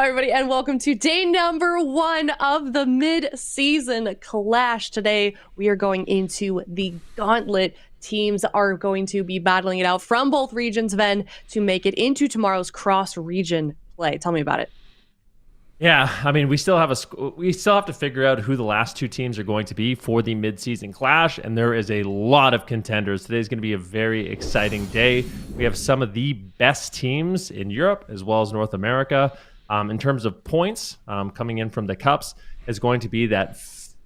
everybody, and welcome to day number 1 of the mid-season clash. Today, we are going into the Gauntlet. Teams are going to be battling it out from both regions, Ven, to make it into tomorrow's cross-region play. Tell me about it. Yeah, I mean, we still have to figure out who the last two teams are going to be for the mid-season clash, and there is a lot of contenders. Today's going to be a very exciting day. We have some of the best teams in Europe as well as North America. In terms of points, coming in from the cups is going to be that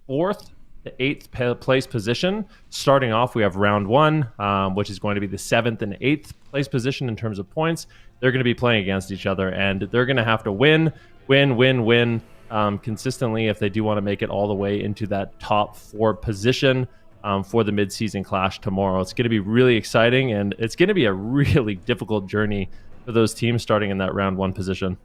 4th to 8th place position. Starting off, we have round 1, which is going to be the 7th and 8th place position in terms of points. They're going to be playing against each other, and they're going to have to win consistently if they do want to make it all the way into that top 4 position for the mid-season clash tomorrow. It's going to be really exciting, and it's going to be a really difficult journey for those teams starting in that round 1 position.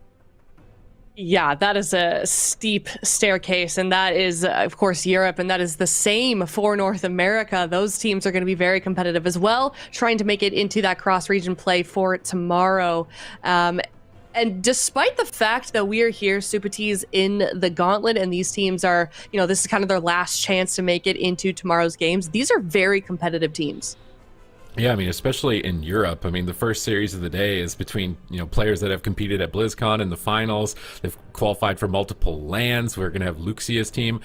Yeah, that is a steep staircase, and that is, of course, Europe, and that is the same for North America. Those teams are going to be very competitive as well, trying to make it into that cross-region play for tomorrow. And despite the fact that we are here, Super T's in the Gauntlet, and these teams are, this is kind of their last chance to make it into tomorrow's games, these are very competitive teams. Yeah, I mean, especially in Europe. I mean, the first series of the day is between, players that have competed at BlizzCon in the finals. They've qualified for multiple lands. We're going to have Luxia's team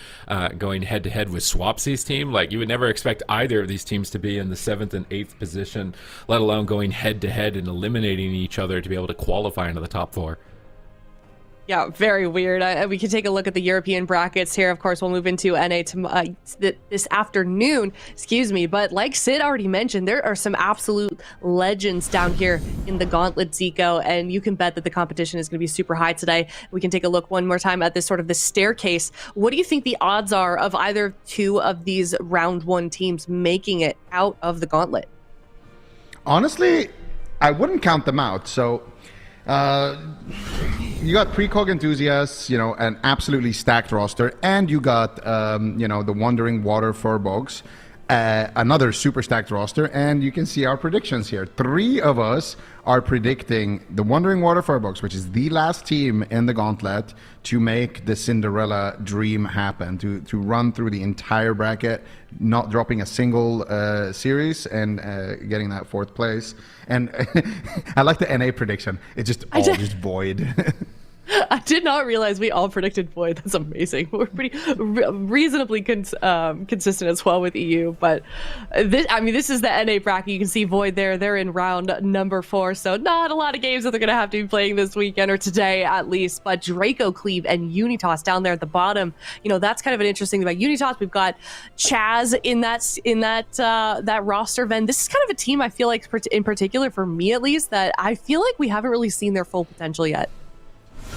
going head-to-head with Swapsy's team. Like, you would never expect either of these teams to be in the 7th and 8th position, let alone going head-to-head and eliminating each other to be able to qualify into the top 4. Yeah, very weird. We can take a look at the European brackets here. Of course, we'll move into NA this afternoon, But like Sid already mentioned, there are some absolute legends down here in the Gauntlet, Zico, and you can bet that the competition is going to be super high today. We can take a look one more time at this staircase. What do you think the odds are of either 2 of these round 1 teams making it out of the Gauntlet? Honestly, I wouldn't count them out. So you got PRECOG enthusiasts, an absolutely stacked roster, and you got, the Wandering Water FURBOLGS, another super stacked roster, and you can see our predictions here. 3 of us are predicting the Wandering Water FURBOLGS, which is the last team in the Gauntlet to make the Cinderella dream happen, to run through the entire bracket, not dropping a single series, and getting that 4th place. And I like the NA prediction. It's just just Void. I did not realize we all predicted Void. That's amazing. We're pretty reasonably consistent as well with EU. But this is the NA bracket. You can see Void there. They're in round number 4. So not a lot of games that they're going to have to be playing this weekend, or today at least. But DRACO, CLEAVE, and UNITAS down there at the bottom. That's kind of an interesting thing about UNITAS. We've got Chaz in that roster. Ven, this is kind of a team I feel like, in particular for me at least, that I feel like we haven't really seen their full potential yet.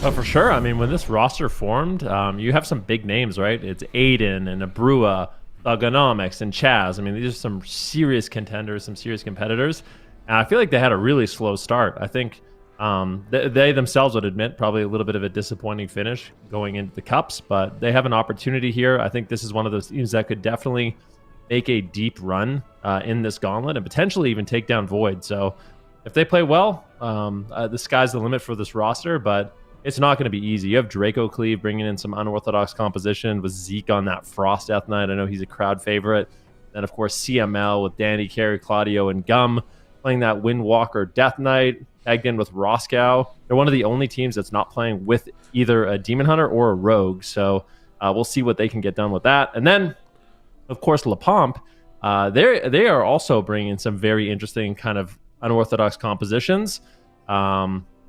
Oh, for sure. I mean, when this roster formed, you have some big names, right? It's Aiden and Abrua, Thugonomics, and Chaz. I mean, these are some serious contenders, some serious competitors. And I feel like they had a really slow start. I think they themselves would admit probably a little bit of a disappointing finish going into the cups, but they have an opportunity here. I think this is one of those teams that could definitely make a deep run in this Gauntlet and potentially even take down Void. So if they play well, the sky's the limit for this roster, but it's not going to be easy. You have DRACO, CLEAVE bringing in some unorthodox composition with Zeke on that Frost Death Knight. I know he's a crowd favorite. Then, of course, CML with Danny, Carey, Claudio, and Gum playing that Windwalker Death Knight, tagged in with Roscoe. They're one of the only teams that's not playing with either a Demon Hunter or a Rogue. So we'll see what they can get done with that. And then, of course, POMP. They are also bringing some very interesting kind of unorthodox compositions.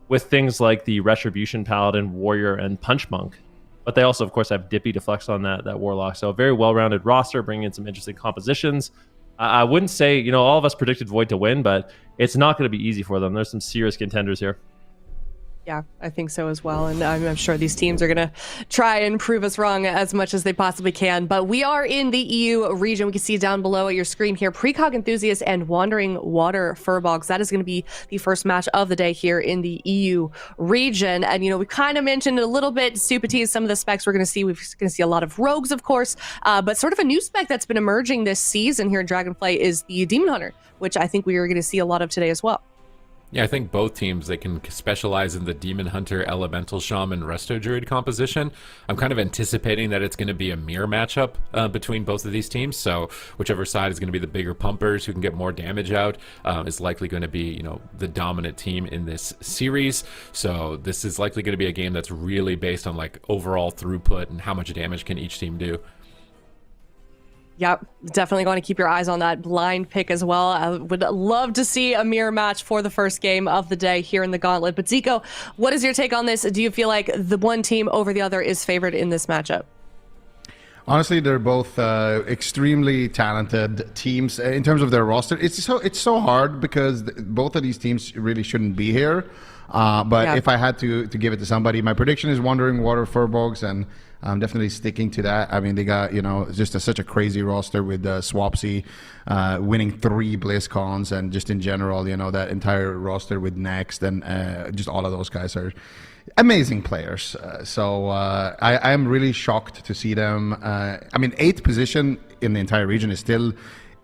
With things like the Retribution Paladin, Warrior, and Punch Monk. But they also, of course, have Dippy to flex on that Warlock. So a very well-rounded roster, bringing in some interesting compositions. I wouldn't say, all of us predicted Void to win, but it's not going to be easy for them. There's some serious contenders here. Yeah, I think so as well. And I'm sure these teams are going to try and prove us wrong as much as they possibly can. But we are in the EU region. We can see down below at your screen here, PRECOG Enthusiasts and Wandering Water FURBOLGS. That is going to be the first match of the day here in the EU region. And, we kind of mentioned a little bit, Super T, some of the specs we're going to see. We're going to see a lot of rogues, of course. But sort of a new spec that's been emerging this season here in Dragonflight is the Demon Hunter, which I think we are going to see a lot of today as well. Yeah, I think both teams, they can specialize in the Demon Hunter, Elemental Shaman, Resto Druid composition. I'm kind of anticipating that it's going to be a mirror matchup between both of these teams. So whichever side is going to be the bigger pumpers who can get more damage out is likely going to be, you know, the dominant team in this series. So this is likely going to be a game that's really based on like overall throughput and how much damage can each team do. Yep, definitely going to keep your eyes on that blind pick as well. I would love to see a mirror match for the first game of the day here in the Gauntlet. But Zico, what is your take on this? Do you feel like the one team over the other is favored in this matchup? Honestly, they're both extremely talented teams in terms of their roster. It's so hard because both of these teams really shouldn't be here. But if I had to give it to somebody, my prediction is Wandering Water FURBOLGS, and I'm definitely sticking to that. I mean, they got, you know, just such a crazy roster with Swapsy winning 3 BlizzCons, and just in general, you know, that entire roster with Next, and just all of those guys are amazing players. So I am really shocked to see them. I mean, 8th position in the entire region is still...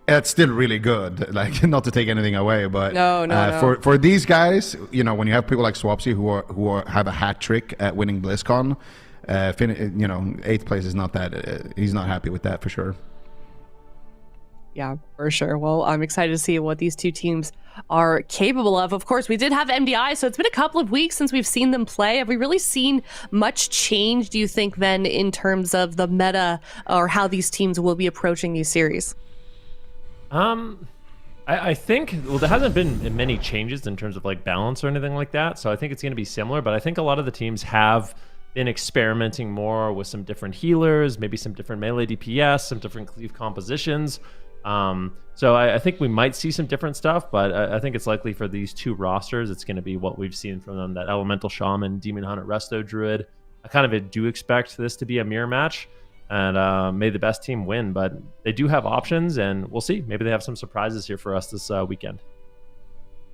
It's still really good, like, not to take anything away, but no. For these guys, you know, when you have people like Swapsy who have a hat trick at winning BlizzCon, you know, 8th place is not that. He's not happy with that for sure. Yeah, for sure. Well, I'm excited to see what these two teams are capable of. Of course, we did have MDI, so it's been a couple of weeks since we've seen them play. Have we really seen much change, do you think, then, in terms of the meta or how these teams will be approaching these series? I think, well, there hasn't been many changes in terms of like balance or anything like that, so I think it's going to be similar, but I think a lot of the teams have been experimenting more with some different healers, maybe some different melee DPS, some different cleave compositions. So I think we might see some different stuff, but I think it's likely for these two rosters, it's going to be what we've seen from them, that Elemental Shaman, Demon Hunter, Resto Druid. I kind of do expect this to be a mirror match, and may the best team win, but they do have options, and we'll see. Maybe they have some surprises here for us this weekend.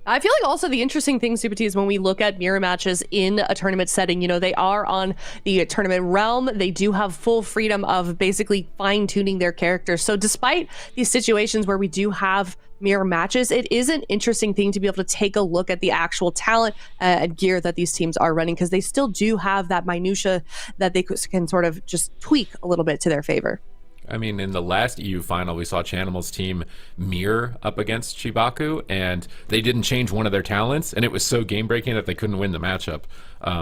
I feel like also the interesting thing, Super T, is when we look at mirror matches in a tournament setting, you know, they are on the tournament realm. They do have full freedom of basically fine-tuning their characters. So despite these situations where we do have mirror matches, it is an interesting thing to be able to take a look at the actual talent and gear that these teams are running, because they still do have that minutia that they can sort of just tweak a little bit to their favor. I mean, in the last EU final, we saw Chanimal's team mirror up against Chibaku, and they didn't change one of their talents, and it was so game-breaking that they couldn't win the matchup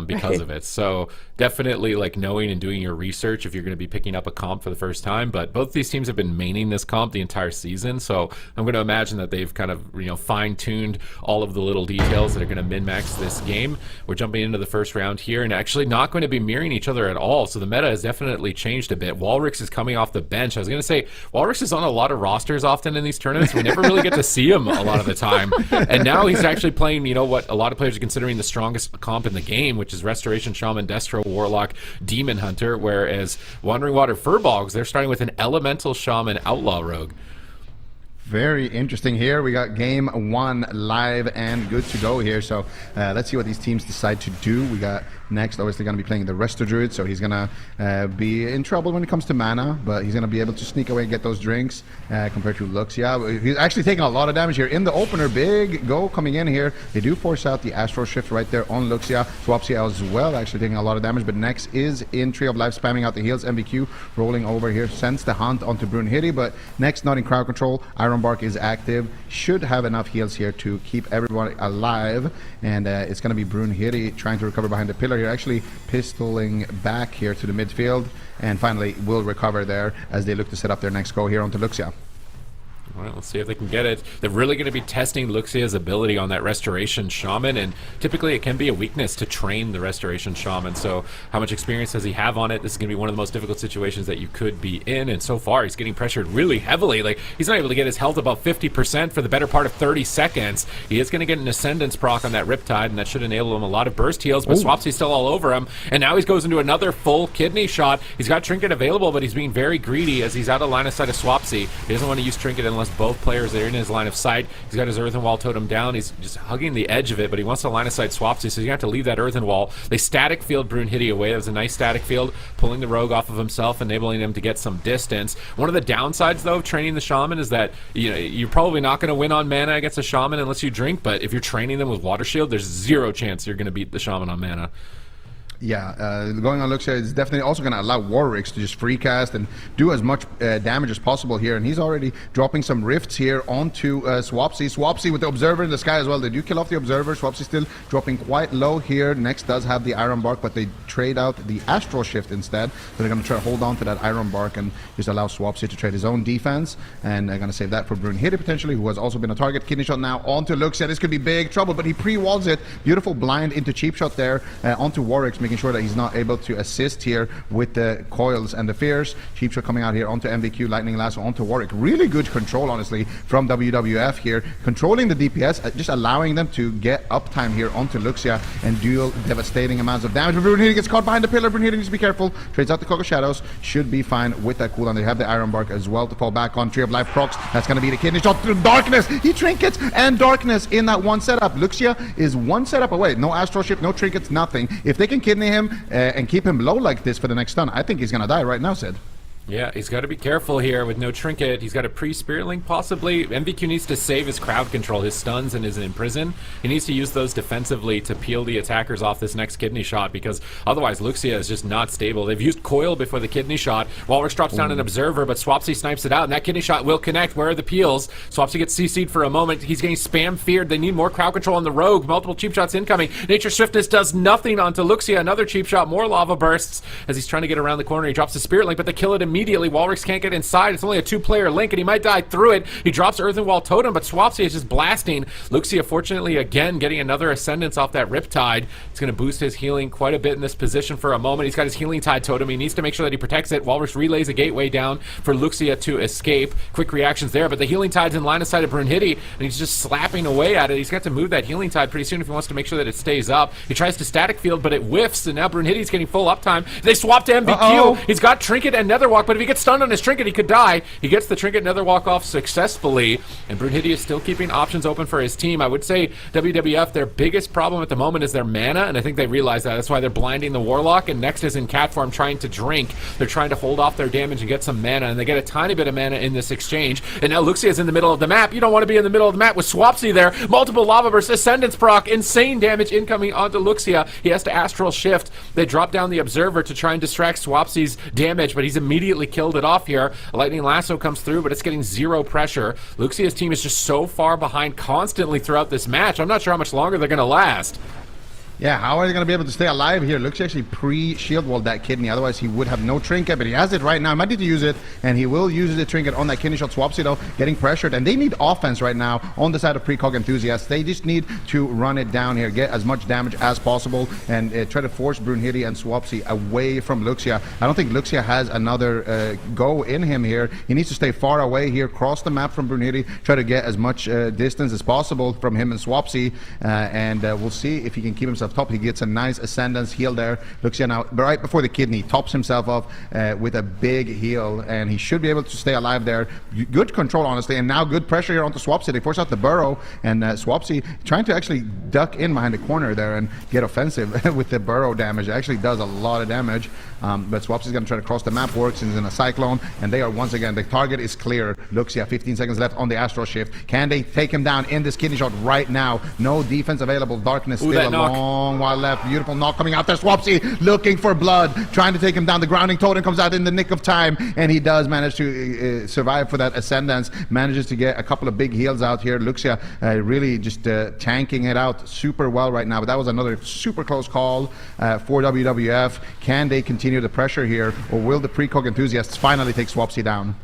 because of it. So definitely, like, knowing and doing your research if you're going to be picking up a comp for the first time. But both these teams have been maining this comp the entire season, so I'm going to imagine that they've kind of, you know, fine-tuned all of the little details that are going to min-max this game. We're jumping into the first round here, and actually not going to be mirroring each other at all, so the meta has definitely changed a bit. Walrix is coming off the bench. I was going to say, Walrix is on a lot of rosters often in these tournaments. We never really get to see him a lot of the time, and now he's actually playing, you know, what a lot of players are considering the strongest comp in the game, which is Restoration Shaman, Destro, Warlock, Demon Hunter, whereas Wandering Water FURBOLGS, they're starting with an Elemental Shaman Outlaw Rogue. Very interesting here. We got game 1 live and good to go here. So let's see what these teams decide to do. We got next, obviously, going to be playing the Resto Druid, so he's going to be in trouble when it comes to mana, but he's going to be able to sneak away and get those drinks compared to Luxia. He's actually taking a lot of damage here in the opener. Big go coming in here. They do force out the Astral Shift right there on Luxia. Swapsy as well, actually taking a lot of damage, but Nex is in Tree of Life, spamming out the heals. MBQ rolling over here, sends the hunt onto Brunhilde, but Nex not in crowd control. Iron Bark is active, should have enough heals here to keep everyone alive, and it's going to be Brunhilde trying to recover behind the pillar here, actually pistoling back here to the midfield, and finally will recover there as they look to set up their next go here onto Luxia. All right, let's see if they can get it. They're really going to be testing Luxia's ability on that Restoration Shaman, and typically it can be a weakness to train the Restoration Shaman. So how much experience does he have on it? This is going to be one of the most difficult situations that you could be in, and so far he's getting pressured really heavily. Like, he's not able to get his health above 50% for the better part of 30 seconds. He is going to get an Ascendance proc on that Riptide, and that should enable him a lot of burst heals, but Swapsy's still all over him, and now he goes into another full kidney shot. He's got Trinket available, but he's being very greedy as he's out of line of sight of Swapsy. He doesn't want to use Trinket unless wants both players that are in his line of sight. He's got his earthen wall totem down. He's just hugging the edge of it, but he wants to line of sight Swapsy, so he's going to have to leave that earthen wall. They static field Brunhilde away. That was a nice static field, pulling the rogue off of himself, enabling him to get some distance. One of the downsides, though, of training the shaman is that you're probably not going to win on mana against a shaman unless you drink, but if you're training them with water shield, there's zero chance you're going to beat the shaman on mana. Yeah, going on Luxia is definitely also going to allow Warwicks to just free cast and do as much damage as possible here. And he's already dropping some rifts here onto Swapsy. Swapsy with the Observer in the sky as well. They do kill off the Observer. Swapsy still dropping quite low here. Next does have the Iron Bark, but they trade out the Astral Shift instead. So they're going to try to hold on to that Iron Bark and just allow Swapsy to trade his own defense. And they're going to save that for Brunhilde potentially, who has also been a target. Kidney Shot now onto Luxia. This could be big trouble, but he pre-walls it. Beautiful blind into Cheap Shot there onto Warwicks, making sure that he's not able to assist here with the coils and the fears. Cheap Shot coming out here onto MVQ, Lightning Lasso onto Warwick. Really good control, honestly, from WWF here. Controlling the DPS, just allowing them to get uptime here onto Luxia and deal devastating amounts of damage. But Brunhilde gets caught behind the pillar. Brunhilde needs to be careful. Trades out the Cloak of Shadows. Should be fine with that cooldown. They have the Iron Bark as well to fall back on. Tree of Life procs. That's going to be the Kidney Shot through Darkness. He trinkets and Darkness in that one setup. Luxia is one setup away. No Astral Shift, no trinkets, nothing. If they can kidney him and keep him low like this for the next stun, I think he's gonna die right now, Sid. Yeah, he's got to be careful here with no trinket. He's got a pre-Spirit Link possibly. MVQ needs to save his crowd control, his stuns, and his imprison. He needs to use those defensively to peel the attackers off this next Kidney Shot, because otherwise Luxia is just not stable. They've used Coil before the Kidney Shot. Walrus drops down an Observer, but Swapsy snipes it out, and that Kidney Shot will connect. Where are the peels? Swapsy gets CC'd for a moment. He's getting spam feared. They need more crowd control on the Rogue. Multiple Cheap Shots incoming. Nature Swiftness does nothing onto Luxia. Another Cheap Shot, more Lava Bursts as he's trying to get around the corner. He drops the Spirit Link, but they kill it immediately. Walrus can't get inside. It's only a 2-player link, and he might die through it. He drops Earthen Wall Totem, but Swapsy is just blasting. Luxia, fortunately, again, getting another Ascendance off that Riptide. It's going to boost his healing quite a bit in this position for a moment. He's got his Healing Tide Totem. He needs to make sure that he protects it. Walrus relays a gateway down for Luxia to escape. Quick reactions there, but the Healing Tide's in line of sight of Brunhilde, and he's just slapping away at it. He's got to move that Healing Tide pretty soon if he wants to make sure that it stays up. He tries to static field, but it whiffs, and now Brunhilde's getting full uptime. They swap to MVQ. He's got Trinket and Netherwalk, but if he gets stunned on his Trinket, he could die. He gets the Trinket Netherwalk off successfully, and Brunhilde is still keeping options open for his team. I would say WWF, their biggest problem at the moment is their mana, and I think they realize that. That's why they're blinding the Warlock, and next is in cat form trying to drink. They're trying to hold off their damage and get some mana, and they get a tiny bit of mana in this exchange. And now Luxia is in the middle of the map. You don't want to be in the middle of the map with Swapsy there. Multiple Lava Burst, Ascendance proc, insane damage incoming onto Luxia. He has to Astral Shift. They drop down the Observer to try and distract Swapsy's damage, but he's immediately killed it off here. A Lightning Lasso comes through, but it's getting zero pressure. Luxia's team is just so far behind constantly throughout this match. I'm not sure how much longer they're going to last. Yeah, how are they going to be able to stay alive here? Luxia actually pre-shield walled that Kidney, otherwise he would have no trinket, but he has it right now. He might need to use it, and he will use the trinket on that Kidney Shot. Swapsy, though, getting pressured, and they need offense right now on the side of PRECOG enthusiasts. They just need to run it down here, get as much damage as possible, and try to force Brunhilde and Swapsy away from Luxia. I don't think Luxia has another go in him here. He needs to stay far away here, cross the map from Brunhilde, try to get as much distance as possible from him and Swapsy, and we'll see if he can keep himself top. He gets a nice Ascendance heal there. Luxia now, right before the Kidney, tops himself off with a big heal, and he should be able to stay alive there. Good control, honestly, and now good pressure here onto Swapsy. They force out the burrow, and Swapsy trying to actually duck in behind the corner there and get offensive with the burrow damage. It actually does a lot of damage, but Swapsy's going to try to cross the map. Works, and he's in a Cyclone, and they are once again, the target is clear. Luxia, 15 seconds left on the Astral Shift. Can they take him down in this Kidney Shot right now? No defense available. Darkness still a long while left. Beautiful knock coming out there. Swapsy looking for blood, trying to take him down. The Grounding Totem comes out in the nick of time, and he does manage to survive for that Ascendance. Manages to get a couple of big heals out here. Luxia really just tanking it out super well right now, but that was another super close call for WWF. Can they continue the pressure here, or will the PRECOG enthusiasts finally take Swapsy down?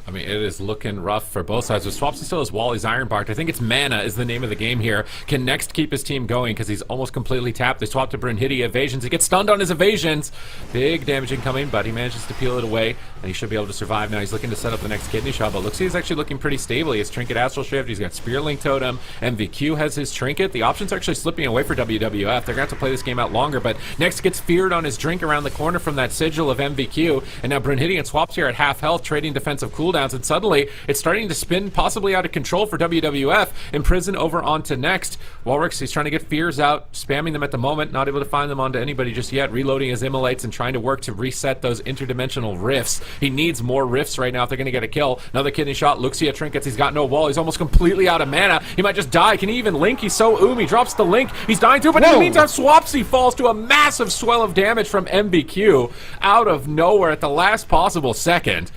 I mean, it is looking rough for both sides. With Swapsy still has Wally's Iron Barked. I think it's mana is the name of the game here. Can next keep his team going because he's almost completely tapped. They swap to Brunhilde evasions. He gets stunned on his evasions. Big damage incoming, but he manages to peel it away, and he should be able to survive. Now he's looking to set up the next Kidney Shot, but looks like he's actually looking pretty stable. He has Trinket Astral Shift. He's got Spirit Link Totem. MVQ has his Trinket. The options are actually slipping away for WWF. They're going to have to play this game out longer, but next gets feared on his drink around the corner from that Sigil of MVQ, and now Brunhilde and Swapsy are at half health, trading defensive cooldowns. cooldowns, and suddenly it's starting to spin possibly out of control for WWF. Imprison over onto next. Walrix, he's trying to get fears out, spamming them at the moment, not able to find them onto anybody just yet, reloading his immolates and trying to work to reset those interdimensional rifts. He needs more rifts right now if they're going to get a kill. Another kidney shot. Luxia trinkets. He's got no wall. He's almost completely out of mana. He might just die. Can he even link? He's so He drops the link. He's dying too, but in the meantime, Swapsy falls to a massive swell of damage from MBQ out of nowhere at the last possible second.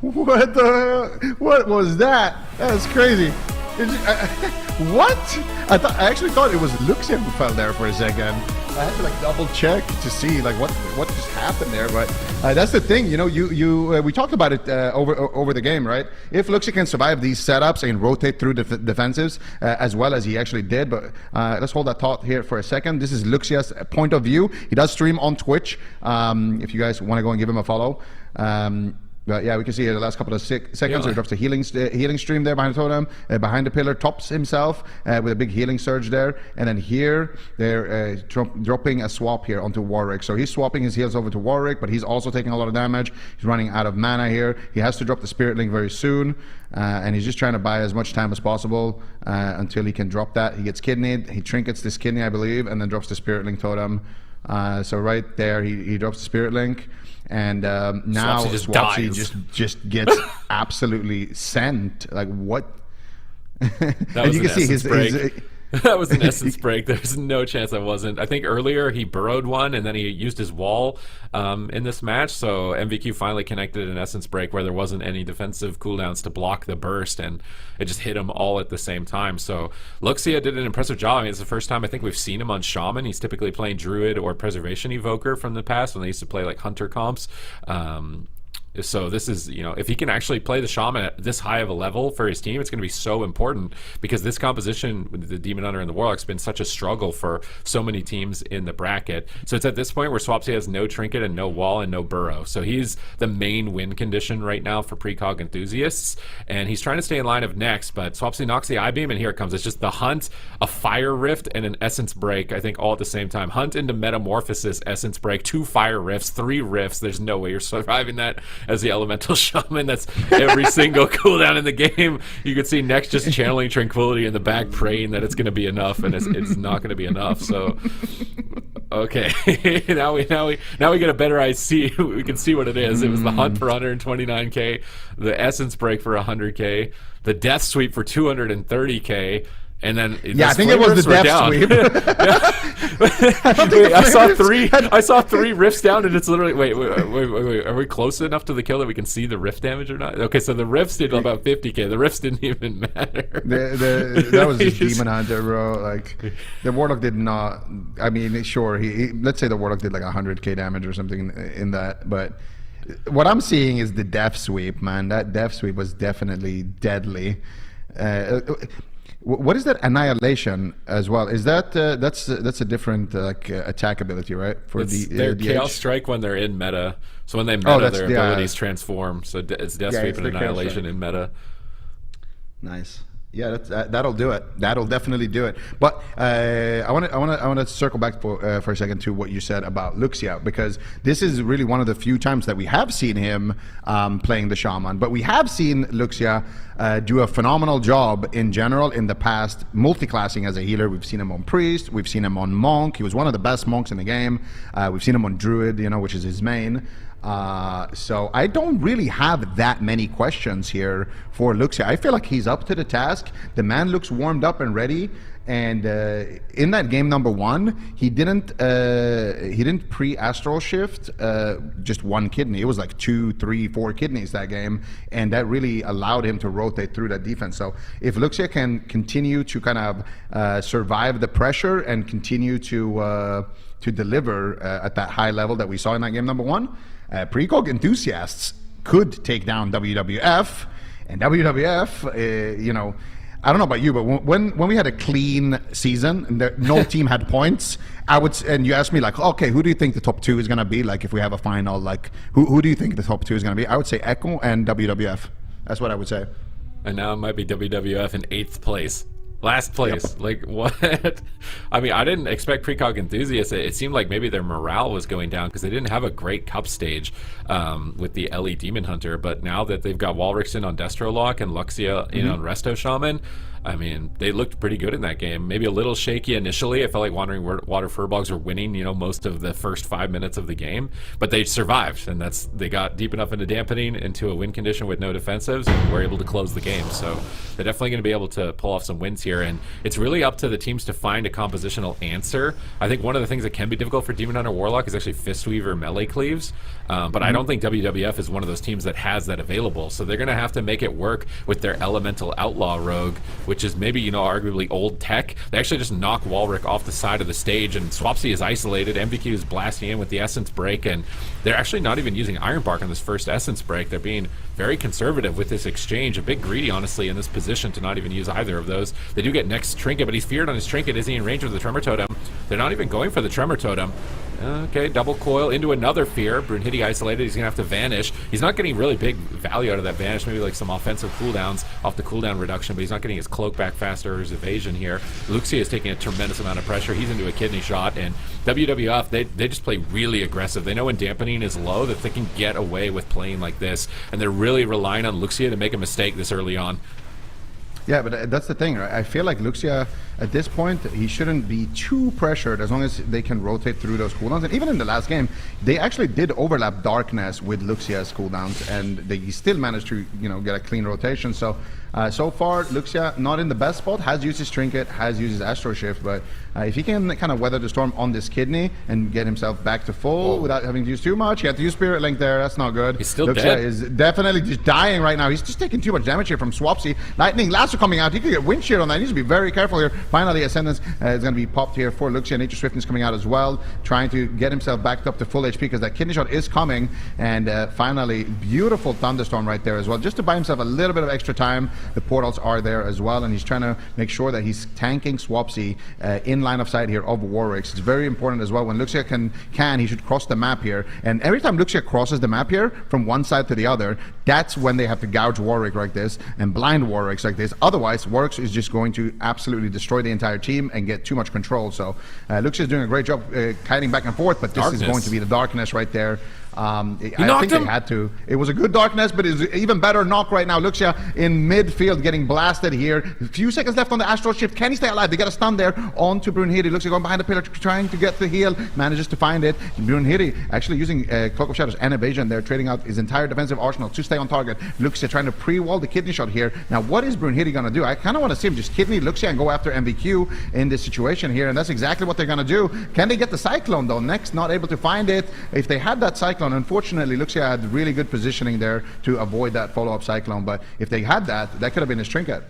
What was that? That was crazy. What? I actually thought it was Luxia who fell there for a second. I had to like double check to see like what just happened there, but that's the thing, you know. We talked about it over the game, right? If Luxia can survive these setups and rotate through the defensives as well as he actually did, but let's hold that thought here for a second. This is Luxia's point of view. He does stream on Twitch. If you guys want to go and give him a follow. But yeah, we can see here the last couple of seconds. Yeah. He drops the healing stream there behind the totem, behind the pillar, tops himself with a big healing surge there, and then here they're dropping a swap here onto Warwick. So he's swapping his heals over to Warwick, but he's also taking a lot of damage. He's running out of mana here. He has to drop the Spirit Link very soon, and he's just trying to buy as much time as possible until he can drop that. He gets kidneyed. He trinkets this kidney, I believe, and then drops the Spirit Link totem. So right there, he drops the Spirit Link. And now Swapsy just gets absolutely sent. Like what? And you can see his that was an essence break. There's no chance that wasn't. I think earlier he burrowed one and then he used his wall in this match. So MVQ finally connected an essence break where there wasn't any defensive cooldowns to block the burst, and it just hit him all at the same time. So Luxia did an impressive job. I mean, it's the first time I think we've seen him on Shaman. He's typically playing Druid or Preservation Evoker from the past when they used to play like Hunter comps. So this is, you know, if he can actually play the Shaman at this high of a level for his team, it's going to be so important, because this composition with the Demon Hunter and the Warlock's been such a struggle for so many teams in the bracket. So it's at this point where Swapsy has no trinket and no wall and no burrow. So he's the main win condition right now for precog enthusiasts, and he's trying to stay in line of next, but Swapsy knocks the I-beam, and here it comes. It's just the Hunt, a Fire Rift, and an Essence Break, I think all at the same time. Hunt into Metamorphosis, Essence Break, 2 Fire Rifts, 3 Rifts. There's no way you're surviving that as the Elemental Shaman. That's every single cooldown in the game. You could see Next just channeling Tranquility in the back, praying that it's going to be enough, and it's not going to be enough. So, okay, now we get a better idea. We can see what it is. It was the Hunt for 129k, the Essence Break for 100k, the Death Sweep for 230k. And then I think it was the death sweep. I saw three rifts down, and it's literally wait. Are we close enough to the kill that we can see the rift damage or not? Okay, so the rifts did about 50k. The rifts didn't even matter. That was just Demon Hunter, bro. Like the Warlock did not. I mean, sure, he let's say the Warlock did like 100k damage or something in that, but what I'm seeing is the death sweep, man. That death sweep was definitely deadly. What is that Annihilation as well? Is that that's a different attack ability, right? For their Chaos Strike when they're in meta. So when they meta, their abilities transform. So it's Death Sweep and Annihilation in meta. Nice. Yeah, that'll do it. That'll definitely do it. But I want to circle back for a second to what you said about Luxia, because this is really one of the few times that we have seen him playing the Shaman. But we have seen Luxia do a phenomenal job in general in the past, multi-classing as a healer. We've seen him on Priest. We've seen him on Monk. He was one of the best Monks in the game. We've seen him on Druid, which is his main. So I don't really have that many questions here for Luxia. I feel like he's up to the task. The man looks warmed up and ready. And in that game number 1, he didn't pre-astral shift just 1 kidney. It was like 2, 3, 4 kidneys that game, and that really allowed him to rotate through that defense. So if Luxia can continue to kind of survive the pressure and continue to deliver at that high level that we saw in that game number 1, precog enthusiasts could take down WWF, and WWF, I don't know about you, but when we had a clean season and no team had points, and you asked me like, okay, who do you think the top 2 is going to be? Like if we have a final, like who do you think the top 2 is going to be? I would say Echo and WWF. That's what I would say. And now it might be WWF in 8th place. Last place. Like, what? I mean, I didn't expect Precog enthusiasts. It seemed like maybe their morale was going down because they didn't have a great cup stage with the Ellie Demon Hunter. But now that they've got Walrix in on Destro Lock and Luxia in on Resto Shaman, I mean, they looked pretty good in that game. Maybe a little shaky initially. I felt like Wandering Water Furbolgs were winning, you know, most of the first 5 minutes of the game, but they survived, and they got deep enough into dampening into a win condition with no defensives, and were able to close the game. So they're definitely going to be able to pull off some wins here, and it's really up to the teams to find a compositional answer. I think one of the things that can be difficult for Demon Hunter Warlock is actually Fistweaver melee cleaves, but I don't think WWF is one of those teams that has that available. So they're going to have to make it work with their Elemental Outlaw Rogue, which is maybe, you know, arguably old tech. They actually just knock Walrick off the side of the stage, and Swapsy is isolated. MVQ is blasting in with the Essence Break, and they're actually not even using Iron Bark on this first Essence Break. They're being very conservative with this exchange. A bit greedy, honestly, in this position to not even use either of those. They do get next Trinket, but he's feared on his Trinket. Is he in range of the Tremor Totem? They're not even going for the Tremor Totem. Okay, double coil into another fear. Brunhilde isolated. He's going to have to vanish. He's not getting really big value out of that vanish. Maybe like some offensive cooldowns off the cooldown reduction, but he's not getting his cloak back faster or his evasion here. Luxia is taking a tremendous amount of pressure. He's into a kidney shot, and WWF, they just play really aggressive. They know when dampening is low that they can get away with playing like this, and they're really relying on Luxia to make a mistake this early on. Yeah, but that's the thing, right? I feel like Luxia, at this point, he shouldn't be too pressured as long as they can rotate through those cooldowns. And even in the last game, they actually did overlap Darkness with Luxia's cooldowns, and they still managed to, you know, get a clean rotation. So, so far, Luxia not in the best spot, has used his Trinket, has used his Astro Shift, but if he can kind of weather the storm on this kidney and get himself back to full without having to use too much, he had to use Spirit Link there, that's not good. He's still Luxia dead. is definitely just dying right now. He's just taking too much damage here from Swapsy. Lightning Lasso coming out, he could get wind shear on that. He needs to be very careful here. Finally, Ascendance is going to be popped here for Luxia. Nature Swiftness coming out as well, trying to get himself backed up to full HP because that kidney shot is coming. And finally, beautiful Thunderstorm right there as well, just to buy himself a little bit of extra time. The portals are there as well, and he's trying to make sure that he's tanking Swapsy in line of sight here of Warwick. It's very important as well. When Luxia can, he should cross the map here. And every time Luxia crosses the map here from one side to the other, that's when they have to gouge Warwick like this and blind Warwicks like this. Otherwise, Warwick is just going to absolutely destroy the entire team and get too much control. So Luxia is doing a great job kiting back and forth, but this is going to be the Darkness right there. I think they had to. It was a good Darkness, but it's even better knock right now. Luxia in midfield getting blasted here. A few seconds left on the Astral Shift. Can he stay alive? They get a stun there onto Brunhilde. Luxia going behind the pillar trying to get the heal. Manages to find it. Brunhilde actually using Cloak of Shadows and Evasion there, trading out his entire defensive arsenal to stay on target. Luxia trying to pre-wall the kidney shot here. Now what is Brunhilde going to do? I kind of want to see him just kidney Luxia and go after MVQ in this situation here, and that's exactly what they're going to do. Can they get the Cyclone though? Next, not able to find it. If they had that Cyclone, unfortunately, Luxia had really good positioning there to avoid that follow-up Cyclone, but if they had that, that could have been his Trinket.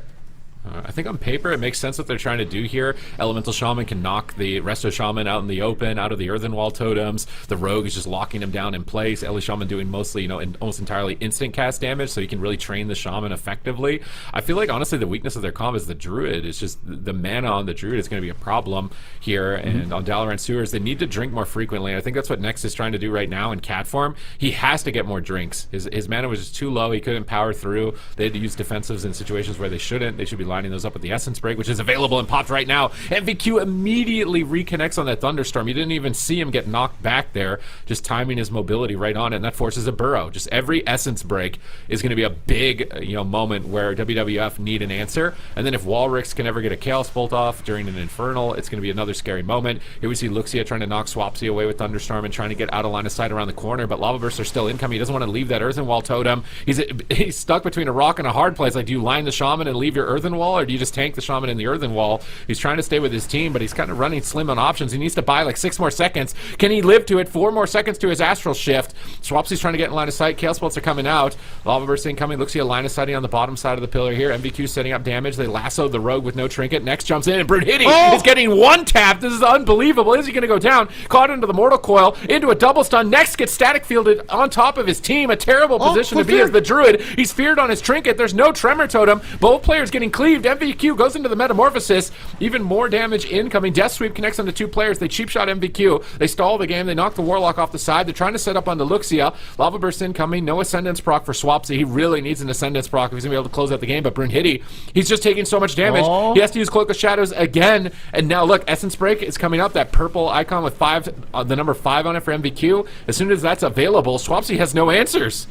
I think on paper it makes sense what they're trying to do here. Elemental Shaman can knock the Resto Shaman out in the open, out of the Earthen Wall totems. The Rogue is just locking him down in place. Ellie Shaman doing mostly, you know, almost entirely instant cast damage, so you can really train the Shaman effectively. I feel like, honestly, the weakness of their comp is the Druid. It's just the mana on the Druid is going to be a problem here, and on Dalaran Sewers, they need to drink more frequently. I think that's what Nex is trying to do right now in cat form. He has to get more drinks. His mana was just too low. He couldn't power through. They had to use defensives in situations where they shouldn't. They should be lining those up with the Essence Break, which is available and popped right now. MVQ immediately reconnects on that Thunderstorm. You didn't even see him get knocked back there, just timing his mobility right on it, and that forces a burrow. Just every Essence Break is going to be a big, you know, moment where WWF need an answer. And then if Walrix can ever get a Chaos Bolt off during an Infernal, it's going to be another scary moment. Here we see Luxia trying to knock Swapsy away with Thunderstorm and trying to get out of line of sight around the corner, but Lava Bursts are still incoming. He doesn't want to leave that Earthen Wall totem. He's stuck between a rock and a hard place. Like, do you line the Shaman and leave your Earthen Wall, or do you just tank the Shaman in the Earthen Wall? He's trying to stay with his team, but he's kind of running slim on options. He needs to buy like 6 more seconds. Can he live to it? 4 more seconds to his Astral Shift. Swapsy's trying to get in line of sight. Chaos Bolts are coming out. Lava Burst incoming. Luxia line of sighting on the bottom side of the pillar here. MVQ setting up damage. They lasso the Rogue with no Trinket. Next jumps in, and Brunhilde is getting one tap. This is unbelievable. Is he going to go down? Caught into the Mortal Coil, into a double stun. Next gets static fielded on top of his team. A terrible position to be as the Druid. He's feared on his Trinket. There's no Tremor Totem. Both players getting clear. cleaved. MVQ goes into the Metamorphosis. Even more damage incoming. Death Sweep connects onto 2 players. They cheap shot MVQ. They stall the game. They knock the Warlock off the side. They're trying to set up onto Luxia. Lava Burst incoming. No Ascendance proc for Swapsy. He really needs an Ascendance proc if he's going to be able to close out the game. But Brunhilde, he's just taking so much damage. Oh. He has to use Cloak of Shadows again. And now look, Essence Break is coming up. That purple icon with 5, the number 5 on it for MVQ. As soon as that's available, Swapsy has no answers.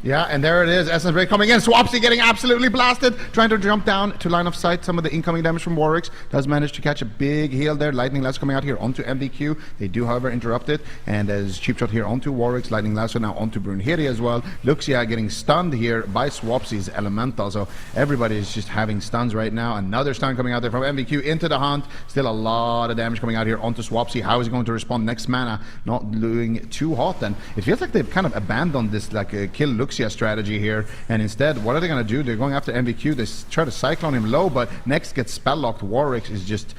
Yeah, and there it is. Essence Break coming in. Swapsy getting absolutely blasted. Trying to jump down to line of sight some of the incoming damage from Warwicks. Does manage to catch a big heal there. Lightning Lasso coming out here onto MVQ. They do, however, interrupt it. And as cheap shot here onto Warwicks. Lightning Lasso now onto Brunhilde as well. Luxia getting stunned here by Swapsy's Elemental. So everybody is just having stuns right now. Another stun coming out there from MVQ into the hunt. Still a lot of damage coming out here onto Swapsy. How is he going to respond next mana? Not doing too hot. And it feels like they've kind of abandoned this like kill Luxia strategy here, and instead what are they going to do? They're going after MVQ. They try to Cyclone him low, but next gets spell locked. Warwick is just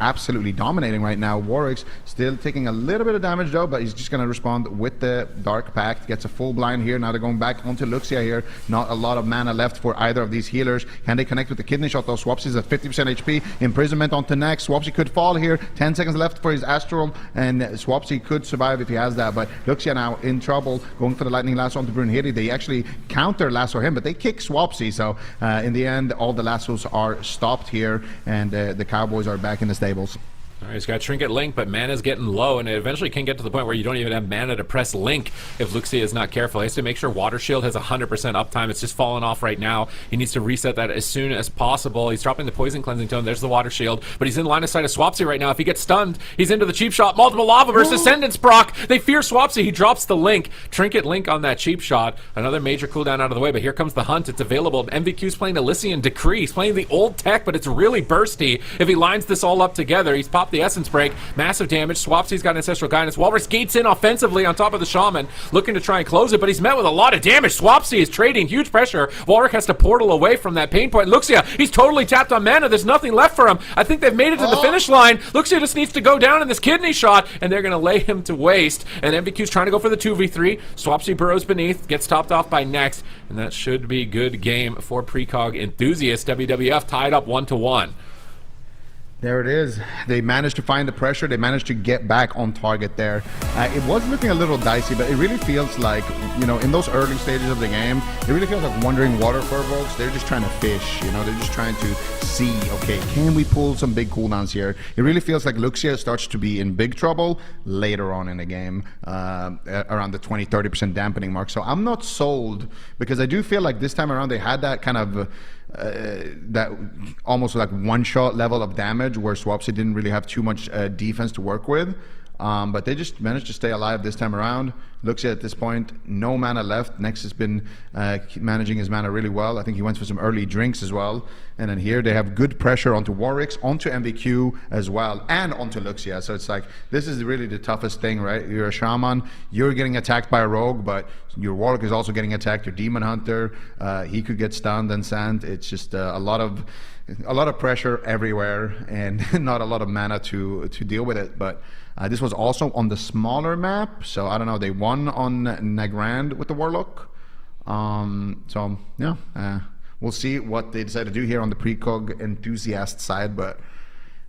absolutely dominating right now. Warwick's still taking a little bit of damage though, but he's just going to respond with the Dark Pact. Gets a full blind here. Now they're going back onto Luxia here. Not a lot of mana left for either of these healers. Can they connect with the Kidney Shot though? Swapsy's at 50% HP. Imprisonment onto next. Swapsy could fall here. 10 seconds left for his Astral, and Swapsy could survive if he has that, but Luxia now in trouble. Going for the Lightning Lasso onto Brunhilde. They actually counter lasso him, but they kick Swapsy, so in the end all the lassos are stopped here, and the Cowboys are back in the stables. All right, he's got Trinket Link, but mana's getting low, and it eventually can get to the point where you don't even have mana to press Link if Luxia is not careful. He has to make sure Water Shield has 100% uptime. It's just falling off right now. He needs to reset that as soon as possible. He's dropping the Poison Cleansing Tome. There's the Water Shield, but he's in line of sight of Swapsy right now. If he gets stunned, he's into the cheap shot. Multiple Lava Burst, Ascendance proc. They fear Swapsy. He drops the Link. Trinket Link on that cheap shot. Another major cooldown out of the way, but here comes the hunt. It's available. MVQ's playing Elysian Decree. He's playing the old tech, but it's really bursty. If he lines this all up together, he's popped the Essence Break. Massive damage. Swapsy's got Ancestral Guidance. Walrus gates in offensively on top of the Shaman, looking to try and close it, but he's met with a lot of damage. Swapsy is trading huge pressure. Walrus has to portal away from that pain point. Luxia, he's totally tapped on mana. There's nothing left for him. I think they've made it to the finish line. Luxia just needs to go down in this Kidney Shot, and they're going to lay him to waste. And MVQ's trying to go for the 2v3. Swapsy burrows beneath, gets topped off by Next, and that should be good game for Precog Enthusiasts. WWF tied up 1-1. There it is. They managed to find the pressure. They managed to get back on target there. It was looking a little dicey, but it really feels like, you know, in those early stages of the game, it really feels like Wandering Water Furbolgs. They're just trying to fish, you know, they're just trying to see, okay, can we pull some big cooldowns here? It really feels like Luxia starts to be in big trouble later on in the game, around the 20-30% dampening mark. So I'm not sold, because I do feel like this time around they had that kind of that almost like one-shot level of damage where Swapsy didn't really have too much defense to work with. But they just managed to stay alive this time around. Luxia at this point, no mana left. Next has been managing his mana really well. I think he went for some early drinks as well. And then here they have good pressure onto Warwicks, onto MVQ as well, and onto Luxia. So it's like, this is really the toughest thing, right? You're a Shaman, you're getting attacked by a Rogue, but your Warlock is also getting attacked. Your Demon Hunter, he could get stunned and sent. It's just a lot of pressure everywhere, and not a lot of mana to deal with it. But this was also on the smaller map, so I don't know. They won on Nagrand with the Warlock. So yeah, we'll see what they decide to do here on the Precog Enthusiast side. But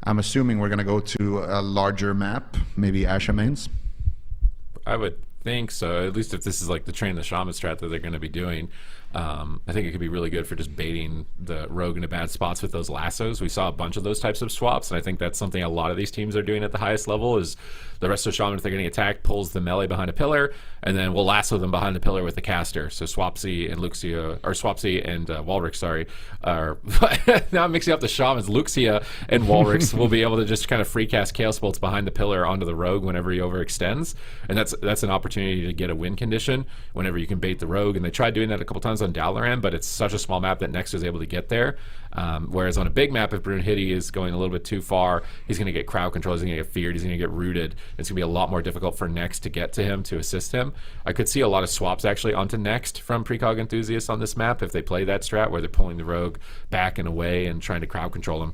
I'm assuming we're gonna go to a larger map, maybe Ashamains. I would think so, at least if this is like the Train the Shaman strat that they're going to be doing. I think it could be really good for just baiting the Rogue into bad spots with those lassos. We saw a bunch of those types of swaps, and I think that's something a lot of these teams are doing at the highest level, is the rest of the Shaman, if they're getting attacked, pulls the melee behind a pillar, and then we'll lasso them behind the pillar with the caster. So Swapsy and Luxia, or Swapsy and Walrix, sorry, are now I'm mixing up the Shamans. Luxia and Walrix will be able to just kind of free cast Chaos Bolts behind the pillar onto the Rogue whenever he overextends, and that's an opportunity to get a win condition whenever you can bait the Rogue. And they tried doing that a couple times on Dalaran, but it's such a small map that Next was able to get there. Whereas on a big map, if Brunhilde is going a little bit too far, he's going to get crowd control, he's going to get feared, he's going to get rooted. It's going to be a lot more difficult for Next to get to him, to assist him. I could see a lot of swaps actually onto Next from Precog Enthusiasts on this map if they play that strat where they're pulling the Rogue back and away and trying to crowd control him.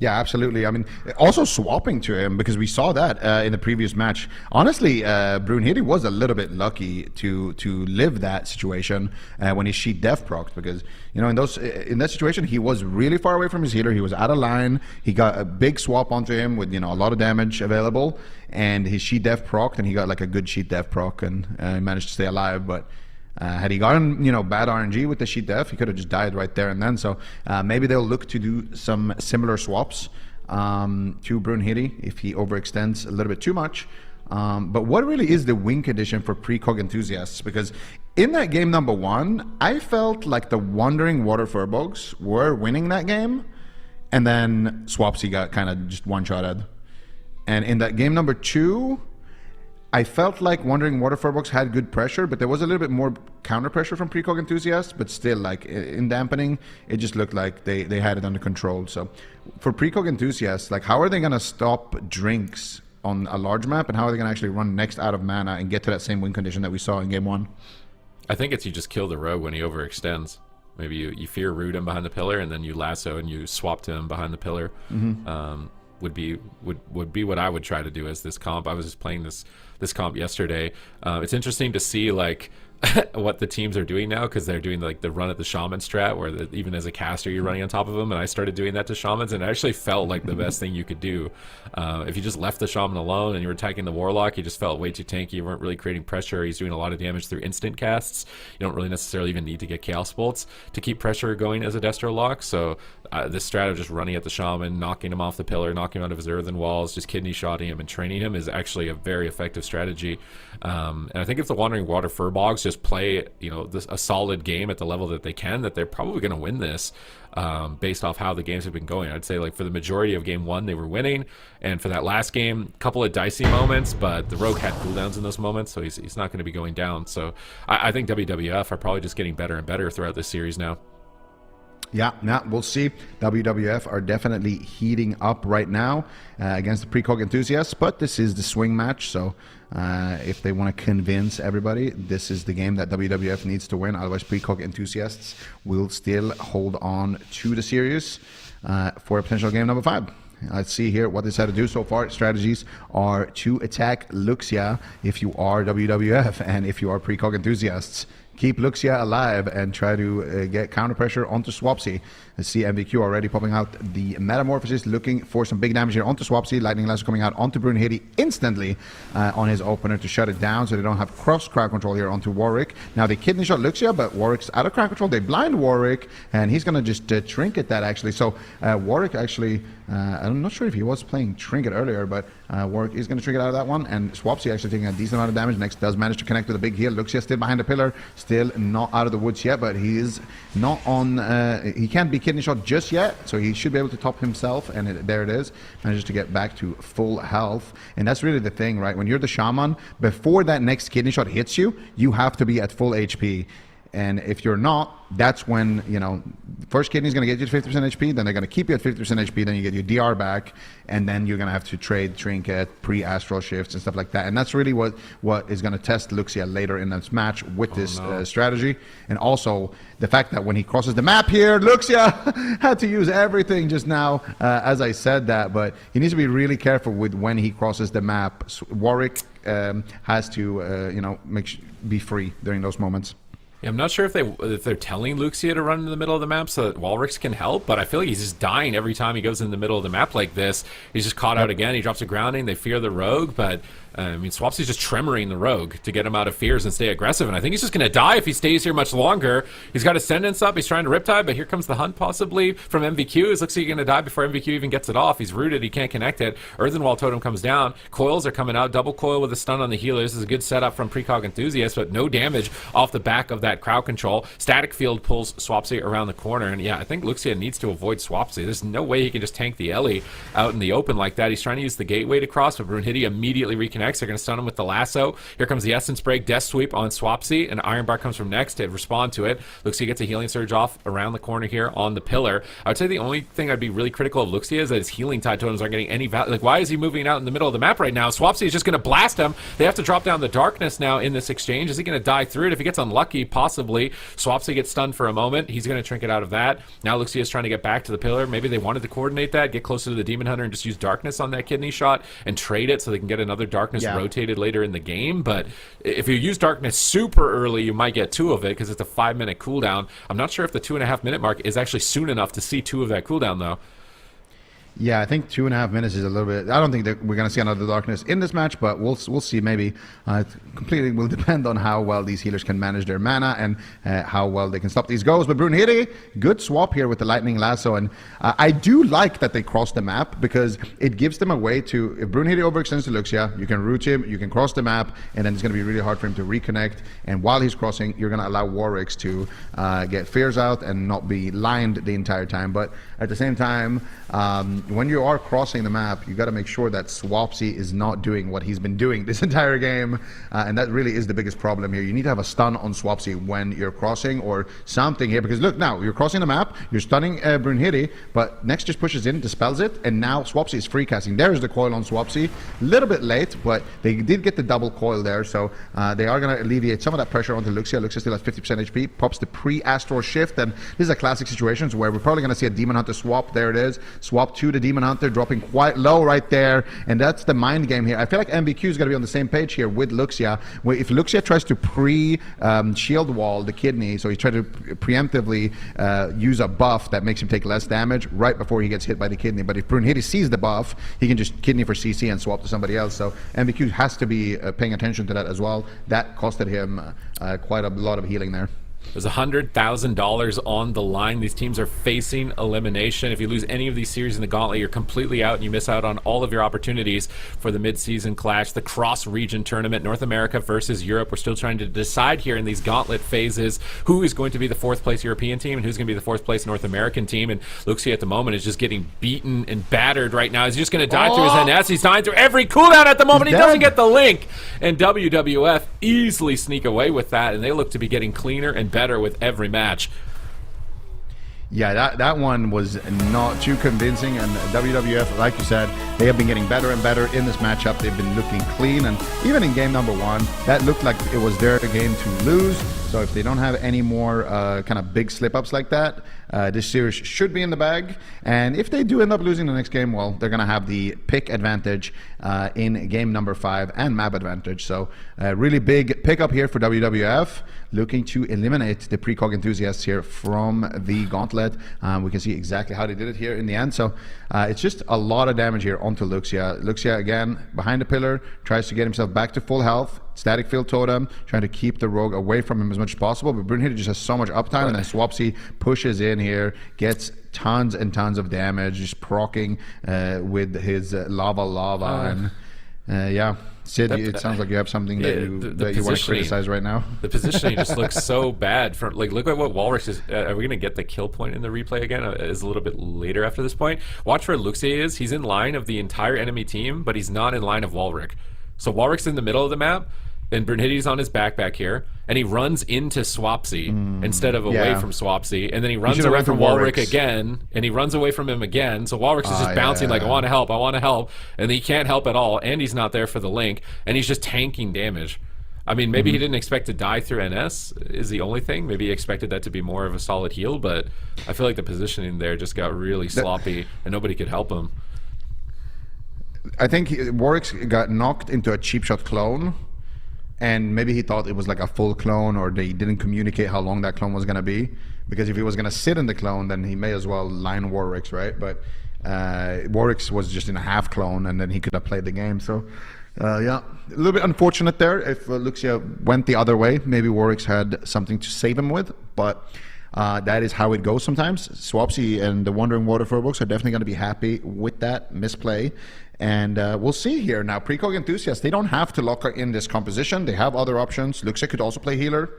Yeah, absolutely. I mean, also swapping to him, because we saw that in the previous match. Honestly, Brunhilde was a little bit lucky to live that situation when his sheet def procced, because in that situation he was really far away from his healer. He was out of line. He got a big swap onto him with a lot of damage available, and his sheet def procced, and he got like a good sheet def proc, and he managed to stay alive. But had he gotten bad RNG with the sheet def, he could have just died right there and then. So maybe they'll look to do some similar swaps to Brunhilde if he overextends a little bit too much. But what really is the win condition for precog enthusiasts? Because in that game number 1, I felt like the Wandering Water Furbolgs were winning that game, and then Swapsy got kind of just one-shotted. And in that game number 2, I felt like Wandering Water Furbolgs had good pressure, but there was a little bit more counter pressure from precog enthusiasts, but still, like in dampening, it just looked like they had it under control. So for precog enthusiasts, like, how are they going to stop drinks on a large map, and how are they going to actually run next out of mana and get to that same win condition that we saw in game 1? I think it's you just kill the rogue when he overextends. Maybe you fear root him behind the pillar, and then you lasso and you swap to him behind the pillar. Would be what I would try to do as this comp. I was just playing this comp yesterday. It's interesting to see like what the teams are doing now, because they're doing like the run at the shaman strat, where even as a caster you're running on top of them, and I started doing that to shamans, and it actually felt like the best thing you could do. If you just left the shaman alone and you were attacking the warlock, you just felt way too tanky. You weren't really creating pressure. He's doing a lot of damage through instant casts. You don't really necessarily even need to get chaos bolts to keep pressure going as a destro lock. So this strat of just running at the shaman, knocking him off the pillar, knocking him out of his earthen walls, just kidney shotting him and training him is actually a very effective strategy. And I think if the Wandering Water Furbolgs just play a solid game at the level that they can, that they're probably going to win this based off how the games have been going. I'd say like for the majority of game 1 they were winning, and for that last game, a couple of dicey moments, but the rogue had cooldowns in those moments, so he's not going to be going down. So I think WWF are probably just getting better and better throughout this series now. Yeah, we'll see. WWF are definitely heating up right now against the precog enthusiasts, but this is the swing match, so if they want to convince everybody, this is the game that WWF needs to win. Otherwise, precog enthusiasts will still hold on to the series for a potential game number 5. Let's see here what they decided to do so far. Strategies are to attack Luxia if you are WWF, and if you are precog enthusiasts, keep Luxia alive and try to get counter pressure onto Swapsy. Let's see MVQ already popping out the Metamorphosis, looking for some big damage here onto Swapsy. Lightning Lasso coming out onto Brunhilde instantly on his opener to shut it down, so they don't have cross crowd control here onto Warwick. Now they kidney shot Luxia, but Warwick's out of crowd control. They blind Warwick, and he's going to just trinket that actually. So Warwick actually, I'm not sure if he was playing trinket earlier, but Warwick is going to trinket out of that one, and Swapsy actually taking a decent amount of damage. Next does manage to connect with a big heal. Luxia still behind the pillar, still not out of the woods yet, but he is not on, he can't be kidney shot just yet, so he should be able to top himself, and there it is. Manages to get back to full health, and that's really the thing, right? When you're the shaman, before that next kidney shot hits you, you have to be at full HP. And if you're not, that's when, first kidney is going to get you to 50% HP, then they're going to keep you at 50% HP, then you get your DR back, and then you're going to have to trade trinket, pre-astral shifts, and stuff like that. And that's really what is going to test Luxia later in this match with this strategy. And also, the fact that when he crosses the map here, Luxia had to use everything just now, as I said that, but he needs to be really careful with when he crosses the map. Warwick has to, be free during those moments. Yeah, I'm not sure if they're telling Luxia to run in the middle of the map so that Walrix can help, but I feel like he's just dying every time he goes in the middle of the map like this. He's just caught out again. He drops a grounding. They fear the rogue, but Swapsy's just tremoring the rogue to get him out of fears and stay aggressive, and I think he's just going to die if he stays here much longer. He's got Ascendance up. He's trying to Riptide, but here comes the hunt possibly from MVQ. It looks like he's going to die before MVQ even gets it off. He's rooted. He can't connect it. Earthenwall Totem comes down. Coils are coming out. Double coil with a stun on the healer. This is a good setup from Precog Enthusiast, but no damage off the back of that crowd control. Static Field pulls Swapsy around the corner, and yeah, I think Luxia needs to avoid Swapsy. There's no way he can just tank the Ellie out in the open like that. He's trying to use the gateway to cross, but Brunhilde immediately reconnects. They're going to stun him with the lasso. Here comes the Essence Break, Death Sweep on Swapsy, and Ironbark comes from next to respond to it. Luxia gets a Healing Surge off around the corner here on the pillar. I would say the only thing I'd be really critical of Luxia is that his healing tide totems aren't getting any value. Like, why is he moving out in the middle of the map right now? Swapsy is just going to blast him. They have to drop down the darkness now in this exchange. Is he going to die through it? If he gets unlucky, possibly. Swapsy gets stunned for a moment. He's going to trinket out of that. Now Luxia is trying to get back to the pillar. Maybe they wanted to coordinate that, get closer to the Demon Hunter and just use Darkness on that kidney shot and trade it so they can get another Darkness rotated later in the game. But if you use Darkness super early, you might get 2 of it because it's a 5-minute cooldown. I'm not sure if the 2.5-minute mark is actually soon enough to see 2 of that cooldown, though. Yeah, I think 2.5 minutes is a little bit. I don't think that we're going to see another Darkness in this match, but we'll see. Maybe it completely will depend on how well these healers can manage their mana and how well they can stop these goes. But Brunhilde, good swap here with the Lightning Lasso, and I do like that they cross the map because it gives them a way to. If Brunhilde overextends to Luxia, you can root him, you can cross the map, and then it's going to be really hard for him to reconnect. And while he's crossing, you're going to allow Warwicks to get fears out and not be lined the entire time. But at the same time, when you are crossing the map, you got to make sure that Swapsy is not doing what he's been doing this entire game, and that really is the biggest problem here. You need to have a stun on Swapsy when you're crossing or something here, because look, now you're crossing the map, you're stunning Brunhilde, but Next just pushes in, dispels it, and now Swapsy is free casting. There's the coil on Swapsy. A little bit late, but they did get the double coil there, so they are going to alleviate some of that pressure onto Luxia. Luxia still has 50% HP, pops the pre-Astral Shift, and this is a classic situation where we're probably going to see a Demon Hunter swap. There it is, swap to the Demon Hunter, dropping quite low right there, and that's the mind game here. I feel like MBQ is going to be on the same page here with Luxia, where if Luxia tries to shield wall the kidney, so he tried to preemptively use a buff that makes him take less damage right before he gets hit by the kidney. But if Brunhilde sees the buff, he can just kidney for CC and swap to somebody else. So MBQ has to be paying attention to that as well. That costed him quite a lot of healing there. There's $100,000 on the line. These teams are facing elimination. If you lose any of these series in the Gauntlet, you're completely out and you miss out on all of your opportunities for the mid-season clash, the cross-region tournament, North America versus Europe. We're still trying to decide here in these Gauntlet phases who is going to be the 4th place European team and who's going to be the 4th place North American team. And Luxia at the moment is just getting beaten and battered right now. He's just going to die through his NS. He's dying through every cooldown at the moment. He doesn't get the link. And WWF easily sneak away with that, and they look to be getting cleaner and better with every match. Yeah, that one was not too convincing, and WWF, like you said, they have been getting better and better in this matchup. They've been looking clean, and even in game number 1, that looked like it was their game to lose. So if they don't have any more kind of big slip-ups like that, this series should be in the bag. And if they do end up losing the next game, well, they're going to have the pick advantage in game number 5 and map advantage. So really big pickup here for WWF, looking to eliminate the PRECOG enthusiasts here from the Gauntlet. We can see exactly how they did it here in the end. So it's just a lot of damage here onto Luxia. Luxia, again, behind the pillar, tries to get himself back to full health. Static Field Totem, trying to keep the rogue away from him as much as possible, but Brunhilde just has so much uptime, and then Swapsy pushes in here, gets tons and tons of damage, just proccing with his lava, and yeah. Sid, it sounds like you have something that you want to criticize right now. The positioning just looks so bad. Look at what Walrus is. Are we going to get the kill point in the replay again? Is a little bit later after this point. Watch where Luxia is. He's in line of the entire enemy team, but he's not in line of Walrick. So Walrick's in the middle of the map, and Brunhilde's on his back here, and he runs into Swapsy instead of away from Swapsy, and then he runs away from Walrick again, and he runs away from him again, so Walrick's is just bouncing like, I want to help, and he can't help at all, and he's not there for the link, and he's just tanking damage. I mean, maybe he didn't expect to die through NS is the only thing. Maybe he expected that to be more of a solid heal, but I feel like the positioning there just got really sloppy, and nobody could help him. I think Warwick got knocked into a cheap shot clone, and maybe he thought it was like a full clone, or they didn't communicate how long that clone was going to be, because if he was going to sit in the clone, then he may as well line Warwick's, right? But Warwick's was just in a half clone, and then he could have played the game. So yeah, a little bit unfortunate there. If Luxia went the other way, maybe Warwick's had something to save him with, but that is how it goes sometimes. Swapsy and the Wandering Water Furbolgs are definitely going to be happy with that misplay. And we'll see here. Now, PRECOG enthusiasts, they don't have to lock in this composition. They have other options. Luxia could also play healer.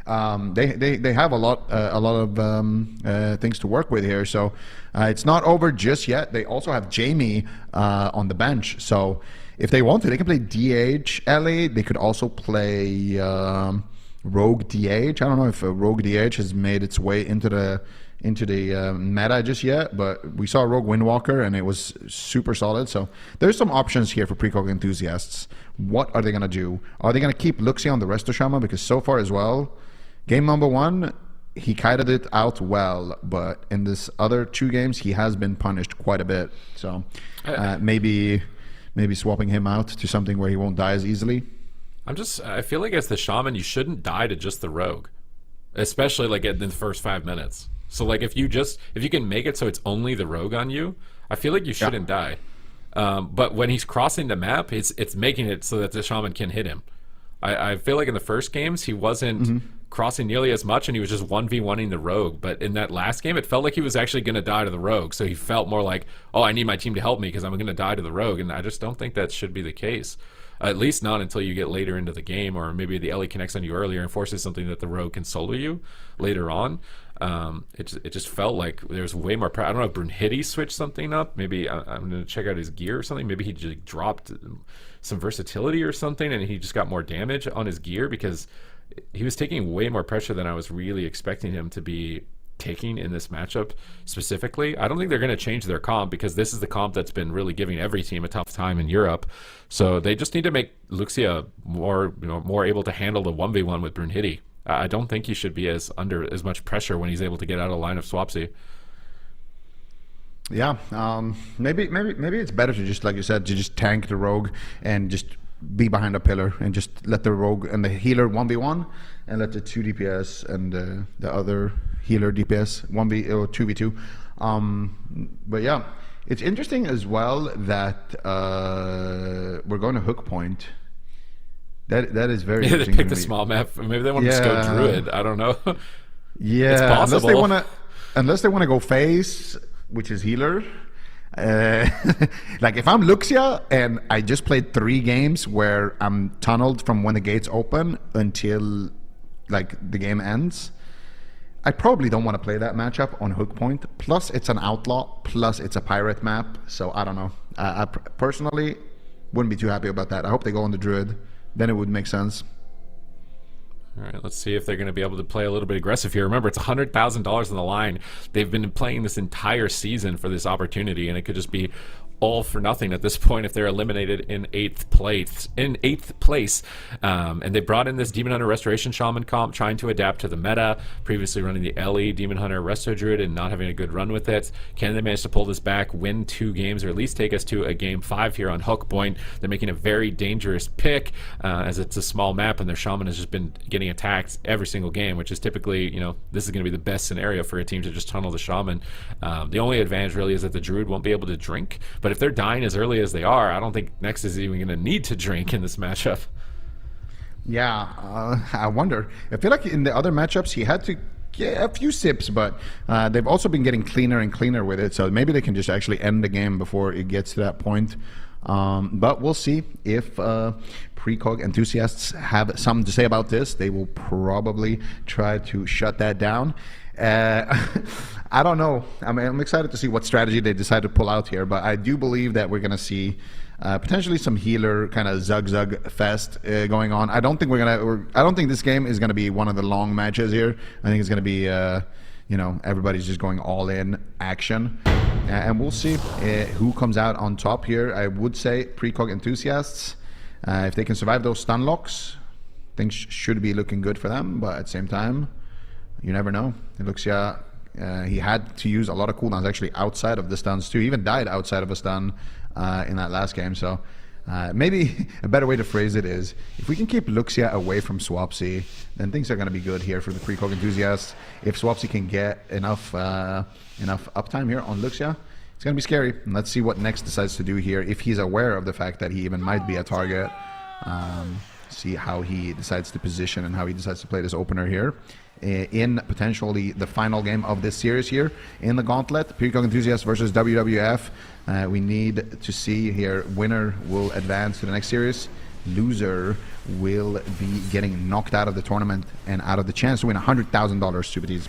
They have a lot of things to work with here. So it's not over just yet. They also have Jamie on the bench. So if they want to, they can play DH Ellie. They could also play Rogue DH. I don't know if Rogue DH has made its way into the meta just yet, but we saw Rogue Windwalker and it was super solid. So there's some options here for PRECOG enthusiasts. What are they going to do? Are they going to keep Luxia on the Resto Shaman? Because so far as well, Game number 1, he kited it out well, but in this other 2 games, he has been punished quite a bit. So maybe swapping him out to something where he won't die as easily. I feel like as the shaman, you shouldn't die to just the rogue, especially like in the first 5 minutes. So like if you can make it so it's only the rogue on you, I feel like you shouldn't die. But when he's crossing the map, it's making it so that the shaman can hit him. I feel like in the first games he wasn't crossing nearly as much, and he was just 1v1ing the rogue. But in that last game, it felt like he was actually going to die to the rogue. So he felt more like, oh, I need my team to help me because I'm going to die to the rogue. And I just don't think that should be the case. At least not until you get later into the game, or maybe the Ellie connects on you earlier and forces something that the rogue can solo you later on. It just felt like there's way more. I don't know if Brunhilde switched something up. Maybe I'm going to check out his gear or something. Maybe he just dropped some versatility or something, and he just got more damage on his gear, because he was taking way more pressure than I was really expecting him to be taking in this matchup specifically. I don't think they're going to change their comp, because this is the comp that's been really giving every team a tough time in Europe. So they just need to make Luxia more able to handle the 1v1 with Brunhilde. I don't think he should be under as much pressure when he's able to get out of line of Swapsy. Yeah, maybe it's better to just, like you said, to just tank the rogue and just be behind a pillar and just let the rogue and the healer 1v1, and let the 2 DPS and the other healer DPS 1v or 2v2. But yeah, it's interesting as well that we're going to hook point. That is very interesting. They picked a small map. Maybe they want to just go Druid. I don't know. Yeah, it's possible. Unless they want to go face, which is healer. Like if I'm Luxia and I just played 3 games where I'm tunneled from when the gates open until like the game ends, I probably don't want to play that matchup on hook point. Plus it's an outlaw, plus it's a pirate map. So I don't know. I personally wouldn't be too happy about that. I hope they go on the Druid. Then it would make sense. All right, let's see if they're going to be able to play a little bit aggressive here. Remember, it's $100,000 on the line. They've been playing this entire season for this opportunity, and it could just be all for nothing at this point if they're eliminated in 8th place. And they brought in this Demon Hunter Restoration Shaman comp, trying to adapt to the meta, previously running the Ellie Demon Hunter Resto Druid and not having a good run with it. Can they manage to pull this back, win 2 games, or at least take us to a game 5 here on hook point? They're making a very dangerous pick, as it's a small map and their Shaman has just been getting attacked every single game, which is typically, this is going to be the best scenario for a team to just tunnel the Shaman. The only advantage really is that the Druid won't be able to drink, but if they're dying as early as they are, I don't think Nex is even going to need to drink in this matchup. Yeah, I wonder. I feel like in the other matchups he had to get a few sips, but they've also been getting cleaner and cleaner with it, so maybe they can just actually end the game before it gets to that point. But we'll see if PRECOG enthusiasts have something to say about this. They will probably try to shut that down. I don't know. I mean, I'm excited to see what strategy they decide to pull out here, but I do believe that we're going to see potentially some healer kind of zug fest going on. I don't think I don't think this game is going to be one of the long matches here. I think it's going to be everybody's just going all in action, and we'll see who comes out on top here. I would say PRECOG enthusiasts, if they can survive those stun locks, things should be looking good for them, but at the same time, you never know. It looks, he had to use a lot of cooldowns actually outside of the stuns too. He even died outside of a stun in that last game. So maybe a better way to phrase it is, if we can keep Luxia away from Swapsy, then things are going to be good here for the PRECOG enthusiasts. If Swapsy can get enough uptime here on Luxia, it's going to be scary. And let's see what Nex decides to do here, if he's aware of the fact that he even might be a target. See how he decides to position and how he decides to play this opener here in potentially the final game of this series here in the Gauntlet. PRECOG enthusiasts versus WWF. We need to see here, winner will advance to the next series. Loser will be getting knocked out of the tournament and out of the chance to win $100,000 Super Tees.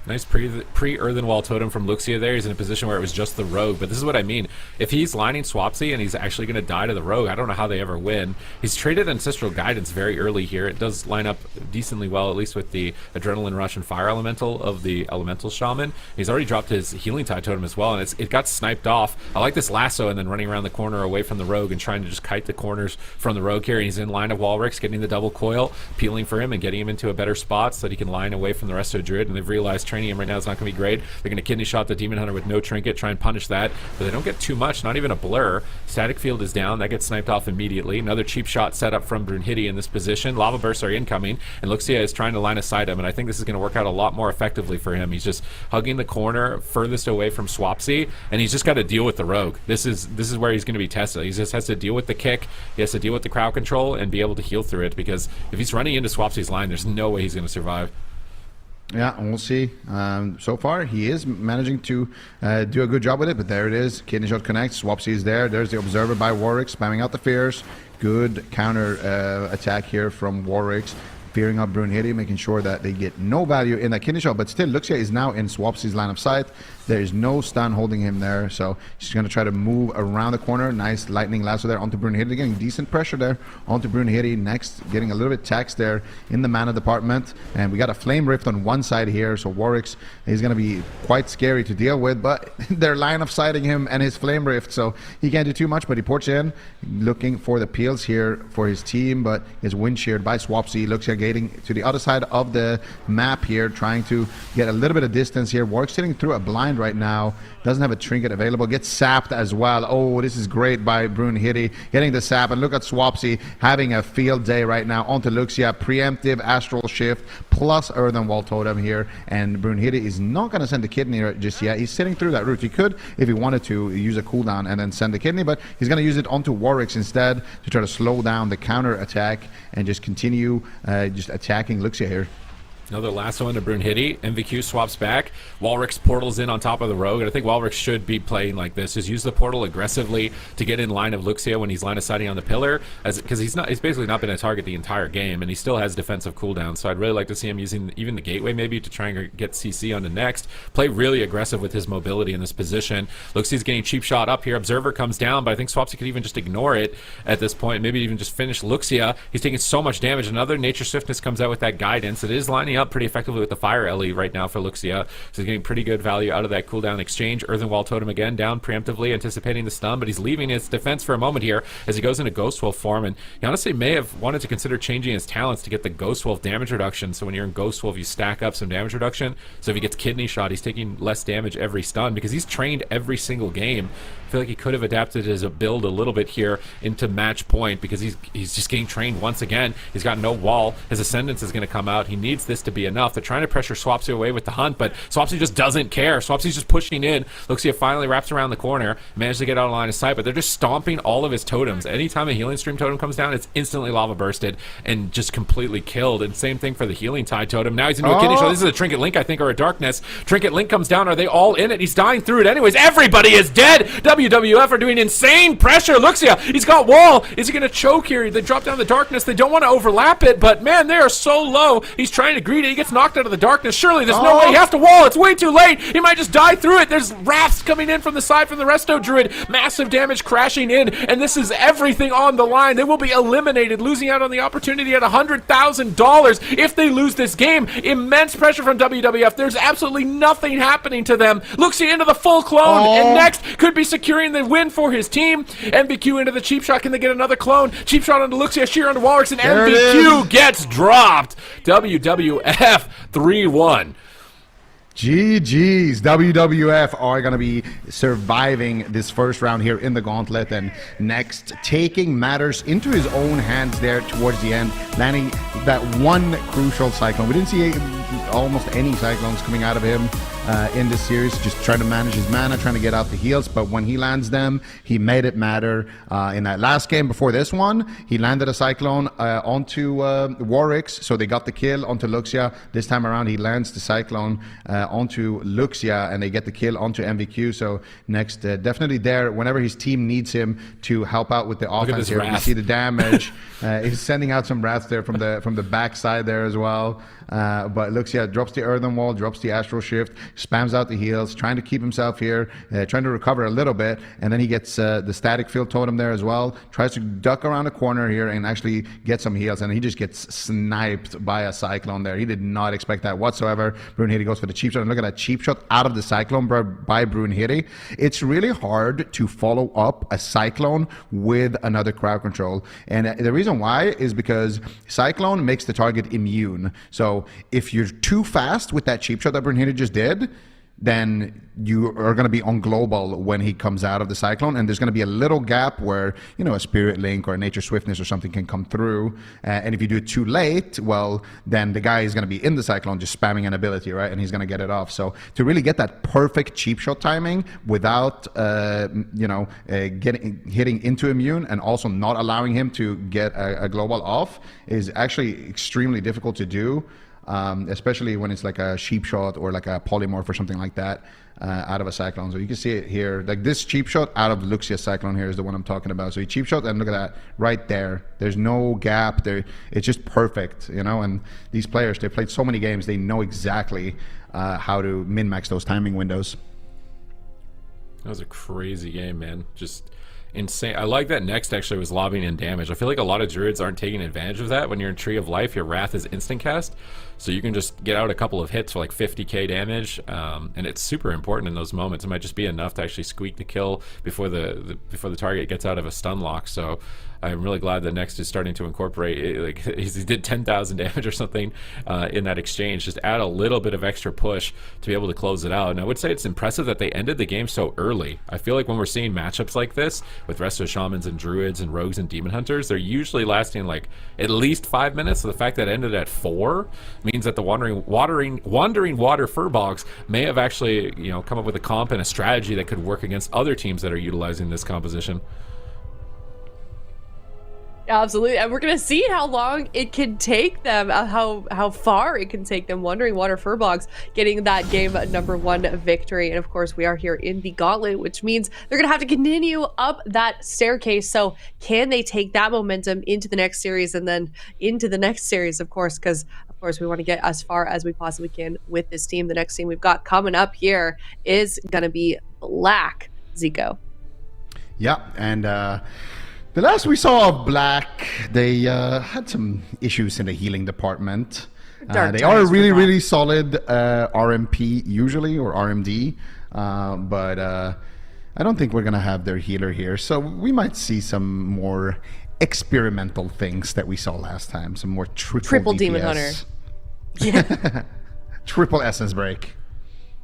Nice pre-earthen wall totem from Luxia there. He's in a position where it was just the rogue, but this is what I mean. If he's lining Swapsy and he's actually going to die to the rogue, I don't know how they ever win. He's traded Ancestral Guidance very early here. It does line up decently well, at least with the Adrenaline Rush and Fire Elemental of the Elemental Shaman. He's already dropped his Healing Tide totem as well, and it got sniped off. I like this lasso and then running around the corner away from the rogue and trying to just kite the corners from the rogue here. And he's in line of Walrix, getting the double coil, peeling for him and getting him into a better spot so that he can line away from the rest of Druid. And they've realized training him right now is not going to be great. They're going to kidney shot the Demon Hunter with no trinket, try and punish that, but they don't get too much, not even a blur. Static Field is down, that gets sniped off immediately. Another cheap shot set up from Brunhilde in this position. Lava Bursts are incoming, and Luxia is trying to line aside him, and I think this is going to work out a lot more effectively for him. He's just hugging the corner furthest away from Swapsy, and he's just got to deal with the rogue. This is where he's going to be tested. He just has to deal with the kick, he has to deal with the crowd control, and be able to heal through it, because if he's running into Swapsy's line, there's no way he's going to survive. Yeah, we'll see. So far, he is managing to do a good job with it, but there it is. Kidney Shot connects. Swapsy is there. There's the Observer by Warwick, spamming out the fears. Good counter attack here from Warwick. Fearing up Brunhilde, making sure that they get no value in that kidney shot, but still Luxia is now in Swapsy's line of sight. There is no stun holding him there, so she's going to try to move around the corner. Nice lightning lasso there onto Brunhilde, getting decent pressure there onto Brunhilde. Next, getting a little bit taxed there in the mana department, and we got a Flame Rift on one side here, so Warwick's is going to be quite scary to deal with, but they're line of sighting him and his Flame Rift, so he can't do too much, but he ports in, looking for the peels here for his team, but is wind sheared by Swapsy. Luxia getting to the other side of the map here, trying to get a little bit of distance here. Warwick sitting through a blind right now, doesn't have a trinket available, gets sapped as well. Oh, this is great by Brunhilde, getting the sap, and look at Swapsy having a field day right now onto Luxia. Preemptive Astral Shift plus Earthen Wall Totem here, and Brunhilde is not going to send the kidney just yet. He's sitting through that route. He could, if he wanted to, use a cooldown and then send the kidney, but he's going to use it onto Warwick instead to try to slow down the counter attack and just continue just attacking Luxia here. Another lasso into Brunhilde. MVQ swaps back. Walrix portals in on top of the rogue. And I think Walrix should be playing like this. Just use the portal aggressively to get in line of Luxia when he's line of sighting on the pillar. Because he's basically not been a target the entire game, and he still has defensive cooldown. So I'd really like to see him using even the gateway maybe to try and get CC on the next. Play really aggressive with his mobility in this position. Luxia's getting cheap shot up here. Observer comes down, but I think Swapsy could even just ignore it at this point. Maybe even just finish Luxia. He's taking so much damage. Another Nature Swiftness comes out with that guidance. It is lining up pretty effectively with the Fire Ellie right now for Luxia. So he's getting pretty good value out of that cooldown exchange. Earthen Wall Totem again, down preemptively, anticipating the stun, but he's leaving his defense for a moment here as he goes into Ghost Wolf form, and he honestly may have wanted to consider changing his talents to get the Ghost Wolf damage reduction, so when you're in Ghost Wolf you stack up some damage reduction, so if he gets kidney shot he's taking less damage every stun, because he's trained every single game. I feel like he could have adapted his build a little bit here into match point, because he's just getting trained once again. He's got no wall. His Ascendance is going to come out. He needs this to be enough. They're trying to pressure Swapsy away with the hunt, but Swapsy just doesn't care. Swapsy's just pushing in. Luxia finally wraps around the corner, managed to get out of line of sight, but they're just stomping all of his totems. Anytime a Healing Stream totem comes down, it's instantly lava bursted and just completely killed. And same thing for the Healing Tide totem. Now he's into a kidney shot. This is a Trinket Link, I think, or a Darkness. Trinket Link comes down. Are they all in it? He's dying through it anyways. Everybody is dead. WWF are doing insane pressure. Luxia, he's got wall. Is he going to choke here? They drop down the Darkness. They don't want to overlap it, but man, they are so low. He's trying to greet it. He gets knocked out of the Darkness. Surely there's no way. He has to wall. It's way too late. He might just die through it. There's rafts coming in from the side from the Resto Druid. Massive damage crashing in, and this is everything on the line. They will be eliminated, losing out on the opportunity at $100,000 if they lose this game. Immense pressure from WWF. There's absolutely nothing happening to them. Luxia into the full clone, and next could be securing the win for his team. MVQ into the cheap shot. Can they get another clone? Cheap shot onto Luxia, sheer onto Walrix, and MVQ gets dropped. WWF 3-1. GG's. WWF are going to be surviving this first round here in the Gauntlet, and next taking matters into his own hands there towards the end, landing that one crucial Cyclone. We didn't see almost any Cyclones coming out of him in this series, just trying to manage his mana, trying to get out the heals, but when he lands them, he made it matter. In that last game before this one, he landed a Cyclone onto Warwicks, so they got the kill onto Luxia. This time around, he lands the Cyclone onto Luxia, and they get the kill onto MVQ. So next, definitely there, whenever his team needs him to help out with the offense here, you see the damage. He's sending out some rats there from the backside there as well. But Luxia drops the Earthen Wall, drops the Astral Shift, spams out the heals, trying to keep himself here, trying to recover a little bit, and then he gets the Static Field Totem there as well, tries to duck around the corner here and actually get some heals, and he just gets sniped by a Cyclone there. He did not expect that whatsoever. Brunhilde goes for the cheap shot, and look at that cheap shot out of the Cyclone by Brunhilde. It's really hard to follow up a Cyclone with another crowd control, and the reason why is because Cyclone makes the target immune. So if you're too fast with that cheap shot that Brunhilde just did, then you are going to be on global when he comes out of the Cyclone, and there's going to be a little gap where, you know, a Spirit Link or a Nature Swiftness or something can come through, and if you do it too late, well, then the guy is going to be in the Cyclone just spamming an ability, right, and he's going to get it off. So to really get that perfect cheap shot timing without hitting into immune and also not allowing him to get a global off is actually extremely difficult to do. Especially when it's like a cheap shot or like a polymorph or something like that out of a Cyclone. So you can see it here, like this cheap shot out of Luxia's Cyclone here is the one I'm talking about. So he cheap shot, and look at that right there. There's no gap there. It's just perfect, you know. And these players, they played so many games, they know exactly how to min-max those timing windows. That was a crazy game, man. Just insane. I like that Next actually was lobbing in damage. I feel like a lot of Druids aren't taking advantage of that. When you're in Tree of Life, your Wrath is instant cast, so you can just get out a couple of hits for like 50k damage, and it's super important in those moments. It might just be enough to actually squeak the kill before the target gets out of a stun lock. So I'm really glad that Next is starting to incorporate it. Like he did 10,000 damage or something in that exchange. Just add a little bit of extra push to be able to close it out. And I would say it's impressive that they ended the game so early. I feel like when we're seeing matchups like this with Resto Shamans and Druids and Rogues and Demon Hunters, they're usually lasting like at least 5 minutes. So the fact that it ended at 4 means that the Wandering Water Furbolgs may have actually, you know, come up with a comp and a strategy that could work against other teams that are utilizing this composition. Absolutely, and we're gonna see how long it can take them, how far it can take them. Wandering Water Furbolgs getting that game #1 victory, and of course we are here in the Gauntlet, which means they're gonna have to continue up that staircase. So can they take that momentum into the next series and then into the next series, of course, because of course we want to get as far as we possibly can with this team. The next team we've got coming up here is gonna be Black. Zico. Yeah, and the last we saw of Black, they had some issues in the healing department. They are a really solid RMP usually, or RMD, but I don't think we're going to have their healer here. So we might see some more experimental things that we saw last time. Some more triple DPS. Demon Hunter. Yeah. Triple Essence Break.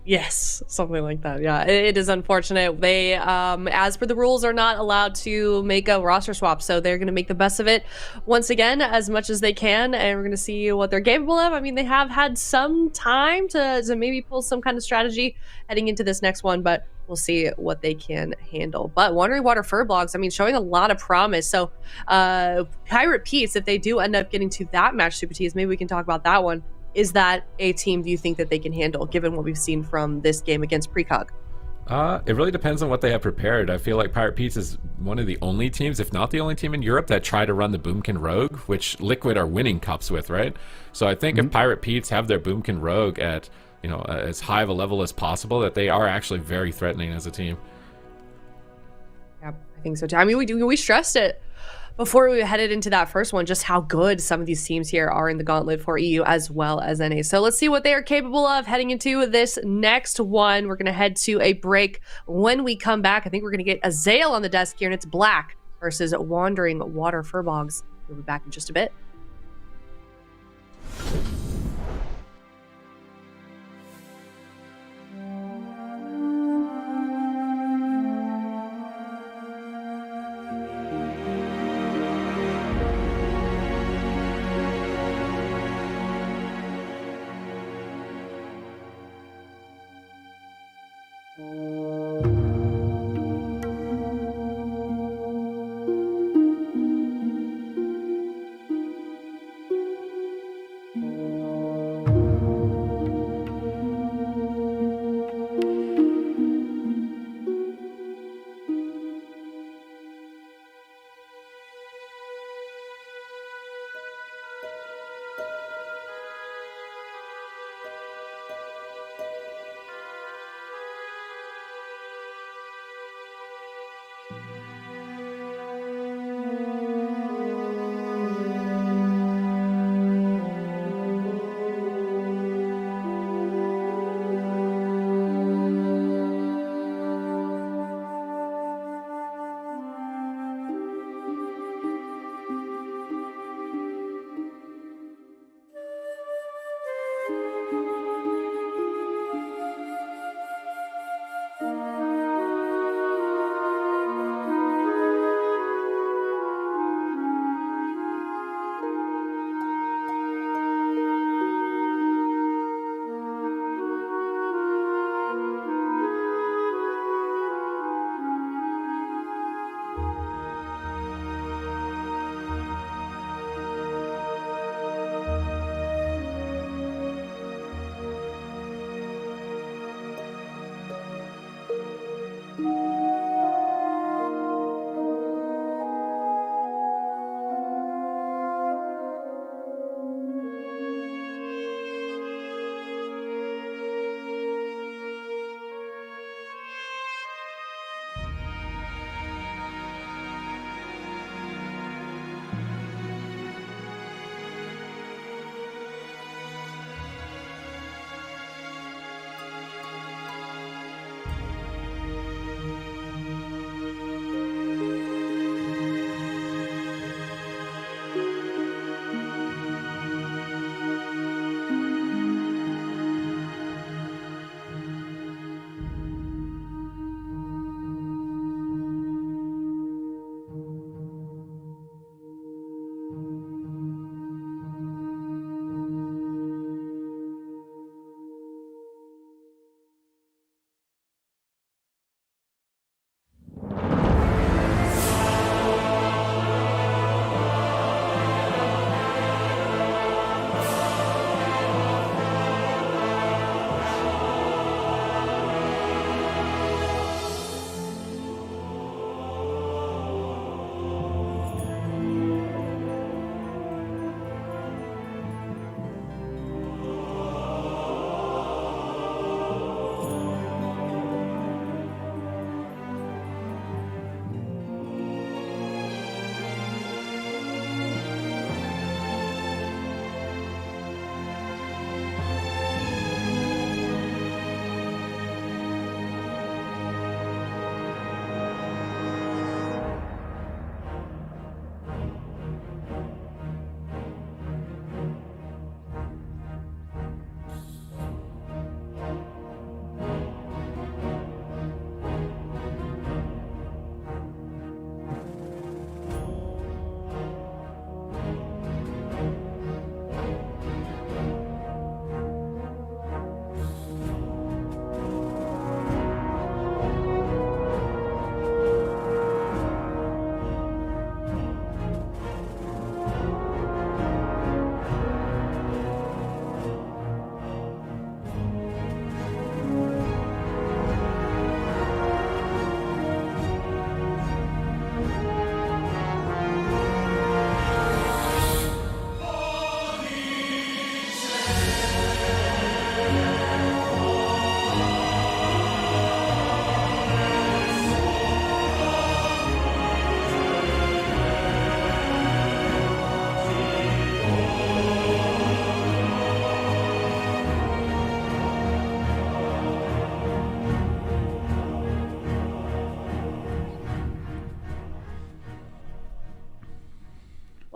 Yes, something like that. Yeah, it is unfortunate. They, as per the rules, are not allowed to make a roster swap, so they're going to make the best of it once again as much as they can, and we're going to see what they're capable of. I mean, they have had some time to maybe pull some kind of strategy heading into this next one, but we'll see what they can handle. But Wandering Water Furbolgs, I mean, showing a lot of promise. So Pirate Pete's, if they do end up getting to that match, Super T's, maybe we can talk about that one. Is that a team do you think that they can handle, given what we've seen from this game against PRECOG? It really depends on what they have prepared. I feel like Pirate Pete's is one of the only teams, if not the only team in Europe, that try to run the Boomkin Rogue, which Liquid are winning cups with, right? So I think if Pirate Pete's have their Boomkin Rogue at, you know, as high of a level as possible, that they are actually very threatening as a team. Yeah, I think so too. I mean, we stressed it before we headed into that first one, just how good some of these teams here are in the Gauntlet for EU as well as NA. So let's see what they are capable of heading into this next one. We're going to head to a break. When we come back, I think we're going to get Azael on the desk here, and it's Black versus Wandering Water Furbolgs. We'll be back in just a bit.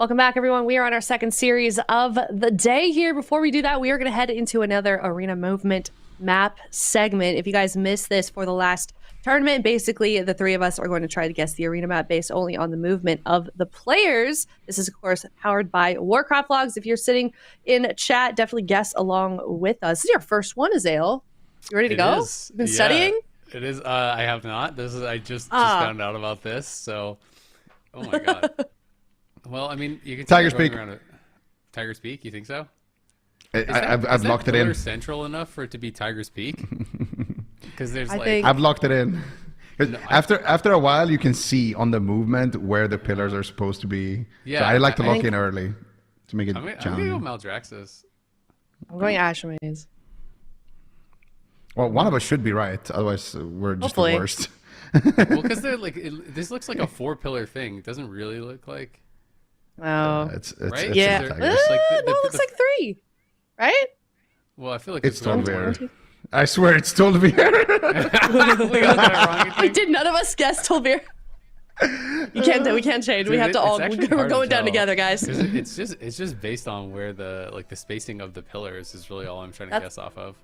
Welcome back, everyone. We are on our second series of the day here. Before we do that, we are going to head into another arena movement map segment. If you guys missed this for the last tournament, basically the three of us are going to try to guess the arena map based only on the movement of the players. This is, of course, powered by Warcraft logs. If you're sitting in chat, definitely guess along with us. This is your first one, Azael. You ready to go? You've been studying? It is. I have not. I just found out about this. So, oh my god. Well, I mean, you can Tiger Speak. Tiger Speak. You think so? I've locked it in. Central enough for it to be Tiger Speak? Because there's I've locked it in. After a while, you can see on the movement where the pillars are supposed to be. Yeah, so I like to lock in early to make it challenging. I'm gonna go Maldraxxus. I'm going Ashmaze. Well, one of us should be right, otherwise we're just the worst. Well, because they're this looks like a 4-pillar thing. It doesn't really look like. Oh, it's right? Yeah, it looks like 3, right? Well, I feel like it's Tolvir. I swear it's Tolvir. We got that wrong. We did none of us guess Tolvir. We can't change. We have to all. We're going down together, guys. It's just based on where the spacing of the pillars is really all I'm trying to guess off of.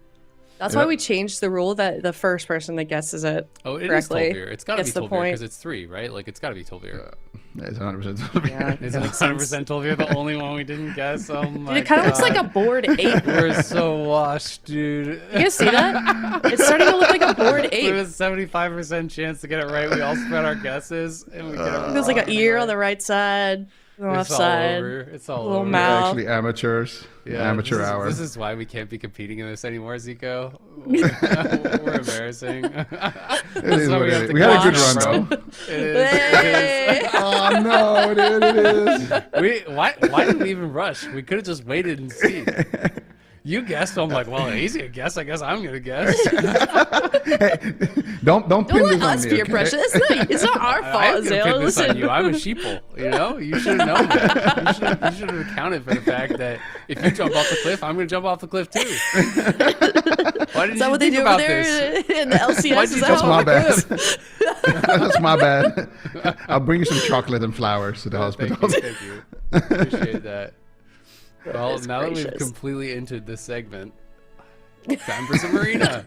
That's why we changed the rule that the first person that guesses it correctly is Tolvir. It's got to be Tolvir because it's 3, right? Like, it's got to be Tolvir. It's 100% Tolvir. Yeah, it's 100% Tolvir, the only one we didn't guess. Oh my Dude, it kind of looks like a board 8. We're so washed, dude. You guys see that? It's starting to look like a board 8. We have a 75% chance to get it right. We all spread our guesses, and we get it wrong. There's like an ear on the right side. Left side. It's all little over. mouth. We're actually amateurs. Yeah, amateur hour. This is why we can't be competing in this anymore, Zico. We're embarrassing. We had a good run, though. It is. Oh no, dude, it is. Why did we even rush? We could have just waited and seen. You guessed, so I'm like, well, easy to guess. I guess I'm gonna guess. Hey, don't pin let this on us me, peer okay? pressure. It's not our fault, I'm gonna Azael. pin this Listen. on you. I'm a sheeple. You know, you should have known that. You should have accounted for the fact that if you jump off the cliff, I'm gonna jump off the cliff too. Why didn't Is that what they do over there in the LCS? Is that That's how my it bad. That's my bad. I'll bring you some chocolate and flowers to the hospital. Thank you. Appreciate that. Well, Goodness now that gracious. we've completely entered this segment, time for some arena.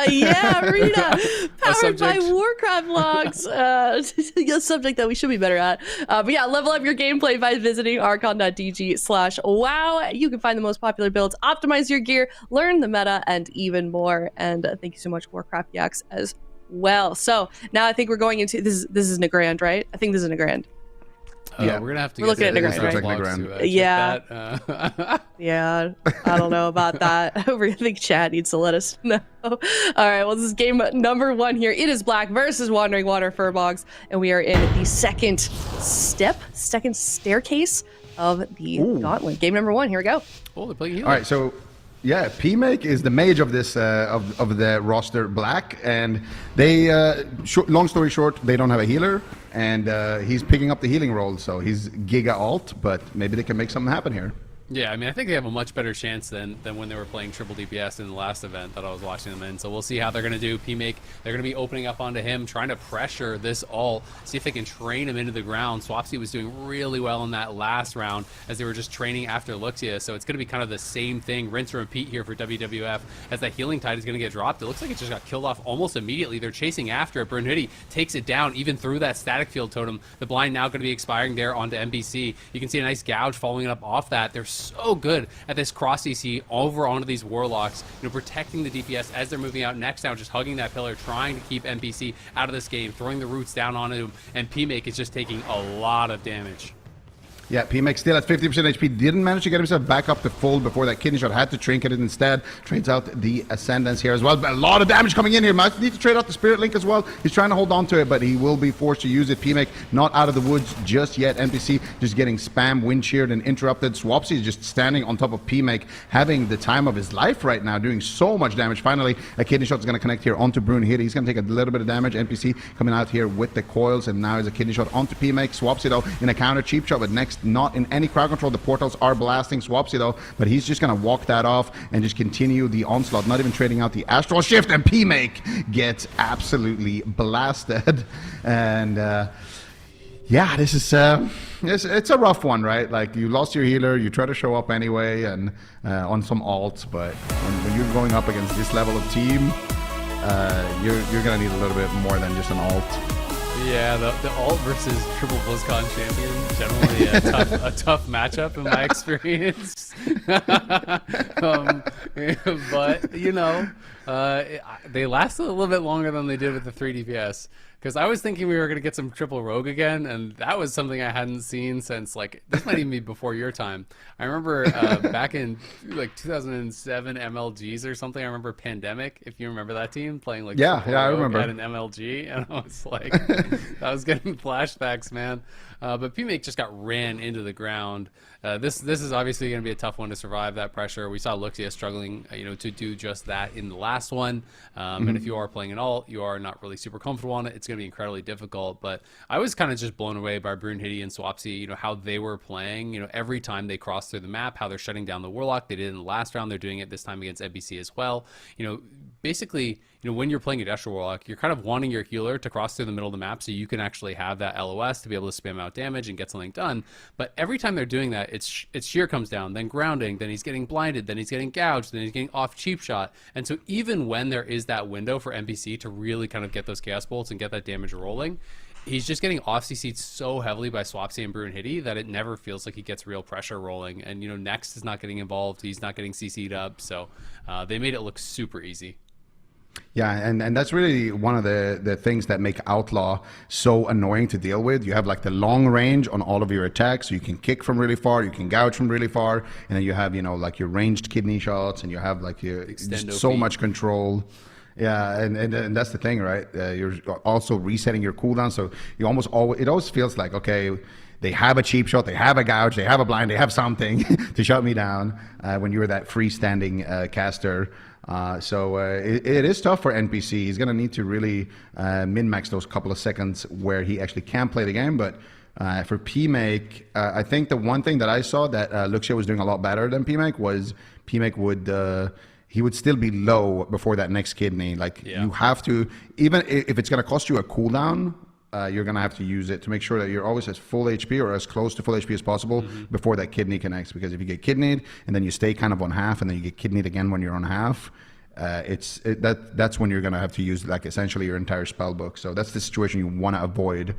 Yeah, arena. Powered by subject. Warcraft logs. A subject that we should be better at. But yeah, level up your gameplay by visiting archon.dg/wow. You can find the most popular builds, optimize your gear, learn the meta, and even more. And thank you so much, Warcraft Yaks, as well. So now I think we're going into this. This is Nagrand, right? I think this is Nagrand. Yeah. We're gonna have to. We're looking at Nagrand, right? Yeah. Yeah, I don't know about that. I think Chad needs to let us know. All right, well, this is game number 1 here. It is Black versus Wandering Water FURBOLGS, and we are in the second staircase of the Gauntlet. Game number 1, here we go. Oh, they're playing healer. All right, so yeah, PMake is the mage of this of the roster, Black, and they long story short, they don't have a healer, and he's picking up the healing role, so he's Giga alt, but maybe they can make something happen here. Yeah, I mean, I think they have a much better chance than when they were playing triple DPS in the last event that I was watching them in. So we'll see how they're going to do. PMake, they're going to be opening up onto him, trying to pressure this ult, see if they can train him into the ground. Swapsy was doing really well in that last round as they were just training after Luxia. So it's going to be kind of the same thing, rinse and repeat here for WWF as that healing tide is going to get dropped. It looks like it just got killed off almost immediately. They're chasing after it. Brunhilde takes it down even through that static field totem. The blind now going to be expiring there onto MBC. You can see a nice gouge following it up off that. They're so good at this cross CC over onto these warlocks, protecting the DPS as they're moving out. Next now, just hugging that pillar, trying to keep NPC out of this game, throwing the roots down onto him, and PMake is just taking a lot of damage. Yeah, PMake still at 50% HP. Didn't manage to get himself back up to full before that kidney shot. Had to trinket it instead. Trades out the Ascendance here as well. But a lot of damage coming in here. Might need to trade out the Spirit Link as well. He's trying to hold on to it, but he will be forced to use it. PMake not out of the woods just yet. NPC just getting spam, wind sheared, and interrupted. Swapsy is just standing on top of PMake, having the time of his life right now, doing so much damage. Finally, a kidney shot is going to connect here onto Brunhilde. He's going to take a little bit of damage. NPC coming out here with the coils, and now is a kidney shot onto PMake. Swapsy, though, in a counter cheap shot, but next, not in any crowd control. The portals are blasting Swapsy, though, but he's just going to walk that off and just continue the onslaught, not even trading out the Astral Shift, and PMake gets absolutely blasted. And Yeah, this is it's a rough one, right? Like you lost your healer, you try to show up anyway, and on some alts, but when you're going up against this level of team, you're gonna need a little bit more than just an alt. Yeah, the alt versus triple BlizzCon champion, generally a tough matchup in my experience. But you know, they lasted a little bit longer than they did with the 3 DPS. Because I was thinking we were going to get some triple rogue again, and that was something I hadn't seen since, like, this might even be before your time. I remember back in, like, 2007 MLGs or something, I remember Pandemic, if you remember that team, playing, like, yeah, I remember. At an MLG, and I was like, I was getting flashbacks, man. But PMake just got ran into the ground. This is obviously going to be a tough one to survive that pressure. We saw Luxia struggling, to do just that in the last one. And if you are playing an alt, you are not really super comfortable on it. It's going to be incredibly difficult. But I was kind of just blown away by Brunhilde and Swapsy, how they were playing. Every time they cross through the map, how they're shutting down the Warlock. They did it in the last round. They're doing it this time against NBC as well. Basically, when you're playing a Destro Warlock, you're kind of wanting your healer to cross through the middle of the map so you can actually have that LOS to be able to spam out damage and get something done. But every time they're doing that, it's shear comes down, then grounding, then he's getting blinded, then he's getting gouged, then he's getting off cheap shot. And so even when there is that window for NPC to really kind of get those chaos bolts and get that damage rolling, he's just getting off CC'd so heavily by Swapsy and Brunhilde that it never feels like he gets real pressure rolling. And Next is not getting involved, he's not getting CC'd up, so they made it look super easy. Yeah, and that's really one of the things that make Outlaw so annoying to deal with. You have like the long range on all of your attacks, so you can kick from really far, you can gouge from really far, and then you have like your ranged kidney shots, and you have like just so much control. Yeah, and that's the thing, right? You're also resetting your cooldown, so you it always feels like, okay, they have a cheap shot, they have a gouge, they have a blind, they have something to shut me down when you're that freestanding caster. So it is tough for NPC. He's going to need to really min-max those couple of seconds where he actually can play the game. But for PMake, I think the one thing that I saw that Luxia was doing a lot better than PMake was PMake would still be low before that next kidney. Like you have to, even if it's going to cost you a cooldown, you're going to have to use it to make sure that you're always at full HP or as close to full HP as possible before that kidney connects. Because if you get kidneyed and then you stay kind of on half and then you get kidneyed again when you're on half, that's when you're going to have to use like essentially your entire spell book. So that's the situation you want to avoid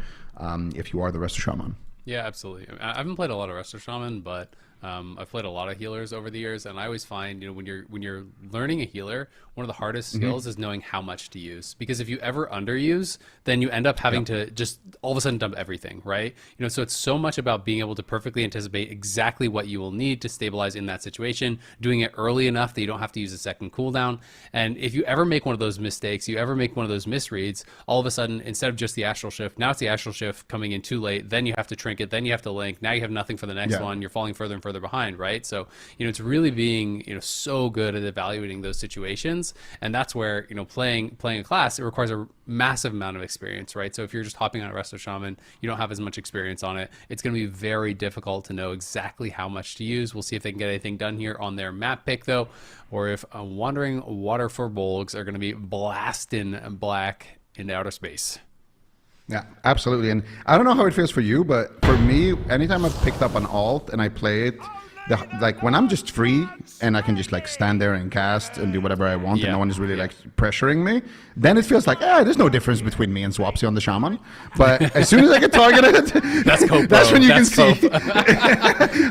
if you are the Resto Shaman. Yeah, absolutely. I haven't played a lot of Resto Shaman, but I've played a lot of healers over the years, and I always find when you're learning a healer, one of the hardest skills is knowing how much to use. Because if you ever underuse, then you end up having to just all of a sudden dump everything, right? So it's so much about being able to perfectly anticipate exactly what you will need to stabilize in that situation, doing it early enough that you don't have to use a second cooldown. And if you ever make one of those mistakes, you ever make one of those misreads, all of a sudden, instead of just the Astral Shift, now it's the Astral Shift coming in too late, then you have to trinket, then you have to link, now you have nothing for the next one, you're falling further and further behind, right? So it's really being so good at evaluating those situations, and that's where playing a class, it requires a massive amount of experience, right? So if you're just hopping on a Resto Shaman, you don't have as much experience on it, it's going to be very difficult to know exactly how much to use. We'll see if they can get anything done here on their map pick though, or if Wandering Water FURBOLGS are going to be blasting black into outer space. Yeah, absolutely. And I don't know how it feels for you, but for me, anytime I've picked up an alt and I play it, like when I'm just free and I can just like stand there and cast and do whatever I want and no one is really like pressuring me, then it feels like, there's no difference between me and Swapsy on the Shaman. But as soon as I get targeted, that's when you can see.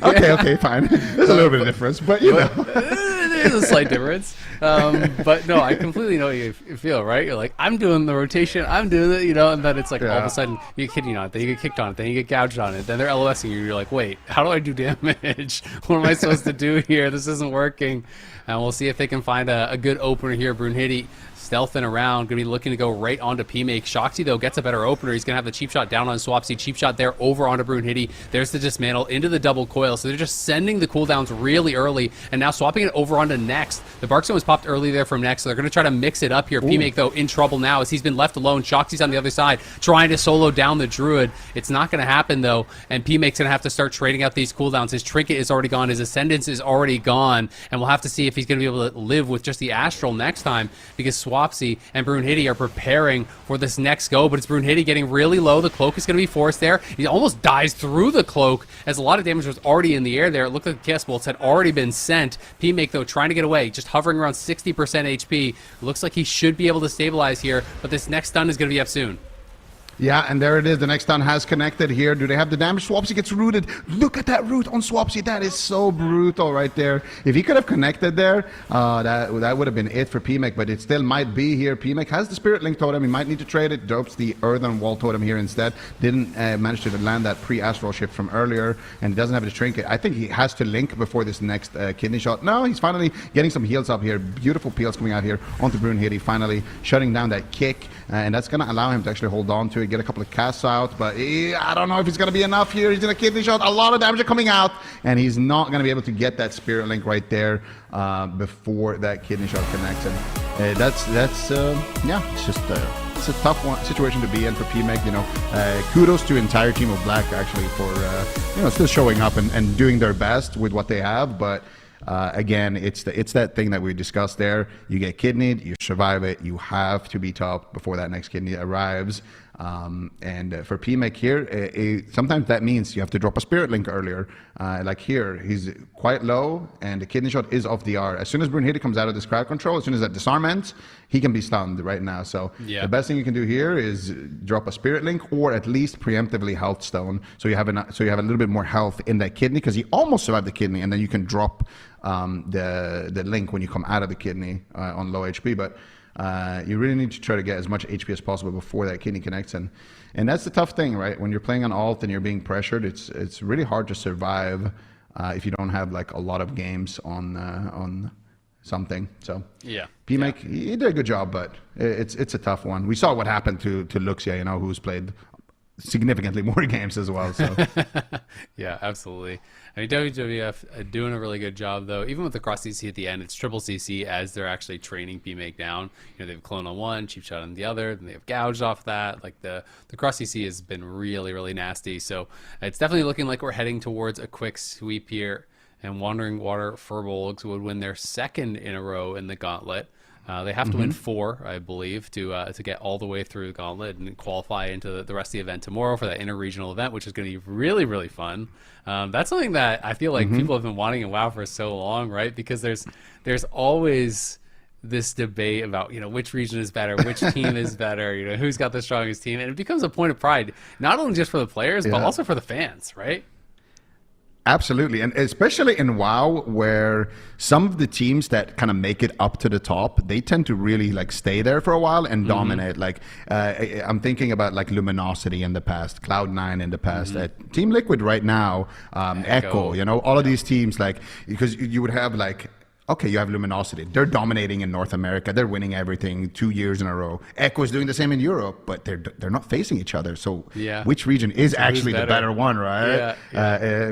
okay, fine. There's a little bit of difference, but there's a slight difference. But no, I completely know what you feel, right? You're like, I'm doing the rotation, I'm doing it, and then it's like all of a sudden you get kidney on it, then you get kicked on it, then you get gouged on it, then they're LOSing you, you're like, wait, how do I do damage? What am I supposed to do here? This isn't working. And we'll see if they can find a good opener here. Brunhilde stealthing around, going to be looking to go right onto PMake. Shoxy, though, gets a better opener. He's going to have the cheap shot down on Swapsy. Cheap shot there over onto Brunhilde. There's the dismantle into the double coil. So they're just sending the cooldowns really early and now swapping it over onto Next. The Barkstone was popped early there from Next, so they're going to try to mix it up here. PMake, though, in trouble now as he's been left alone. Shoxy's on the other side trying to solo down the Druid. It's not going to happen, though, and PMake's going to have to start trading out these cooldowns. His Trinket is already gone. His Ascendance is already gone, and we'll have to see if he's going to be able to live with just the Astral next time, because Swapsy and Brunhilde are preparing for this next go, but it's Brunhilde getting really low. The cloak is going to be forced there. He almost dies through the cloak as a lot of damage was already in the air there. It looked like the Chaos Bolts had already been sent. PMake, though, trying to get away, just hovering around 60% HP. Looks like he should be able to stabilize here, but this next stun is going to be up soon. Yeah, and there it is. The next stun has connected here. Do they have the damage? Swapsy gets rooted. Look at that root on Swapsy. That is so brutal right there. If he could have connected there, that would have been it for PMake, but it still might be here. PMake has the Spirit Link totem. He might need to trade it. Drops the Earthen Wall totem here instead. Didn't manage to land that pre-Astral Shift from earlier, and doesn't have the Trinket. I think he has to link before this next kidney shot. No, he's finally getting some heals up here. Beautiful peels coming out here onto Brunhilde, finally shutting down that kick, and that's going to allow him to actually hold on to it, get a couple of casts out, but I don't know if it's going to be enough here. He's in a kidney shot. A lot of damage are coming out, and he's not going to be able to get that Spirit Link right there before that kidney shot connects. And that's yeah, it's just it's a tough situation to be in for PMake. You know, kudos to entire team of Black actually for you know, still showing up and doing their best with what they have, but. Again, it's that thing that we discussed there. You get kidneyed, you survive it. You have to be topped before that next kidney arrives. And for PMake here, sometimes that means you have to drop a Spirit Link earlier. Like here, he's quite low, and the kidney shot is off the R. As soon as Brunhilde comes out of this crowd control, as soon as that disarm ends, he can be stunned right now. So the best thing you can do here is drop a Spirit Link, or at least preemptively Health Stone, so you have a little bit more health in that kidney, because he almost survived the kidney, and then you can drop the link when you come out of the kidney on low HP. But you really need to try to get as much HP as possible before that kidney connects, and that's the tough thing, right? When you're playing on alt and you're being pressured, it's really hard to survive if you don't have like a lot of games on something. So yeah, PMake, he did a good job, but it's a tough one. We saw what happened to Luxia, you know, who's played significantly more games as well. So yeah, absolutely. I mean, WWF doing a really good job, though. Even with the cross CC at the end, it's triple CC as they're actually training PMake down. You know, they have clone on one, cheap shot on the other, then they have gouged off that. Like the cross CC has been really, really nasty. So it's definitely looking like we're heading towards a quick sweep here. And Wandering Water FURBOLGS would win their second in a row in the Gauntlet. They have to win 4, I believe, to get all the way through the Gauntlet and qualify into the rest of the event tomorrow for that interregional event, which is going to be really, really fun. That's something that I feel like people have been wanting in WoW for so long, right? Because there's always this debate about, you know, which region is better, which team is better, you know, who's got the strongest team, and it becomes a point of pride, not only just for the players, but also for the fans, right? Absolutely, and especially in WoW, where some of the teams that kind of make it up to the top, they tend to really like stay there for a while and dominate. Like I'm thinking about like Luminosity in the past, Cloud9 in the past, Team Liquid right now, Echo. You know, all of these teams, like, because you would have like, okay, you have Luminosity. They're dominating in North America. They're winning everything 2 years in a row. Echo is doing the same in Europe, but they're not facing each other. So which region is actually the better one, right?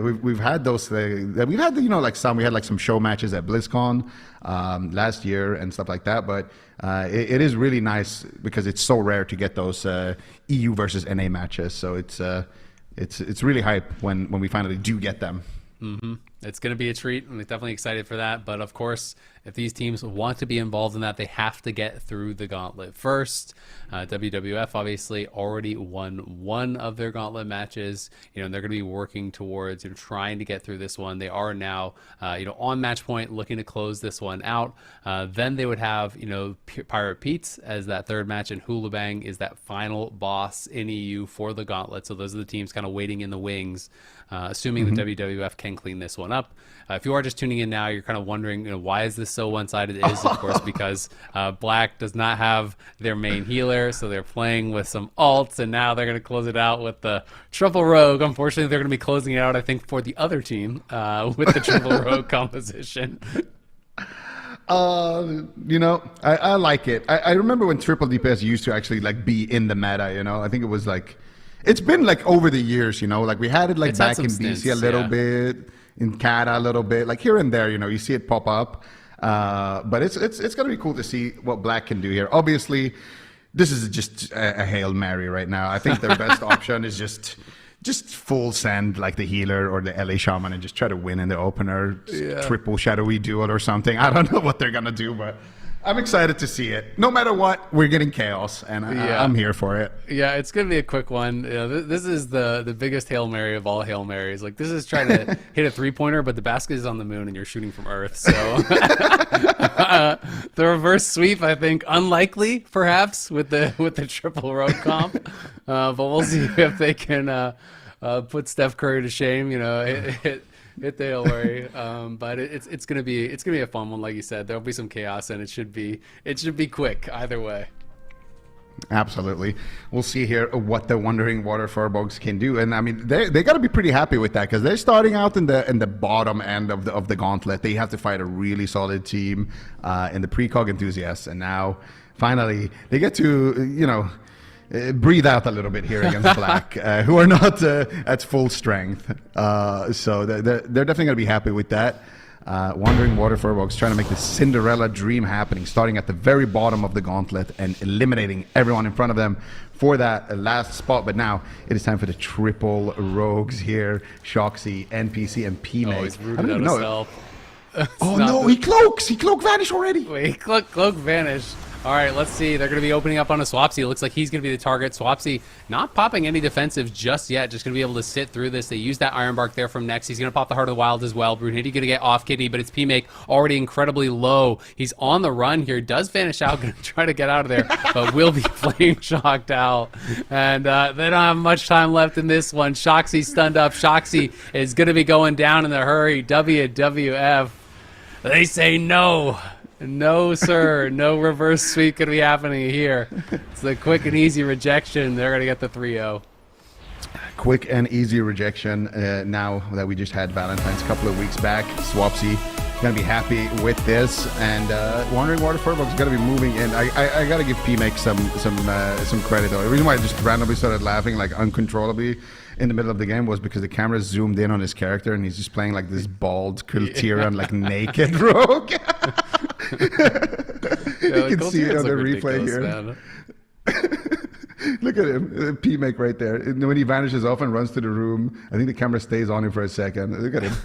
We've had those. We've had, you know, like we had like some show matches at BlizzCon last year and stuff like that. But it is really nice because it's so rare to get those EU versus NA matches. So it's really hype when we finally do get them. It's going to be a treat. I'm definitely excited for that. But of course, if these teams want to be involved in that, they have to get through the Gauntlet first. WWF obviously already won one of their Gauntlet matches. You know, and they're going to be working towards, you know, trying to get through this one. They are now, you know, on match point, looking to close this one out. Then they would have, you know, Pirate Pete's as that third match, and HOOLIBANG is that final boss in EU for the Gauntlet. So those are the teams kind of waiting in the wings, assuming the WWF can clean this one up. If you are just tuning in now, you're kind of wondering, you know, why is this so one-sided? It is, of course, because Black does not have their main healer, so they're playing with some alts, and now they're going to close it out with the triple rogue. Unfortunately, they're going to be closing it out, I think, for the other team with the triple rogue composition. You know, I like it. I remember when triple DPS used to actually like be in the meta, you know. I think it was like, it's been like over the years, you know, like we had it like back in BC a little bit, in Kata a little bit, like here and there, you know, you see it pop up. But it's going to be cool to see what Black can do here. Obviously, this is just a Hail Mary right now. I think their best option is just full send like the healer or the LA Shaman and just try to win in the opener, triple Shadowy Duel or something. I don't know what they're going to do, but I'm excited to see it. No matter what, we're getting chaos, and I'm here for it. Yeah, it's gonna be a quick one. You know, this is the biggest Hail Mary of all Hail Marys. Like, this is trying to hit a 3-pointer, but the basket is on the moon and you're shooting from Earth. So the reverse sweep, I think, unlikely perhaps with the triple road comp. But we'll see if they can put Steph Curry to shame. You know, hit the Hail Mary. But it's gonna be a fun one, like you said. There'll be some chaos, and it should be quick either way. Absolutely. We'll see here what the Wandering Water FURBOLGS can do. And I mean, they got to be pretty happy with that, because they're starting out in the bottom end of the gauntlet. They have to fight a really solid team in the PRECOG enthusiasts. And now, finally, they get to, you know, breathe out a little bit here against Black, who are not at full strength. So they're definitely going to be happy with that. Wandering Water FURBOLGS trying to make the Cinderella dream happening, starting at the very bottom of the gauntlet and eliminating everyone in front of them for that last spot. But now it is time for the triple rogues here: Shoxy, NPC, and PMake. Oh, he's rooted out himself. Oh no, he cloaks! He cloak vanish already! Wait, cloak vanish. All right, let's see. They're going to be opening up on a Swapsy. It looks like he's going to be the target. Swapsy not popping any defensive just yet. Just going to be able to sit through this. They use that Iron Bark there from next. He's going to pop the Heart of the Wild as well. Brunhilde going to get off Kidney, but it's PMake already incredibly low. He's on the run here. Does vanish out. Going to try to get out of there, but will be flame shocked out. And they don't have much time left in this one. Shoxy stunned up. Shoxy is going to be going down in a hurry. WWF. They say no. No, sir. No reverse sweep going to be happening here. It's a quick and easy rejection. They're going to get the 3-0. Quick and easy rejection. Now that we just had Valentine's a couple of weeks back, Swapsy going to be happy with this. And Wandering Water FURBOLGS is going to be moving in. I got to give PMake some credit, though. The reason why I just randomly started laughing like uncontrollably in the middle of the game was because the camera zoomed in on his character and he's just playing like this bald Kultiran, like naked rogue. You can see it on the replay here. Look at him, PMake right there. And when he vanishes off and runs to the room, I think the camera stays on him for a second. Look at him.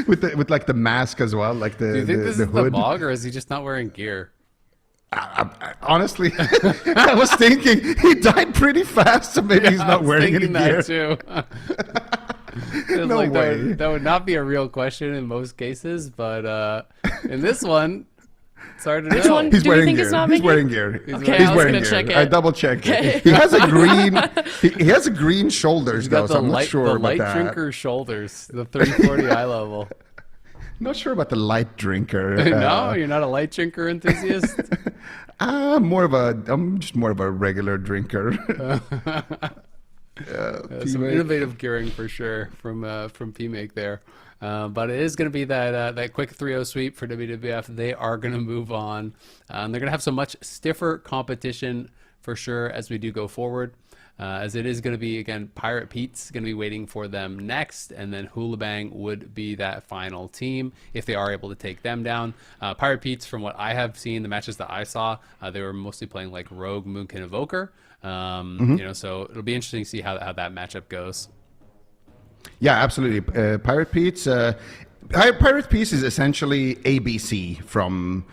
with like the mask as well, like the Do you think this the is hood. the bog, or is he just not wearing gear? Honestly, I was thinking he died pretty fast, so maybe he's not wearing any gear. Too. No like way. That would not be a real question in most cases, but in this one, it's hard to know. Which one He's do you wearing think gear. is not He's making? wearing gear. Okay, He's I was wearing gonna gear. check it. I double checked Okay. it. He has a green. He has a green shoulders He's though, got so the I'm not light, sure the about light that. drinker shoulders, the 340 eye level. Not sure about the light drinker. No, you're not a light drinker enthusiast. I'm just more of a regular drinker. Some innovative gearing for sure from PMake there. But it is going to be that quick 3-0 sweep for WWF. They are going to move on. They're going to have some much stiffer competition for sure as we do go forward. As it is going to be, again, Pirate Pete's going to be waiting for them next, and then HOOLIBANG would be that final team if they are able to take them down. Pirate Pete's, from what I have seen, the matches that I saw, they were mostly playing like Rogue, Moonkin, Evoker. You know, so it'll be interesting to see how that matchup goes. Yeah, absolutely. Pirate Pete's is essentially ABC from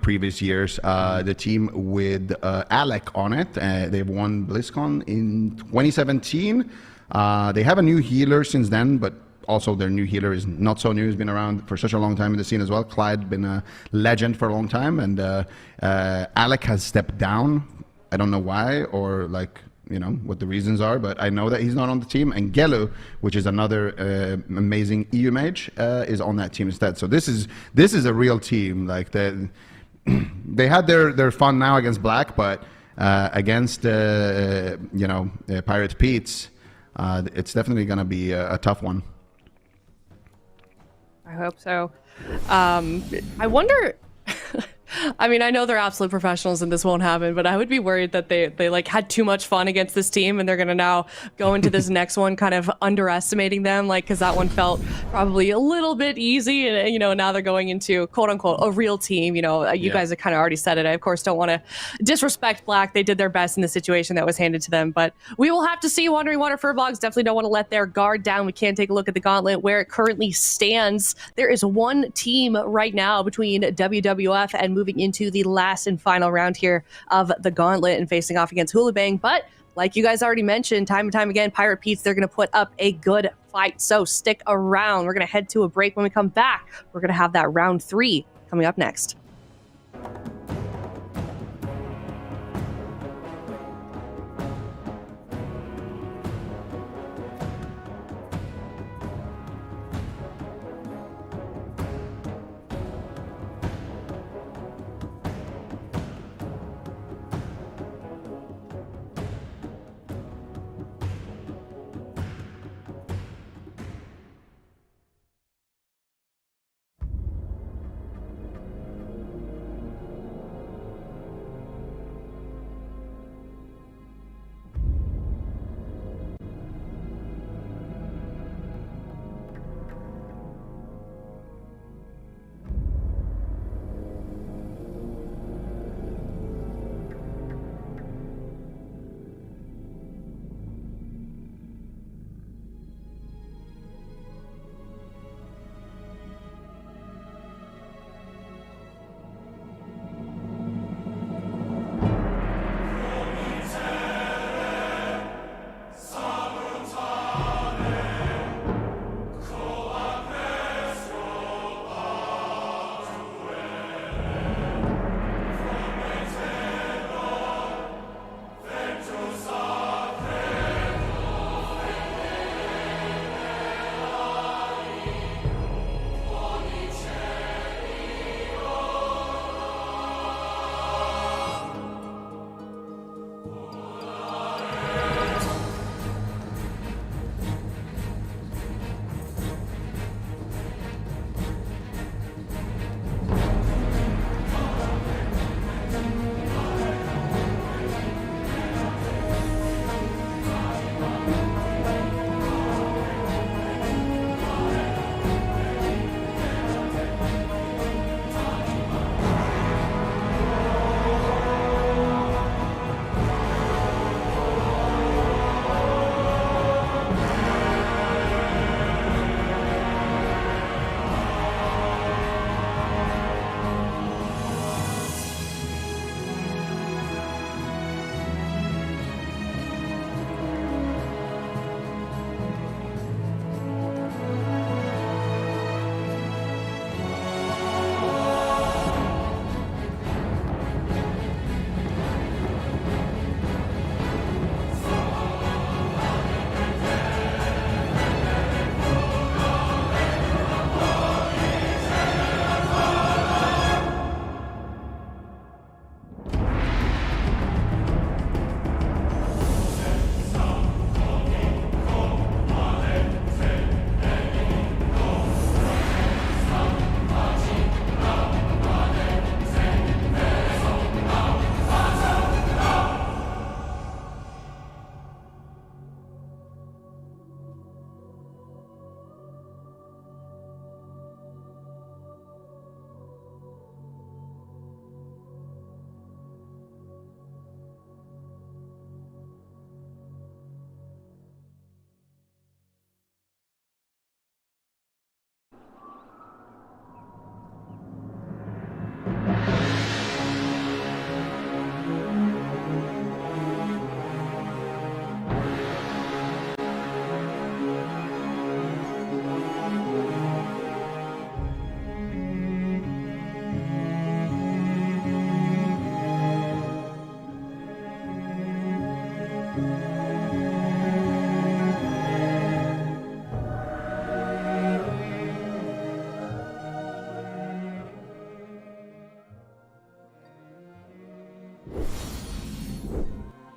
previous years. The team with Alec on it. They've won BlizzCon in 2017. They have a new healer since then, but also their new healer is not so new. He's been around for such a long time in the scene as well. Clyde been a legend for a long time, and Alec has stepped down. I don't know why or what the reasons are, but I know that he's not on the team. And Gelu, which is another amazing EU mage, is on that team instead. So this is a real team. Like they had their fun now against Black, but against Pirate Pete's, it's definitely going to be a tough one. I hope so. I wonder. I mean, I know they're absolute professionals and this won't happen, but I would be worried that they had too much fun against this team and they're going to now go into this next one kind of underestimating them, because that one felt probably a little bit easy. And, now they're going into, quote unquote, a real team. You guys have kind of already said it. I, of course, don't want to disrespect Black. They did their best in the situation that was handed to them, but we will have to see. Wandering Water FURBOLGS definitely don't want to let their guard down. We can take a look at the gauntlet where it currently stands. There is one team right now between WWF and moving into the last and final round here of the Gauntlet and facing off against HOOLIBANG. But like you guys already mentioned, time and time again, Pirate Pete's, they're going to put up a good fight. So stick around. We're going to head to a break. When we come back, we're going to have that round 3 coming up next.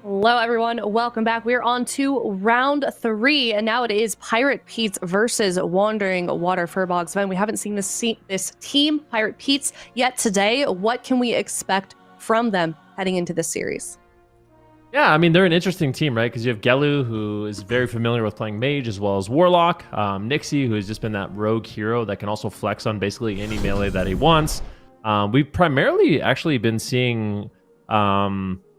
Hello, everyone. Welcome back. We're on to round 3, and now it is Pirate Pete's versus Wandering Water Furbolgs. Man, we haven't seen this team, Pirate Pete's, yet today. What can we expect from them heading into this series? Yeah, I mean, they're an interesting team, right? Because you have Gelu, who is very familiar with playing Mage as well as Warlock. Nixie, who has just been that rogue hero that can also flex on basically any melee that he wants. We've primarily actually been seeing...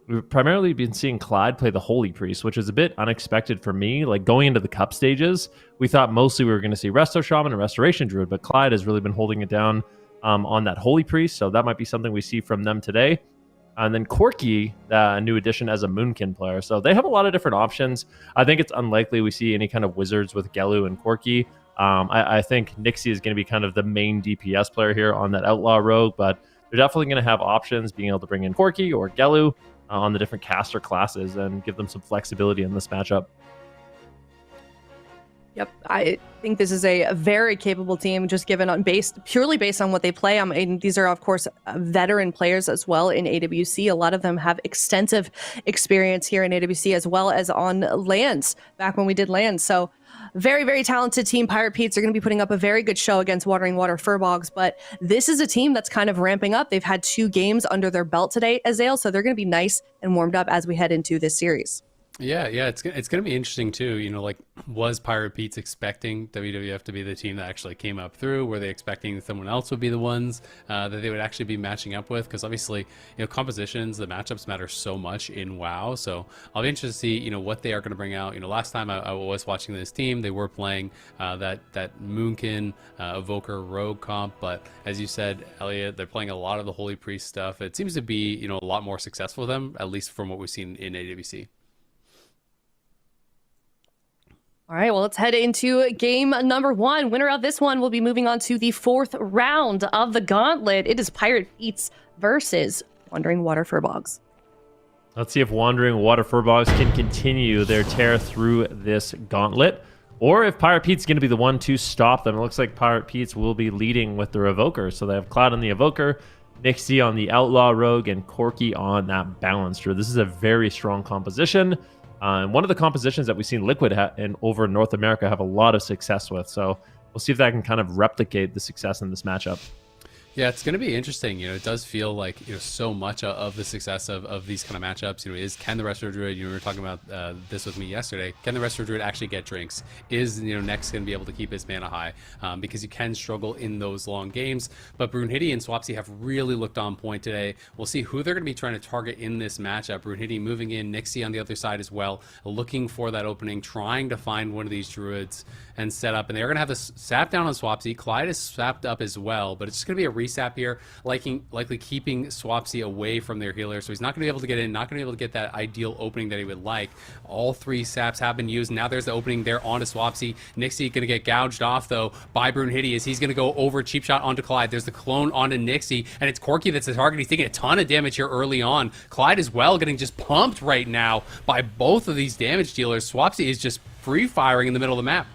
We've primarily been seeing Clyde play the Holy Priest, which is a bit unexpected for me. Like, going into the Cup stages, we thought mostly we were going to see Resto Shaman and Restoration Druid, but Clyde has really been holding it down on that Holy Priest, so that might be something we see from them today. And then Corki, a new addition as a Moonkin player. So they have a lot of different options. I think it's unlikely we see any kind of wizards with Gelu and Corki. I think Nixie is going to be kind of the main DPS player here on that Outlaw Rogue, but they're definitely going to have options, being able to bring in Corki or Gelu on the different caster classes and give them some flexibility in this matchup. Yep, I think this is a very capable team, just given on purely based on what they play. I mean, these are of course veteran players as well in AWC. A lot of them have extensive experience here in AWC as well as on lands back when we did lands. So very, very talented team. Pirate Pete's are going to be putting up a very good show against Watering Water FURBOLGS, but this is a team that's kind of ramping up. They've had 2 games under their belt today, Azael, so they're going to be nice and warmed up as we head into this series. Yeah, it's going to be interesting too. You know, like, was Pirate Pete's expecting WWF to be the team that actually came up through? Were they expecting that someone else would be the ones that they would actually be matching up with? Because obviously, you know, compositions, the matchups matter so much in WoW. So I'll be interested to see, you know, what they are going to bring out. You know, last time I was watching this team, they were playing that Moonkin Evoker Rogue comp, but as you said, Elliot, they're playing a lot of the Holy Priest stuff. It seems to be, you know, a lot more successful for them, at least from what we've seen in AWC. All right, well, let's head into game number 1. Winner of this one will be moving on to the 4th round of the Gauntlet. It is Pirate Pete's versus Wandering Water FURBOLGS. Let's see if Wandering Water FURBOLGS can continue their tear through this gauntlet, or if Pirate Pete's going to be the one to stop them. It looks like Pirate Pete's will be leading with their Evoker. So they have Cloud on the Evoker, Nixie on the Outlaw Rogue, and Corki on that Balancer. This is a very strong composition. And one of the compositions that we've seen Liquid and over North America have a lot of success with. So we'll see if that can kind of replicate the success in this matchup. Yeah, it's going to be interesting. You know, it does feel like, you know, so much of the success of these kind of matchups, you know, can the Resto Druid, you know, we were talking about this with me yesterday, can the Resto Druid actually get drinks? Is, you know, Nex going to be able to keep his mana high? Because you can struggle in those long games. But Brunhilde and Swapsy have really looked on point today. We'll see who they're going to be trying to target in this matchup. Brunhilde moving in, Nixie on the other side as well, looking for that opening, trying to find one of these Druids and set up. And they're going to have this sap down on Swapsy. Clyde is sapped up as well, but it's just going to be a resap here, likely keeping Swapsy away from their healer, so he's not going to be able to get in, not going to be able to get that ideal opening that he would like. All 3 saps have been used. Now there's the opening there onto Swapsy. Nixie going to get gouged off though by Brunhilde as he's going to go over cheap shot onto Clyde. There's the clone onto Nixie, and it's Corki that's the target. He's taking a ton of damage here early on. Clyde as well getting just pumped right now by both of these damage dealers. Swapsy is just free firing in the middle of the map.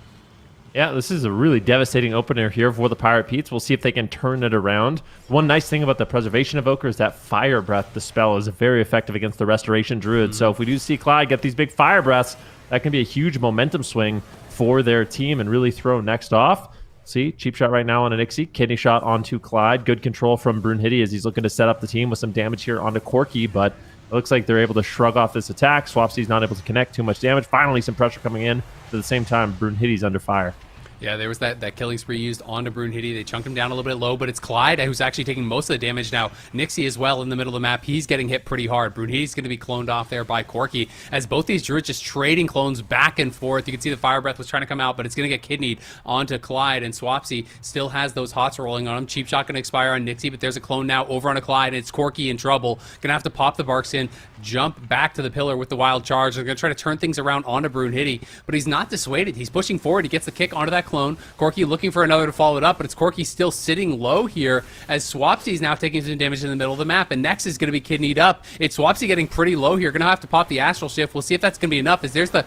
Yeah, this is a really devastating opener here for the Pirate Petes. We'll see if they can turn it around. One nice thing about the Preservation Evoker is that Fire Breath, the spell, is very effective against the Restoration Druid. So if we do see Clyde get these big Fire Breaths, that can be a huge momentum swing for their team and really throw next off. See, cheap shot right now on a Nixie, kidney shot onto Clyde. Good control from Brunhilde as he's looking to set up the team with some damage here onto Corki, but it looks like they're able to shrug off this attack. Swapsy's not able to connect, too much damage. Finally, some pressure coming in. At the same time, Brunhilde's under fire. Yeah, there was that killing spree used onto Brunhilde. They chunked him down a little bit low, but it's Clyde who's actually taking most of the damage now. Nixie as well in the middle of the map. He's getting hit pretty hard. Brunhilde's going to be cloned off there by Corki as both these Druids just trading clones back and forth. You can see the Fire Breath was trying to come out, but it's going to get kidneyed onto Clyde, and Swapsy still has those hots rolling on him. Cheap shot going to expire on Nixie, but there's a clone now over on a Clyde, and it's Corki in trouble. Going to have to pop the Barkskin, jump back to the pillar with the Wild Charge. They're going to try to turn things around onto Brunhilde, but he's not dissuaded. He's pushing forward. He gets the kick onto that clone. Corki looking for another to follow it up, but it's Corki still sitting low here as Swapsy is now taking some damage in the middle of the map, and Nex is going to be kidneyed up. It's Swapsy getting pretty low here. Going to have to pop the Astral Shift. We'll see if that's going to be enough, as there's the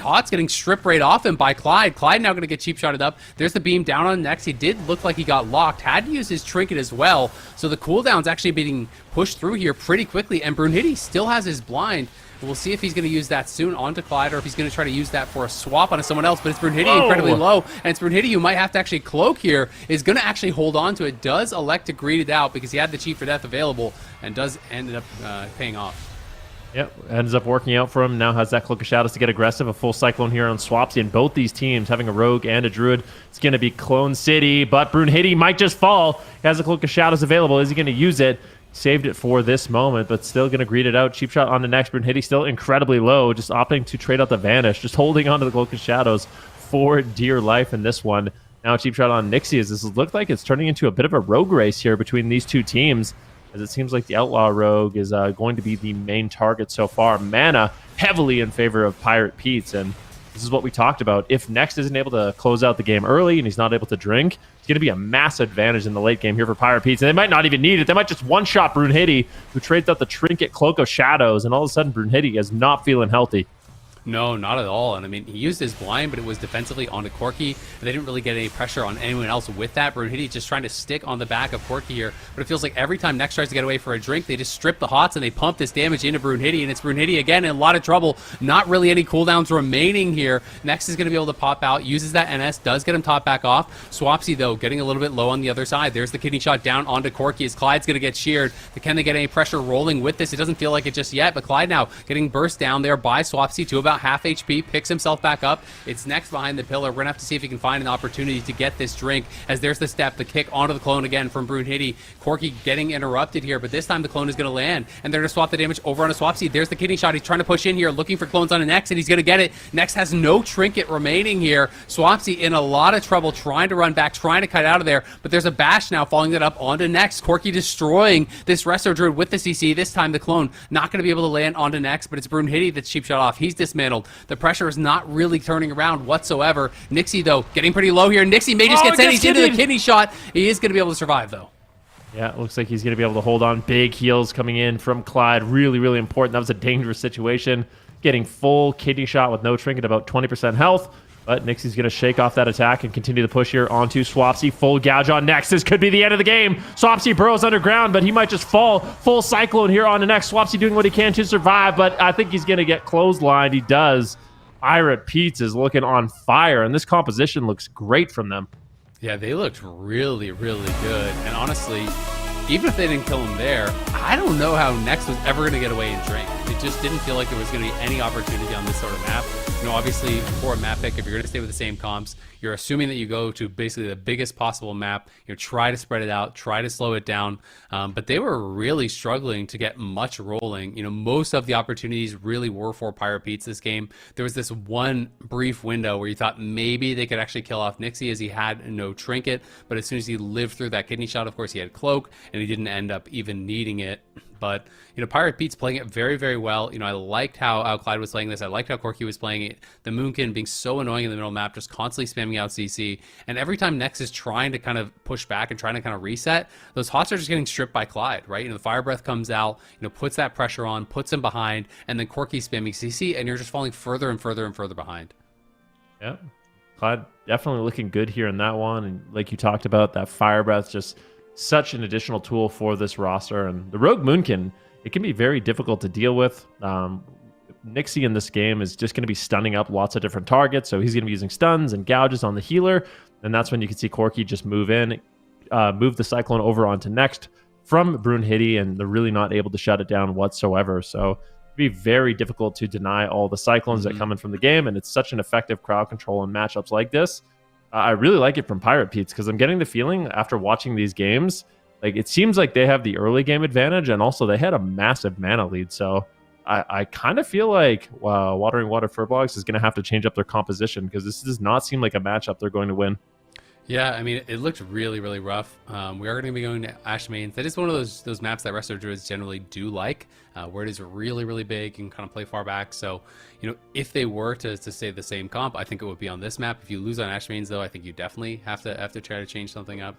hots getting stripped right off him by Clyde. Clyde now going to get cheap shotted up. There's the beam down on Nex. He did look like he got locked. Had to use his trinket as well, so the cooldown's actually being pushed through here pretty quickly, and Brunhilde still has his blind. We'll see if he's going to use that soon onto Clyde, or if he's going to try to use that for a swap onto someone else. But it's Brunhilde incredibly low, and it's Brunhilde who might have to actually cloak here, is going to actually hold on to it. Does elect to greet it out because he had the Chief for Death available, and does end up paying off. Yep, ends up working out for him. Now has that Cloak of Shadows to get aggressive. A full Cyclone here on Swapsy, and both these teams having a Rogue and a Druid. It's going to be Clone City, but Brunhilde might just fall. He has a Cloak of Shadows available. Is he going to use it? Saved it for this moment, but still going to greet it out. Cheap shot on the next. Brunhilde still incredibly low, just opting to trade out the Vanish, just holding on to the Cloak of Shadows for dear life in this one. Now cheap shot on Nixie, as this looked like it's turning into a bit of a rogue race here between these two teams, as it seems like the Outlaw Rogue is going to be the main target so far. Mana heavily in favor of Pirate Pete's, and this is what we talked about. If Next isn't able to close out the game early and he's not able to drink, it's going to be a massive advantage in the late game here for Pirate Pete's, and they might not even need it. They might just one-shot Brunhilde, who trades out the Trinket Cloak of Shadows, and all of a sudden Brunhilde is not feeling healthy. No, not at all. And I mean, he used his blind, but it was defensively onto Corki. And they didn't really get any pressure on anyone else with that. Brunhilde just trying to stick on the back of Corki here. But it feels like every time Next tries to get away for a drink, they just strip the hots and they pump this damage into Brunhilde. And it's Brunhilde again in a lot of trouble. Not really any cooldowns remaining here. Next is going to be able to pop out, uses that NS, does get him top back off. Swapsy, though, getting a little bit low on the other side. There's the kidney shot down onto Corki as Clyde's going to get sheared. But can they get any pressure rolling with this? It doesn't feel like it just yet. But Clyde now getting burst down there by Swapsy to about half HP. Picks himself back up. It's Next behind the pillar. We're gonna have to see if he can find an opportunity to get this drink, as there's the step, the kick onto the clone again from Brunhilde. Corki getting interrupted here, but this time the clone is gonna land, and they're gonna swap the damage over on a Swapsy. There's the kidney shot. He's trying to push in here, looking for clones on a Next, and he's gonna get it. Next has no trinket remaining here. Swapsy in a lot of trouble, trying to run back, trying to cut out of there, but there's a bash now following that up onto Next. Corki destroying this Resto Druid with the CC. This time the clone not gonna be able to land onto Next, but it's Brunhilde that's cheap shot off. He's dismantled. The pressure is not really turning around whatsoever. Nixie, though, getting pretty low here. Nixie may just get sent. He's into the kidney shot. He is going to be able to survive, though. Yeah, it looks like he's going to be able to hold on. Big heals coming in from Clyde. Really, really important. That was a dangerous situation. Getting full kidney shot with no trinket, about 20% health. But Nixie's going to shake off that attack and continue the push here onto Swapsy. Full gouge on Next. This could be the end of the game. Swapsy burrows underground, but he might just fall. Full Cyclone here on the Next. Swapsy doing what he can to survive, but I think he's going to get clotheslined. He does. Pirate Pete's is looking on fire, and this composition looks great from them. Yeah, they looked really, really good. And honestly, even if they didn't kill him there, I don't know how Next was ever going to get away and drink. It just didn't feel like there was going to be any opportunity on this sort of map. You know, obviously, for a map pick, if you're going to stay with the same comps, you're assuming that you go to basically the biggest possible map. You know, try to spread it out, try to slow it down. But they were really struggling to get much rolling. You know, most of the opportunities really were for Pirate Pete's this game. There was this one brief window where you thought maybe they could actually kill off Nixie, as he had no trinket. But as soon as he lived through that kidney shot, of course, he had cloak, and he didn't end up even needing it. But, you know, Pirate Pete's playing it very, very well. You know, I liked how Clyde was playing this. I liked how Corki was playing it. The Moonkin being so annoying in the middle map, just constantly spamming out CC. And every time Nex is trying to kind of push back and trying to kind of reset, those hots are just getting stripped by Clyde, right? You know, the Fire Breath comes out, you know, puts that pressure on, puts him behind, and then Corki spamming CC, and you're just falling further and further and further behind. Yeah. Clyde definitely looking good here in that one. And like you talked about, that Fire Breath just such an additional tool for this roster. And the Rogue Moonkin, it can be very difficult to deal with. Nixie in this game is just going to be stunning up lots of different targets. So he's going to be using stuns and gouges on the healer. And that's when you can see Corki just move in, move the Cyclone over onto Next from Brunhilde, and they're really not able to shut it down whatsoever. So it'd be very difficult to deny all the Cyclones that come in from the game. And it's such an effective crowd control in matchups like this. I really like it from Pirate Pete's, because I'm getting the feeling after watching these games, like it seems like they have the early game advantage, and also they had a massive mana lead. So I kind of feel like Watering Water FURBOLGS is going to have to change up their composition, because this does not seem like a matchup they're going to win. Yeah, I mean, it looked really, really rough. We are going to be going to Ash Mains. That is one of those maps that Resto Druids generally do like, where it is really, really big and kind of play far back. So, you know, if they were to stay the same comp, I think it would be on this map. If you lose on Ash Mains, though, I think you definitely have to try to change something up.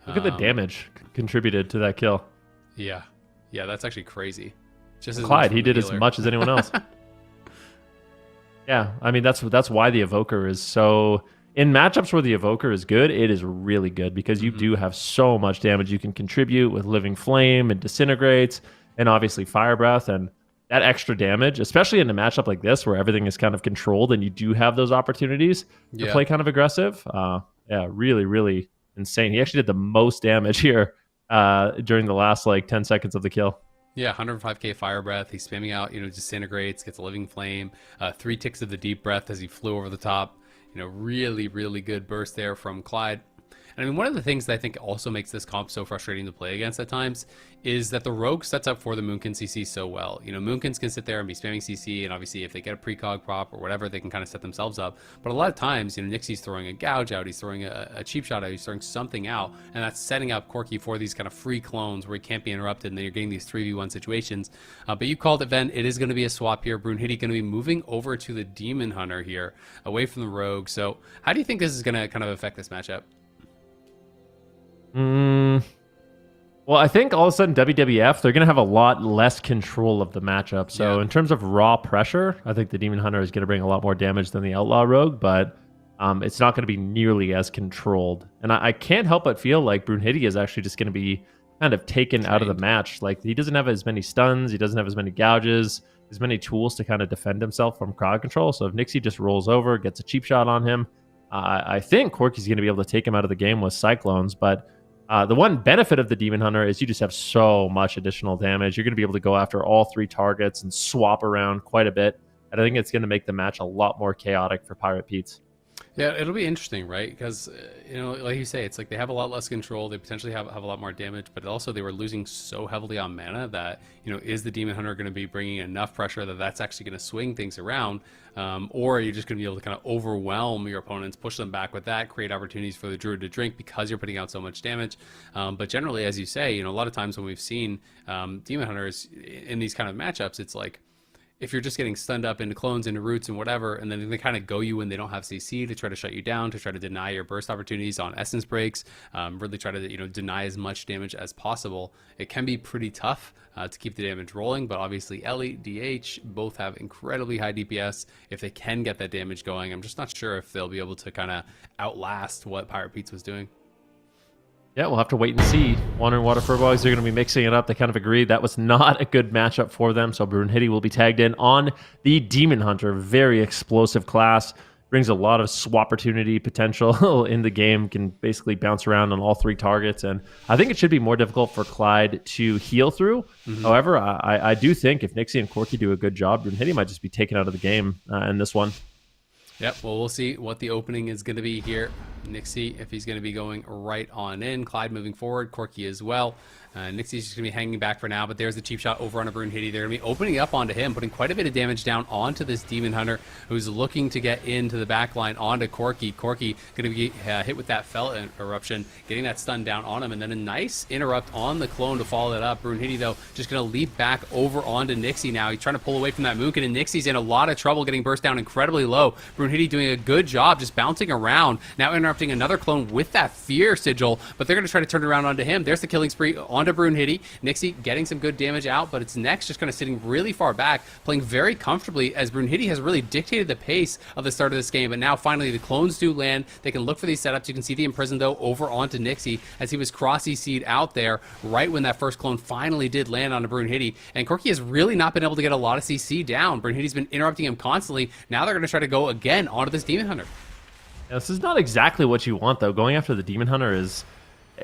Look at the damage contributed to that kill. Yeah, that's actually crazy. Just as Clyde, he did as much as anyone else. Yeah, I mean, that's why the Evoker is so... In matchups where the Evoker is good, it is really good, because you do have so much damage you can contribute with Living Flame and Disintegrates, and obviously Fire Breath, and that extra damage, especially in a matchup like this where everything is kind of controlled and you do have those opportunities to play kind of aggressive. Yeah, really, really insane. He actually did the most damage here during the last 10 seconds of the kill. Yeah, 105k Fire Breath. He's spamming out, you know, Disintegrates, gets a Living Flame, 3 ticks of the Deep Breath as he flew over the top. You know, really, really good burst there from Clyde. And I mean, one of the things that I think also makes this comp so frustrating to play against at times is that the Rogue sets up for the Moonkin CC so well. You know, Moonkins can sit there and be spamming CC, and obviously if they get a precog prop or whatever, they can kind of set themselves up. But a lot of times, you know, Nixie's throwing a gouge out, he's throwing a cheap shot out, he's throwing something out, and that's setting up Corki for these kind of free clones where he can't be interrupted, and then you're getting these 3v1 situations. But you called it, Ven. It is going to be a swap here. Brunhilde going to be moving over to the Demon Hunter here, away from the Rogue. So how do you think this is going to kind of affect this matchup? Well, I think all of a sudden WWF, they're going to have a lot less control of the matchup. So in terms of raw pressure, I think the Demon Hunter is going to bring a lot more damage than the Outlaw Rogue, but it's not going to be nearly as controlled. And I can't help but feel like Brunhilde is actually just going to be kind of taken out of the match. Like, he doesn't have as many stuns, he doesn't have as many gouges, as many tools to kind of defend himself from crowd control. So if Nixie just rolls over, gets a cheap shot on him, I think Corki's going to be able to take him out of the game with Cyclones, but the one benefit of the Demon Hunter is you just have so much additional damage. You're going to be able to go after all 3 targets and swap around quite a bit. And I think it's going to make the match a lot more chaotic for Pirate Pete's. Yeah, it'll be interesting, right? Because, you know, like you say, it's like they have a lot less control. They potentially have a lot more damage, but also they were losing so heavily on mana that, you know, is the Demon Hunter going to be bringing enough pressure that that's actually going to swing things around? Or are you just going to be able to kind of overwhelm your opponents, push them back with that, create opportunities for the Druid to drink because you're putting out so much damage? But generally, as you say, you know, a lot of times when we've seen Demon Hunters in these kind of matchups, it's like, if you're just getting stunned up into clones, into roots and whatever, and then they kind of go you when they don't have CC to try to shut you down, to try to deny your burst opportunities on essence breaks, really try to, you know, deny as much damage as possible. It can be pretty tough to keep the damage rolling, but obviously Ellie, DH both have incredibly high DPS. If they can get that damage going, I'm just not sure if they'll be able to kind of outlast what Pirate Pete's was doing. Yeah, we'll have to wait and see. Water and Water FURBOLGS, they're going to be mixing it up. They kind of agreed that was not a good matchup for them. So Brunhilde will be tagged in on the Demon Hunter. Very explosive class. Brings a lot of swap opportunity potential in the game. Can basically bounce around on all 3 targets. And I think it should be more difficult for Clyde to heal through. However, I do think if Nixie and Corki do a good job, Brunhilde might just be taken out of the game in this one. Yep, well, we'll see what the opening is going to be here. Nixie, if he's going to be going right on in. Clyde moving forward. Corki as well. Nixie's just going to be hanging back for now, but there's the cheap shot over on a Brunhilde. They're going to be opening up onto him, putting quite a bit of damage down onto this Demon Hunter, who's looking to get into the back line onto Corki. Corki going to be hit with that Fell Eruption, getting that stun down on him, and then a nice interrupt on the clone to follow that up. Brunhilde, though, just going to leap back over onto Nixie now. He's trying to pull away from that Moonkin, and Nixie's in a lot of trouble, getting burst down incredibly low. Brunhilde doing a good job just bouncing around, now interrupting another clone with that Fear Sigil, but they're going to try to turn it around onto him. There's the killing spree onto Brunhilde. Nixie getting some good damage out, but its next just kind of sitting really far back, playing very comfortably as Brunhilde has really dictated the pace of the start of this game. But now finally the clones do land. They can look for these setups. You can see the Imprisoned, though, over onto Nixie as he was cross-CC'd out there right when that first clone finally did land on Brunhilde. And Corki has really not been able to get a lot of CC down. Brunhilde's been interrupting him constantly. Now they're going to try to go again onto this Demon Hunter. Yeah, this is not exactly what you want, though. Going after the Demon Hunter is...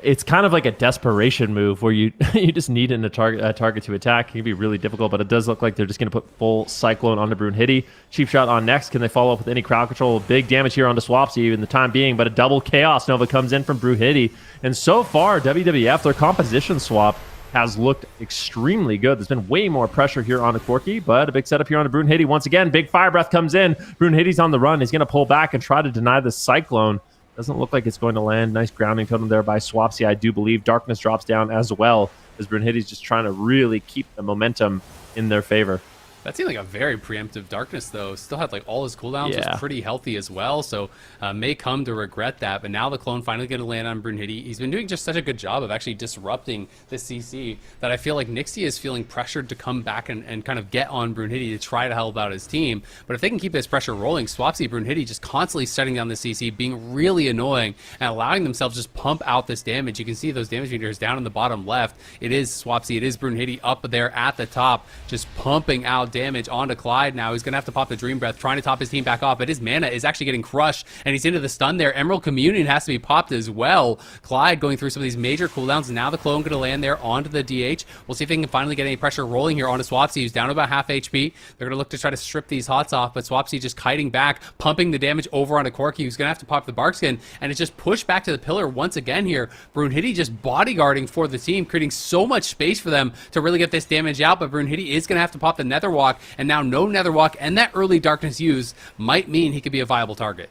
It's kind of like a desperation move where you you just need a target to attack. It can be really difficult, but it does look like they're just going to put full Cyclone onto Brunhilde. Cheap shot on next. Can they follow up with any crowd control? Big damage here onto Swapsy in the time being, but a double Chaos Nova comes in from Brunhilde. And so far, WWF, their composition swap has looked extremely good. There's been way more pressure here on the Corki, but a big setup here on the Brunhilde. Once again, big Fire Breath comes in. Brunhilde's on the run. He's going to pull back and try to deny the Cyclone. Doesn't look like it's going to land. Nice grounding totem there by Swapsy, I do believe. Darkness drops down as well, as Brunhilde's just trying to really keep the momentum in their favor. That seemed like a very preemptive Darkness, though. Still had like all his cooldowns, was pretty healthy as well, so may come to regret that. But now the clone finally going to land on Brunhilde. He's been doing just such a good job of actually disrupting the CC that I feel like Nixie is feeling pressured to come back and kind of get on Brunhilde to try to help out his team. But if they can keep this pressure rolling, Swapsy, Brunhilde just constantly shutting down the CC, being really annoying and allowing themselves just pump out this damage. You can see those damage meters down in the bottom left. It is Swapsy, it is Brunhilde up there at the top, just pumping out out damage onto Clyde now. He's going to have to pop the Dream Breath, trying to top his team back off, but his mana is actually getting crushed, and he's into the stun there. Emerald Communion has to be popped as well. Clyde going through some of these major cooldowns. Now the clone going to land there onto the DH. We'll see if they can finally get any pressure rolling here onto Swapsy, who's down to about half HP. They're going to look to try to strip these hots off, but Swapsy just kiting back, pumping the damage over onto Corki, who's going to have to pop the Barkskin, and it's just pushed back to the pillar once again here. Brunhilde just bodyguarding for the team, creating so much space for them to really get this damage out, but Brunhilde is going to have to pop the Netherwalk, and now no Netherwalk, and that early Darkness use might mean he could be a viable target.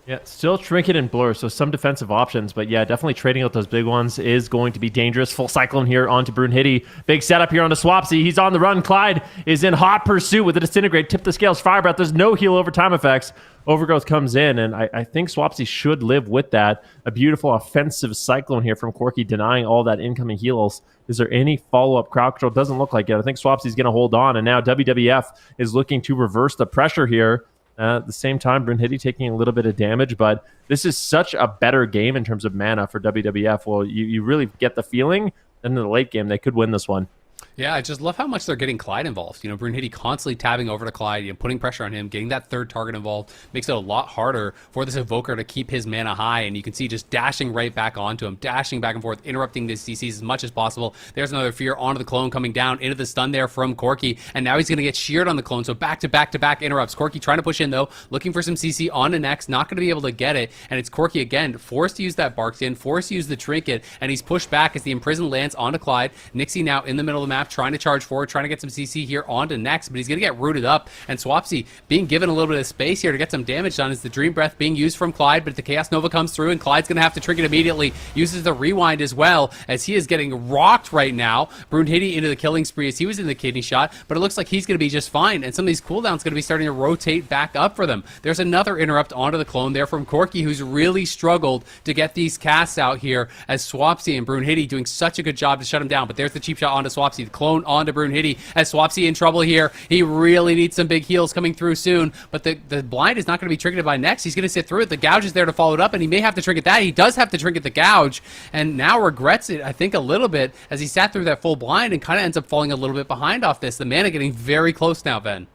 Yeah, still Trinket and Blur, so some defensive options, but yeah, definitely trading out those big ones is going to be dangerous. Full Cyclone here onto Brunhilde. Big setup here onto Swapsy. He's on the run. Clyde is in hot pursuit with the Disintegrate. Tip the scales. Fire Breath. There's no heal over time effects. Overgrowth comes in, and I think Swapsy should live with that. A beautiful offensive Cyclone here from Corki, denying all that incoming heals. Is there any follow-up crowd control? Doesn't look like it. I think Swapsy's going to hold on, and now WWF is looking to reverse the pressure here. At the same time, Brunhilde taking a little bit of damage, but this is such a better game in terms of mana for WWF. Well, you really get the feeling in the late game they could win this one. Yeah, I just love how much they're getting Clyde involved. You know, Brunhilde constantly tabbing over to Clyde, you know, putting pressure on him, getting that third target involved, makes it a lot harder for this Evoker to keep his mana high, and you can see just dashing right back onto him, dashing back and forth, interrupting the CCs as much as possible. There's another Fear onto the clone coming down into the stun there from Corki, and now he's going to get sheared on the clone, so back to back to back interrupts. Corki trying to push in, though, looking for some CC on the next, not going to be able to get it, and it's Corki again, forced to use that Barkskin, forced to use the Trinket, and he's pushed back as the Imprison lands onto Clyde. Nixie now in the middle of the map, trying to charge forward, trying to get some CC here onto next, but he's going to get rooted up, and Swapsy being given a little bit of space here to get some damage done as the Dream Breath being used from Clyde, but the Chaos Nova comes through, and Clyde's going to have to Trinket immediately, uses the Rewind as well, as he is getting rocked right now. Brunhilde into the killing spree as he was in the kidney shot, but it looks like he's going to be just fine, and some of these cooldowns going to be starting to rotate back up for them. There's another interrupt onto the clone there from Corki, who's really struggled to get these casts out here, as Swapsy and Brunhilde doing such a good job to shut him down, but there's the cheap shot onto Swapsy, the clone onto Brunhilde, as Swapsy in trouble here. He really needs some big heals coming through soon, but the blind is not going to be triggered by next. He's going to sit through it. The gouge is there to follow it up, and he may have to trinket that. He does have to trinket the gouge, and now regrets it, I think, a little bit as he sat through that full blind and kind of ends up falling a little bit behind off this. The mana getting very close now, Ben.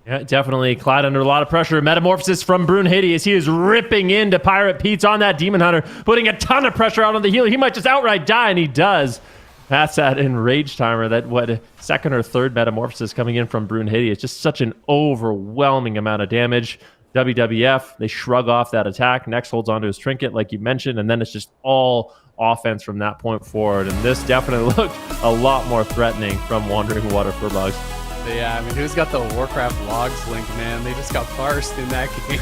Yeah, definitely. Clyde under a lot of pressure. Metamorphosis from Brunhilde as he is ripping into Pirate Pete's on that Demon Hunter, putting a ton of pressure out on the healer. He might just outright die, and he does. That's that Enrage timer, that second or third Metamorphosis coming in from Brunhilde. It's just such an overwhelming amount of damage. WWF, they shrug off that attack. Next holds onto his Trinket, like you mentioned, and then it's just all offense from that point forward. And this definitely looked a lot more threatening from Wandering Water FURBOLGS. Yeah, I mean, who's got the Warcraft logs link, man? They just got parsed in that game.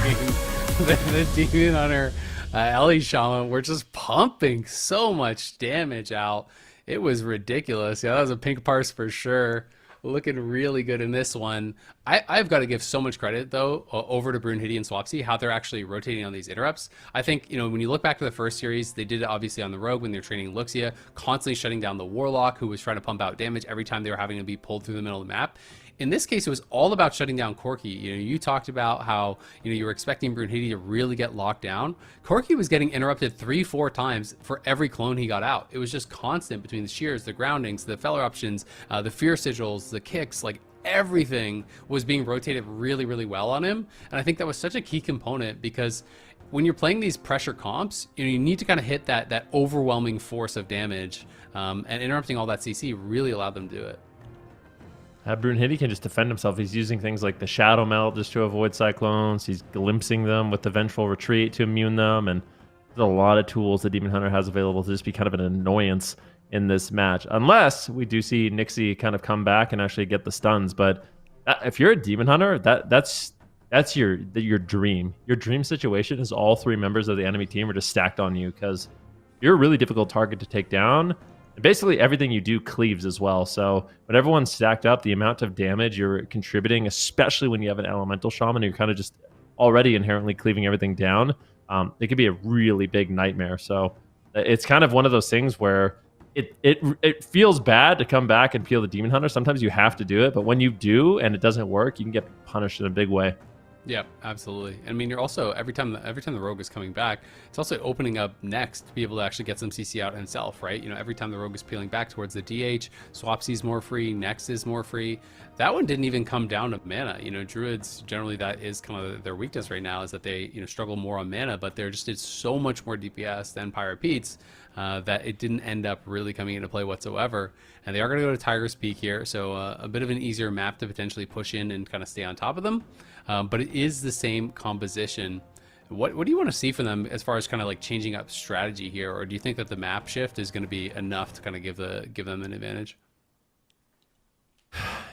the Demon Hunter, Ellie Shaman were just pumping so much damage out. It was ridiculous. Yeah, that was a pink parse for sure. Looking really good in this one. I've got to give so much credit, though, over to Brunhilde and Swapsy, how they're actually rotating on these interrupts. I think, you know, when you look back to the first series, they did it obviously on the Rogue when they were training Luxia, constantly shutting down the Warlock, who was trying to pump out damage every time they were having to be pulled through the middle of the map. In this case, it was all about shutting down Corki. You know, you talked about how, you know, you were expecting Brunhilde to really get locked down. Corki was getting interrupted 3-4 times for every clone he got out. It was just constant between the shears, the groundings, the feller options, the fear sigils, the kicks, like everything was being rotated really, really well on him. And I think that was such a key component because when you're playing these pressure comps, you know, you need to kind of hit that overwhelming force of damage, and interrupting all that CC really allowed them to do it. Brunhilde can just defend himself. He's using things like the Shadow Melt just to avoid Cyclones. He's glimpsing them with the Vengeful Retreat to immune them. And there's a lot of tools the Demon Hunter has available to just be kind of an annoyance in this match. Unless we do see Nixie kind of come back and actually get the stuns. But if you're a Demon Hunter, that's your dream. Your dream situation is all three members of the enemy team are just stacked on you because you're a really difficult target to take down. And basically everything you do cleaves as well. So when everyone's stacked up, the amount of damage you're contributing, especially when you have an elemental shaman, you're kind of just already inherently cleaving everything down. It could be a really big nightmare. So it's kind of one of those things where it feels bad to come back and peel the Demon Hunter. Sometimes you have to do it, but when you do and it doesn't work, you can get punished in a big way. Yeah, absolutely. I mean, you're also every time the rogue is coming back, it's also opening up next to be able to actually get some CC out himself, right? You know, every time the rogue is peeling back towards the DH, Swapsy's more free, next is more free. That one didn't even come down to mana. You know, druids generally that is kind of their weakness right now is that they struggle more on mana, but they're just did so much more DPS than Pirate Pete's that it didn't end up really coming into play whatsoever. And they are going to go to Tiger's Peak here, so a bit of an easier map to potentially push in and kind of stay on top of them. But it is the same composition. What do you want to see from them as far as kind of like changing up strategy here, or do you think that the map shift is going to be enough to kind of give them an advantage?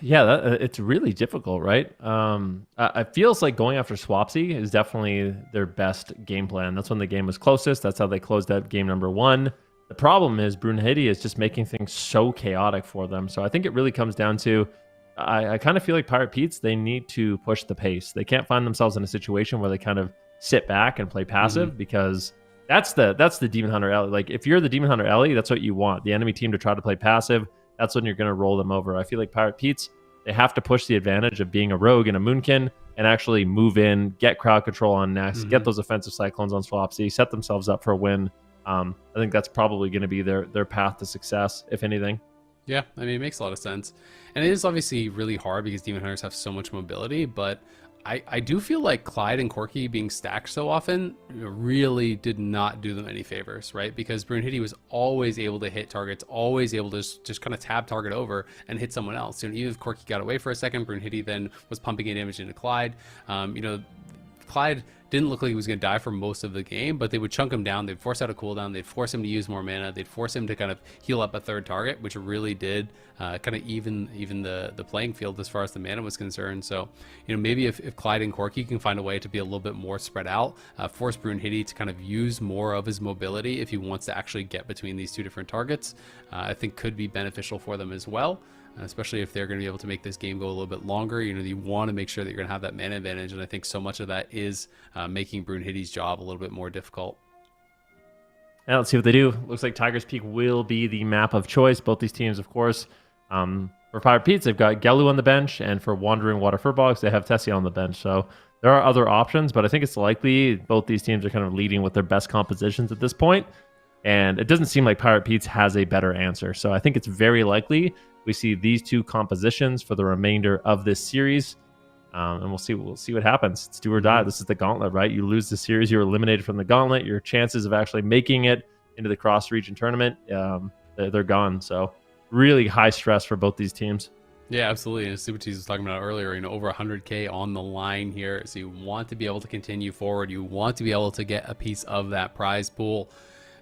Yeah, it's really difficult, right? It feels like going after Swapsy is definitely their best game plan. That's when the game was closest. That's how they closed out game number 1. The problem is Brunhilde is just making things so chaotic for them. So I think it really comes down to I kind of feel like Pirate Pete's, they need to push the pace. They can't find themselves in a situation where they kind of sit back and play passive because that's the Demon Hunter Ellie. Like if you're the Demon Hunter Ellie, that's what you want. The enemy team to try to play passive. That's when you're going to roll them over. I feel like Pirate Pete's, they have to push the advantage of being a rogue and a Moonkin and actually move in, get crowd control on next, get those offensive cyclones on Swapsy, set themselves up for a win. I think that's probably going to be their path to success, if anything. Yeah, I mean, it makes a lot of sense. And it is obviously really hard because Demon Hunters have so much mobility, but I do feel like Clyde and Corki being stacked so often really did not do them any favors, right? Because Brunhilde was always able to hit targets, always able to just kind of tab target over and hit someone else. You know, even if Corki got away for a second, Brunhilde then was pumping in damage into Clyde. Clyde didn't look like he was going to die for most of the game, but they would chunk him down. They'd force out a cooldown. They'd force him to use more mana. They'd force him to kind of heal up a third target, which really did kind of even the playing field as far as the mana was concerned. So, maybe if Clyde and Corki can find a way to be a little bit more spread out, force Brunhilde to kind of use more of his mobility if he wants to actually get between these two different targets, I think could be beneficial for them as well. Especially if they're going to be able to make this game go a little bit longer. You want to make sure that you're going to have that mana advantage, and I think so much of that is making Brunhilde's job a little bit more difficult. Yeah, let's see what they do. Looks like Tiger's Peak will be the map of choice. Both these teams, of course. For Pirate Pete's, they've got Gelu on the bench, and for Wandering Water FURBOLGS, they have Tessia on the bench. So there are other options, but I think it's likely both these teams are kind of leading with their best compositions at this point, and it doesn't seem like Pirate Pete's has a better answer. So I think it's very likely we see these two compositions for the remainder of this series, and we'll see what happens. It's do or die. This is the gauntlet, right? You lose the series, you're eliminated from the gauntlet. Your chances of actually making it into the cross-region tournament, they're gone. So really high stress for both these teams. Yeah, absolutely. And Super Cheese was talking about earlier, over 100K on the line here. So you want to be able to continue forward. You want to be able to get a piece of that prize pool.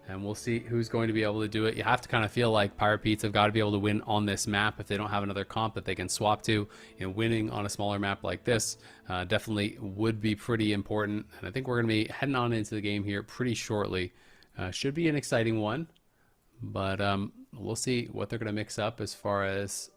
And we'll see who's going to be able to do it. You have to kind of feel like Pirate Pete's have got to be able to win on this map if they don't have another comp that they can swap to. Winning on a smaller map like this definitely would be pretty important. And I think we're going to be heading on into the game here pretty shortly. Should be an exciting one. But we'll see what they're going to mix up as far as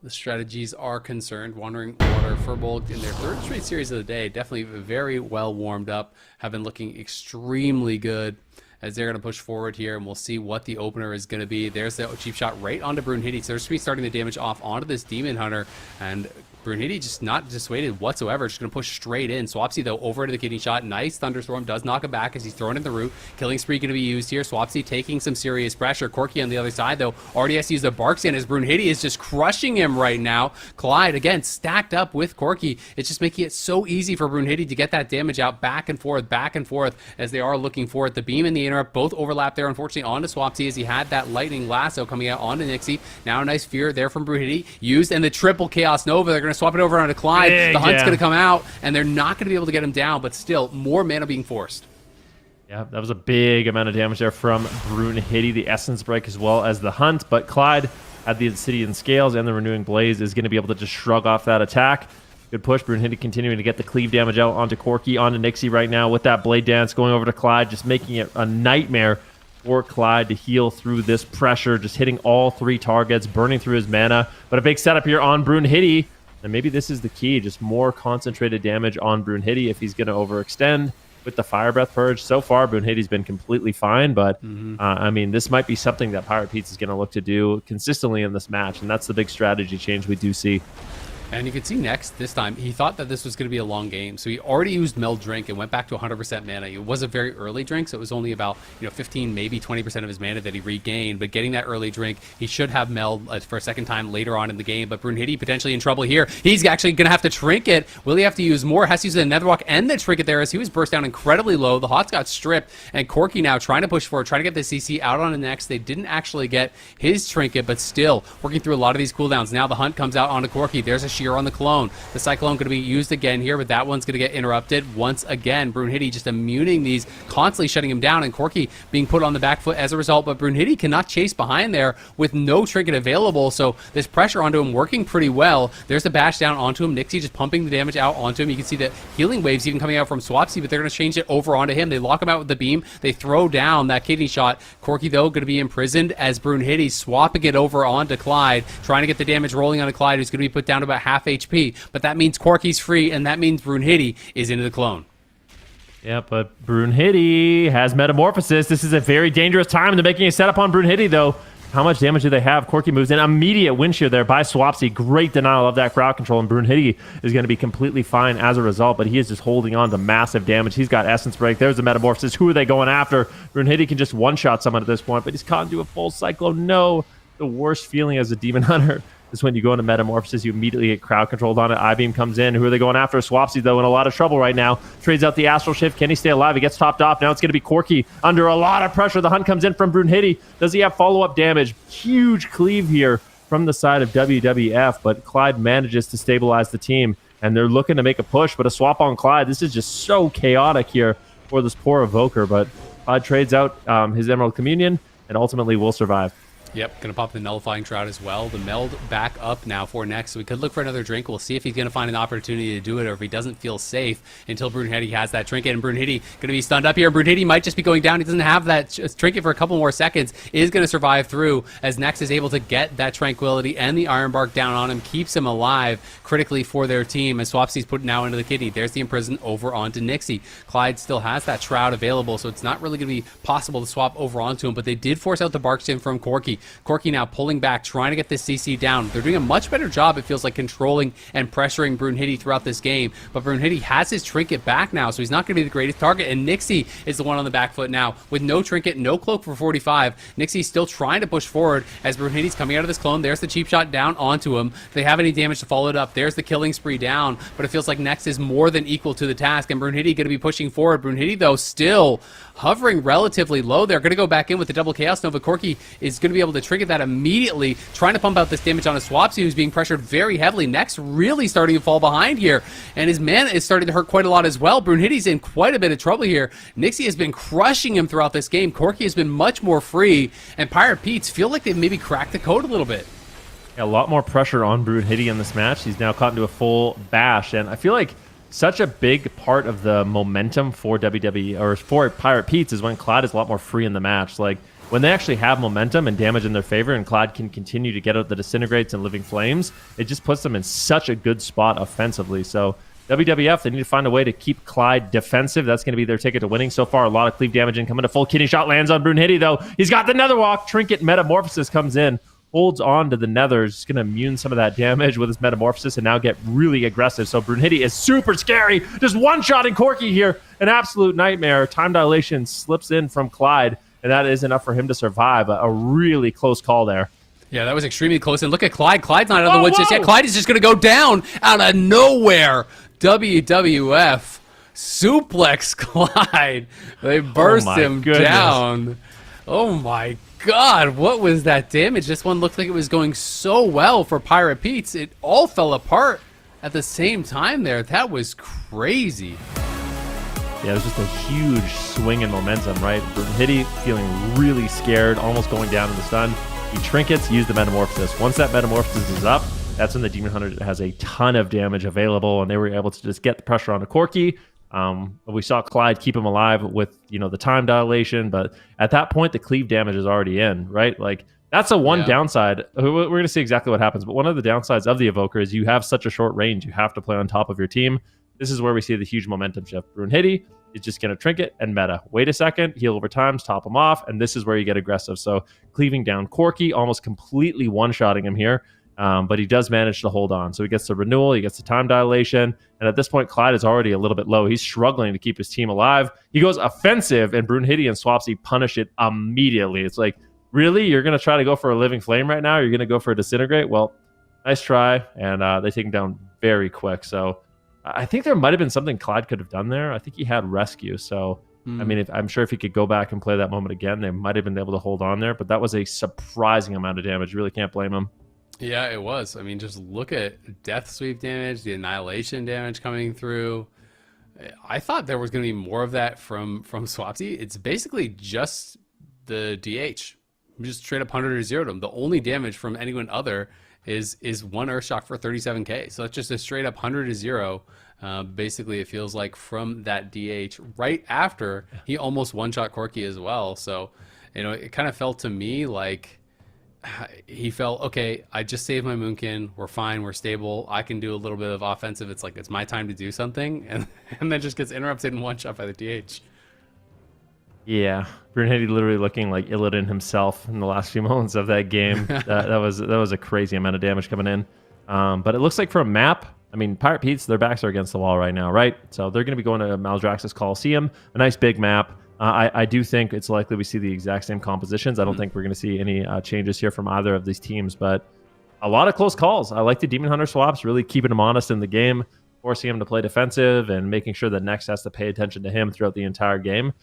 the strategies are concerned. Wandering Water FURBOLGS in their third straight series of the day. Definitely very well warmed up. Have been looking extremely good as they're going to push forward here, and we'll see what the opener is going to be. There's the cheap shot right onto Brunhilde. So they're just going to be starting the damage off onto this Demon Hunter, and Brunhilde just not dissuaded whatsoever. Just going to push straight in. Swapsy, though, over to the kidney shot. Nice Thunderstorm. Does knock him back as he's thrown in the root. Killing Spree going to be used here. Swapsy taking some serious pressure. Corki on the other side, though, already has to use the Bark Sand as Brunhilde is just crushing him right now. Clyde, again, stacked up with Corki. It's just making it so easy for Brunhilde to get that damage out back and forth, as they are looking for it. The beam and the interrupt both overlap there, unfortunately, onto Swapsy as he had that lightning lasso coming out onto Nixie. Now a nice fear there from Brunhilde. Used, and the triple Chaos Nova. They're going to swap it over onto Clyde. The Hunt's going to come out, and they're not going to be able to get him down, but still, more mana being forced. Yeah, that was a big amount of damage there from Brunhilde, the Essence Break as well as the Hunt, but Clyde had the Obsidian Scales and the Renewing Blaze is going to be able to just shrug off that attack. Good push. Brunhilde continuing to get the cleave damage out onto Corki, onto Nixie right now with that Blade Dance going over to Clyde, just making it a nightmare for Clyde to heal through this pressure, just hitting all three targets, burning through his mana. But a big setup here on Brunhilde, and maybe this is the key, just more concentrated damage on Brunhilde if he's going to overextend with the Fire Breath Purge. So far, Brunhilde's been completely fine, but I mean, this might be something that Pirate Pete's is going to look to do consistently in this match, and that's the big strategy change we do see. And you can see next, this time, he thought that this was going to be a long game. So he already used Meld Drink and went back to 100% mana. It was a very early drink, so it was only about 15, maybe 20% of his mana that he regained. But getting that early drink, he should have Meld for a second time later on in the game. But Brunhilde potentially in trouble here. He's actually going to have to Trinket. Will he have to use more? Has to use the Netherwalk and the Trinket there as he was burst down incredibly low. The Hots got stripped, and Corki now trying to push forward, trying to get the CC out on the next. They didn't actually get his Trinket, but still working through a lot of these cooldowns. Now the hunt comes out onto Corki. There's a Shear on the clone. The Cyclone going to be used again here, but that one's going to get interrupted once again. Brunhilde just immuning these, constantly shutting him down, and Corki being put on the back foot as a result. But Brunhilde cannot chase behind there with no Trinket available, so this pressure onto him working pretty well. There's the bash down onto him. Nixie just pumping the damage out onto him. You can see the healing waves even coming out from Swapsy, but they're going to change it over onto him. They lock him out with the beam. They throw down that kidney shot. Corki, though, going to be imprisoned as Brunhilde swapping it over onto Clyde, trying to get the damage rolling onto Clyde, who's going to be put down to about half HP. But that means Corki's free, and that means Brunhilde is into the clone. Yeah, but Brunhilde has Metamorphosis. This is a very dangerous time. They're making a setup on Brunhilde, though. How much damage do they have? Corki moves in. Immediate wind shear there by Swapsy. Great denial of that crowd control, and Brunhilde is going to be completely fine as a result, but he is just holding on to massive damage. He's got Essence Break. There's the Metamorphosis. Who are they going after? Brunhilde can just one-shot someone at this point, but he's caught into a full Cyclone. No. The worst feeling as a Demon Hunter is when you go into Metamorphosis, you immediately get crowd controlled on it. I-Beam comes in. Who are they going after? Swapsy, though, in a lot of trouble right now. Trades out the Astral Shift. Can he stay alive? He gets topped off. Now it's going to be Corki under a lot of pressure. The hunt comes in from Brunhilde. Does he have follow-up damage? Huge cleave here from the side of WWF, but Clyde manages to stabilize the team, and they're looking to make a push, but a swap on Clyde. This is just so chaotic here for this poor Evoker, but Clyde trades out his Emerald Communion and ultimately will survive. Yep, going to pop the Nullifying Shroud as well. The Meld back up now for next, so we could look for another drink. We'll see if he's going to find an opportunity to do it, or if he doesn't feel safe until Brunhilde has that Trinket. And Brunhilde going to be stunned up here. Brunhilde might just be going down. He doesn't have that Trinket for a couple more seconds. Is going to survive through, as Next is able to get that Tranquility and the Iron Bark down on him, keeps him alive critically for their team, as Swapsy's put now into the kidney. There's the Imprison over onto Nixie. Clyde still has that Shroud available, so it's not really going to be possible to swap over onto him, but they did force out the Bark Stim from Corki. Corki now pulling back, trying to get this CC down. They're doing a much better job, it feels like, controlling and pressuring Brunhilde throughout this game. But Brunhilde has his Trinket back now, so he's not going to be the greatest target. And Nixie is the one on the back foot now. With no Trinket, no Cloak for 45. Nixie's still trying to push forward as Brunhilde's coming out of this clone. There's the cheap shot down onto him. If they have any damage to follow it up, there's the killing spree down. But it feels like Next is more than equal to the task, and Brunhilde going to be pushing forward. Brunhilde, though, still hovering relatively low. They're going to go back in with the double Chaos Nova. Corki is going to be able to Trinket that immediately, trying to pump out this damage on a Swapsy, who's being pressured very heavily. Next really starting to fall behind here, and his mana is starting to hurt quite a lot as well. Brunhilde's in quite a bit of trouble here. Nixie has been crushing him throughout this game. Corki has been much more free, and Pirate Pete's feel like they've maybe cracked the code a little bit. A lot more pressure on Brunhilde in this match. He's now caught into a full bash, and I feel like such a big part of the momentum for WWE, or for Pirate Pete's, is when Clyde is a lot more free in the match. Like, when they actually have momentum and damage in their favor, and Clyde can continue to get out the Disintegrates and Living Flames, it just puts them in such a good spot offensively. So WWF, they need to find a way to keep Clyde defensive. That's going to be their ticket to winning. So far, a lot of cleave damage incoming. A full kidney shot lands on Brunhilde, though. He's got the Netherwalk. Trinket Metamorphosis comes in, holds on to the Nether, just going to immune some of that damage with his Metamorphosis and now get really aggressive. So Brunhilde is super scary. Just one-shotting Corki here. An absolute nightmare. Time Dilation slips in from Clyde, and that is enough for him to survive. A really close call there. Yeah, that was extremely close. And look at Clyde. Clyde's not out of the woods just yet. Clyde is just going to go down out of nowhere. WWF suplex Clyde. They burst him down. Oh my God, what was that damage? This one looked like it was going so well for Pirate Pete's. It all fell apart at the same time there. That was crazy. Yeah, it was just a huge swing in momentum, right? Brunhilde feeling really scared, almost going down in the stun. He trinkets, use the Metamorphosis. Once that Metamorphosis is up, that's when the Demon Hunter has a ton of damage available, and they were able to just get the pressure onto Corki. We saw Clyde keep him alive with, the time dilation, but at that point, the cleave damage is already in, right? Like, that's the one downside. We're going to see exactly what happens, but one of the downsides of the Evoker is you have such a short range. You have to play on top of your team. This is where we see the huge momentum shift. Brunhilde is just going to Trinket and meta. Wait a second, heal over times, top him off, and this is where you get aggressive. So cleaving down Corki, almost completely one-shotting him here. But he does manage to hold on. So he gets the renewal, he gets the time dilation, and at this point, Clyde is already a little bit low. He's struggling to keep his team alive. He goes offensive, and Brunhilde and Swapsy punish it immediately. It's like, really? You're going to try to go for a living flame right now? You're going to go for a disintegrate? Well, nice try, and they take him down very quick. So I think there might have been something Clyde could have done there. I think he had rescue, so I mean, I'm sure if he could go back and play that moment again, they might have been able to hold on there, but that was a surprising amount of damage. You really can't blame him. Yeah, it was. I mean, just look at death sweep damage, the annihilation damage coming through. I thought there was going to be more of that from Swapsy. It's basically just the DH. Just straight up 100 or 0'd him. The only damage from anyone other is one Earthshock for 37k. So it's just a straight up 100 to 0. Basically, it feels like from that DH right after he almost one-shot Corki as well. So, you know, it kind of felt to me like he felt, okay, I just saved my Moonkin. We're fine. We're stable. I can do a little bit of offensive. It's like, it's my time to do something. And then just gets interrupted and one-shot by the DH. Yeah, Brunhilde literally looking like Illidan himself in the last few moments of that game. that was a crazy amount of damage coming in. But it looks like for a map, I mean, Pirate Pete's, their backs are against the wall right now, right? So they're going to be going to Maldraxxus Coliseum, a nice big map. I do think it's likely we see the exact same compositions. I don't think we're going to see any changes here from either of these teams, but a lot of close calls. I like the Demon Hunter swaps, really keeping him honest in the game, forcing him to play defensive and making sure that Next has to pay attention to him throughout the entire game.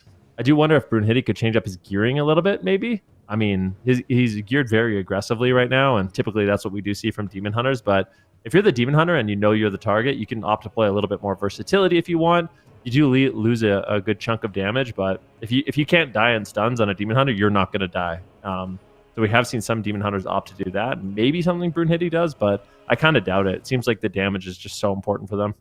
I do wonder if Brunhilde could change up his gearing a little bit, maybe. I mean, he's geared very aggressively right now, and typically that's what we do see from Demon Hunters. But if you're the Demon Hunter and you know you're the target, you can opt to play a little bit more versatility if you want. You do lose a good chunk of damage, but if you can't die in stuns on a Demon Hunter, you're not going to die. So we have seen some Demon Hunters opt to do that. Maybe something Brunhilde does, but I kind of doubt it. It seems like the damage is just so important for them.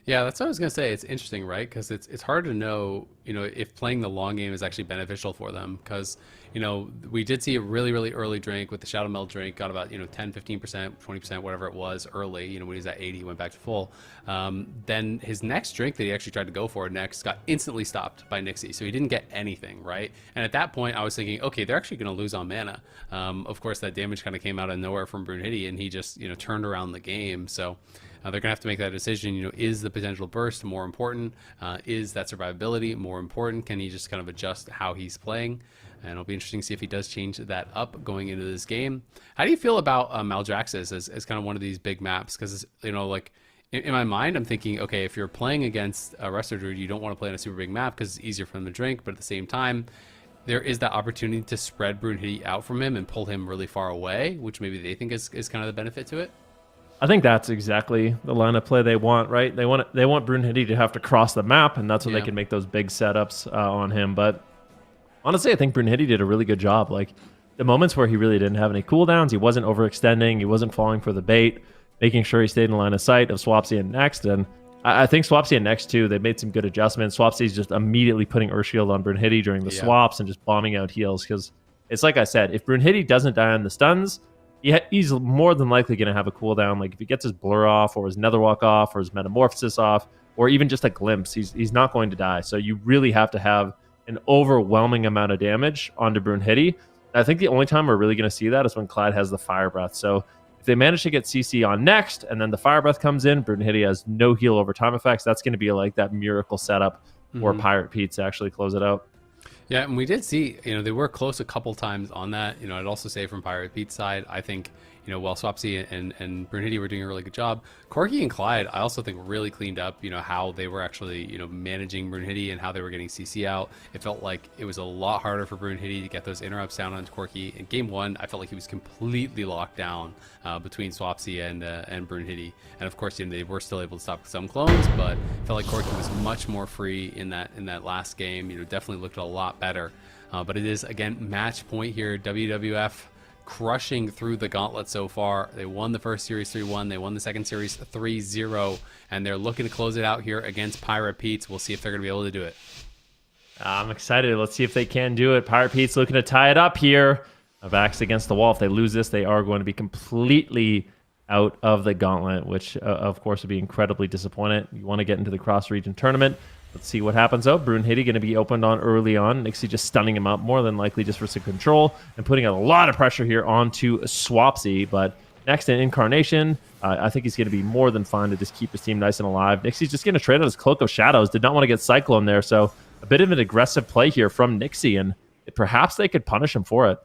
Yeah, that's what I was going to say. It's interesting, right? Because it's hard to know, you know, if playing the long game is actually beneficial for them. Because, you know, we did see a really, really early drink with the Shadow Meld drink, got about, 10, 15%, 20%, whatever it was early. You know, when he was at 80, he went back to full. Then his next drink that he actually tried to go for next got instantly stopped by Nixie. So he didn't get anything, right? And at that point, I was thinking, okay, they're actually going to lose on mana. Of course, that damage kind of came out of nowhere from Brunhilde, and he just, turned around the game. So they're going to have to make that decision. Is the potential burst more important? Is that survivability more important? Can he just kind of adjust how he's playing? And it'll be interesting to see if he does change that up going into this game. How do you feel about Maldraxxus as kind of one of these big maps? Because, like in my mind, I'm thinking, okay, if you're playing against a Resto Druid, you don't want to play on a super big map because it's easier for them to drink. But at the same time, there is that opportunity to spread Brunhilde out from him and pull him really far away, which maybe they think is kind of the benefit to it. I think that's exactly the line of play they want, right? They want Brunhilde to have to cross the map, and that's when they can make those big setups on him. But honestly, I think Brunhilde did a really good job. Like the moments where he really didn't have any cooldowns, he wasn't overextending, he wasn't falling for the bait, making sure he stayed in line of sight of Swapsy and Next. And I think Swapsy and Next too, they made some good adjustments. Swapsy's just immediately putting Earthshield on Brunhilde during the swaps and just bombing out heals, because it's like I said, if Brunhilde doesn't die on the stuns, he's more than likely going to have a cooldown. Like if he gets his blur off or his netherwalk off or his metamorphosis off or even just a glimpse, he's not going to die. So you really have to have an overwhelming amount of damage onto Brunhilde. I think the only time we're really going to see that is when Clyde has the Fire Breath. So if they manage to get CC on Next and then the Fire Breath comes in, Brunhilde has no heal over time effects. That's going to be like that miracle setup for Pirate Pete to actually close it out. Yeah, and we did see, they were close a couple times on that. I'd also say from Pirate Pete's side, I think, while Swapsy and Brunhilde were doing a really good job, Corki and Clyde, I also think really cleaned up, how they were actually, managing Brunhilde and how they were getting CC out. It felt like it was a lot harder for Brunhilde to get those interrupts down onto Corki. In game one, I felt like he was completely locked down between Swapsy and Brunhilde. And of course, they were still able to stop some clones, but it felt like Corki was much more free in that last game. Definitely looked a lot better. But it is, again, match point here. WWF crushing through the gauntlet so far. They won the first series 3-1. They won the second series 3-0. And they're looking to close it out here against Pirate Pete's. We'll see if they're going to be able to do it. I'm excited. Let's see if they can do it. Pirate Pete's looking to tie it up here. Backs against the wall. If they lose this, they are going to be completely out of the gauntlet, which, of course, would be incredibly disappointing. You want to get into the cross-region tournament. Let's see what happens, though. Brunhilde going to be opened on early on. Nixie just stunning him up, more than likely just for some control, and putting a lot of pressure here onto Swapsy. But Next, an Incarnation. I think he's going to be more than fine to just keep his team nice and alive. Nixie's just going to trade out his Cloak of Shadows. Did not want to get Cyclone there, so a bit of an aggressive play here from Nixie, and perhaps they could punish him for it.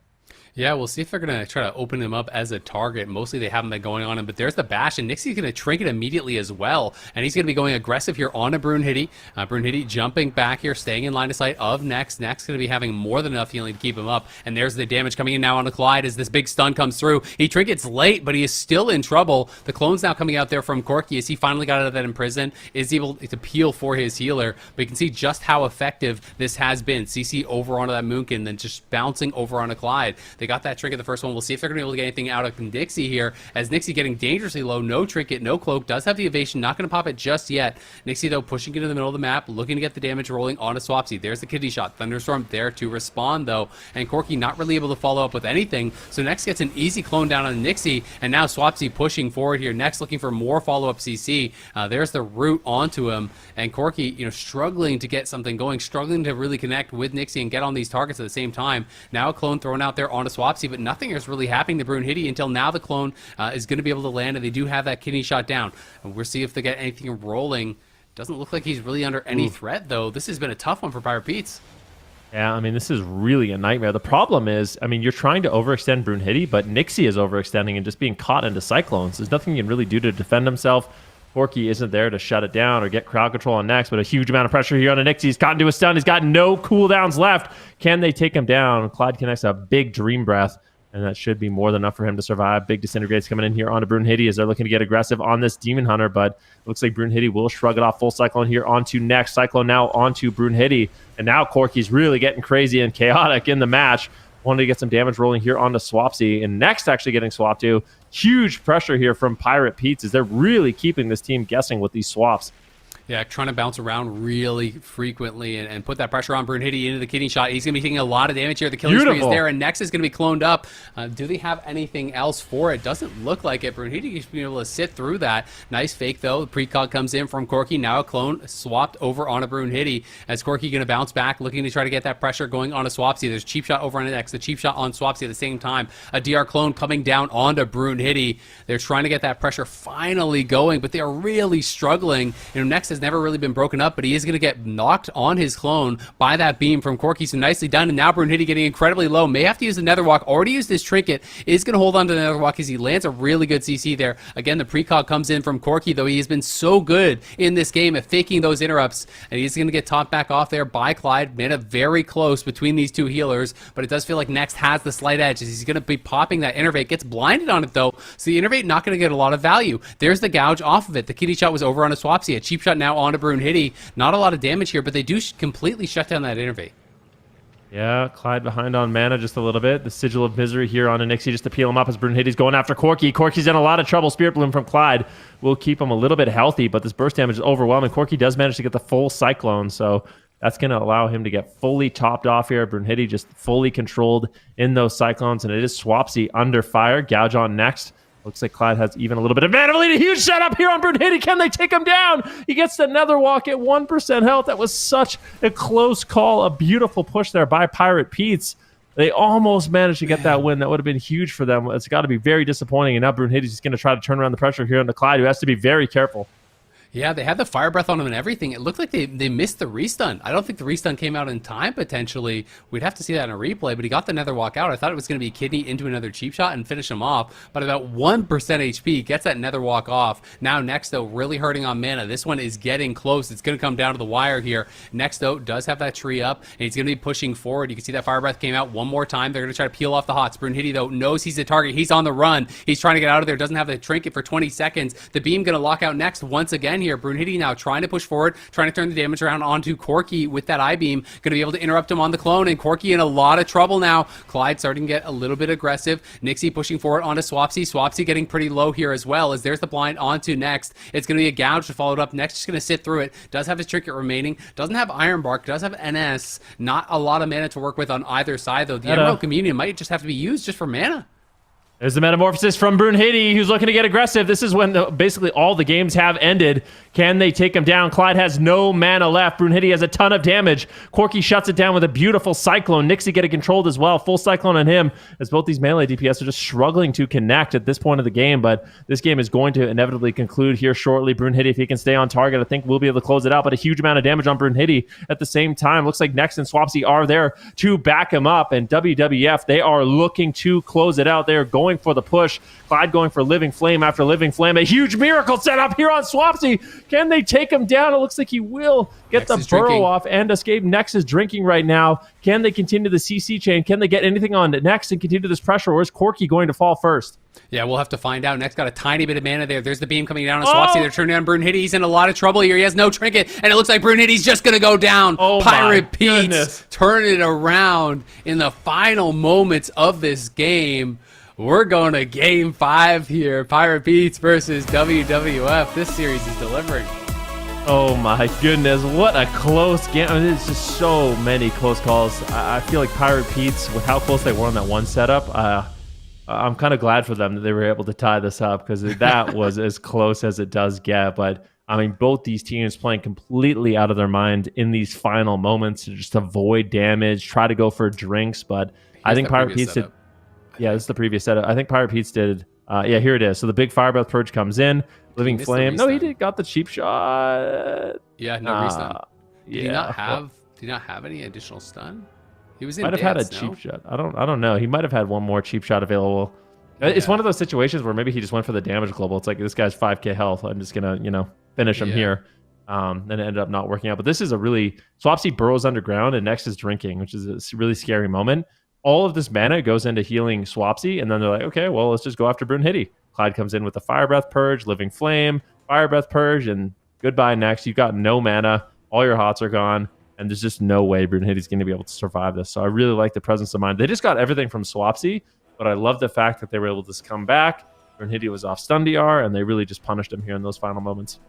Yeah, we'll see if they're going to try to open him up as a target. Mostly they haven't been going on him, but there's the bash, and Nixie's going to trinket immediately as well, and he's going to be going aggressive here on a Brunhilde. Brunhilde jumping back here, staying in line of sight of Next. Next going to be having more than enough healing to keep him up, and there's the damage coming in now on the Clyde as this big stun comes through. He trinkets late, but he is still in trouble. The clone's now coming out there from Corki as he finally got out of that imprison, is able to peel for his healer, but you can see just how effective this has been. CC over onto that Moonkin, then just bouncing over on a Clyde. They got that trinket the first one. We'll see if they're going to be able to get anything out of Nixie here, as Nixie getting dangerously low. No trinket, no cloak, does have the evasion, not going to pop it just yet. Nixie though pushing into the middle of the map, looking to get the damage rolling onto Swapsy. There's the kidney shot. Thunderstorm there to respond though, and Corki not really able to follow up with anything, so Next gets an easy clone down on Nixie, and now Swapsy pushing forward here. Next looking for more follow-up CC. There's the root onto him, and Corki, you know, struggling to get something going, struggling to really connect with Nixie and get on these targets at the same time. Now a clone thrown out there onto Swapsy, but nothing is really happening to Brunhilde until now the clone is going to be able to land, and they do have that kidney shot down. And we'll see if they get anything rolling. Doesn't look like he's really under any threat, though. This has been a tough one for Pirate Pete's. Yeah, I mean, this is really a nightmare. The problem is, I mean, you're trying to overextend Brunhilde, but Nixie is overextending and just being caught into Cyclones. There's nothing he can really do to defend himself. Corki isn't there to shut it down or get crowd control on Next, but a huge amount of pressure here on the Nixie. He's caught into a stun. He's got no cooldowns left. Can they take him down? Clyde connects a big Dream Breath, and that should be more than enough for him to survive. Big Disintegrates coming in here onto Brunhilde as they're looking to get aggressive on this Demon Hunter, but it looks like Brunhilde will shrug it off. Full Cyclone here onto Next. Cyclone now onto Brunhilde, and now Corki's really getting crazy and chaotic in the match. Wanted to get some damage rolling here onto Swapsy, and Next actually getting swapped to. Huge pressure here from Pirate Pete's as they're really keeping this team guessing with these swaps. Yeah, trying to bounce around really frequently and put that pressure on Brunhilde into the kidney shot. He's going to be taking a lot of damage here. The killing spree is there, and Next is going to be cloned up. Do they have anything else for it? Doesn't look like it. Brunhilde is being able to sit through that. Nice fake, though. The precog comes in from Corki. Now a clone swapped over on a Brunhilde, as Corki going to bounce back, looking to try to get that pressure going on a Swapsy. There's cheap shot over on Next, the cheap shot on Swapsy at the same time. A DR clone coming down onto Brunhilde. They're trying to get that pressure finally going, but they are really struggling. You know, Next has never really been broken up, but he is going to get knocked on his clone by that beam from Corki. So nicely done, and now Brunhilde getting incredibly low. May have to use the Nether Walk. Already used his trinket. Is going to hold on to the Nether Walk as he lands a really good CC there. Again, the precog comes in from Corki, though he has been so good in this game at faking those interrupts, and he's going to get topped back off there by Clyde. Made it very close between these two healers, but it does feel like Next has the slight edge as he's going to be popping that Innervate. Gets blinded on it, though, so the Innervate not going to get a lot of value. There's the gouge off of it. The kitty shot was over on a Swapsy. A cheap shot now onto Brunhilde. Not a lot of damage here, but they do completely shut down that Innervate. Yeah, Clyde behind on mana just a little bit. The Sigil of Misery here on Nixie just to peel him up as Brunhilde's going after Corki. Corki's in a lot of trouble. Spirit Bloom from Clyde will keep him a little bit healthy, but this burst damage is overwhelming. Corki does manage to get the full Cyclone, so that's going to allow him to get fully topped off here. Brunhilde just fully controlled in those Cyclones, and it is Swapsy under fire. Gouge on Next. Looks like Clyde has even a little bit of mana lead. A huge setup here on Brunhilde. Can they take him down? He gets the Nether Walk at 1% health. That was such a close call. A beautiful push there by Pirate Pete's. They almost managed to get that win. That would have been huge for them. It's got to be very disappointing. And now Brunhilde's just going to try to turn around the pressure here on the Clyde, who has to be very careful. Yeah, they had the fire breath on him and everything. It looked like they missed the restun. I don't think the restun came out in time, potentially. We'd have to see that in a replay, but he got the Nether Walk out. I thought it was going to be Kidney into another cheap shot and finish him off, but about 1% HP, gets that Nether Walk off. Now Next, though, really hurting on mana. This one is getting close. It's going to come down to the wire here. Next, though, does have that tree up, and he's going to be pushing forward. You can see that fire breath came out one more time. They're going to try to peel off the hots. Brunhilde, though, knows he's the target. He's on the run. He's trying to get out of there. Doesn't have the trinket for 20 seconds. The beam going to lock out Next once again here. Brunhilde now trying to push forward, trying to turn the damage around onto Corki with that I-beam. Going to be able to interrupt him on the clone, and Corki in a lot of trouble now. Clyde starting to get a little bit aggressive. Nixie pushing forward onto Swapsy. Swapsy getting pretty low here as well, as there's the blind onto Next. It's going to be a gouge to follow it up. Next just going to sit through it. Does have his trinket remaining. Doesn't have Iron Bark. Does have NS. Not a lot of mana to work with on either side, though. The Emerald Communion might just have to be used just for mana. There's the metamorphosis from Brunhilde, who's looking to get aggressive. This is when basically all the games have ended. Can they take him down? Clyde has no mana left. Brunhilde has a ton of damage. Corki shuts it down with a beautiful Cyclone. Nixie getting controlled as well. Full Cyclone on him, as both these melee DPS are just struggling to connect at this point of the game. But this game is going to inevitably conclude here shortly. Brunhilde, if he can stay on target, I think we'll be able to close it out. But a huge amount of damage on Brunhilde at the same time. Looks like Next and Swapsy are there to back him up. And WWF, they are looking to close it out. They are going for the push. Clyde going for Living Flame after Living Flame. A huge miracle set up here on Swapsy. Can they take him down? It looks like he will get Next the burrow drinking. off and escape. Next is drinking right now. Can they continue the CC chain? Can they get anything on Next and continue this pressure? Or is Corki going to fall first? Yeah, we'll have to find out. Next got a tiny bit of mana there. There's the beam coming down on Swapsy. Oh! They're turning on Brunhilde. He's in a lot of trouble here. He has no trinket, and it looks like Brunhilde's just going to go down. Oh, my Pirate Pete's goodness. turning it around in the final moments of this game. We're going to game 5 here. Pirate Pete's versus WWF. This series is delivering. Oh my goodness, what a close game. I mean, there's just so many close calls. I feel like Pirate Pete's, with how close they were on that one setup, I'm kind of glad for them that they were able to tie this up, because that was as close as it does get. But I mean, both these teams playing completely out of their mind in these final moments to just avoid damage, try to go for drinks. But I think Pirate Pete's did. Yeah, this is the previous setup. I think Pirate Pete's did. Yeah, here it is. So the big Fire Breath Purge comes in. Living Flame. No, he got the cheap shot. Yeah, no restun. Did he not Yeah. have any additional stun? He was in Might have had a dance, cheap no? shot. I don't know. He might have had one more cheap shot available. It's one of those situations where maybe he just went for the damage global. It's like, this guy's 5k health. I'm just gonna, finish him here. And it ended up not working out. But this is a really Swapsy burrows underground and Next is drinking, which is a really scary moment. All of this mana goes into healing Swapsy, and then they're like, okay, well, let's just go after Brunhilde. Clyde comes in with the Fire Breath Purge, Living Flame, Fire Breath Purge, and goodbye Next. You've got no mana. All your hots are gone. And there's just no way Brunhilde's going to be able to survive this. So I really like the presence of mind. They just got everything from Swapsy, but I love the fact that they were able to just come back. Brunhilde was off stun DR, and they really just punished him here in those final moments.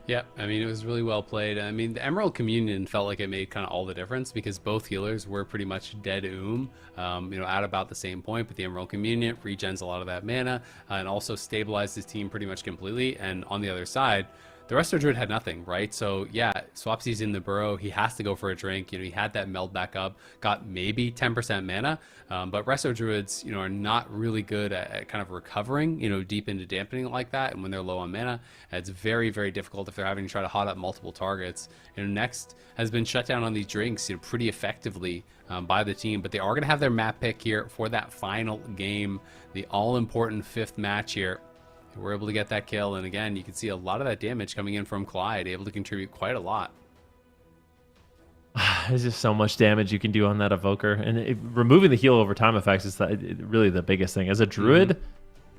Yeah, I mean, it was really well played. I mean, the Emerald Communion felt like it made kind of all the difference, because both healers were pretty much dead at about the same point. But the Emerald Communion regens a lot of that mana and also stabilized his team pretty much completely. And on the other side, the Resto Druid had nothing, right? So yeah, Swapsy's in the burrow. He has to go for a drink. He had that meld back up, got maybe 10% mana. But Resto Druids, are not really good at kind of recovering, deep into dampening like that. And when they're low on mana, it's very, very difficult if they're having to try to hot up multiple targets. Next has been shut down on these drinks, pretty effectively by the team. But they are going to have their map pick here for that final game, the all-important 5th match here. We're able to get that kill, and again, you can see a lot of that damage coming in from Clyde, able to contribute quite a lot. There's just so much damage you can do on that Evoker, and removing the heal over time effects is really the biggest thing. As a Druid,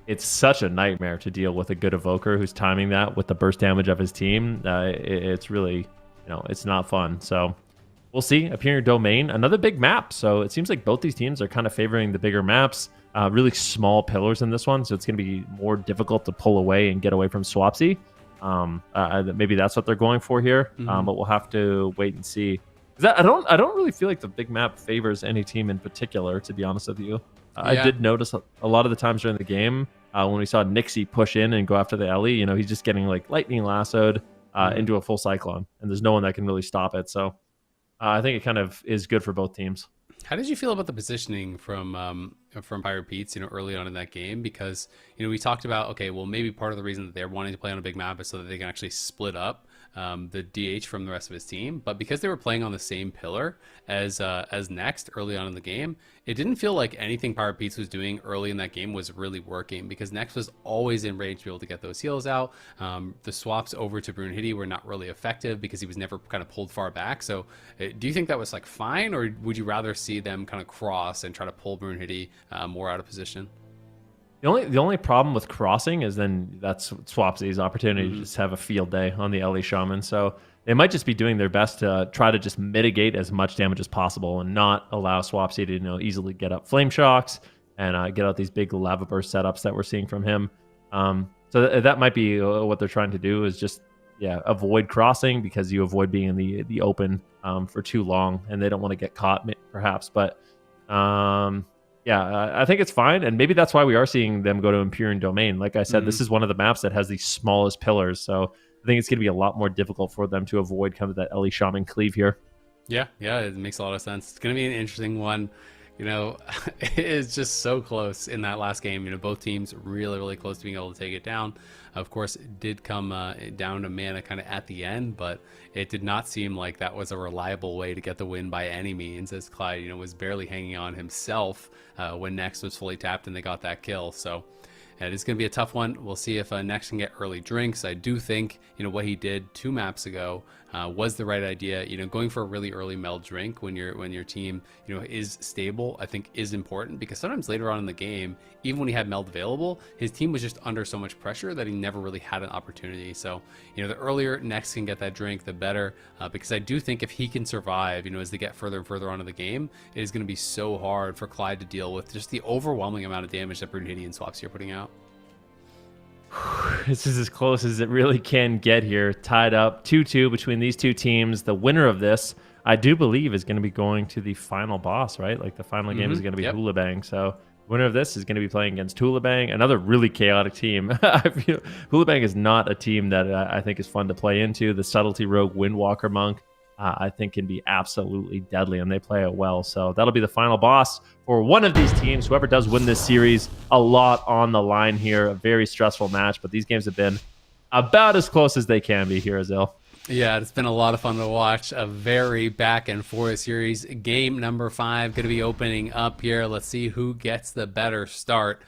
it's such a nightmare to deal with a good Evoker who's timing that with the burst damage of his team. It's really, it's not fun. So we'll see. Appearing Domain, another big map. So it seems like both these teams are kind of favoring the bigger maps. Really small pillars in this one, so it's going to be more difficult to pull away and get away from Swapsy. Maybe that's what they're going for here, but we'll have to wait and see. I don't really feel like the big map favors any team in particular, to be honest with you. I did notice a lot of the times during the game when we saw Nixie push in and go after the Ellie, he's just getting like lightning lassoed into a full Cyclone, and there's no one that can really stop it. So I think it kind of is good for both teams. How did you feel about the positioning from Pirate Pete's, early on in that game? Because, we talked about, okay, well, maybe part of the reason that they're wanting to play on a big map is so that they can actually split up the DH from the rest of his team. But because they were playing on the same pillar as Next early on in the game, it didn't feel like anything Pirate Pete's was doing early in that game was really working, because Next was always in range to be able to get those heals out. The swaps over to Brunhilde were not really effective because he was never kind of pulled far back. So do you think that was like fine, or would you rather see them kind of cross and try to pull Brunhilde more out of position? The only problem with crossing is then that's Swapsy's opportunity to just have a field day on the Ellie Shaman. So they might just be doing their best to try to just mitigate as much damage as possible and not allow Swapsy to easily get up Flame Shocks and get out these big Lava Burst setups that we're seeing from him. So that might be what they're trying to do, is just avoid crossing, because you avoid being in the open for too long, and they don't want to get caught perhaps. But Yeah, I think it's fine, and maybe that's why we are seeing them go to Empyrean Domain. Like I said, this is one of the maps that has the smallest pillars, so I think it's going to be a lot more difficult for them to avoid kind of that Ellie Shaman cleave here. Yeah, it makes a lot of sense. It's going to be an interesting one. You know, it's just so close in that last game. You know, both teams really, really close to being able to take it down. Of course, it did come down to mana kind of at the end, but it did not seem like that was a reliable way to get the win by any means, as Clyde, you know, was barely hanging on himself when Next was fully tapped and they got that kill. So it is going to be a tough one. We'll see if Next can get early drinks. I do think, you know, what he did 2 maps ago was the right idea. You know, going for a really early meld drink when your team, you know, is stable, I think is important, because sometimes later on in the game, even when he had meld available, his team was just under so much pressure that he never really had an opportunity. So, you know, the earlier Next can get that drink, the better, because I do think if he can survive, you know, as they get further and further onto the game, it is going to be so hard for Clyde to deal with just the overwhelming amount of damage that Brunhilde and Swapsy are putting out. This is as close as it really can get here. Tied up 2-2 between these two teams. The winner of this, I do believe, is going to be going to the final boss, right? Like the final game is going to be HOOLIBANG. So winner of this is going to be playing against HOOLIBANG, another really chaotic team. HOOLIBANG is not a team that I think is fun to play into. The Subtlety Rogue Windwalker Monk, I think, can be absolutely deadly, and they play it well. So that'll be the final boss for one of these teams. Whoever does win this series, a lot on the line here. A very stressful match, but these games have been about as close as they can be here, Azil. Yeah, it's been a lot of fun to watch. A very back and forth series. Game number 5 going to be opening up here. Let's see who gets the better start,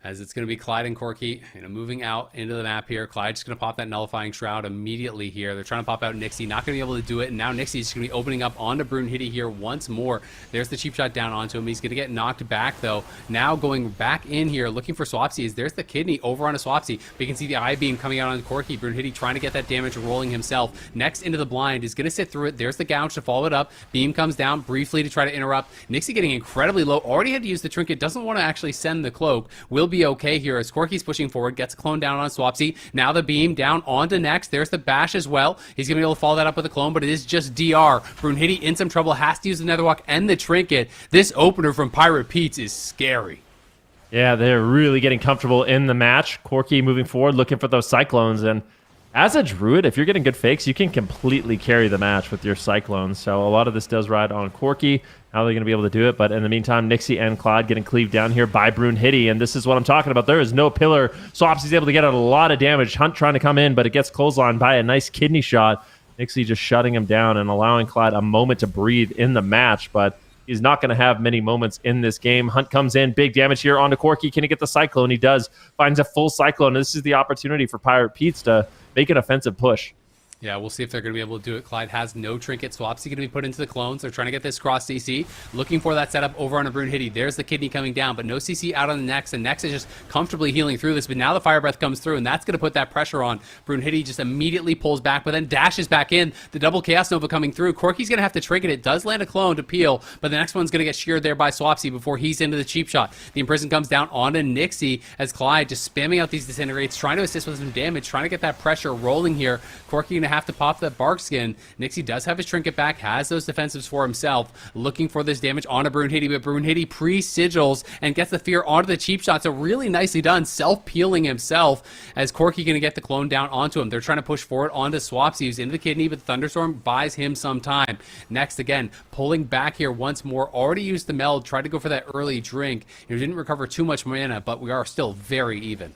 as it's going to be Clyde and Corki, you know, moving out into the map here. Clyde's just going to pop that Nullifying Shroud immediately here. They're trying to pop out Nixie, not going to be able to do it, and now Nixie's just going to be opening up onto Brunhilde here once more. There's the cheap shot down onto him. He's going to get knocked back, though. Now going back in here, looking for Swapsies. There's the Kidney over on a Swapsy, but you can see the Eye Beam coming out on Corki. Brunhilde trying to get that damage rolling himself. Next into the blind is going to sit through it. There's the Gouge to follow it up. Beam comes down briefly to try to interrupt. Nixie getting incredibly low. Already had to use the Trinket. Doesn't want to actually send the Cloak. Will be okay here as Corki's pushing forward, gets a clone down on Swapsy. Now the beam down onto Next. There's the bash as well. He's going to be able to follow that up with a clone, but it is just DR. Brunhilde in some trouble, has to use the Netherwalk and the Trinket. This opener from Pirate Pete's is scary. Yeah, they're really getting comfortable in the match. Corki moving forward, looking for those Cyclones, and as a Druid, if you're getting good fakes, you can completely carry the match with your Cyclones. So a lot of this does ride on Corki. How are they going to be able to do it? But in the meantime, Nixie and Clyde getting cleaved down here by Brunhilde, and this is what I'm talking about. There is no pillar. Swapsy's able to get out a lot of damage. Hunt trying to come in, but it gets clotheslined by a nice kidney shot. Nixie just shutting him down and allowing Clyde a moment to breathe in the match, but he's not going to have many moments in this game. Hunt comes in, big damage here onto Corki. Can he get the Cyclone? He does. Finds a full Cyclone. This is the opportunity for Pirate Pete's to make an offensive push. Yeah, we'll see if they're going to be able to do it. Clyde has no Trinket. Swapsy going to be put into the clones. They're trying to get this cross CC. Looking for that setup over on a Brunhilde. There's the Kidney coming down, but no CC out on the Next, and Next is just comfortably healing through this. But now the Fire Breath comes through, and that's going to put that pressure on. Brunhilde just immediately pulls back, but then dashes back in. The double Chaos Nova coming through. Corki's going to have to Trinket. It does land a clone to peel, but the next one's going to get sheared there by Swapsy before he's into the cheap shot. The Imprison comes down onto Nixie as Clyde just spamming out these Disintegrates, trying to assist with some damage, trying to get that pressure rolling here. Corki going to have to pop that Bark Skin. Nixie does have his Trinket back, has those defensives for himself, looking for this damage onto Brunhilde, but Brunhilde pre-sigils and gets the fear onto the cheap shot. So really nicely done, self-peeling himself as Corki going to get the clone down onto him. They're trying to push forward onto Swapsy, who's into the Kidney, but the Thunderstorm buys him some time. Next again, pulling back here once more, already used the meld, tried to go for that early drink. He didn't recover too much mana, but we are still very even.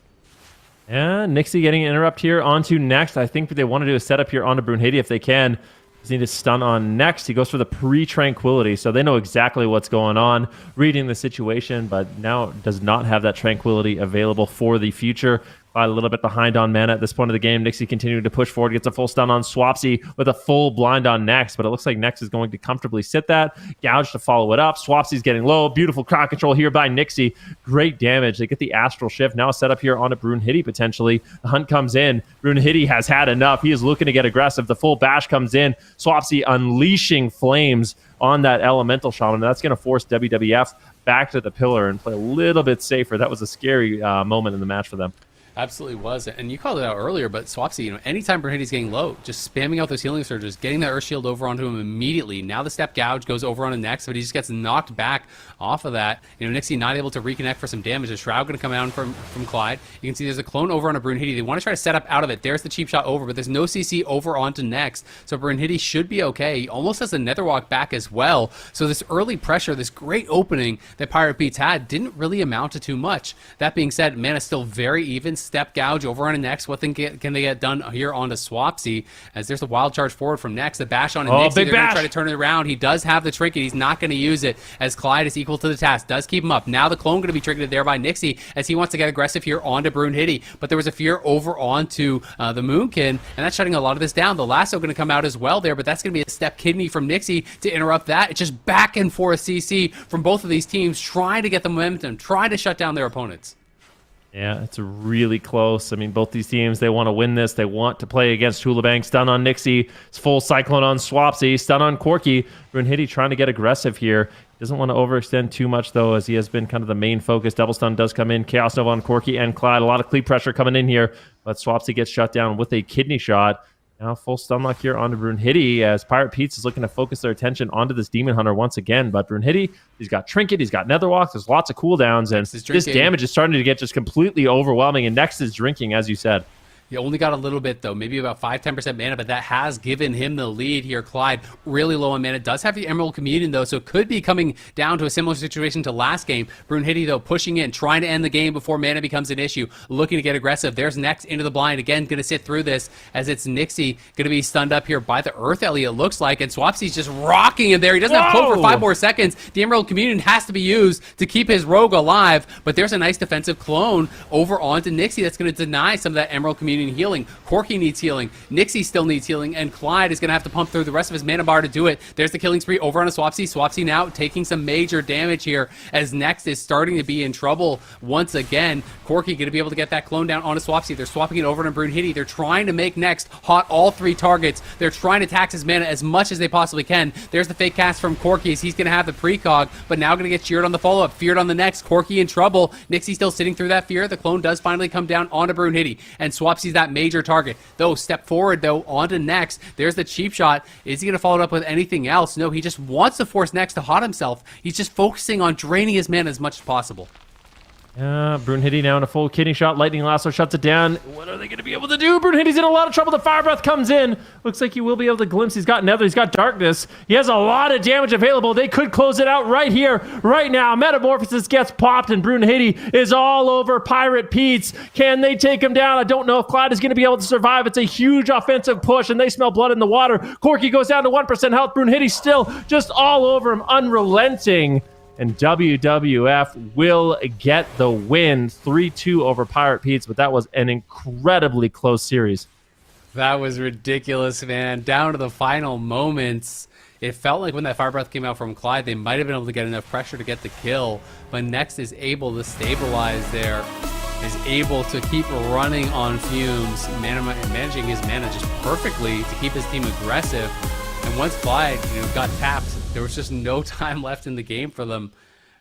Yeah, Nixie getting an interrupt here onto Next. I think they want to do a setup here onto Brunhilde if they can. Just need to stun on Next. He goes for the pre-Tranquility, so they know exactly what's going on, reading the situation, but now does not have that Tranquility available for the future. A little bit behind on mana at this point of the game. Nixie continuing to push forward, gets a full stun on Swapsy with a full blind on Next, but it looks like Next is going to comfortably sit that. Gouge to follow it up. Swapsy's getting low. Beautiful crowd control here by Nixie. Great damage. They get the Astral Shift. Now set up here onto Brunhilde potentially. The Hunt comes in. Brunhilde has had enough. He is looking to get aggressive. The full bash comes in. Swapsy unleashing flames on that Elemental Shaman. That's going to force WWF back to the pillar and play a little bit safer. That was a scary moment in the match for them. Absolutely was. And you called it out earlier, but Swapsy, anytime Brunhitty's getting low, just spamming out those healing surges, getting that Earth Shield over onto him immediately. Now the Step Gouge goes over on the next, but he just gets knocked back off of that. Nixie not able to reconnect for some damage. The Shroud going to come out from Clyde. You can see there's a clone over on a Brunhitty. They want to try to set up out of it. There's the cheap shot over, but there's no CC over onto next. So Brunhitty should be okay. He almost has a Netherwalk back as well. So this early pressure, this great opening that Pirate Beats had didn't really amount to too much. That being said, Mana still very even. Step Gouge over on a next. What thing can they get done here onto Swapsy? As there's a wild charge forward from next. The bash on Nixie. They're going to try to turn it around. He does have the trinket. He's not going to use it as Clyde is equal to the task. Does keep him up. Now the clone going to be triggered there by Nixie as he wants to get aggressive here onto Brunhitty. But there was a fear over onto the Moonkin, and that's shutting a lot of this down. The lasso going to come out as well there, but that's going to be a step kidney from Nixie to interrupt that. It's just back and forth CC from both of these teams trying to get the momentum, trying to shut down their opponents. Yeah, it's really close. I mean, both these teams, they want to win this. They want to play against HOOLIBANG. Stun on Nixie. It's full Cyclone on Swapsy. Stun on Corki. Brunhitty trying to get aggressive here. Doesn't want to overextend too much, though, as he has been kind of the main focus. Double Stun does come in. Chaos Nova on Corki and Clyde. A lot of cleave pressure coming in here, but Swapsy gets shut down with a kidney shot. Now full stun lock here onto Brunhitty as Pirate Pete's is looking to focus their attention onto this Demon Hunter once again. But Brunhitty, he's got Trinket, he's got Netherwalk, there's lots of cooldowns, and this damage is starting to get just completely overwhelming. And next is drinking, as you said. He only got a little bit, though, maybe about 5-10% mana, but that has given him the lead here. Clyde, really low on mana, does have the Emerald Communion, though, so it could be coming down to a similar situation to last game. Brunhitty, though, pushing in, trying to end the game before mana becomes an issue, looking to get aggressive. There's next into the blind, again, going to sit through this, as it's Nixie going to be stunned up here by the Earth Ellie, it looks like, and Swapsy's just rocking him there. He doesn't have clone for 5 more seconds. The Emerald Communion has to be used to keep his rogue alive, but there's a nice defensive clone over onto Nixie that's going to deny some of that Emerald Communion healing. Corki needs healing, Nixie still needs healing, and Clyde is going to have to pump through the rest of his mana bar to do it. There's the killing spree over on a Swapsy. Swapsy now taking some major damage here as Next is starting to be in trouble once again. Corki going to be able to get that clone down on a Swapsy. They're swapping it over to Brunhitty. They're trying to make Next hot all 3 targets. They're trying to tax his mana as much as they possibly can. There's the fake cast from Corki as he's going to have the precog, but now going to get cheered on the follow-up. Feared on the Next. Corki in trouble. Nixie still sitting through that fear. The clone does finally come down onto Brunhitty, and Swapsy's that major target. Though, step forward, though, onto Next. There's the cheap shot. Is he going to follow it up with anything else? No, he just wants to force Next to hot himself. He's just focusing on draining his mana as much as possible. Brunhitty now in a full kidney shot. Lightning Lasso shuts it down. What are they going to be able to do? Brunhitty's in a lot of trouble. The Fire Breath comes in. Looks like he will be able to glimpse. He's got Nether. He's got Darkness. He has a lot of damage available. They could close it out right here, right now. Metamorphosis gets popped, and Brunhitty is all over Pirate Pete's. Can they take him down? I don't know if Clyde is going to be able to survive. It's a huge offensive push, and they smell blood in the water. Corki goes down to 1% health. Brunhitty still just all over him, unrelenting. And WWF will get the win, 3-2 over Pirate Pete's, but that was an incredibly close series. That was ridiculous, man. Down to the final moments. It felt like when that Fire Breath came out from Clyde, they might have been able to get enough pressure to get the kill, but Next is able to stabilize there, is able to keep running on fumes, managing his mana just perfectly to keep his team aggressive. And once Clyde got tapped, there was just no time left in the game for them.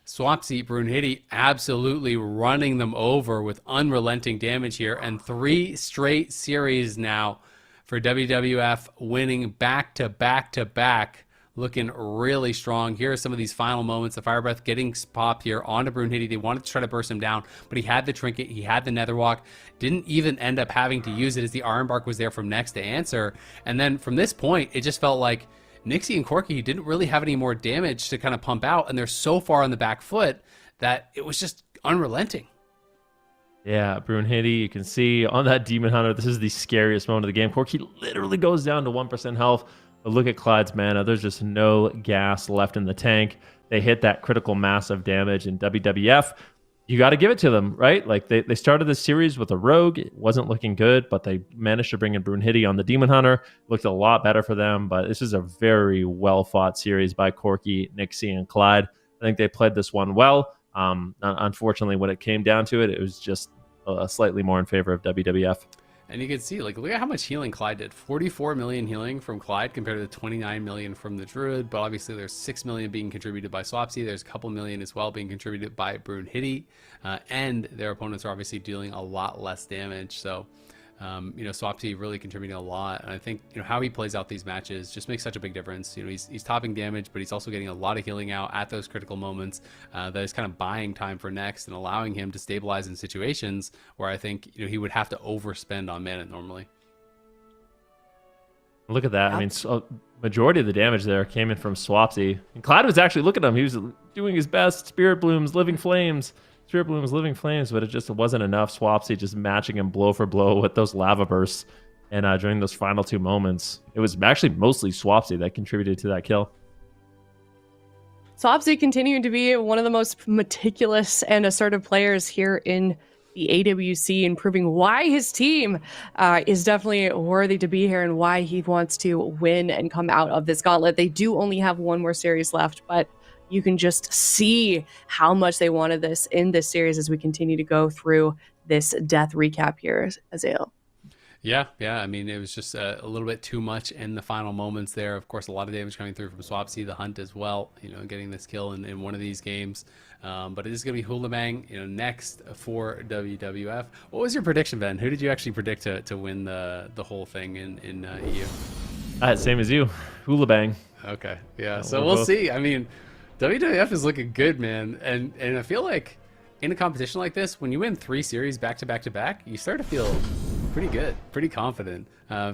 Swapsy, Brunhitty absolutely running them over with unrelenting damage here. And 3 straight series now for WWF, winning back to back to back. Looking really strong. Here are some of these final moments. The Fire Breath getting popped here onto Brunhitty. They wanted to try to burst him down, but he had the Trinket. He had the Netherwalk. Didn't even end up having to use it as the Ironbark was there from Next to answer. And then from this point, it just felt like Nixie and Corki didn't really have any more damage to kind of pump out, and they're so far on the back foot that it was just unrelenting. Yeah, Brunhitty, you can see on that Demon Hunter, this is the scariest moment of the game. Corki literally goes down to 1% health. But look at Clyde's mana. There's just no gas left in the tank. They hit that critical mass of damage, and WWF, you got to give it to them, right? Like they started this series with a Rogue. It wasn't looking good, but they managed to bring in Brunhitty on the Demon Hunter. Looked a lot better for them, but this is a very well-fought series by Corki, Nixie, and Clyde. I think they played this one well. Unfortunately, when it came down to it, it was just slightly more in favor of WWF. And you can see, like, look at how much healing Clyde did. 44 million healing from Clyde compared to the 29 million from the Druid. But obviously there's 6 million being contributed by Swapsy. There's a couple million as well being contributed by Brunhilde. And their opponents are obviously dealing a lot less damage. So, you know, Swapsy really contributing a lot. And I think, you know, how he plays out these matches just makes such a big difference. You know, he's topping damage, but he's also getting a lot of healing out at those critical moments that is kind of buying time for next and allowing him to stabilize in situations where I think, you know, he would have to overspend on mana normally. Look at that. I mean, majority of the damage there came in from Swapsy. And Clyde was actually, look at him. He was doing his best. Spirit Blooms, Living Flames. Spirit Bloom's Living Flames, but it just wasn't enough. Swapsy just matching him blow for blow with those lava bursts. And during those final 2 moments, it was actually mostly Swapsy that contributed to that kill. Swapsy continuing to be one of the most meticulous and assertive players here in the AWC, and proving why his team is definitely worthy to be here and why he wants to win and come out of this gauntlet. They do only have one more series left, but you can just see how much they wanted this in this series as we continue to go through this death recap here, Azael. Yeah. I mean, it was just a little bit too much in the final moments there. Of course, a lot of damage coming through from Swapsy, the Hunt as well, you know, getting this kill in one of these games. But it is going to be HOOLIBANG, you know, next for WWF. What was your prediction, Ben? Who did you actually predict to win the whole thing in EU? Same as you. HOOLIBANG. Okay. Yeah. So we'll see. I mean, WWF is looking good, man. And I feel like in a competition like this, when you win 3 series back to back to back, you start to feel pretty good, pretty confident.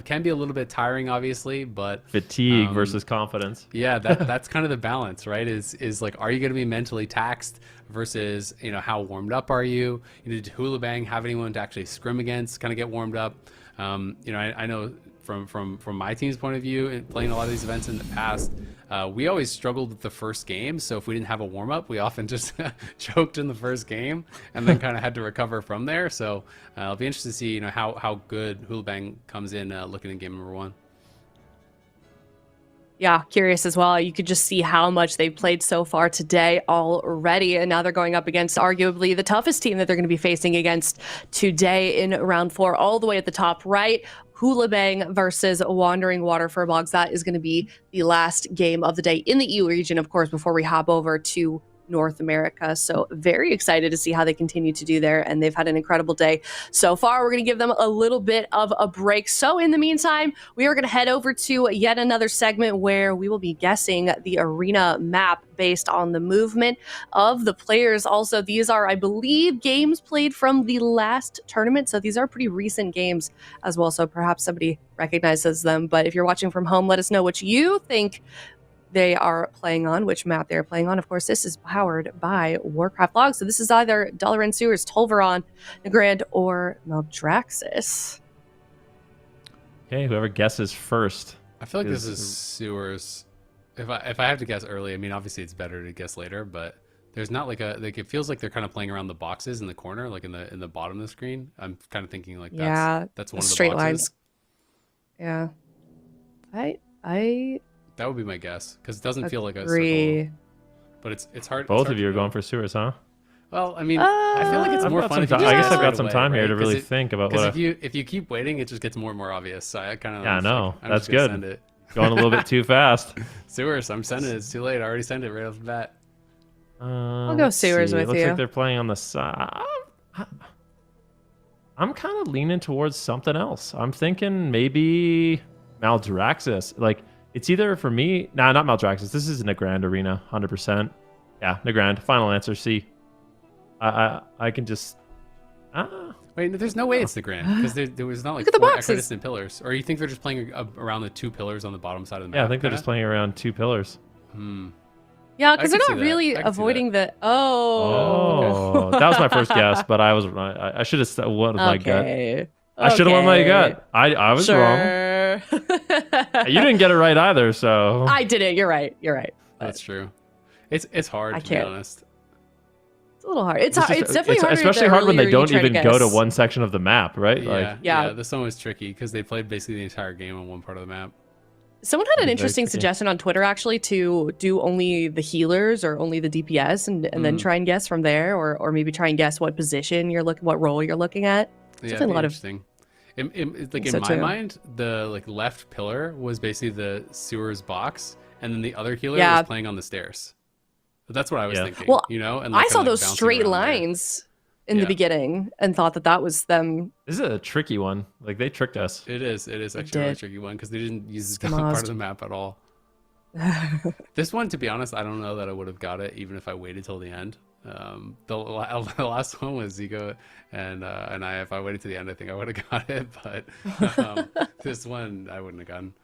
Can be a little bit tiring, obviously, but fatigue versus confidence. Yeah, that's kind of the balance, right? Is like, are you going to be mentally taxed versus, you know, how warmed up are you? You did HOOLIBANG, have anyone to actually scrim against, kind of get warmed up. You know, I know from my team's point of view, in playing a lot of these events in the past, we always struggled with the first game. So if we didn't have a warm-up, we often just choked in the first game and then kind of had to recover from there. So I'll be interested to see, you know, how good HOOLIBANG comes in looking in game number 1. Yeah, curious as well. You could just see how much they've played so far today already. And now they're going up against arguably the toughest team that they're going to be facing against today in round 4, all the way at the top right. HOOLIBANG versus Wandering Water FURBOLGS. That is going to be the last game of the day in the EU region, of course, before we hop over to North America. So very excited to see how they continue to do there, and they've had an incredible day so far. We're going to give them a little bit of a break. So in the meantime, we are going to head over to yet another segment where we will be guessing the arena map based on the movement of the players. Also, these are, I believe, games played from the last tournament, so these are pretty recent games as well, so perhaps somebody recognizes them. But if you're watching from home, let us know what you think they are playing on, which map they're playing on. Of course, this is powered by Warcraft Logs, so this is either Dalaran Sewers, Tolvaron, Nagrand, or Maldraxxus. Okay, whoever guesses first. I feel like this is Sewers. If I have to guess early, I mean, obviously it's better to guess later, but there's not like it feels like they're kind of playing around the boxes in the corner, like in the bottom of the screen. I'm kind of thinking like that's one of the straight boxes. lines. Yeah, I that would be my guess, because it doesn't feel like a agree. circle. But it's hard. Both it's hard of you to are know. going for Sewers, huh? Well, I mean, I feel like it's more fun if you I just guess guess I've got right some away, time here right? to really think about what. Because if you keep waiting, it just gets more and more obvious. So I kind of Yeah, no, I'm that's just gonna good. Send it. Going a little bit too fast. Sewers, I'm sending it. It's too late. I already sent it right off the bat. I'll go Sewers with Looks you. like they're playing on the side. I'm kind of leaning towards something else. I'm thinking maybe Maldraxxus. Like, it's either for me. Nah, not Maldraxxus. This is Nagrand Arena, 100%. Yeah, Nagrand. Final answer, C. I can just. Wait, there's no way it's the Grand, because there was not like Look at the 4 boxes. equidistant pillars. Or you think they're just playing around the 2 pillars on the bottom side of the map? Yeah, I think they're kinda? just playing around 2 pillars. Yeah, because I they're can not see that. really I can see avoiding the. Oh, that was my first guess, but I was wrong. I should have went with my gut. Okay. I should have won my gut. I was wrong. Sure. You didn't get it right either, so. I did it. You're right. You're right. That's true. It's hard, I to can't. be honest. It's a little hard. It's definitely harder. Especially the hard when they earlier don't you try even go to guess. one section of the map, right? Yeah, this one was tricky because they played basically the entire game on one part of the map. Someone had an Very interesting tricky. suggestion on Twitter actually to do only the healers or only the DPS and then try and guess from there, or maybe try and guess what position you're looking, what role you're looking at. Yeah, Definitely a lot of interesting. Like So in my too. mind, the like left pillar was basically the sewers box, and then the other healer Yeah. was playing on the stairs. But that's what I was Yeah. thinking. Well, You know, and I like, saw kinda, like, those bouncing straight around there. lines in the Yeah. beginning and thought that was them. This is a tricky one. Like they tricked us. It is actually a really did. tricky one because they didn't use the Skamazed. part of the map at all. This one, to be honest, I don't know that I would have got it even if I waited till the end. The last one was Zico, and if I waited to the end, I think I would have got it. But this one, I wouldn't have gotten.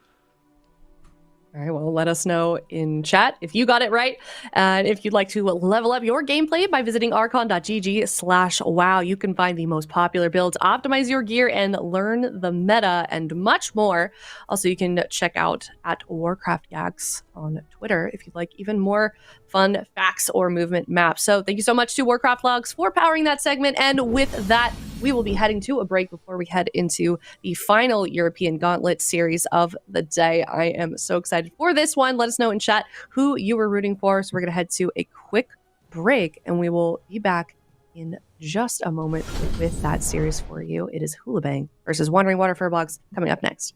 All right, well, let us know in chat if you got it right. And if you'd like to level up your gameplay by visiting archon.gg/wow, you can find the most popular builds, optimize your gear, and learn the meta and much more. Also, you can check out at Warcraft Yags on Twitter if you'd like even more fun facts or movement maps. So thank you so much to Warcraft Logs for powering that segment. And with that, we will be heading to a break before we head into the final European Gauntlet series of the day. I am so excited for this one. Let us know in chat who you were rooting for. So we're going to head to a quick break and we will be back in just a moment with that series for you. It is HOOLIBANG versus Wandering Water FURBOLGS coming up next.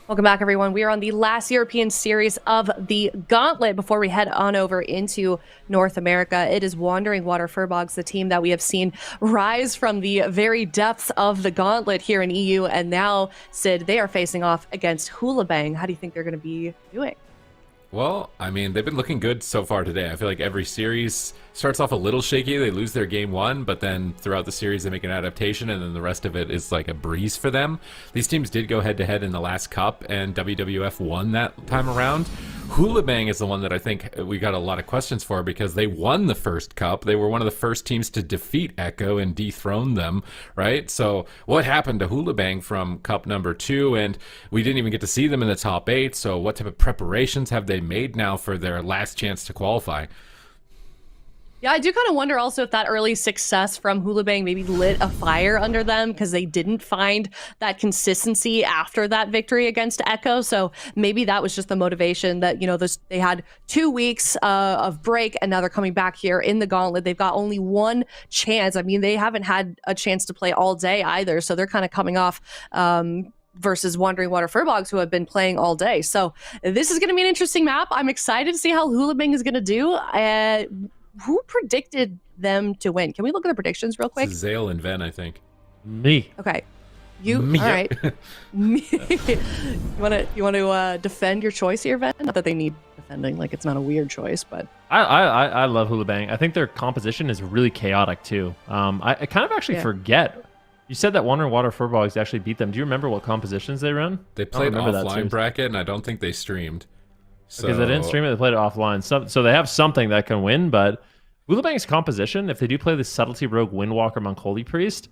Welcome back, everyone. We are on the last European series of the Gauntlet before we head on over into North America. It is Wandering Water FURBOLGS, the team that we have seen rise from the very depths of the Gauntlet here in EU. And now, Sid, they are facing off against HOOLIBANG. How do you think they're going to be doing? Well, I mean, they've been looking good so far today. I feel like every series starts off a little shaky. They lose their game one, but then throughout the series they make an adaptation, and then the rest of it is like a breeze for them. These teams did go head-to-head in the last cup, and WWF won that time around. HOOLIBANG is the one that I think we got a lot of questions for because they won the first cup. They were one of the first teams to defeat Echo and dethrone them, right? So what happened to HOOLIBANG from cup number 2? And we didn't even get to see them in the top 8, so what type of preparations have they made now for their last chance to qualify? Yeah, I do kind of wonder also if that early success from HOOLIBANG maybe lit a fire under them because they didn't find that consistency after that victory against Echo. So maybe that was just the motivation that, you know, they had 2 weeks of break and now they're coming back here in the Gauntlet. They've got only one chance. I mean, they haven't had a chance to play all day either. So they're kind of coming off versus Wandering Water FURBOLGS, who have been playing all day. So this is going to be an interesting map. I'm excited to see how HOOLIBANG is going to do. Who predicted them to win? Can we look at the predictions real quick? Zale and Ven, I think. Me. Okay. You Me. all right? Me. You want to defend your choice here, Ven? Not that they need defending, like it's not a weird choice, but I love HOOLIBANG. I think their composition is really chaotic too. I kind of actually forget. You said that Wandering Water FURBOLGS actually beat them. Do you remember what compositions they run? They played offline bracket, and I don't think they streamed. So... Because they didn't stream it, they played it offline. So they have something that can win, but HOOLIBANG's composition, if they do play the Subtlety Rogue Windwalker Monk Holy Priest,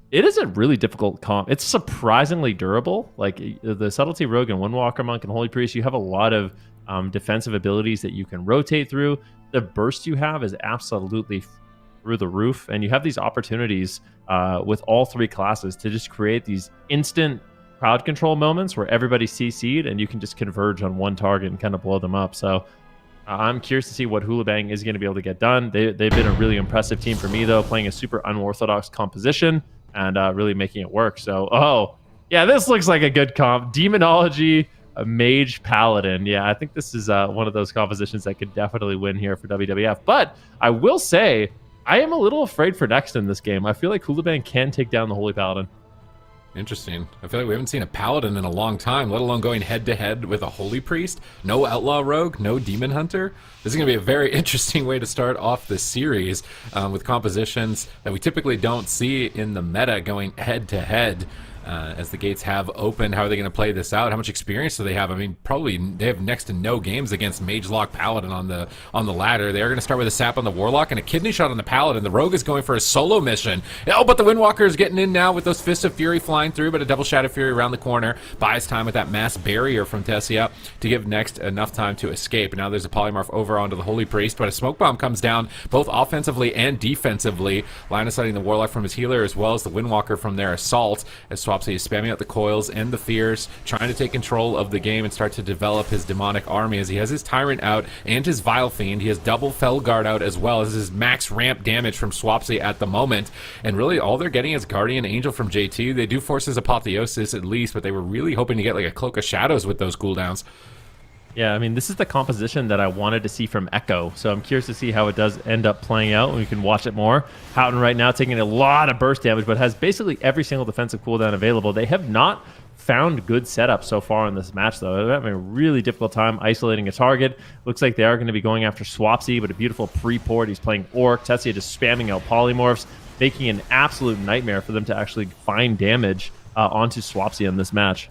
it is a really difficult comp. It's surprisingly durable. Like the Subtlety Rogue and Windwalker Monk and Holy Priest, you have a lot of defensive abilities that you can rotate through. The burst you have is absolutely through the roof, and you have these opportunities with all 3 classes to just create these instant crowd control moments where everybody's CC'd and you can just converge on one target and kind of blow them up. So I'm curious to see what HOOLIBANG is going to be able to get done. They've been a really impressive team for me, though, playing a super unorthodox composition and really making it work. So, yeah, this looks like a good comp. Demonology, a Mage, Paladin. Yeah, I think this is one of those compositions that could definitely win here for WWF. But I will say, I am a little afraid for next in this game. I feel like HOOLIBANG can take down the Holy Paladin. Interesting. I feel like we haven't seen a Paladin in a long time, let alone going head-to-head with a Holy Priest. No Outlaw Rogue, no Demon Hunter. This is going to be a very interesting way to start off this series with compositions that we typically don't see in the meta going head-to-head. As the gates have opened, how are they going to play this out? How much experience do they have? I mean, probably they have next to no games against Mage Lock Paladin on the ladder. They are going to start with a sap on the Warlock and a kidney shot on the Paladin. The Rogue is going for a solo mission. Oh, but the Windwalker is getting in now with those Fists of Fury flying through, but a double Shadow Fury around the corner buys time with that mass barrier from Tessia to give next enough time to escape. And now there's a polymorph over onto the Holy Priest, but a smoke bomb comes down both offensively and defensively, line of sighting the Warlock from his healer as well as the Windwalker from their assault, as Swapsy is spamming out the coils and the fears, trying to take control of the game and start to develop his demonic army as he has his Tyrant out and his Vile Fiend. He has double Felguard out as well as his max ramp damage from Swapsy at the moment. And really all they're getting is Guardian Angel from JT. They do force his Apotheosis at least, but they were really hoping to get like a Cloak of Shadows with those cooldowns. Yeah, I mean, this is the composition that I wanted to see from Echo, so I'm curious to see how it does end up playing out, and we can watch it more. Houghton right now taking a lot of burst damage, but has basically every single defensive cooldown available. They have not found good setup so far in this match, though. They're having a really difficult time isolating a target. Looks like they are going to be going after Swapsy, but a beautiful pre-port. He's playing Orc. Tessia just spamming out polymorphs, making an absolute nightmare for them to actually find damage onto Swapsy in this match.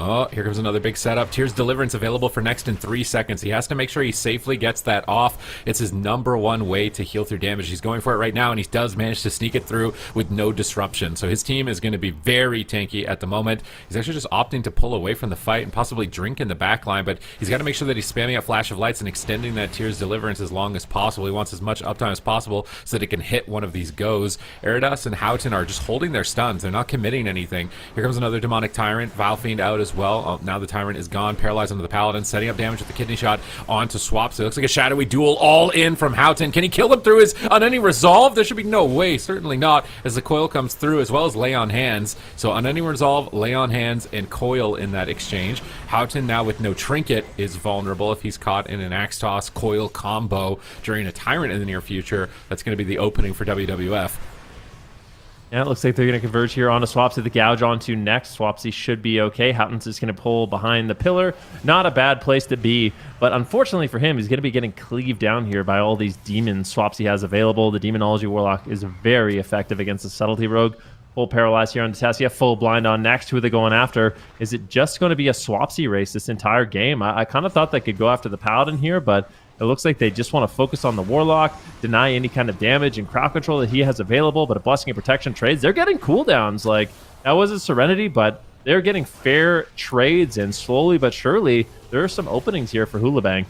Oh, here comes another big setup. Tears Deliverance available for next in 3 seconds. He has to make sure he safely gets that off. It's his #1 way to heal through damage. He's going for it right now, and he does manage to sneak it through with no disruption. So his team is going to be very tanky at the moment. He's actually just opting to pull away from the fight and possibly drink in the backline, but he's got to make sure that he's spamming out Flash of Lights and extending that Tears Deliverance as long as possible. He wants as much uptime as possible so that it can hit one of these goes. Eridas and Houghton are just holding their stuns. They're not committing anything. Here comes another Demonic Tyrant. Vile Fiend out as as well. Now the Tyrant is gone, paralyzed onto the Paladin, setting up damage with the kidney shot onto Swapsy. It looks like a shadowy duel all in from Houghton. Can he kill him through his Unending Resolve? There should be no way, certainly not, as the coil comes through, as well as Lay on Hands. So Unending Resolve, Lay on Hands, and coil in that exchange. Houghton now with no trinket is vulnerable if he's caught in an Axe Toss coil combo during a Tyrant in the near future. That's going to be the opening for WWF. Yeah, it looks like they're going to converge here onto Swapsy. The gouge onto next. Swapsy should be okay. Houghton's just going to pull behind the pillar. Not a bad place to be, but unfortunately for him, he's going to be getting cleaved down here by all these demons Swapsy has available. The Demonology Warlock is very effective against the Subtlety Rogue. Full paralyzed here on Tessia, full blind on next. Who are they going after? Is it just going to be a Swapsy race this entire game? I kind of thought they could go after the Paladin here, but it looks like they just want to focus on the Warlock, deny any kind of damage and crowd control that he has available, but a Blessing and Protection trades. They're getting cooldowns. Like, that was a Serenity, but they're getting fair trades, and slowly but surely, there are some openings here for HOOLIBANG.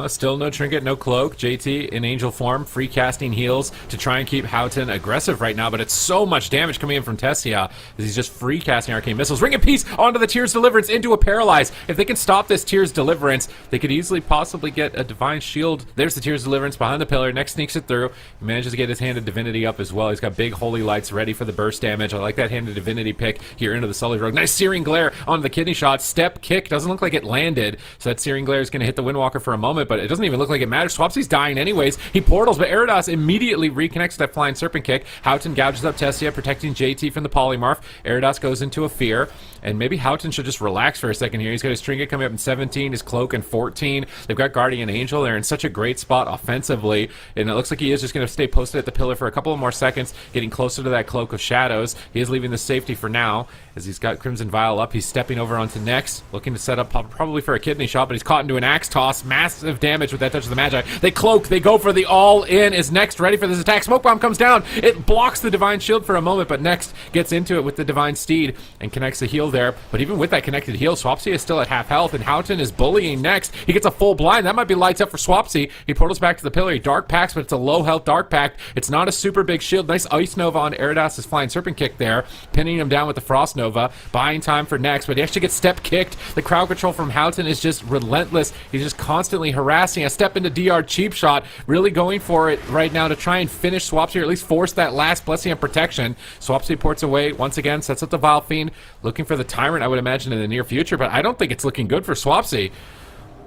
Still no trinket, no cloak. JT in angel form, free casting heals to try and keep Houghton aggressive right now, but it's so much damage coming in from Tessia as he's just free casting arcane missiles. Ring of Peace onto the Tears Deliverance into a paralyze. If they can stop this Tears Deliverance, they could easily possibly get a Divine Shield. There's the Tears Deliverance behind the pillar. Next sneaks it through. He manages to get his Hand of Divinity up as well. He's got big Holy Lights ready for the burst damage. I like that Hand of Divinity pick here into the Sully Rogue. Nice Searing Glare onto the kidney shot. Step kick. Doesn't look like it landed, so that Searing Glare is going to hit the Windwalker for a moment, but it doesn't even look like it matters. Swapsy's dying anyways. He portals, but Eridos immediately reconnects that Flying Serpent Kick. Houghton gouges up Tessia, protecting JT from the Polymorph. Eridos goes into a fear, and maybe Houghton should just relax for a second here. He's got his Trinket coming up in 17, his Cloak in 14. They've got Guardian Angel. They're in such a great spot offensively, and it looks like he is just going to stay posted at the pillar for a couple of more seconds, getting closer to that Cloak of Shadows. He is leaving the safety for now, as he's got Crimson Vial up. He's stepping over onto Nex, looking to set up probably for a kidney shot, but he's caught into an Axe Toss. Massive damage with that touch of the Magi. They cloak, they go for the all-in. Is Next ready for this attack? Smoke Bomb comes down. It blocks the Divine Shield for a moment, but Next gets into it with the Divine Steed and connects the heal there. But even with that connected heal, Swapsy is still at half health, and Houghton is bullying Next. He gets a full blind. That might be lights up for Swapsy. He portals back to the pillar. He Dark Packs, but it's a low health Dark Pact. It's not a super big shield. Nice Ice Nova on Eridos' Flying Serpent Kick there, pinning him down with the Frost Nova. Buying time for Next, but he actually gets step kicked. The crowd control from Houghton is just relentless. He's just constantly harassing. A step into DR cheap shot, really going for it right now to try and finish Swapsy, or at least force that last Blessing of Protection. Swapsy ports away once again, sets up the Vile Fiend, looking for the Tyrant, I would imagine, in the near future, but I don't think it's looking good for Swapsy.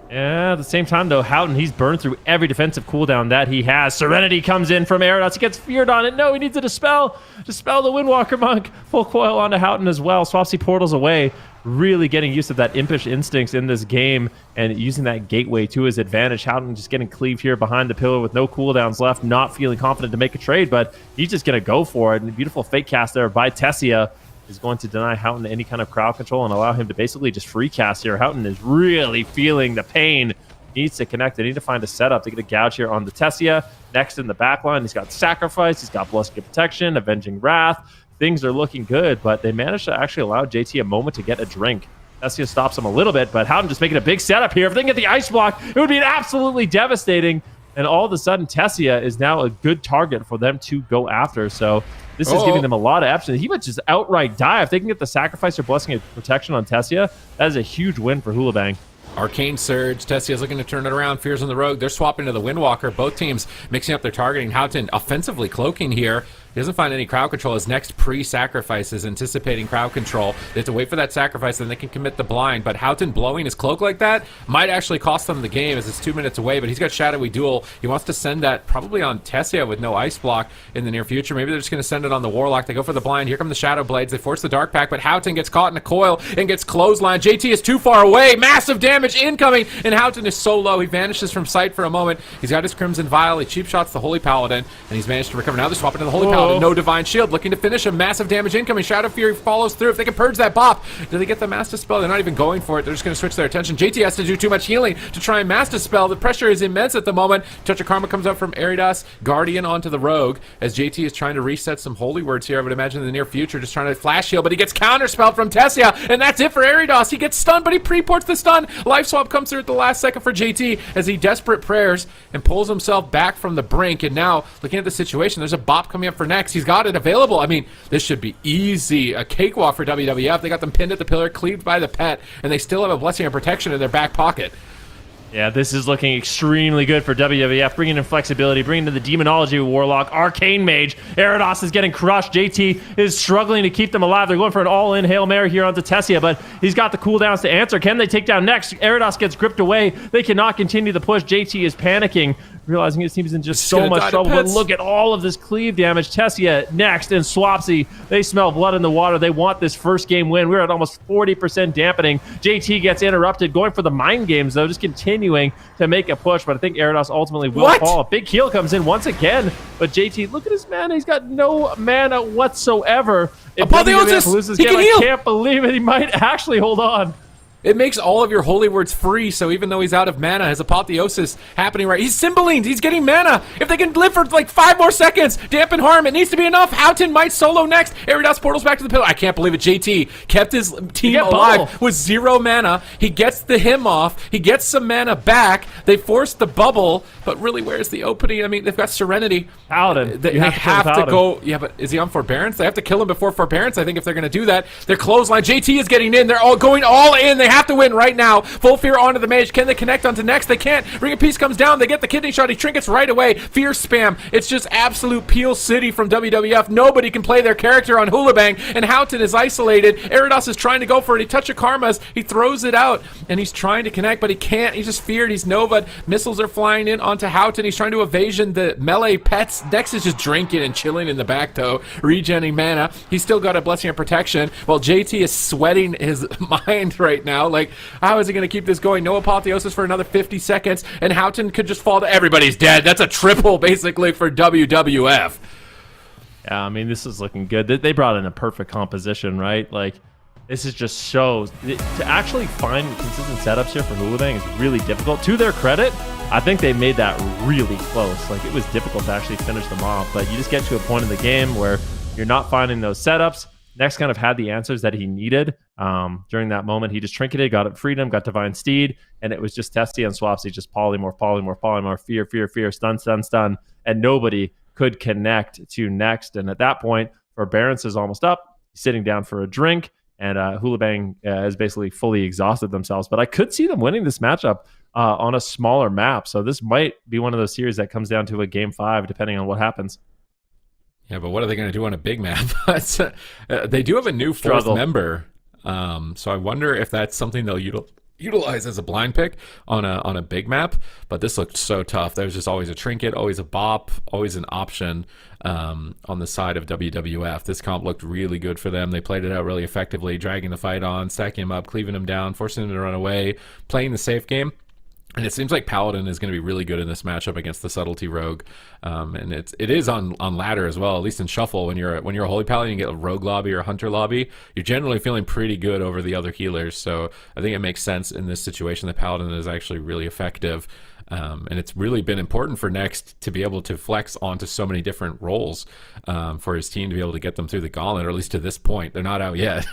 Yeah, at the same time, though, Houghton, he's burned through every defensive cooldown that he has. Serenity comes in from Eridos. He gets feared on it. No, he needs to dispel the Windwalker Monk. Full coil onto Houghton as well. Swapsy portals away, really getting used to that impish instincts in this game and using that gateway to his advantage. Houghton just getting cleaved here behind the pillar with no cooldowns left, not feeling confident to make a trade, but he's just going to go for it. And a beautiful fake cast there by Tessia is going to deny Houghton any kind of crowd control and allow him to basically just free cast here. Houghton is really feeling the pain. Needs to connect. They need to find a setup to get a gouge here on the Tessia. Next in the backline, he's got Sacrifice, he's got Blessing of Protection, Avenging Wrath. Things are looking good, but they managed to actually allow JT a moment to get a drink. Tessia stops him a little bit, but Houghton just making a big setup here. If they can get the ice block, it would be absolutely devastating. And all of a sudden, Tessia is now a good target for them to go after. So this is giving them a lot of options. He might just outright die. If they can get the Sacrifice or Blessing of Protection on Tessia, that is a huge win for HOOLIBANG. Arcane Surge. Tessia's looking to turn it around. Fears on the Rogue. They're swapping to the Windwalker. Both teams mixing up their targeting. Houghton offensively cloaking here. He doesn't find any crowd control. His next pre-sacrifice is anticipating crowd control. They have to wait for that sacrifice, then they can commit the blind. But Houghton blowing his cloak like that might actually cost them the game, as it's 2 minutes away. But he's got Shadowy Duel. He wants to send that probably on Tessia with no ice block in the near future. Maybe they're just going to send it on the Warlock. They go for the blind. Here come the Shadow Blades. They force the Dark Pact, but Houghton gets caught in a coil and gets clotheslined. JT is too far away. Massive damage incoming, and Houghton is so low. He vanishes from sight for a moment. He's got his Crimson Vial. He cheap shots the Holy Paladin, and he's managed to recover. Now they're swapping to the Holy Paladin. No Divine Shield. Looking to finish him. Massive damage incoming. Shadow Fury follows through. If they can purge that bop, do they get the Mass Dispel? They're not even going for it. They're just going to switch their attention. JT has to do too much healing to try and Mass Dispel. The pressure is immense at the moment. Touch of Karma comes up from Eridos. Guardian onto the Rogue, as JT is trying to reset some holy words here, I would imagine, in the near future, just trying to flash heal, but he gets counterspelled from Tessia, and that's it for Eridos. He gets stunned, but he pre-ports the stun. Life Swap comes through at the last second for JT, as he desperate prayers and pulls himself back from the brink. And now, looking at the situation, there's a bop coming up for next. He's got it available. I mean, this should be easy. A cakewalk for WWF. They got them pinned at the pillar, cleaved by the pet, and they still have a Blessing of Protection in their back pocket. Yeah, this is looking extremely good for WWF, bringing in flexibility, bringing in the Demonology Warlock, Arcane Mage. Erados is getting crushed. JT is struggling to keep them alive. They're going for an all-in Hail Mary here onto Tessia, but he's got the cooldowns to answer. Can they take down next? Erados gets gripped away. They cannot continue the push. JT is panicking, realizing his team is in just so much trouble. But look at all of this cleave damage. Tessia next, and Swapsy, they smell blood in the water. They want this first game win. We're at almost 40% dampening. JT gets interrupted, going for the mind games, though, just continuing to make a push, but I think Erados ultimately will fall. A big heal comes in once again, but JT, look at his mana. He's got no mana whatsoever. Apotheosis! He can heal! I can't believe it. He might actually hold on. It makes all of your holy words free, so even though he's out of mana, his apotheosis happening right. He's Cymbeline. He's getting mana. If they can live for like 5 more seconds, dampen harm. It needs to be enough. Houghton might solo next. Erados portals back to the pillar. I can't believe it. JT kept his team alive with 0 mana. He gets the him off. He gets some mana back. They force the bubble, but really, where's the opening? I mean, they've got Serenity. Paladin. They have to go. Yeah, but is he on Forbearance? They have to kill him before Forbearance, I think, if they're going to do that. Their clothesline. JT is getting in. They're all going all in. They have to win right now. Full Fear onto the mage. Can they connect onto next? They can't. Ring of Peace comes down. They get the kidney shot. He trinkets right away. Fear spam. It's just absolute Peel City from WWF. Nobody can play their character on HOOLIBANG, and Houghton is isolated. Erados is trying to go for it. He touches Karmas. He throws it out, and he's trying to connect, but he can't. He's just feared. He's Nova. Missiles are flying in onto Houghton. He's trying to evasion the melee pets. Dex is just drinking and chilling in the back, though, regenerating mana. He's still got a Blessing of Protection, while JT is sweating his mind right now. Like, how is he going to keep this going? No apotheosis for another 50 seconds, and Houghton could just fall to everybody's dead. That's a triple, basically, for WWF. Yeah, I mean, this is looking good. They brought in a perfect composition, right? Like, this is just shows. To actually find consistent setups here for HOOLIBANG is really difficult. To their credit, I think they made that really close. Like, it was difficult to actually finish them off, but you just get to a point in the game where you're not finding those setups. Next kind of had the answers that he needed during that moment. He just trinketed, got Freedom, got Divine Steed, and it was just Testy and Swapsy, just polymorph, fear, stun, and nobody could connect to next. And at that point, Forbearance is almost up. He's sitting down for a drink, and HOOLIBANG has basically fully exhausted themselves. But I could see them winning this matchup on a smaller map. So this might be one of those series that comes down to a Game 5, depending on what happens. Yeah, but what are they going to do on a big map? They do have a new fourth member, so I wonder if that's something they'll utilize as a blind pick on a big map. But this looked so tough. There was just always a trinket, always a bop, always an option on the side of WWF. This comp looked really good for them. They played it out really effectively, dragging the fight on, stacking him up, cleaving him down, forcing him to run away, playing the safe game. And it seems like Paladin is going to be really good in this matchup against the Subtlety Rogue, and it is on ladder as well. At least in Shuffle, when you're a Holy Paladin, you get a Rogue lobby or a Hunter lobby. You're generally feeling pretty good over the other healers. So I think it makes sense in this situation that Paladin is actually really effective, and it's really been important for Next to be able to flex onto so many different roles for his team to be able to get them through the gauntlet, or at least to this point. They're not out yet.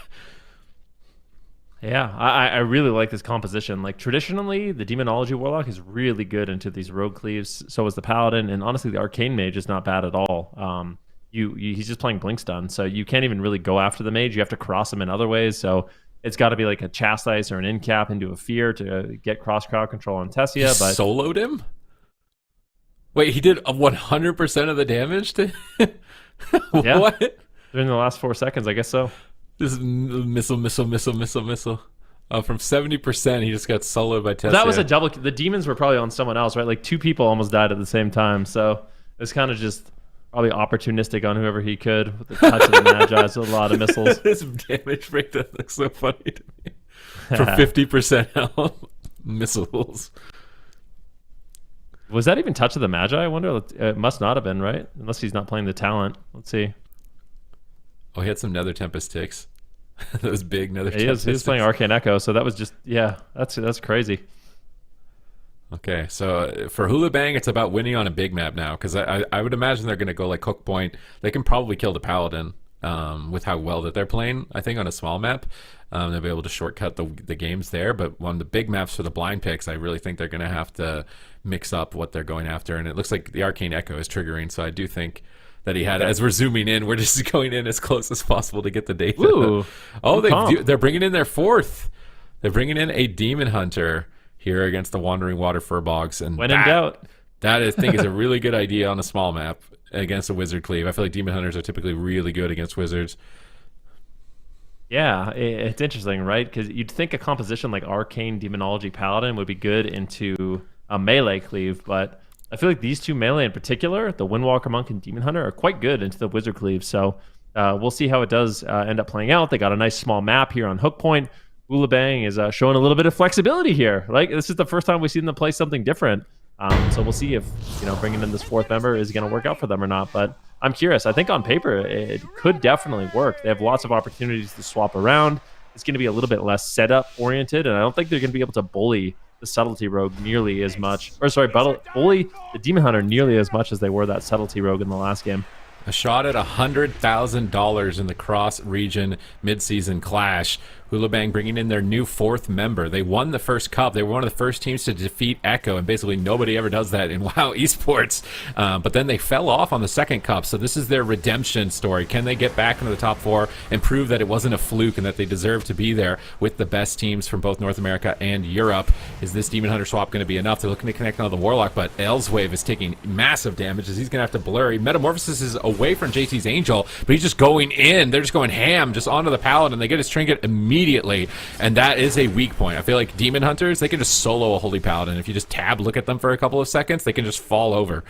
Yeah, I really like this composition. Like, traditionally, the Demonology Warlock is really good into these rogue cleaves. So is the Paladin, and honestly, the Arcane Mage is not bad at all. He's just playing Blink Stun, so you can't even really go after the Mage. You have to cross him in other ways. So it's got to be like a Chastise or an Incap into a Fear to get cross crowd control on Tessia. But soloed him? Wait, he did 100% of the damage to yeah. What? During the last 4 seconds, I guess so. This is missile. From 70%, he just got soloed by Tessia. That was a double. The demons were probably on someone else, right? Like 2 people almost died at the same time. So it's kind of just probably opportunistic on whoever he could with the touch of the Magi. So a lot of missiles. This damage breakdown looks so funny to me. For 50% health, missiles. Was that even touch of the Magi? I wonder. It must not have been, right? Unless he's not playing the talent. Let's see. Oh, he had some Nether Tempest ticks. Those big Nether Tempest. He was playing Arcane Echo, so that was just, yeah, that's crazy. Okay, so for HOOLIBANG, it's about winning on a big map now, because I would imagine they're going to go like Hook Point. They can probably kill the Paladin with how well that they're playing. I think on a small map, they'll be able to shortcut the games there, but on the big maps for the blind picks, I really think they're going to have to mix up what they're going after, and it looks like the Arcane Echo is triggering, so I do think that he had. As we're zooming in, we're just going in as close as possible to get the data. Ooh, They're bringing in their 4th. They're bringing in a Demon Hunter here against the Wandering Water Furbogs. And when in doubt. That I think is a really good idea on a small map against a Wizard Cleave. I feel like Demon Hunters are typically really good against Wizards. Yeah, it's interesting, right? Because you'd think a composition like Arcane Demonology Paladin would be good into a melee cleave, but I feel like these two melee in particular, the Windwalker Monk and Demon Hunter, are quite good into the Wizard Cleave. So we'll see how it does end up playing out. They got a nice small map here on Hook Point. HOOLIBANG is showing a little bit of flexibility here. Like, this is the first time we've seen them play something different. So we'll see if, bringing in this 4th member is going to work out for them or not. But I'm curious. I think on paper, it could definitely work. They have lots of opportunities to swap around. It's going to be a little bit less setup oriented, and I don't think they're going to be able to bully the Subtlety Rogue nearly as much. Or sorry, bully the Demon Hunter nearly as much as they were that Subtlety Rogue in the last game. A shot at $100,000 in the cross-region mid-season clash. HOOLIBANG bringing in their new 4th member. They won the first cup. They were one of the first teams to defeat Echo, and basically nobody ever does that in WoW esports. But then they fell off on the second cup, so this is their redemption story. Can they get back into the top 4 and prove that it wasn't a fluke and that they deserve to be there with the best teams from both North America and Europe? Is this Demon Hunter swap going to be enough? They're looking to connect on the Warlock, but Elswave is taking massive damage as he's going to have to blur. He metamorphoses away from JT's Angel, but he's just going in. They're just going ham just onto the Paladin. They get his trinket immediately, and that is a weak point. I feel like Demon Hunters, they can just solo a Holy Paladin. If you just look at them for a couple of seconds, they can just fall over.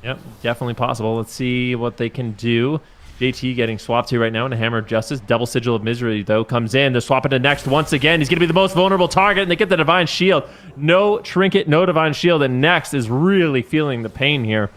Yep, definitely possible. Let's see what they can do. JT getting swapped here right now in a Hammer of Justice. Double Sigil of Misery, though, comes in. They're swapping to Next once again. He's going to be the most vulnerable target, and they get the Divine Shield. No Trinket, no Divine Shield, and Next is really feeling the pain here.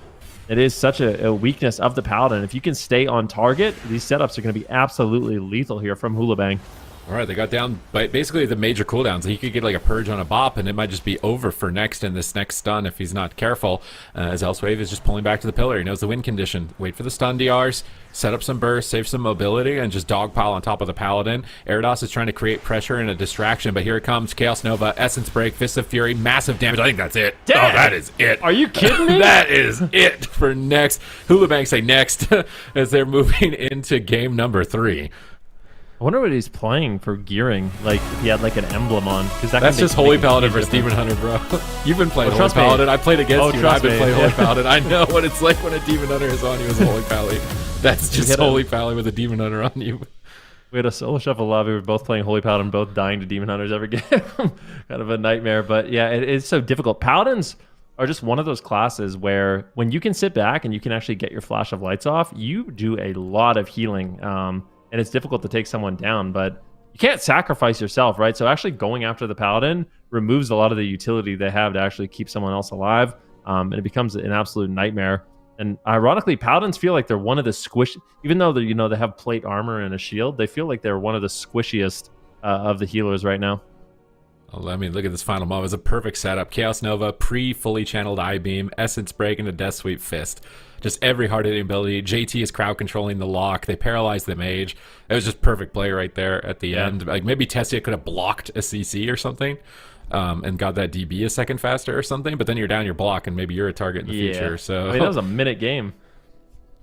It is such a weakness of the Paladin. If you can stay on target, these setups are going to be absolutely lethal here from HOOLIBANG. All right, they got down by basically the major cooldowns. He could get like a purge on a bop, and it might just be over for Next in this next stun if he's not careful. As Elswave is just pulling back to the pillar. He knows the win condition. Wait for the stun DRs, set up some burst, save some mobility, and just dogpile on top of the Paladin. Erados is trying to create pressure and a distraction, but here it comes. Chaos Nova, Essence Break, Fist of Fury, massive damage. I think that's it. Dang. Oh, that is it. Are you kidding me? That is it for Next. HOOLIBANG say Next as they're moving into game number 3. I wonder what he's playing for gearing. Like, if he had like an emblem on. That's just Holy Paladin versus Demon Hunter, bro. You've been playing Holy Paladin. I played against you. I've been playing Holy Paladin. I know what it's like when a Demon Hunter is on you as a Holy Pally. That's just Holy Pally with a Demon Hunter on you. We had a solo shuffle lobby. We were both playing Holy Paladin, both dying to Demon Hunters every game. Kind of a nightmare. But yeah, it's so difficult. Paladins are just one of those classes where when you can sit back and you can actually get your flash of lights off, you do a lot of healing. And it's difficult to take someone down, but you can't sacrifice yourself, right? So actually going after the Paladin removes a lot of the utility they have to actually keep someone else alive, and it becomes an absolute nightmare. And ironically, Paladins feel like they're one of the even though they they have plate armor and a shield, they feel like they're one of the squishiest of the healers right now. Oh, I mean, look at this final mob. It's a perfect setup. Chaos Nova, pre-fully channeled I-Beam, Essence Break, and a Death Sweep Fist. Just every hard-hitting ability. JT is crowd controlling the lock. They paralyzed the mage. It was just perfect play right there at the end. Like maybe Tessia could have blocked a CC or something, and got that DB a second faster or something. But then you're down your block, and maybe you're a target in the future. So I mean, that was a minute game.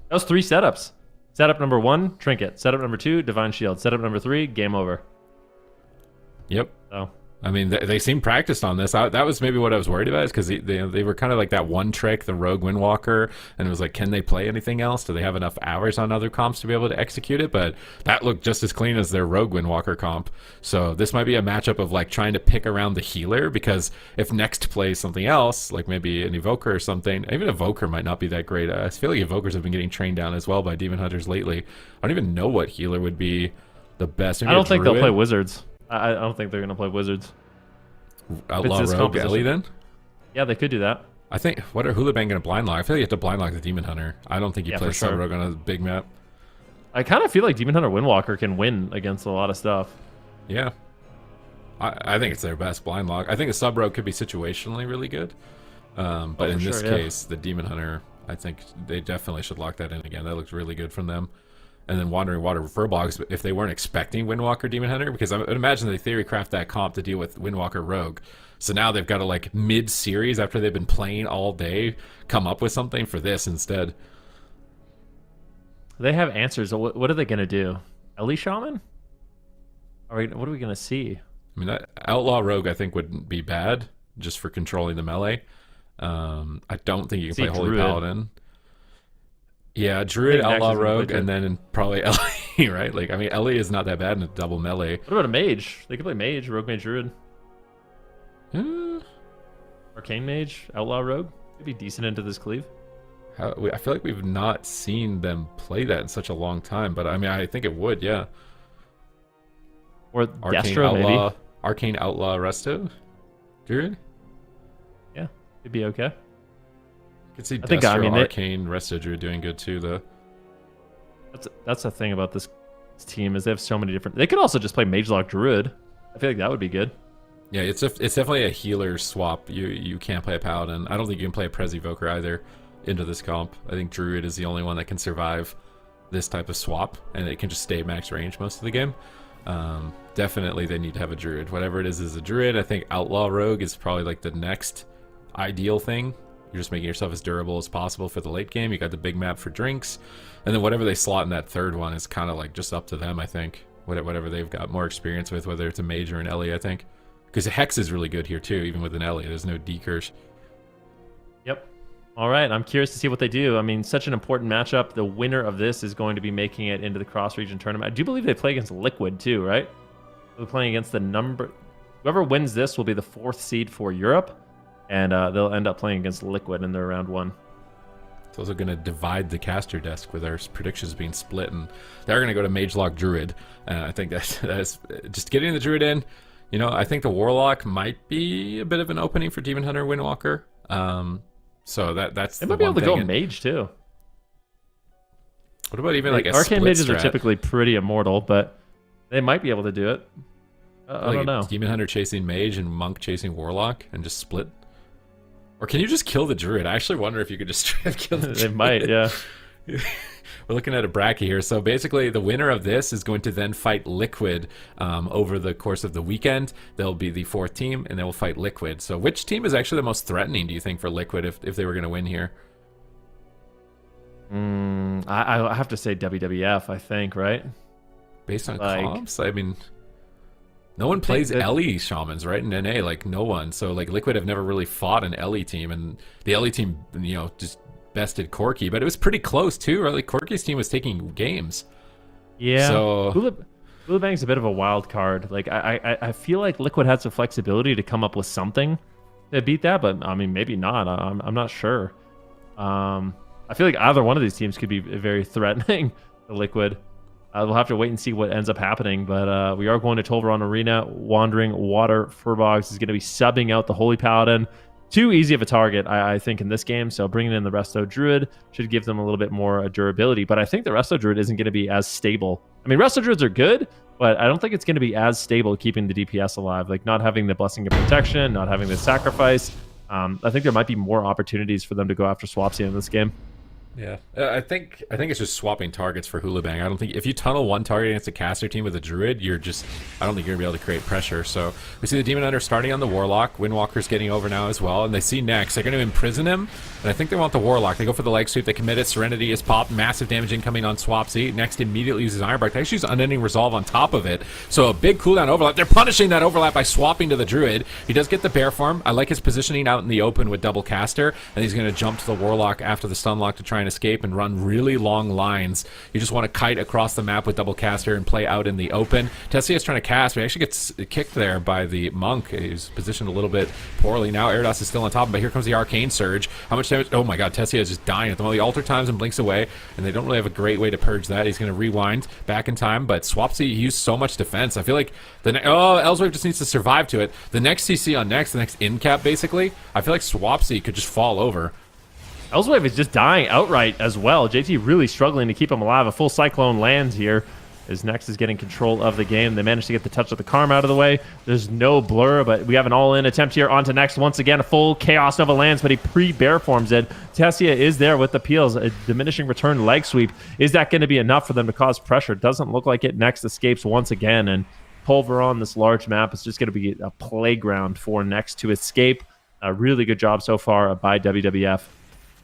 That was 3 setups. Setup number 1, Trinket. Setup number 2, Divine Shield. Setup number 3, game over. Yep. So. I mean, they seem practiced on this. That was maybe what I was worried about, is because they were kind of like that one trick, the Rogue Windwalker, and it was like, can they play anything else? Do they have enough hours on other comps to be able to execute it? But that looked just as clean as their Rogue Windwalker comp. So this might be a matchup of like trying to pick around the healer, because if Next plays something else, like maybe an Evoker or something, even Evoker might not be that great. I feel like Evokers have been getting trained down as well by Demon Hunters lately. I don't even know what healer would be the best. Maybe I don't think they'll play Wizards. I don't think they're going to play Wizards. Outlaw Rogue Ellie then? Yeah, they could do that. I think, what are HOOLIBANG going to blind lock? I feel like you have to blind lock the Demon Hunter. I don't think you play Sub Rogue on a big map. I kind of feel like Demon Hunter Windwalker can win against a lot of stuff. Yeah. I think it's their best blind lock. I think a Sub Rogue could be situationally really good. But in this case, the Demon Hunter, I think they definitely should lock that in again. That looks really good from them. And then Wandering Water Furbolgs, if they weren't expecting Windwalker Demon Hunter, because I would imagine they theory craft that comp to deal with Windwalker Rogue. So now they've got to, like, mid-series, after they've been playing all day, come up with something for this instead. They have answers. What are they going to do? Ellie Shaman? All right, what are we going to see? I mean, that Outlaw Rogue I think wouldn't be bad just for controlling the melee. I don't think you can play Holy Druid. Paladin. Yeah, Druid, Nex Outlaw is gonna Rogue, play and then probably Ellie, right? Like, I mean, Ellie is not that bad in a double melee. What about a mage? They could play mage, rogue mage, druid, Uh, arcane mage, outlaw rogue. Could be decent into this cleave. I feel like we've not seen them play that in such a long time, but I mean, I think it would, yeah. Or Arcane Destro, Outlaw, maybe. Arcane Outlaw Resto, Druid. Yeah, it'd be okay. I could see I think, Destro, I mean, Arcane Resto Druid doing good too, though. That's the thing about this team is they have so many different. They could also just play mage lock druid. I feel like that would be good. Yeah, it's definitely a healer swap. You can't play a Paladin. I don't think you can play a Prez Evoker either into this comp. I think Druid is the only one that can survive this type of swap, and it can just stay max range most of the game. Definitely they need to have a Druid. Whatever it is a Druid. I think Outlaw Rogue is probably like the next ideal thing. You're just making yourself as durable as possible for the late game. You got the big map for drinks, and then whatever they slot in that third one is kind of like just up to them, I think. Whatever they've got more experience with, whether it's a mage or an Ellie, I think. Because Hex is really good here too, even with an Ellie. There's no decurs. Yep. All right, I'm curious to see what they do. I mean, such an important matchup. The winner of this is going to be making it into the cross-region tournament. I do believe they play against Liquid too, right? They're playing against the number... Whoever wins this will be the 4th seed for Europe, and they'll end up playing against Liquid in their round 1. It's also going to divide the caster desk with our predictions being split, and they're going to go to Mage Lock Druid. I think that's just getting the Druid in. You know, I think the Warlock might be a bit of an opening for Demon Hunter Windwalker. So that's They the might be one able to thing. go And mage too. what about even like a Arcane split mages are strat? typically pretty immortal, but they might be able to do it. I Like don't know. Demon Hunter chasing Mage and Monk chasing Warlock and just split? Or can you just kill the Druid? I actually wonder if you could just straight up kill the Druid. They might, yeah. We're looking at a bracket here. So basically, the winner of this is going to then fight Liquid over the course of the weekend. They'll be the 4th team, and they will fight Liquid. So which team is actually the most threatening, do you think, for Liquid if they were going to win here? I have to say WWF, I think, right? Based on Like- comps? I mean, no one plays Ellie Shamans, right, in NA? Like, no one. So, like, Liquid have never really fought an Ellie team, and the Ellie team, you know, just bested Corki, but it was pretty close too, right? Like Corki's team was taking games. Yeah. So Hoolibang's a bit of a wild card. Like I feel like Liquid had some flexibility to come up with something to beat that, but I mean maybe not. I'm not sure. I feel like either one of these teams could be very threatening to Liquid. We'll have to wait and see what ends up happening, but we are going to Tolvaron Arena. Wandering Water FURBOLGS is going to be subbing out the Holy Paladin. Too easy of a target, I think, in this game. So bringing in the Resto Druid should give them a little bit more durability. But I think the Resto Druid isn't going to be as stable. I mean, Resto Druids are good, but I don't think it's going to be as stable keeping the DPS alive. Like not having the Blessing of Protection, not having the Sacrifice. I think there might be more opportunities for them to go after Swapsy in this game. yeah, I think it's just swapping targets for Hoolibang. I don't think if you tunnel one target against a caster team with a Druid, I don't think you're gonna be able to create pressure. So we see the Demon Hunter starting on the Warlock. Windwalker's getting over now as well, and they see Nex. They're gonna imprison him, and I think they want the Warlock. They go for the leg sweep. They commit it. Serenity is popped. Massive damage incoming on Swapsy. Next immediately uses Ironbark. They actually use Unending Resolve on top of it. So a big cooldown overlap. They're punishing that overlap by swapping to the Druid. He does get the bear farm. I like his positioning out in the open with double caster, and he's gonna jump to the Warlock after the stun lock to try and escape and run really long lines. You just want to kite across the map with double caster and play out in the open. Tessia is trying to cast, but he actually gets kicked there by the Monk. He's positioned a little bit poorly. Now Eridos is still on top, but here comes the Arcane Surge. How much damage? Oh my god, Tessia is just dying at the moment. The altar times and blinks away, and they don't really have a great way to purge that. He's going to rewind back in time, but Swapsy used so much defense. I feel like Elswave just needs to survive to it. The next CC on Nex, the next in cap basically, I feel like Swapsy could just fall over. Elswave is just dying outright as well. JT really struggling to keep him alive. A full Cyclone lands here as Nex is getting control of the game. They managed to get the touch of the Karma out of the way. There's no blur, but we have an all-in attempt here onto Nex. Once again, a full Chaos Nova lands, but he pre-bear forms it. Tessia is there with the peels. A diminishing return leg sweep. Is that going to be enough for them to cause pressure? Doesn't look like it. Nex escapes once again, and Tolvaron, this large map, is just going to be a playground for Nex to escape. A really good job so far by WWF.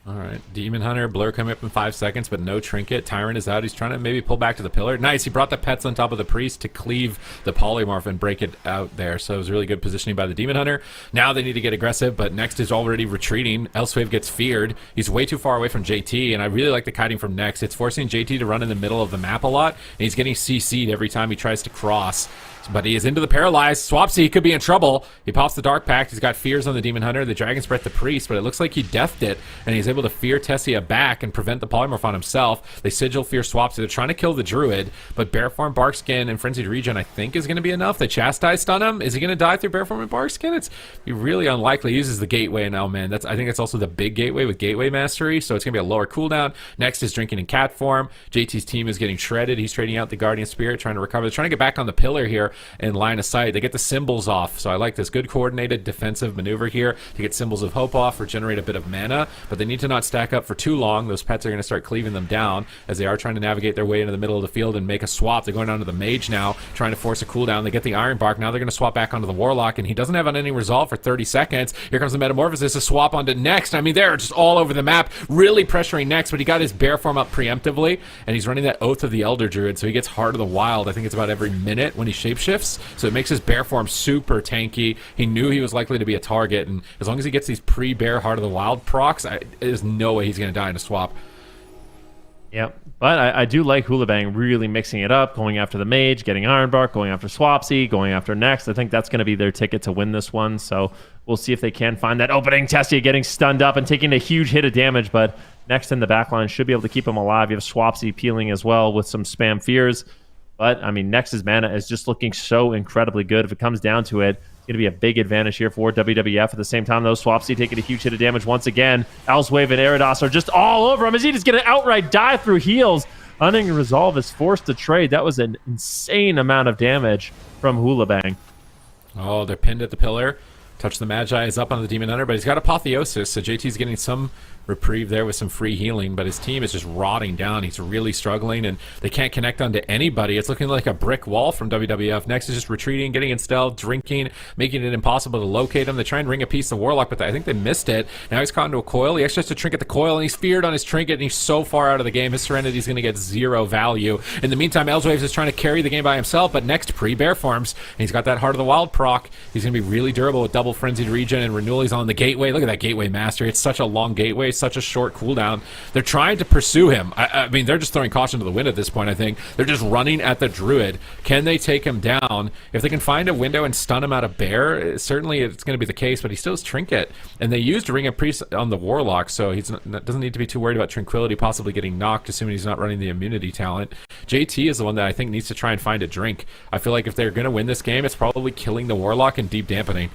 All right, Demon Hunter, Blur coming up in 5 seconds, but no Trinket. Tyrant is out. He's trying to maybe pull back to the pillar. Nice, he brought the pets on top of the Priest to cleave the Polymorph and break it out there. So it was really good positioning by the Demon Hunter. Now they need to get aggressive, but Next is already retreating. Elsewave gets feared. He's way too far away from JT, and I really like the kiting from Next. It's forcing JT to run in the middle of the map a lot, and he's getting CC'd every time he tries to cross. But he is into the paralyzed. Swapsy could be in trouble. He pops the Dark Pact. He's got fears on the Demon Hunter. The Dragon's Breath the Priest, but it looks like he deathed it, and he's able to fear Tessia back and prevent the Polymorph on himself. They sigil fear Swapsy. They're trying to kill the Druid, but Bearform, Barkskin, and Frenzied Regen I think is going to be enough. They chastise stun him. Is he going to die through Bearform and Barkskin? It's really unlikely. He uses the Gateway now, man. I think that's also the big Gateway with Gateway Mastery, so it's going to be a lower cooldown. Next is drinking in cat form. JT's team is getting shredded. He's trading out the Guardian Spirit, trying to recover. They're trying to get back on the pillar here and line of sight. They get the symbols off, so I like this good coordinated defensive maneuver here to get Symbols of Hope off, regenerate a bit of mana, but they need to not stack up for too long. Those pets are going to start cleaving them down as they are trying to navigate their way into the middle of the field and make a swap. They're going down to the Mage now, trying to force a cooldown. They get the Iron Bark. Now they're going to swap back onto the Warlock, and he doesn't have any resolve for 30 seconds. Here comes the Metamorphosis, a swap onto Next. I mean, they're just all over the map, really pressuring Next, but he got his Bear form up preemptively, and he's running that Oath of the Elder Druid, so he gets Heart of the Wild. I think it's about every minute when he shapeshifts, so it makes his Bear form super tanky. He knew he was likely to be a target, and as long as he gets these pre-Bear Heart of the Wild procs, there's no way he's going to die in a swap. Yep. But I do like HOOLIBANG really mixing it up, going after the Mage, getting Ironbark, going after Swapsy, going after Next. I think that's going to be their ticket to win this one. So we'll see if they can find that opening. Tessia getting stunned up and taking a huge hit of damage, but Next in the backline should be able to keep him alive. You have Swapsy peeling as well with some spam fears. But, I mean, Next's mana is just looking so incredibly good. If it comes down to it, it's going to be a big advantage here for WWF. At the same time, though, Swapsy taking a huge hit of damage once again. Elsewave and Eridos are just all over him as he just going to outright die through heals. Unending Resolve is forced to trade. That was an insane amount of damage from HOOLIBANG. Oh, they're pinned at the pillar. Touch the Magi is up on the Demon Hunter, but he's got Apotheosis, so JT's getting some reprieve there with some free healing, but his team is just rotting down. He's really struggling, and they can't connect onto anybody. It's looking like a brick wall from WWF. Next is just retreating, getting in stealth, drinking, making it impossible to locate him. They try and ring a piece of Warlock, but I think they missed it. Now he's caught into a coil. He actually has to trinket the coil, and he's feared on his trinket, and he's so far out of the game. His Serenity is going to get 0 value. In the meantime, Elswaves is trying to carry the game by himself, but Next pre-Bear forms, and he's got that Heart of the Wild proc. He's going to be really durable with double Frenzied Regen and Renewal. He's on the Gateway. Look at that Gateway Mastery. It's such a long Gateway, such a short cooldown. They're trying to pursue him. I mean, they're just throwing caution to the wind at this point, I think. They're just running at the Druid. Can they take him down? If they can find a window and stun him out of Bear, certainly it's going to be the case, but he still has Trinket. And they used Ring of Priest on the Warlock, so he doesn't need to be too worried about Tranquility possibly getting knocked, assuming he's not running the immunity talent. JT is the one that I think needs to try and find a drink. I feel like if they're going to win this game, it's probably killing the Warlock and deep dampening.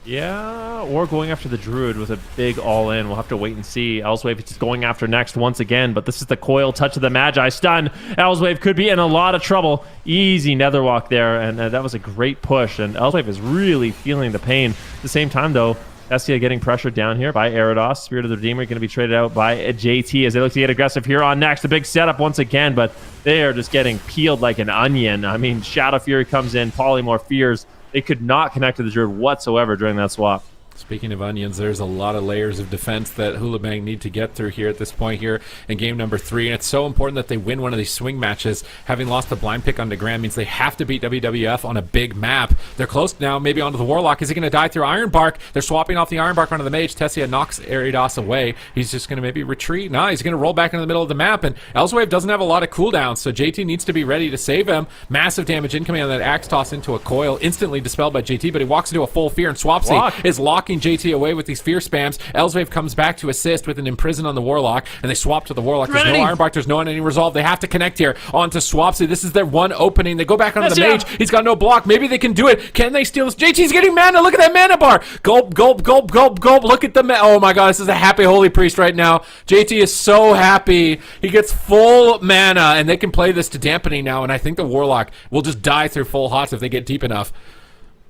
Yeah, or going after the Druid with a big all-in. We'll have to wait and see. Elswave is just going after Next once again, but this is the coil touch of the Magi stun. Elswave could be in a lot of trouble. Easy Netherwalk there, and that was a great push, and Elswave is really feeling the pain. At the same time, though, Tessia getting pressured down here by Eridos. Spirit of the Redeemer going to be traded out by JT as they look to get aggressive here on Next. A big setup once again, but they are just getting peeled like an onion. I mean, Shadow Fury comes in, Polymorph fears. They could not connect to the Druid whatsoever during that swap. Speaking of onions, there's a lot of layers of defense that HOOLIBANG need to get through here at this point here in game number 3, and it's so important that they win one of these swing matches. Having lost the blind pick on DeGram means they have to beat WWF on a big map. They're close now, maybe onto the Warlock. Is he going to die through Ironbark? They're swapping off the Ironbark onto the Mage. Tessia knocks Eridos away. He's just going to maybe retreat. No, he's going to roll back into the middle of the map, and Elswave doesn't have a lot of cooldowns, so JT needs to be ready to save him. Massive damage incoming on that Axe Toss into a coil, instantly dispelled by JT, but he walks into a full fear, and Swapsy is locking JT away with these fear spams. Elswave comes back to assist with an Imprison on the Warlock, and they swap to the Warlock. There's no Ironbark, there's no any resolve. They have to connect here onto Swapsy. This is their one opening. They go back onto the Mage. He's got no block. Maybe they can do it. Can they steal this? JT's getting mana. Look at that mana bar. Gulp, gulp, gulp, gulp, gulp. Look at the oh my god, this is a happy Holy Priest right now. JT is so happy. He gets full mana, and they can play this to dampening now, and I think the Warlock will just die through full hots if they get deep enough.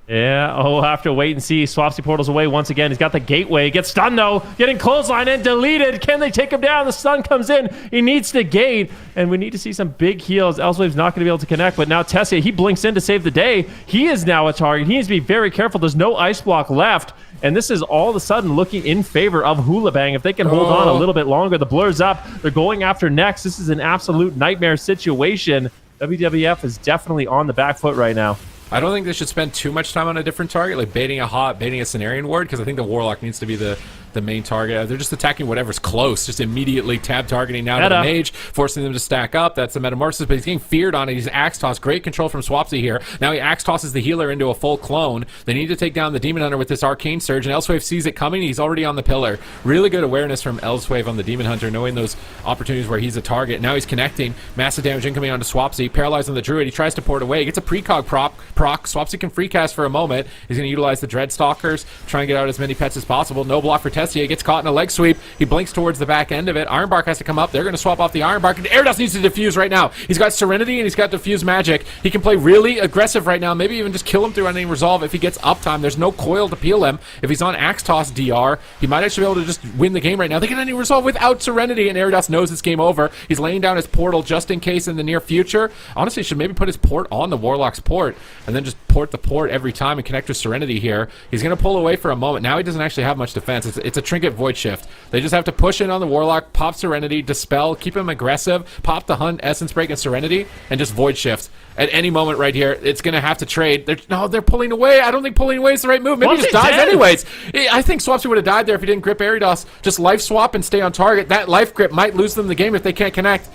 Yeah, we'll have to wait and see. Swapsy portals away once again. He's got the Gateway. Gets stunned, though. Getting clothesline and deleted. Can they take him down? The stun comes in. He needs to gate, and we need to see some big heals. Elswave's not going to be able to connect, but now Tessia, he blinks in to save the day. He is now a target. He needs to be very careful. There's no ice block left, And this is all of a sudden looking in favor of HOOLIBANG. If they can hold on a little bit longer, the blur's up. They're going after next. This is an absolute nightmare situation. WWF is definitely on the back foot right now. I don't think they should spend too much time on a different target, like baiting a Hot, baiting a Cenarian Ward, because I think the Warlock needs to be the main target. They're just attacking whatever's close, just immediately tab targeting now to the Mage, forcing them to stack up. That's the Metamorphosis, but he's getting feared on it. He's Axe Toss. Great control from Swapsy here. Now he Axe Tosses the healer into a full clone. They need to take down the Demon Hunter with this Arcane Surge, and Elswave sees it coming. He's already on the pillar. Really good awareness from Elswave on the Demon Hunter, knowing those opportunities where he's a target. Now he's connecting. Massive damage incoming onto Swapsy. Paralyzing the Druid. He tries to port away. He gets a precog proc. Swapsy can free cast for a moment. He's going to utilize the Dreadstalkers, try and get out as many pets as possible. No block for Tessia. Gets caught in a leg sweep. He blinks towards the back end of it. Ironbark has to come up. They're going to swap off the Ironbark. And Airdos needs to defuse right now. He's got Serenity and he's got Diffuse Magic. He can play really aggressive right now. Maybe even just kill him through any resolve if he gets uptime. There's no coil to peel him. If he's on Axe Toss DR, he might actually be able to just win the game right now. They get any resolve without Serenity, and Airdos knows it's game over. He's laying down his portal just in case in the near future. Honestly, he should maybe put his port on the Warlock's port and then just port the port every time and connect with Serenity here. He's going to pull away for a moment. Now he doesn't actually have much defense. It's a Trinket Void Shift. They just have to push in on the Warlock, pop Serenity, Dispel, keep him aggressive, pop the Hunt, Essence Break, and Serenity, and just Void Shift. At any moment right here, it's going to have to trade. They're pulling away. I don't think pulling away is the right move. Maybe he just dies anyways. I think Swapsy would have died there if he didn't grip Aridos. Just life swap and stay on target. That life grip might lose them the game if they can't connect.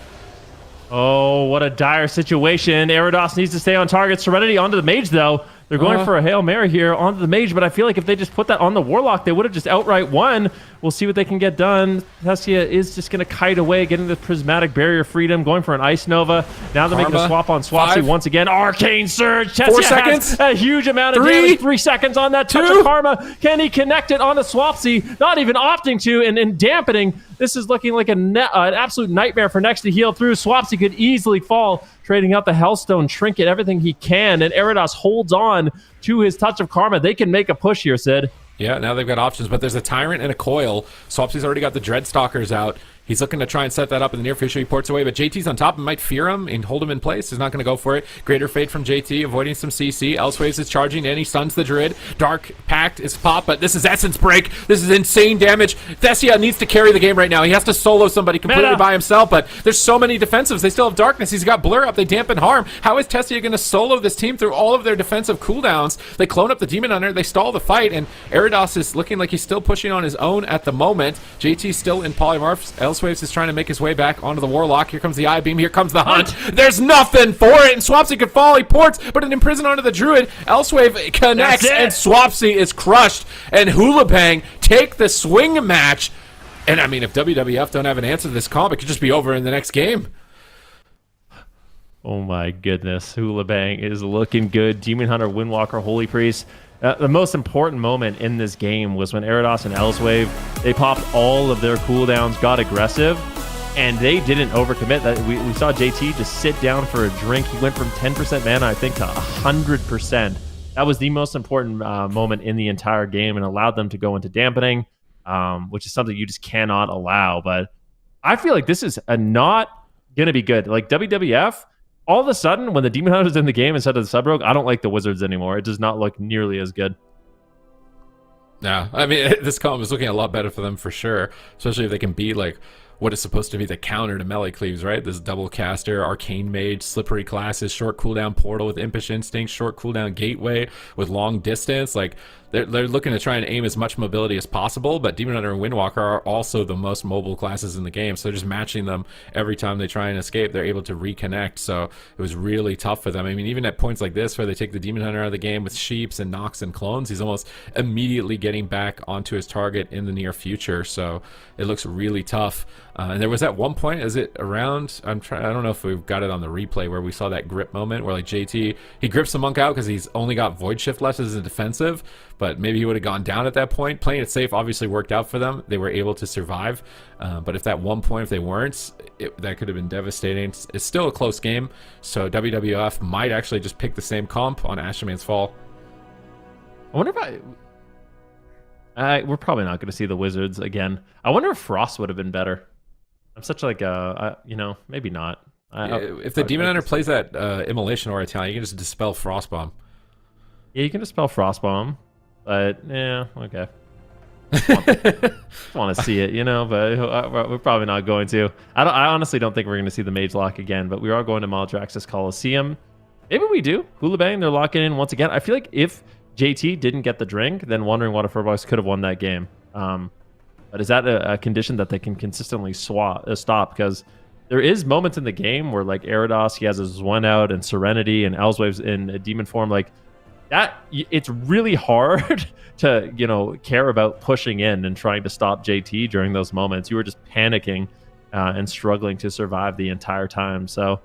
Oh, what a dire situation. Aridos needs to stay on target. Serenity onto the Mage, though. They're going for a Hail Mary here onto the Mage, but I feel like if they just put that on the Warlock, they would have just outright won. We'll see what they can get done. Tessia is just going to kite away, getting the Prismatic Barrier Freedom, going for an Ice Nova. Now they're making a swap on Swapsy once again. Arcane Surge. Tessia 4 seconds. Has a huge amount of damage. 3 seconds on that touch of Karma. Can he connect it onto Swapsy? Not even opting to, and dampening. This is looking like an absolute nightmare for Next to heal through. Swapsy could easily fall, trading out the Hellstone Trinket, everything he can, and Aridos holds on to his touch of Karma. They can make a push here, Sid. Yeah, now they've got options, but there's a Tyrant and a Coil. Swapsy's already got the Dreadstalkers out. He's looking to try and set that up in the near future. He ports away, but JT's on top and might fear him and hold him in place. He's not going to go for it. Greater Fate from JT, avoiding some CC. Elsewaves is charging in. He stuns the Druid. Dark Pact is pop, but this is Essence Break. This is insane damage. Thessia needs to carry the game right now. He has to solo somebody completely by himself, but there's so many defensives. They still have Darkness. He's got Blur up. They dampen harm. How is Tessia going to solo this team through all of their defensive cooldowns? They clone up the Demon Hunter. They stall the fight, and Aridos is looking like he's still pushing on his own at the moment. JT's still in Polymorphs. Elsewaves is trying to make his way back onto the Warlock. Here comes the Eye Beam. Here comes the Hunt. There's nothing for it, and Swapsy could fall. He ports, but an imprison onto the Druid. Elsewave connects, and Swapsy is crushed. And HOOLIBANG take the swing match. And I mean, if WWF don't have an answer to this comp, it could just be over in the next game. Oh my goodness. HOOLIBANG is looking good. Demon Hunter, Windwalker, Holy Priest. The most important moment in this game was when Aridos and Elswave, they popped all of their cooldowns, got aggressive, and they didn't overcommit. That we saw JT just sit down for a drink. He went from 10% mana, I think, to 100%. That was the most important moment in the entire game and allowed them to go into dampening, which is something you just cannot allow. But I feel like this is not going to be good. Like WWF, all of a sudden, when the Demon Hunter's in the game instead of the Sub-Rogue, I don't like the Wizards anymore. It does not look nearly as good. Yeah, I mean, this column is looking a lot better for them for sure, especially if they can beat, like, what is supposed to be the counter to Melee Cleaves, right? This double caster, Arcane Mage, slippery classes, short cooldown Portal with Impish Instinct, short cooldown Gateway with long distance. Like, they're looking to try and aim as much mobility as possible, but Demon Hunter and Windwalker are also the most mobile classes in the game, so they're just matching them every time they try and escape. They're able to reconnect, so it was really tough for them. I mean, even at points like this where they take the Demon Hunter out of the game with Sheeps and Nox and Clones, he's almost immediately getting back onto his target in the near future, so it looks really tough. And there was at one point, is it around, I don't know if we've got it on the replay, where we saw that grip moment where like JT, he grips the Monk out because he's only got Void Shift left as a defensive, but maybe he would have gone down at that point. Playing it safe obviously worked out for them. They were able to survive, but if that one point, if they weren't, that could have been devastating. It's still a close game, so WWF might actually just pick the same comp on Asherman's Fall. I wonder if we're probably not going to see the Wizards again. I wonder if Frost would have been better. I'm such like a, maybe not. If the Demon Hunter plays that Immolation Aura Italian, you can just dispel Frostbomb. Yeah, you can dispel Frostbomb. But yeah, okay. Want to see it, you know, but we're probably not going to. I honestly don't think we're going to see the mage lock again, but we are going to Maldraxxus Coliseum. Maybe we do. HOOLIBANG, they're locking in once again. I feel like if JT didn't get the drink, then Wandering Water Furbolgs could have won that game. But is that a condition that they can consistently stop? Because there is moments in the game where, like, Eridos, he has his one out, and Serenity and Elswave's in a demon form, like that. It's really hard to, you know, care about pushing in and trying to stop JT during those moments. You were just panicking and struggling to survive the entire time. So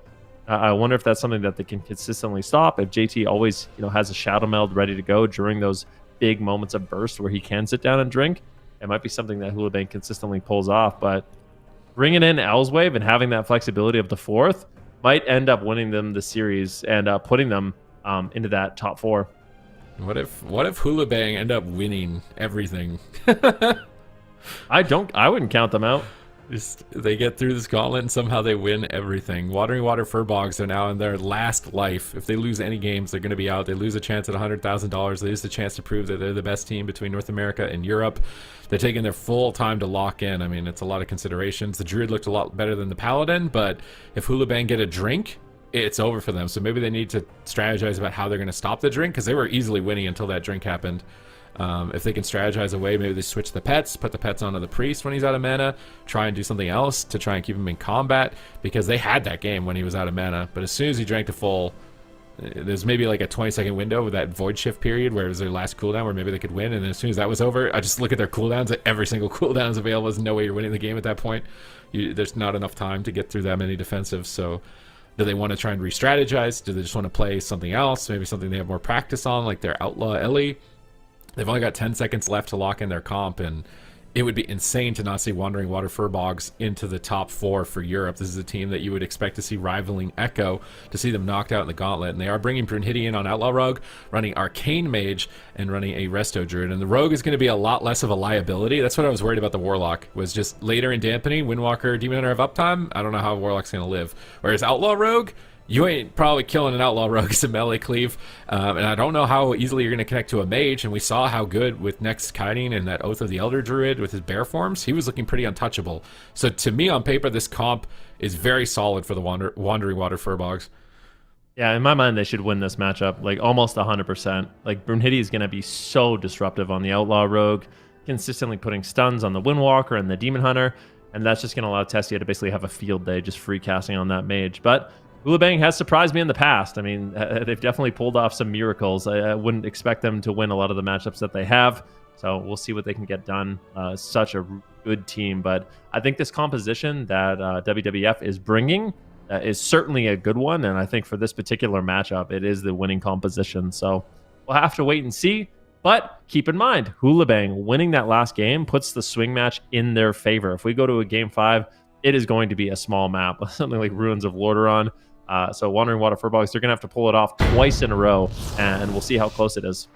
I wonder if that's something that they can consistently stop. If JT always, you know, has a Shadow Meld ready to go during those big moments of burst where he can sit down and drink, it might be something that HOOLIBANG consistently pulls off. But bringing in Elswave and having that flexibility of the fourth might end up winning them the series and putting them into that top 4. What if HOOLIBANG end up winning everything? I wouldn't count them out. Just they get through this gauntlet and somehow they win everything. Wandering Water Furbolgs are now in their last life. If they lose any games, they're going to be out. They lose a chance at $100,000. They lose the chance to prove that they're the best team between North America and Europe. They're taking their full time to lock in. I mean, it's a lot of considerations. The Druid looked a lot better than the Paladin, but if HOOLIBANG get a drink, it's over for them. So maybe they need to strategize about how they're going to stop the drink, because they were easily winning until that drink happened. If they can strategize away, maybe they switch the pets, put the pets onto the priest when he's out of mana, try and do something else to try and keep him in combat, because they had that game when he was out of mana. But as soon as he drank to full, there's maybe like a 20-second window with that void shift period where it was their last cooldown where maybe they could win, and then as soon as that was over, I just look at their cooldowns. Every single cooldown is available. There's no way you're winning the game at that point. There's not enough time to get through that many defensives. So do they want to try and re-strategize? Do they just want to play something else? Maybe something they have more practice on, like their Outlaw Ellie? They've only got 10 seconds left to lock in their comp, and it would be insane to not see Wandering Water Furbolgs into the top 4 for Europe. This is a team that you would expect to see rivaling Echo, to see them knocked out in the gauntlet. And they are bringing Brunhilde in on Outlaw Rogue, running Arcane Mage, and running a Resto Druid. And the Rogue is going to be a lot less of a liability. That's what I was worried about the Warlock, was just later in Dampening, Windwalker, Demon Hunter have uptime. I don't know how Warlock's going to live. Whereas Outlaw Rogue, you ain't probably killing an Outlaw Rogue as a melee cleave. And I don't know how easily you're going to connect to a mage. And we saw how good with Next Kiting and that Oath of the Elder Druid with his bear forms. He was looking pretty untouchable. So to me, on paper, this comp is very solid for the Wandering Water Furbolgs. Yeah, in my mind, they should win this matchup, like almost 100%. Like, Brunhilde is going to be so disruptive on the Outlaw Rogue, consistently putting stuns on the Windwalker and the Demon Hunter. And that's just going to allow Tessia to basically have a field day, just free casting on that mage. But HOOLIBANG has surprised me in the past. I mean, they've definitely pulled off some miracles. I wouldn't expect them to win a lot of the matchups that they have. So we'll see what they can get done. Such a good team. But I think this composition that WWF is bringing is certainly a good one. And I think for this particular matchup, it is the winning composition. So we'll have to wait and see. But keep in mind, HOOLIBANG winning that last game puts the swing match in their favor. If we go to a game 5, it is going to be a small map, something like Ruins of Lordaeron. So Wandering Water Furbolgs, they're going to have to pull it off twice in a row, and we'll see how close it is.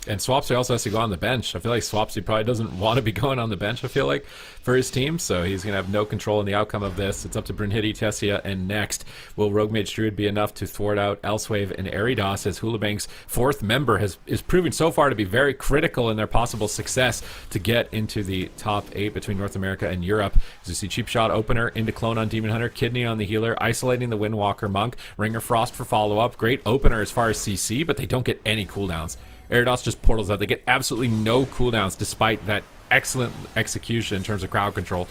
And Swapsy also has to go on the bench. I feel like Swapsy probably doesn't want to be going on the bench, I feel like, for his team. So he's going to have no control in the outcome of this. It's up to Brunhilde, Tessia, and next. Will Rogue Mage Druid be enough to thwart out Elswave and Eridos, as HOOLIBANG's 4th member is proven so far to be very critical in their possible success to get into the top 8 between North America and Europe. As you see, Cheap Shot Opener into Clone on Demon Hunter, Kidney on the Healer, isolating the Windwalker Monk, Ringer Frost for follow-up. Great opener as far as CC, but they don't get any cooldowns. Eridos just portals out. They get absolutely no cooldowns despite that excellent execution in terms of crowd control.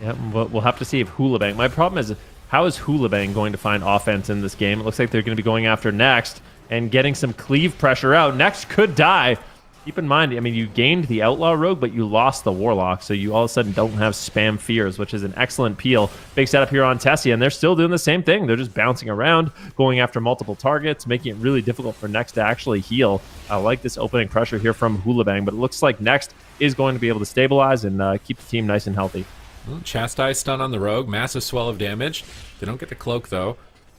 Yeah, we'll have to see if HOOLIBANG... My problem is, how is HOOLIBANG going to find offense in this game? It looks like they're going to be going after Next and getting some cleave pressure out. Next could die. Keep in mind, I mean, you gained the Outlaw Rogue, but you lost the Warlock, so you all of a sudden don't have Spam Fears, which is an excellent peel. Big setup here on Tessia, and they're still doing the same thing. They're just bouncing around, going after multiple targets, making it really difficult for Next to actually heal. I like this opening pressure here from HOOLIBANG, but it looks like Next is going to be able to stabilize and keep the team nice and healthy. Chastise stun on the Rogue, massive swell of damage. They don't get the cloak, though.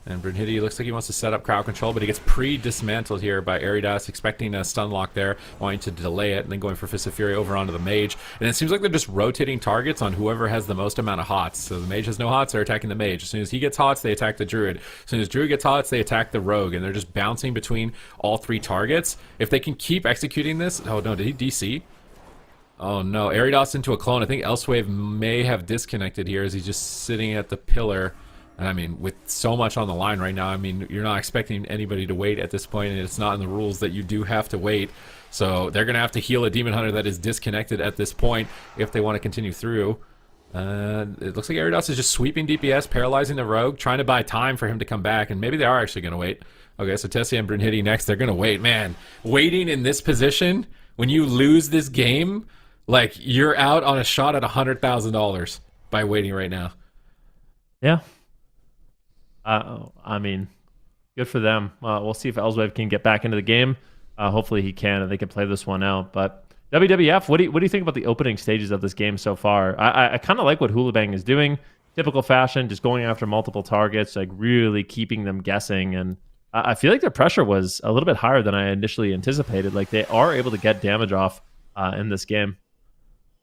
And Brunhilde looks like he wants to set up crowd control, but he gets pre-dismantled here by Aridas, expecting a stun lock there, wanting to delay it, and then going for Fist of Fury over onto the mage. And it seems like they're just rotating targets on whoever has the most amount of hots. So the mage has no hots, they're attacking the mage. As soon as he gets hots, they attack the druid. As soon as druid gets hots, they attack the rogue, and they're just bouncing between all 3 targets. If they can keep executing this... Oh no, did he DC? Oh no, Aridas into a clone. I think Elsewave may have disconnected here as he's just sitting at the pillar. And I mean, with so much on the line right now, I mean, you're not expecting anybody to wait at this point, and it's not in the rules that you do have to wait. So they're going to have to heal a Demon Hunter that is disconnected at this point if they want to continue through. It looks like Aridas is just sweeping DPS, paralyzing the rogue, trying to buy time for him to come back, and maybe they are actually going to wait. Okay, so Tessia and Brunhilde next. They're going to wait. Man, waiting in this position, when you lose this game, like, you're out on a shot at $100,000 by waiting right now. Yeah. I mean, good for them. We'll see if Elsewave can get back into the game. Hopefully he can, and they can play this one out. But WWF, what do you think about the opening stages of this game so far? I kind of like what HOOLIBANG is doing. Typical fashion, just going after multiple targets, like really keeping them guessing. And I feel like their pressure was a little bit higher than I initially anticipated. Like, they are able to get damage off in this game.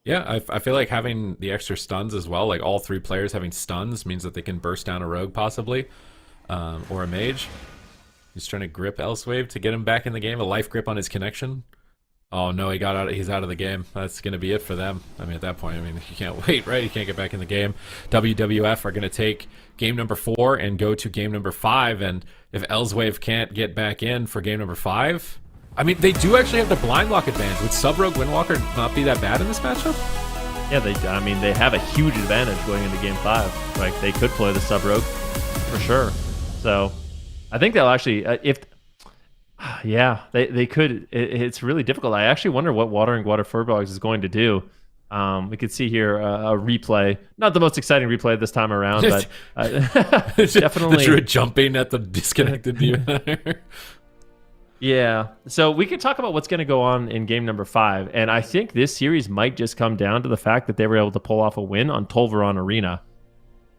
Yeah, I feel like having the extra stuns as well, like all 3 players having stuns, means that they can burst down a rogue possibly, or a mage. He's trying to grip Elsewave to get him back in the game, a life grip on his connection. Oh no, he got out. He's out of the game. That's going to be it for them. I mean, at that point, I mean, you can't wait, right? You can't get back in the game. WWF are going to take game number 4 and go to game number 5, and if Elsewave can't get back in for game number 5... I mean, they do actually have the blind lock advantage. Would Sub-Rogue Windwalker not be that bad in this matchup? Yeah, they have a huge advantage going into game 5. Like, they could play the Sub-Rogue for sure. So I think they'll actually, they could. It's really difficult. I actually wonder what Water FURBOLGS is going to do. We could see here a replay. Not the most exciting replay this time around, but definitely. The druid jumping at the disconnected Demon. Yeah, so we could talk about what's going to go on in game number 5, and I think this series might just come down to the fact that they were able to pull off a win on Tolvaron Arena.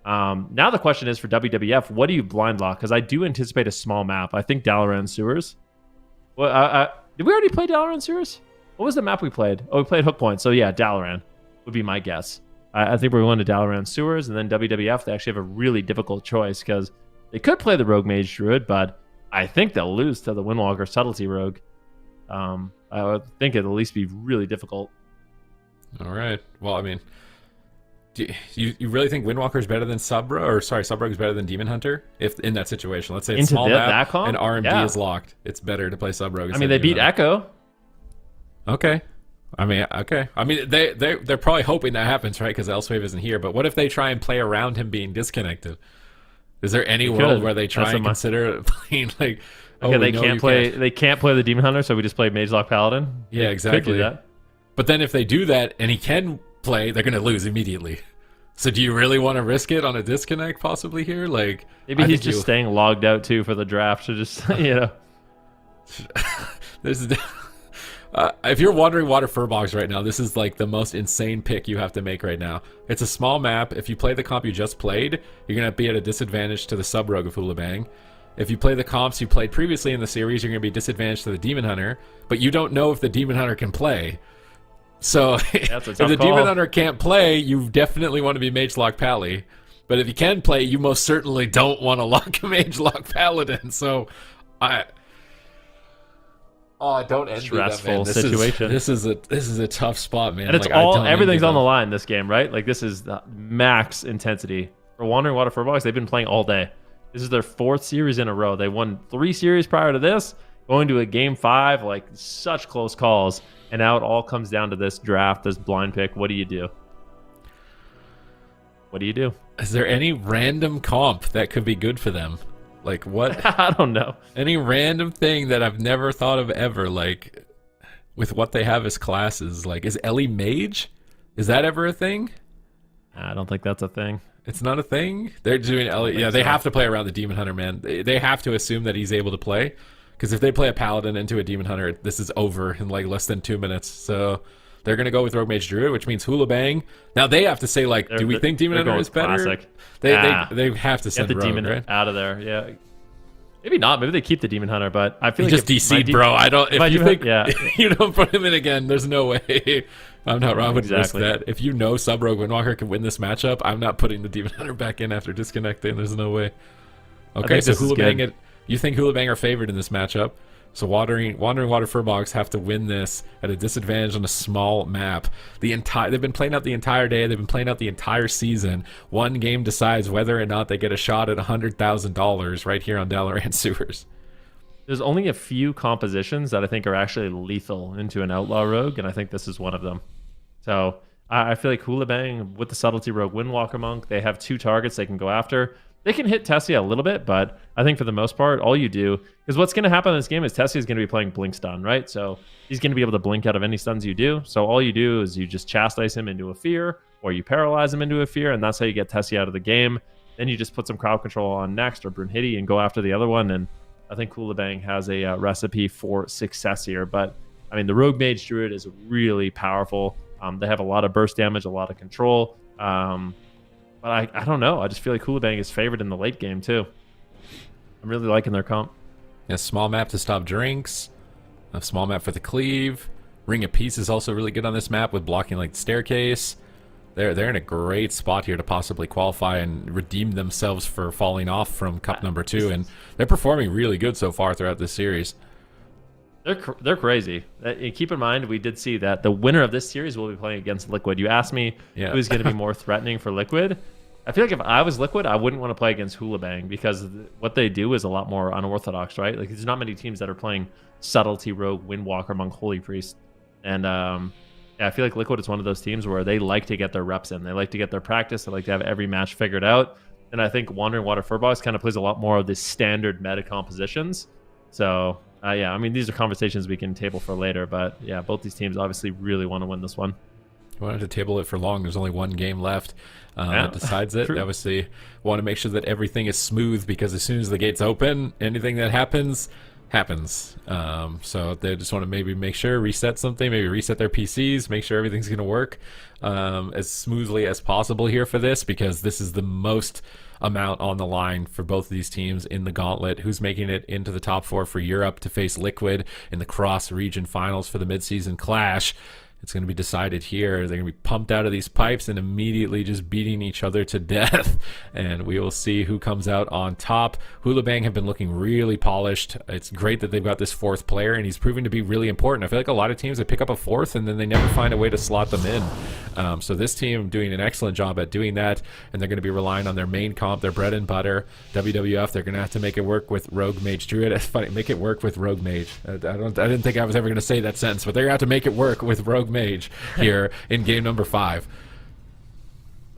Now the question is for WWF, what do you blind lock? Because I do anticipate a small map. I think Dalaran Sewers. Well, did we already play Dalaran Sewers? What was the map we played? Oh, we played Hook Point. So yeah, Dalaran would be my guess. I think we're going to Dalaran Sewers, and then WWF, they actually have a really difficult choice because they could play the Rogue Mage Druid, but I think they'll lose to the Windwalker Subtlety Rogue. I would think it'll at least be really difficult. All right. Well, I mean, do you really think Windwalker is better than Sub-Rogue is better than Demon Hunter? If in that situation, let's say it's small map and RMD is locked, it's better to play Sub-Rogue. I mean, they beat Echo. Okay. I mean, they're probably hoping that happens, right? Because Elsewave isn't here. But what if they try and play around him being disconnected? Is there any world where they try and consider playing like? Okay, they can't play. They can't play the Demon Hunter, so we just play Mage Lock Paladin. Yeah, exactly. Could do that. But then if they do that and he can play, they're going to lose immediately. So do you really want to risk it on a disconnect possibly here? Like, maybe he's just staying logged out too for the draft to just if you're wondering Water FURBOLGS right now, this is like the most insane pick you have to make right now. It's a small map. If you play the comp you just played, you're going to be at a disadvantage to the Sub-Rogue of HOOLIBANG. If you play the comps you played previously in the series, you're going to be disadvantaged to the Demon Hunter, but you don't know if the Demon Hunter can play. So if the Demon Hunter can't play, you definitely want to be Mage Lock Pally. But if you can play, you most certainly don't want to lock a Mage Lock Paladin. So don't envy stressful that, man. situation. This is a tough spot, man. And it's everything's on the line this game, right? Like, this is the max intensity. For Wandering Water FURBOLGS, they've been playing all day. This is their 4th series in a row. They won 3 series prior to this, going to a game 5, like such close calls. And now it all comes down to this draft, this blind pick. What do you do? What do you do? Is there any random comp that could be good for them? Like what? I don't know. Any random thing that I've never thought of ever, like with what they have as classes. Like, is Ellie Mage? Is that ever a thing? I don't think that's a thing. It's not a thing? They're doing Ellie. Yeah, they have to play around the Demon Hunter, man. They have to assume that he's able to play. Because if they play a Paladin into a Demon Hunter, this is over in like less than 2 minutes. So They're going to go with Rogue Mage Druid, which means Hoolibang. Now they have to say, like, do we think Demon they're Hunter going is better? classic. They have to Get send the Rogue, Demon right? out of there. Yeah. Maybe not. Maybe they keep the Demon Hunter, but I feel You like just DC'd, bro. I don't. If you think you don't put him in again, there's no way. I'm not wrong with risk that. If you know Sub Rogue Windwalker can win this matchup, I'm not putting the Demon Hunter back in after disconnecting. There's no way. Okay, so Hoolibang, you think Hoolibang are favored in this matchup? So Wandering Water Furbolgs have to win this at a disadvantage on a small map. They've been playing out the entire day. They've been playing out the entire season. One game decides whether or not they get a shot at $100,000 right here on Dalaran Sewers. There's only a few compositions that I think are actually lethal into an Outlaw Rogue, and I think this is one of them. So I feel like Hoolibang with the Subtlety Rogue Windwalker Monk, they have 2 targets they can go after. They can hit Tessia a little bit, but I think for the most part, all you do, because what's going to happen in this game is Tessia is going to be playing Blink Stun, right? So he's going to be able to blink out of any stuns you do. So all you do is you just chastise him into a fear, or you paralyze him into a fear, and that's how you get Tessia out of the game. Then you just put some crowd control on next, or Brunhilde, and go after the other one. And I think Hoolibang has a recipe for success here. But I mean, the Rogue Mage Druid is really powerful. They have a lot of burst damage, a lot of control. But I don't know. I just feel like Hoolibang is favored in the late game, too. I'm really liking their comp. A small map to stop drinks. A small map for the cleave. Ring of Peace is also really good on this map with blocking like the staircase. They're in a great spot here to possibly qualify and redeem themselves for falling off from Cup number 2. And they're performing really good so far throughout this series. They're crazy. Keep in mind, we did see that the winner of this series will be playing against Liquid. You asked me who's going to be more threatening for Liquid. I feel like if I was Liquid, I wouldn't want to play against Hoolibang because what they do is a lot more unorthodox, right? Like, there's not many teams that are playing Subtlety Rogue Windwalker among Holy Priest. And yeah, I feel like Liquid is one of those teams where they like to get their reps in. They like to get their practice. They like to have every match figured out. And I think Wandering Water Furbolgs kind of plays a lot more of the standard meta compositions. So yeah, I mean, these are conversations we can table for later, but yeah, both these teams obviously really want to win this one. We wanted to table it for long. There's only one game left that decides it. True. Obviously, want to make sure that everything is smooth because as soon as the gates open, anything that happens. So they just want to maybe make sure, reset something, maybe reset their PCs, make sure everything's going to work as smoothly as possible here for this, because this is the most amount on the line for both of these teams in the gauntlet. Who's making it into the top 4 for Europe to face Liquid in the cross-region finals for the mid-season clash? It's going to be decided here. They're going to be pumped out of these pipes and immediately just beating each other to death. And we will see who comes out on top. Hoolibang have been looking really polished. It's great that they've got this 4th player, and he's proving to be really important. I feel like a lot of teams, they pick up a 4th, and then they never find a way to slot them in. So this team doing an excellent job at doing that, and they're going to be relying on their main comp, their bread and butter. WWF, they're going to have to make it work with Rogue Mage Druid. It's funny, make it work with Rogue Mage. I didn't think I was ever going to say that sentence, but they're going to have to make it work with Rogue Mage here in game number 5.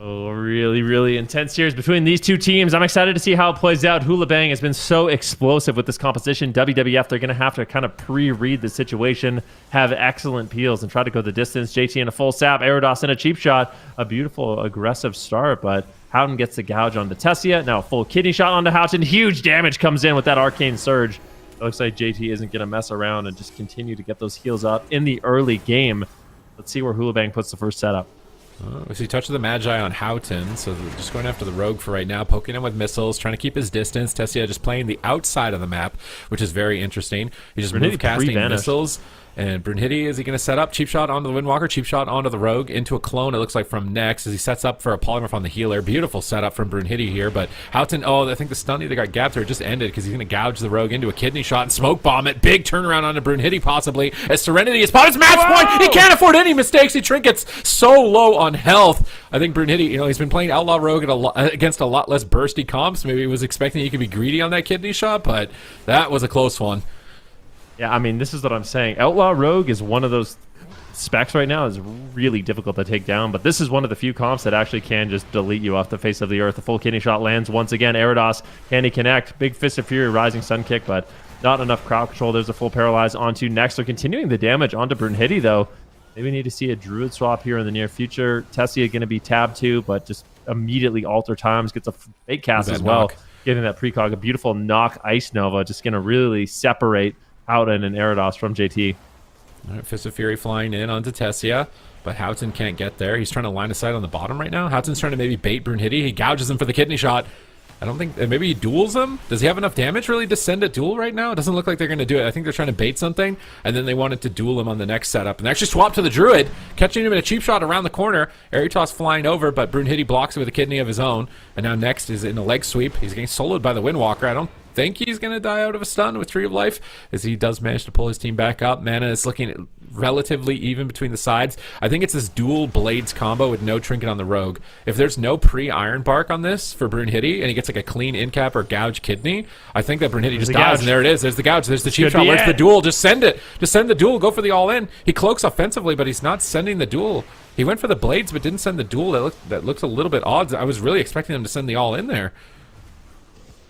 Oh, really, really intense series between these two teams. I'm excited to see how it plays out. Hoolibang has been so explosive with this composition. WWF, they're going to have to kind of pre-read the situation, have excellent peels, and try to go the distance. JT in a full sap, Aerodos in a cheap shot. A beautiful, aggressive start, but Houghton gets the gouge onto Tessia. Now a full kidney shot onto Houghton. Huge damage comes in with that Arcane Surge. It looks like JT isn't going to mess around and just continue to get those heals up in the early game. Let's see where Hoolibang puts the first setup. We see Touch of the Magi on Houghton, so they're just going after the Rogue for right now, poking him with missiles, trying to keep his distance. Tessia just playing the outside of the map, which is very interesting. He's just move casting missiles. And Brunhilde, is he going to set up? Cheap shot onto the Windwalker, cheap shot onto the Rogue, into a clone, it looks like, from Nex, as he sets up for a polymorph on the healer. Beautiful setup from Brunhilde here, but Houghton, I think the stun either got gapped or it just ended, because he's going to gouge the Rogue into a kidney shot and smoke bomb it. Big turnaround onto Brunhilde, possibly, as Serenity is spotted. Match point! He can't afford any mistakes. He trinkets so low on health. I think Brunhilde, he's been playing Outlaw Rogue against a lot less bursty comps. Maybe he was expecting he could be greedy on that kidney shot, but that was a close one. Yeah, I mean, this is what I'm saying. Outlaw Rogue is one of those specs right now is really difficult to take down, but this is one of the few comps that actually can just delete you off the face of the earth. The full kidney shot lands once again. Aerodos, can he connect? Big Fist of Fury, rising sun kick, but not enough crowd control. There's a full paralyze onto Next. So continuing the damage onto Brunhilde, though. Maybe need to see a Druid swap here in the near future. Tessia going to be tabbed too, but just immediately alter times. Gets a fake cast as well, giving that precog a beautiful knock Ice Nova. Just going to really separate Houghton and Aerodos from JT. All right, Fist of Fury flying in onto Tessia, but Houghton can't get there. He's trying to line of sight on the bottom right now. Houghton's trying to maybe bait Brunhilde. He gouges him for the kidney shot. I don't think, maybe he duels him? Does he have enough damage really to send a duel right now? It doesn't look like they're going to do it. I think they're trying to bait something, and then they wanted to duel him on the next setup. And they actually swap to the Druid, catching him in a cheap shot around the corner. Aritos flying over, but Brunhilde blocks it with a kidney of his own. And now next is in a leg sweep. He's getting soloed by the Windwalker. I don't think he's going to die out of a stun with Tree of Life, as he does manage to pull his team back up. Mana is looking relatively even between the sides. I think it's this dual blades combo with no trinket on the rogue. If there's no pre-Iron Bark on this for Brunhilde, and he gets like a clean in-cap or gouge kidney, I think that Brunhilde just dies, and there it is. There's the gouge. There's the cheap shot. Where's the duel? Just send it. Just send the duel. Go for the all-in. He cloaks offensively, but he's not sending the duel. He went for the blades, but didn't send the duel. That looks a little bit odd. I was really expecting him to send the all-in there.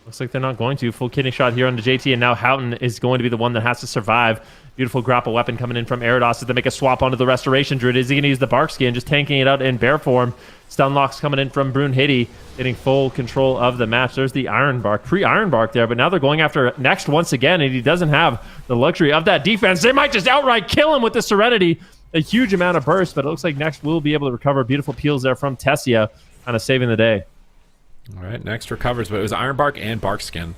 Looks like they're not going to. Full kidney shot here on the JT, and now Houghton is going to be the one that has to survive. Beautiful grapple weapon coming in from Aridos as they make a swap onto the Restoration Druid. Is he going to use the Bark Skin, just tanking it out in bear form? Stun locks coming in from Brunhilde, getting full control of the match. There's the Iron Bark, pre-Iron Bark there, but now they're going after Next once again, and he doesn't have the luxury of that defense. They might just outright kill him with the Serenity. A huge amount of burst, but it looks like Next will be able to recover. Beautiful peels there from Tessia, kind of saving the day. All right, Next recovers, but it was Iron Bark and Bark Skin.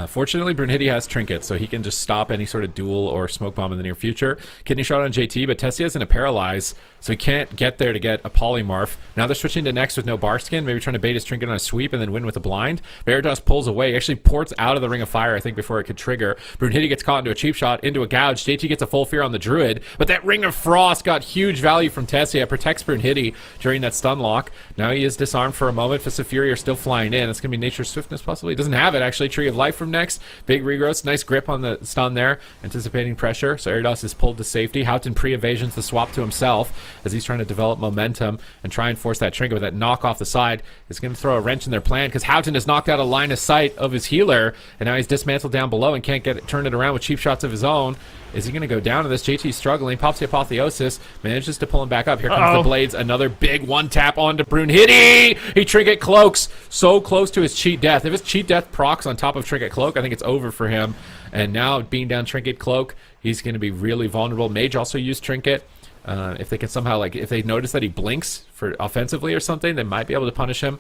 Fortunately, Brunhilde has Trinket, so he can just stop any sort of duel or smoke bomb in the near future. Kidney shot on JT, but Tessia is in a paralyze, so he can't get there to get a polymorph. Now they're switching to Next with no Bark Skin, maybe trying to bait his Trinket on a sweep and then win with a blind. Veritas pulls away, he actually ports out of the Ring of Fire, I think, before it could trigger. Brunhilde gets caught into a cheap shot, into a gouge. JT gets a full fear on the Druid, but that Ring of Frost got huge value from Tessia. It protects Brunhilde during that stun lock. Now he is disarmed for a moment. Fists of Fury are still flying in. It's going to be Nature's Swiftness, possibly. He doesn't have it, actually. Tree of Life from Next. Big regrowth, nice grip on the stun there, anticipating pressure. So Aridos is pulled to safety. Houghton pre-evasions the swap to himself as he's trying to develop momentum and try and force that Trinket with that knock off the side. It's going to throw a wrench in their plan because Houghton has knocked out a line of sight of his healer, and now he's dismantled down below and can't turn it around with cheap shots of his own. Is he going to go down to this? JT's struggling. Pops the Apotheosis. Manages to pull him back up. Here comes the Blades. Another big one tap onto Brunhilde. He Trinket cloaks. So close to his cheat death. If his cheat death procs on top of Trinket cloak, I think it's over for him. And now being down Trinket cloak, he's going to be really vulnerable. Mage also used Trinket. If they can somehow, like, if they notice that he blinks for offensively or something, they might be able to punish him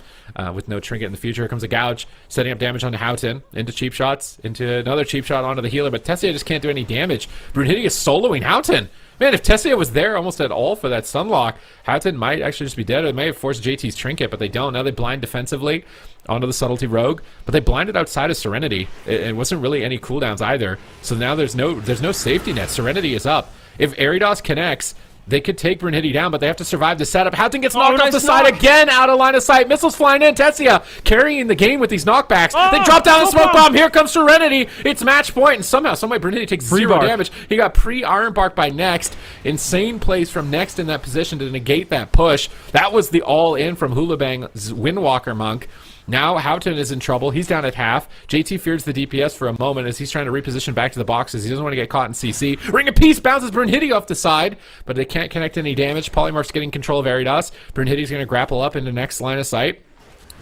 with no Trinket in the future. Here comes a gouge, setting up damage onto Houghton, into cheap shots, into another cheap shot onto the healer, but Tessia just can't do any damage. Brunhilde is soloing Houghton. Man, if Tessia was there almost at all for that stun lock, Houghton might actually just be dead. Or they may have forced JT's Trinket, but they don't. Now they blind defensively onto the Subtlety Rogue, but they blinded outside of Serenity. It wasn't really any cooldowns either. So now there's no safety net. Serenity is up. If Aridos connects, they could take Brunhilde down, but they have to survive the setup. Houghton gets knocked off the side again, out of line of sight. Missiles flying in. Tessia carrying the game with these knockbacks. They drop down the smoke bomb. Here comes Serenity. It's match point, and somehow, some way, Brunhilde takes zero damage. He got pre-Iron Bark by Next. Insane plays from Next in that position to negate that push. That was the all-in from Hoolibang's Windwalker Monk. Now Houghton is in trouble. He's down at half. JT fears the DPS for a moment as he's trying to reposition back to the boxes. He doesn't want to get caught in CC. Ring of Peace bounces Brunhilde off the side, but they can't connect any damage. Polymorph's getting control of Aridos. Brunhilde's going to grapple up into Next line of sight.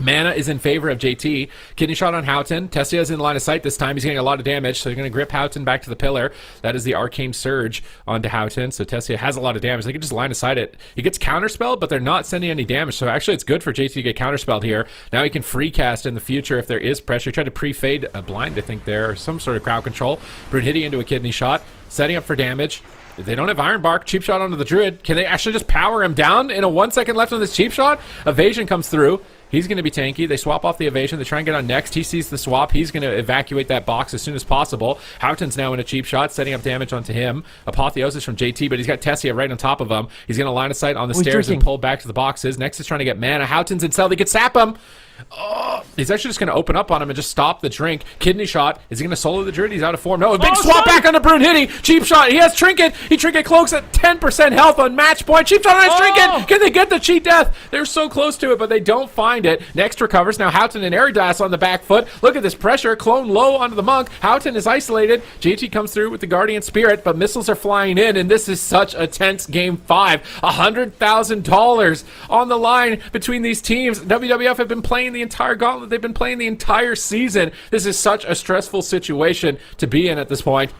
Mana is in favor of JT. Kidney shot on Houghton. Tessia's in line of sight this time. He's getting a lot of damage, so they're going to grip Houghton back to the pillar. That is the Arcane Surge onto Houghton, so Tessia has a lot of damage. They can just line of sight it. He gets counterspelled, but they're not sending any damage, so actually it's good for JT to get counterspelled here. Now he can free cast in the future if there is pressure. He tried to pre-fade a blind, I think there, or some sort of crowd control. Brunhilde into a kidney shot, setting up for damage. If they don't have Iron Bark, cheap shot onto the Druid. Can they actually just power him down in a 1 second left on this cheap shot? Evasion comes through. He's going to be tanky. They swap off the evasion. They try and get on Next. He sees the swap. He's going to evacuate that box as soon as possible. Houghton's now in a cheap shot, setting up damage onto him. Apotheosis from JT, but he's got Tessia right on top of him. He's going to line of sight on the stairs and pull back to the boxes. Next is trying to get mana. Houghton's in cell. They could sap him. Oh, he's actually just going to open up on him and just stop the drink. Kidney shot. Is he going to solo the Druid? He's out of form. No, a big swap back on the Brunhilde. Cheap shot. He has Trinket. He Trinket cloaks at 10% health on match point. Cheap shot on his Trinket. Can they get the cheat death? They're so close to it, but they don't find it. Next recovers. Now Houghton and Aridas on the back foot. Look at this pressure. Clone low onto the Monk. Houghton is isolated. JT comes through with the Guardian Spirit, but missiles are flying in, and this is such a tense game 5. $100,000 on the line between these teams. WWF have been playing the entire gauntlet. They've been playing the entire season. This is such a stressful situation to be in at this point.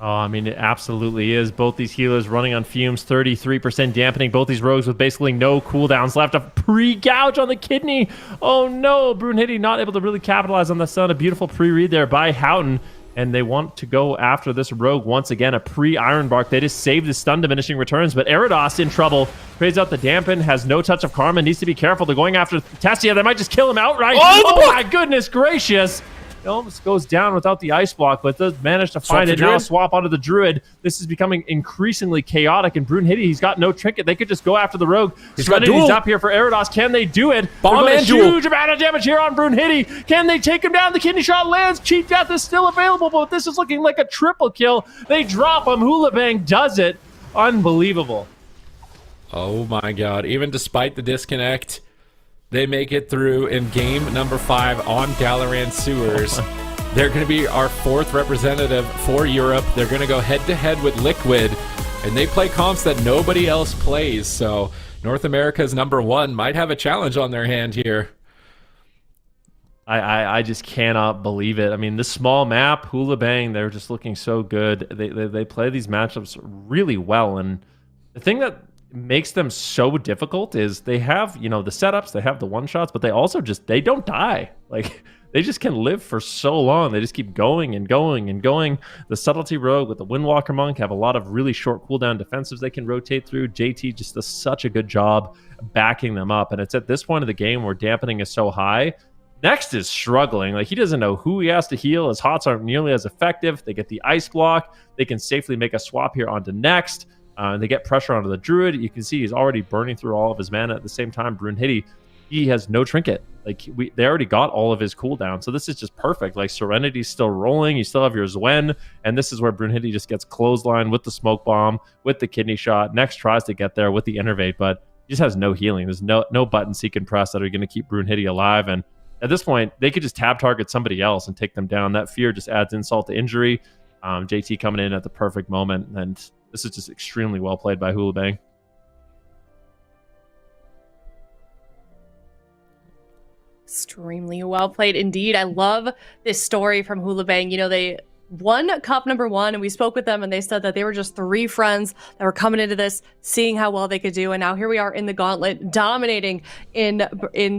Oh, I mean, it absolutely is. Both these healers running on fumes, 33% dampening. Both these rogues with basically no cooldowns left. A pre-gouge on the kidney. Oh no, Brunhilde not able to really capitalize on the stun. A beautiful pre-read there by Houghton. And they want to go after this rogue once again. A pre-Iron Bark. They just saved the stun diminishing returns, but Eridos in trouble. Trades out the dampen, has no touch of karma, needs to be careful. They're going after Tessia. They might just kill him outright. Oh my goodness gracious. It almost goes down without the ice block, but does manage to find it. Now swap onto the druid. This is becoming increasingly chaotic, and Brunhilde, he's got no trinket. They could just go after the rogue. He's up here for Eridos. Can they do it? Bomb and huge amount of damage here on Brunhilde. Can they take him down? The kidney shot lands. Cheat death is still available, but this is looking like a triple kill. They drop him. HOOLIBANG does it. Unbelievable. Oh my god. Even despite the disconnect, they make it through in game number 5 on Dalaran Sewers. They're going to be our 4th representative for Europe. They're going to go head-to-head with Liquid, and they play comps that nobody else plays. So North America's number 1 might have a challenge on their hand here. I just cannot believe it. I mean, this small map, HOOLIBANG, they're just looking so good. They play these matchups really well, and the thing that makes them so difficult is they have, you know, the setups, they have the one shots, but they also just, they don't die. Like, they just can live for so long. They just keep going and going and going. The subtlety rogue with the Windwalker monk have a lot of really short cooldown defensives they can rotate through. JT just does such a good job backing them up, and it's at this point of the game where dampening is so high. Next is struggling. Like, he doesn't know who he has to heal. His hots aren't nearly as effective. They get the ice block. They can safely make a swap here onto Next. They get pressure onto the druid. You can see he's already burning through all of his mana. At the same time, Brunhilde, he has no trinket. Like, they already got all of his cooldown, so this is just perfect. Like, Serenity's still rolling. You still have your Zwen, and this is where Brunhilde just gets clothesline with the smoke bomb, with the kidney shot. Next tries to get there with the innervate, but he just has no healing. There's no buttons he can press that are going to keep Brunhilde alive, and at this point, they could just tab target somebody else and take them down. That fear just adds insult to injury. JT coming in at the perfect moment, and this is just extremely well played by HOOLIBANG. Extremely well played indeed. I love this story from HOOLIBANG. You know, they won Cup number 1, and we spoke with them, and they said that they were just 3 friends that were coming into this, seeing how well they could do, and now here we are in the Gauntlet, dominating in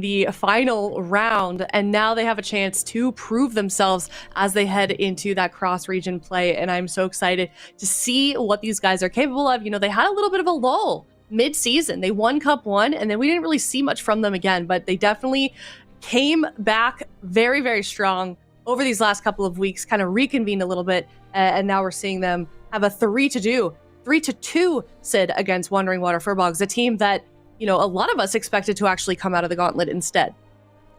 the final round, and now they have a chance to prove themselves as they head into that cross-region play, and I'm so excited to see what these guys are capable of. You know, they had a little bit of a lull mid-season. They won Cup 1, and then we didn't really see much from them again, but they definitely came back very, very strong over these last couple of weeks, kind of reconvened a little bit, and now we're seeing them have a 3-2 Sid against Wandering Water FURBOLGS, a team that, you know, a lot of us expected to actually come out of the Gauntlet instead.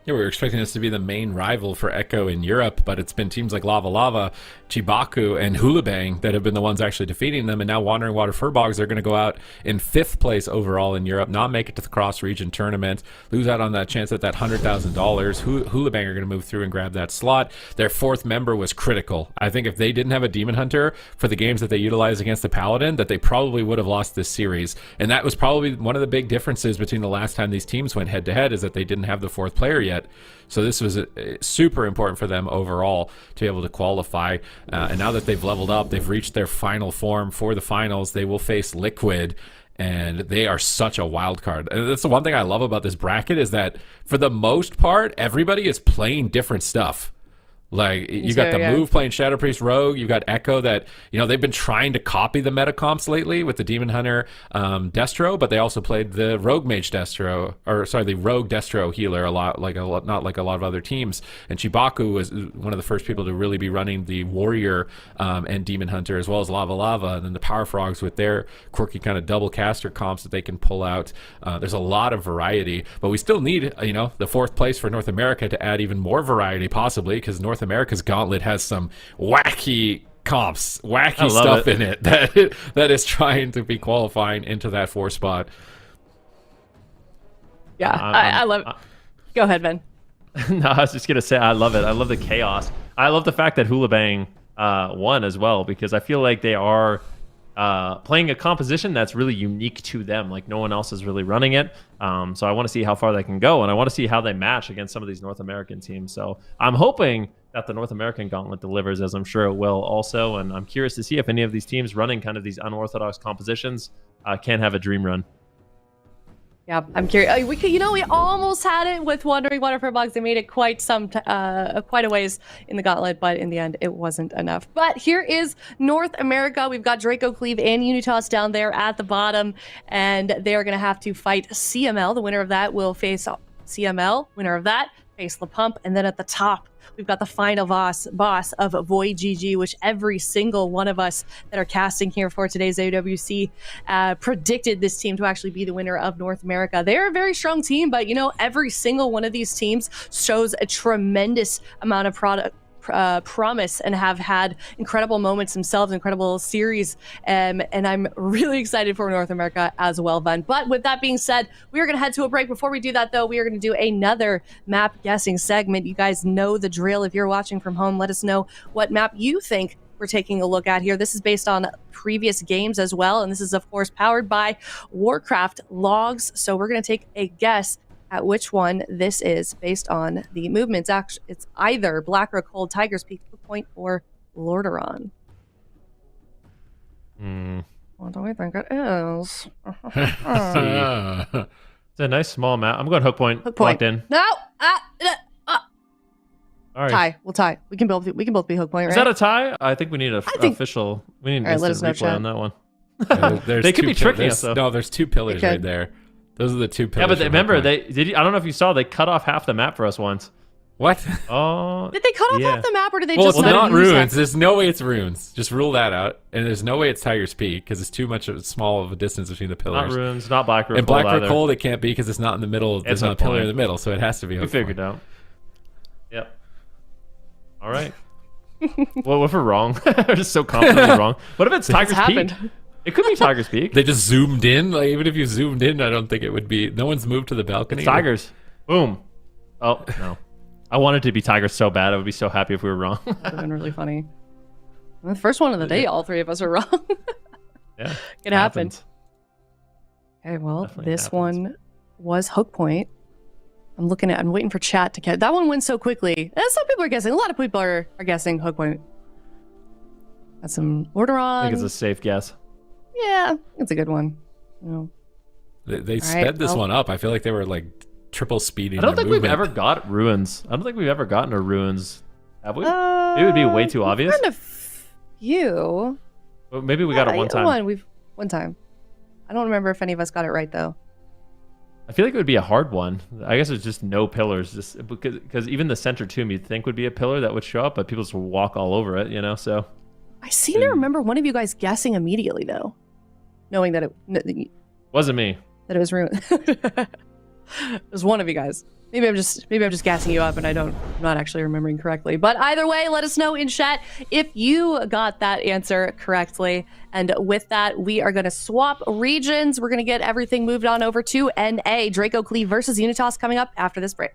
Yeah, we were expecting this to be the main rival for Echo in Europe, but it's been teams like Lava Lava, Chibaku, and HOOLIBANG that have been the ones actually defeating them, and now Wandering Water FURBOLGS are going to go out in 5th place overall in Europe, not make it to the cross-region tournament, lose out on that chance at that $100,000. HOOLIBANG are going to move through and grab that slot. Their 4th member was critical. I think if they didn't have a Demon Hunter for the games that they utilized against the Paladin, that they probably would have lost this series, and that was probably one of the big differences between the last time these teams went head-to-head, is that they didn't have the 4th player yet. So this was super important for them overall to be able to qualify. And now that they've leveled up, they've reached their final form for the finals. They will face Liquid, and they are such a wild card. And that's the one thing I love about this bracket, is that for the most part, everybody is playing different stuff. Like, you got the Move playing Shadow Priest Rogue. You got Echo that, you know, they've been trying to copy the meta comps lately with the Demon Hunter Destro, but they also played the Rogue Mage Destro, or sorry, the Rogue Destro healer a lot, not like a lot of other teams. And Chibaku was one of the first people to really be running the Warrior and Demon Hunter, as well as Lava Lava, and then the Power Frogs with their quirky kind of double caster comps that they can pull out. There's a lot of variety, but we still need, you know, the 4th place for North America to add even more variety, possibly, because North America's Gauntlet has some wacky comps, wacky stuff in it that is trying to be qualifying into that 4 spot. Yeah, I love it. Go ahead, Ben. No, I was just gonna say I love it. I love the chaos. I love the fact that HOOLIBANG won as well, because I feel like they are playing a composition that's really unique to them. Like, no one else is really running it. So I want to see how far they can go, and I want to see how they match against some of these North American teams. So I'm hoping that the North American Gauntlet delivers, as I'm sure it will also. And I'm curious to see if any of these teams running kind of these unorthodox compositions can have a dream run. Yeah, I'm curious. We could, we almost had it with Wandering Water FURBOLGS. They made it quite a ways in the Gauntlet, but in the end, it wasn't enough. But here is North America. We've got DRACO, CLEAVE, and UNITAS down there at the bottom, and they are going to have to fight CML. The winner of that will face CML. Winner of that face the Pump, and then at the top, we've got the final boss of VOIDGG, which every single one of us that are casting here for today's AWC predicted this team to actually be the winner of North America. They're a very strong team, but every single one of these teams shows a tremendous amount of promise and have had incredible moments themselves, incredible series, and I'm really excited for North America as well, Vun. But with that being said, we are going to head to a break. Before we do that, though, we are going to do another map guessing segment. You guys know the drill. If you're watching from home, let us know what map you think we're taking a look at here. This is based on previous games as well, and this is, of course, powered by Warcraft logs. So we're going to take a guess at which one this is based on the movements. Actually, it's either Blackrock, Hold, Tiger's Peak, Hook Point, or Lordaeron. What do we think it is? It's a nice small map. I'm going Hook Point. Hook Point. Locked in. No. All right. Tie. We'll tie. We can both be Hook Point, right? Is that a tie? I think we need official. We need an All right, let us instant know, replay chat. on that one. They could be tricking us, though. No, there's two pillars right there. Those are the two pillars. Yeah, but remember, I don't know if you saw, they cut off half the map for us once. What? Oh. Did they cut off half the map, or did they Well, just it's not use runes. that? There's no way it's runes. Just rule that out. And there's no way it's Tiger's Peak because it's too much of small of a distance between the pillars. Not runes, not Blackrock. And Blackrock Hold, it can't be because it's not in the middle. There's It's not a Hook pillar Point. in the middle, so it has to be. We figured out. Yep. All right. Well, if we're wrong, we're just so confidently wrong. What if it's Tiger's Peak? happened. It could be Tiger's Peak. They just zoomed in. Like even if you zoomed in, I don't think it would be. No one's moved to the balcony. It's Tigers. Boom. Oh, no. I wanted to be Tigers so bad. I would be so happy if we were wrong. That would have been really funny. The first one of the day, all three of us are wrong. Yeah. It happened. happens. Okay, well, Definitely this happens. one was Hook Point. I'm waiting for chat to catch. That one went so quickly. Some people are guessing. A lot of people are guessing Hook Point. That's some Lordaeron. I think it's a safe guess. Yeah, it's a good one. They sped this one up. I feel like they were like triple speeding. I don't their think we've movement. ever got ruins. I don't think we've ever gotten a ruins. Have we? It would be way too obvious. Kind of few. Well, maybe we got it one time. One time. I don't remember if any of us got it right though. I feel like it would be a hard one. I guess it's just no pillars, just because even the center tomb you'd think would be a pillar that would show up, but people just walk all over it, So I seem to remember one of you guys guessing immediately though, knowing that it wasn't me. that it was ruined. It was one of you guys. Maybe I'm just gassing you up and I'm not actually remembering correctly. But either way, let us know in chat if you got that answer correctly. And with that, we are going to swap regions. We're going to get everything moved on over to NA. DRACO, CLEAVE versus UNITAS coming up after this break.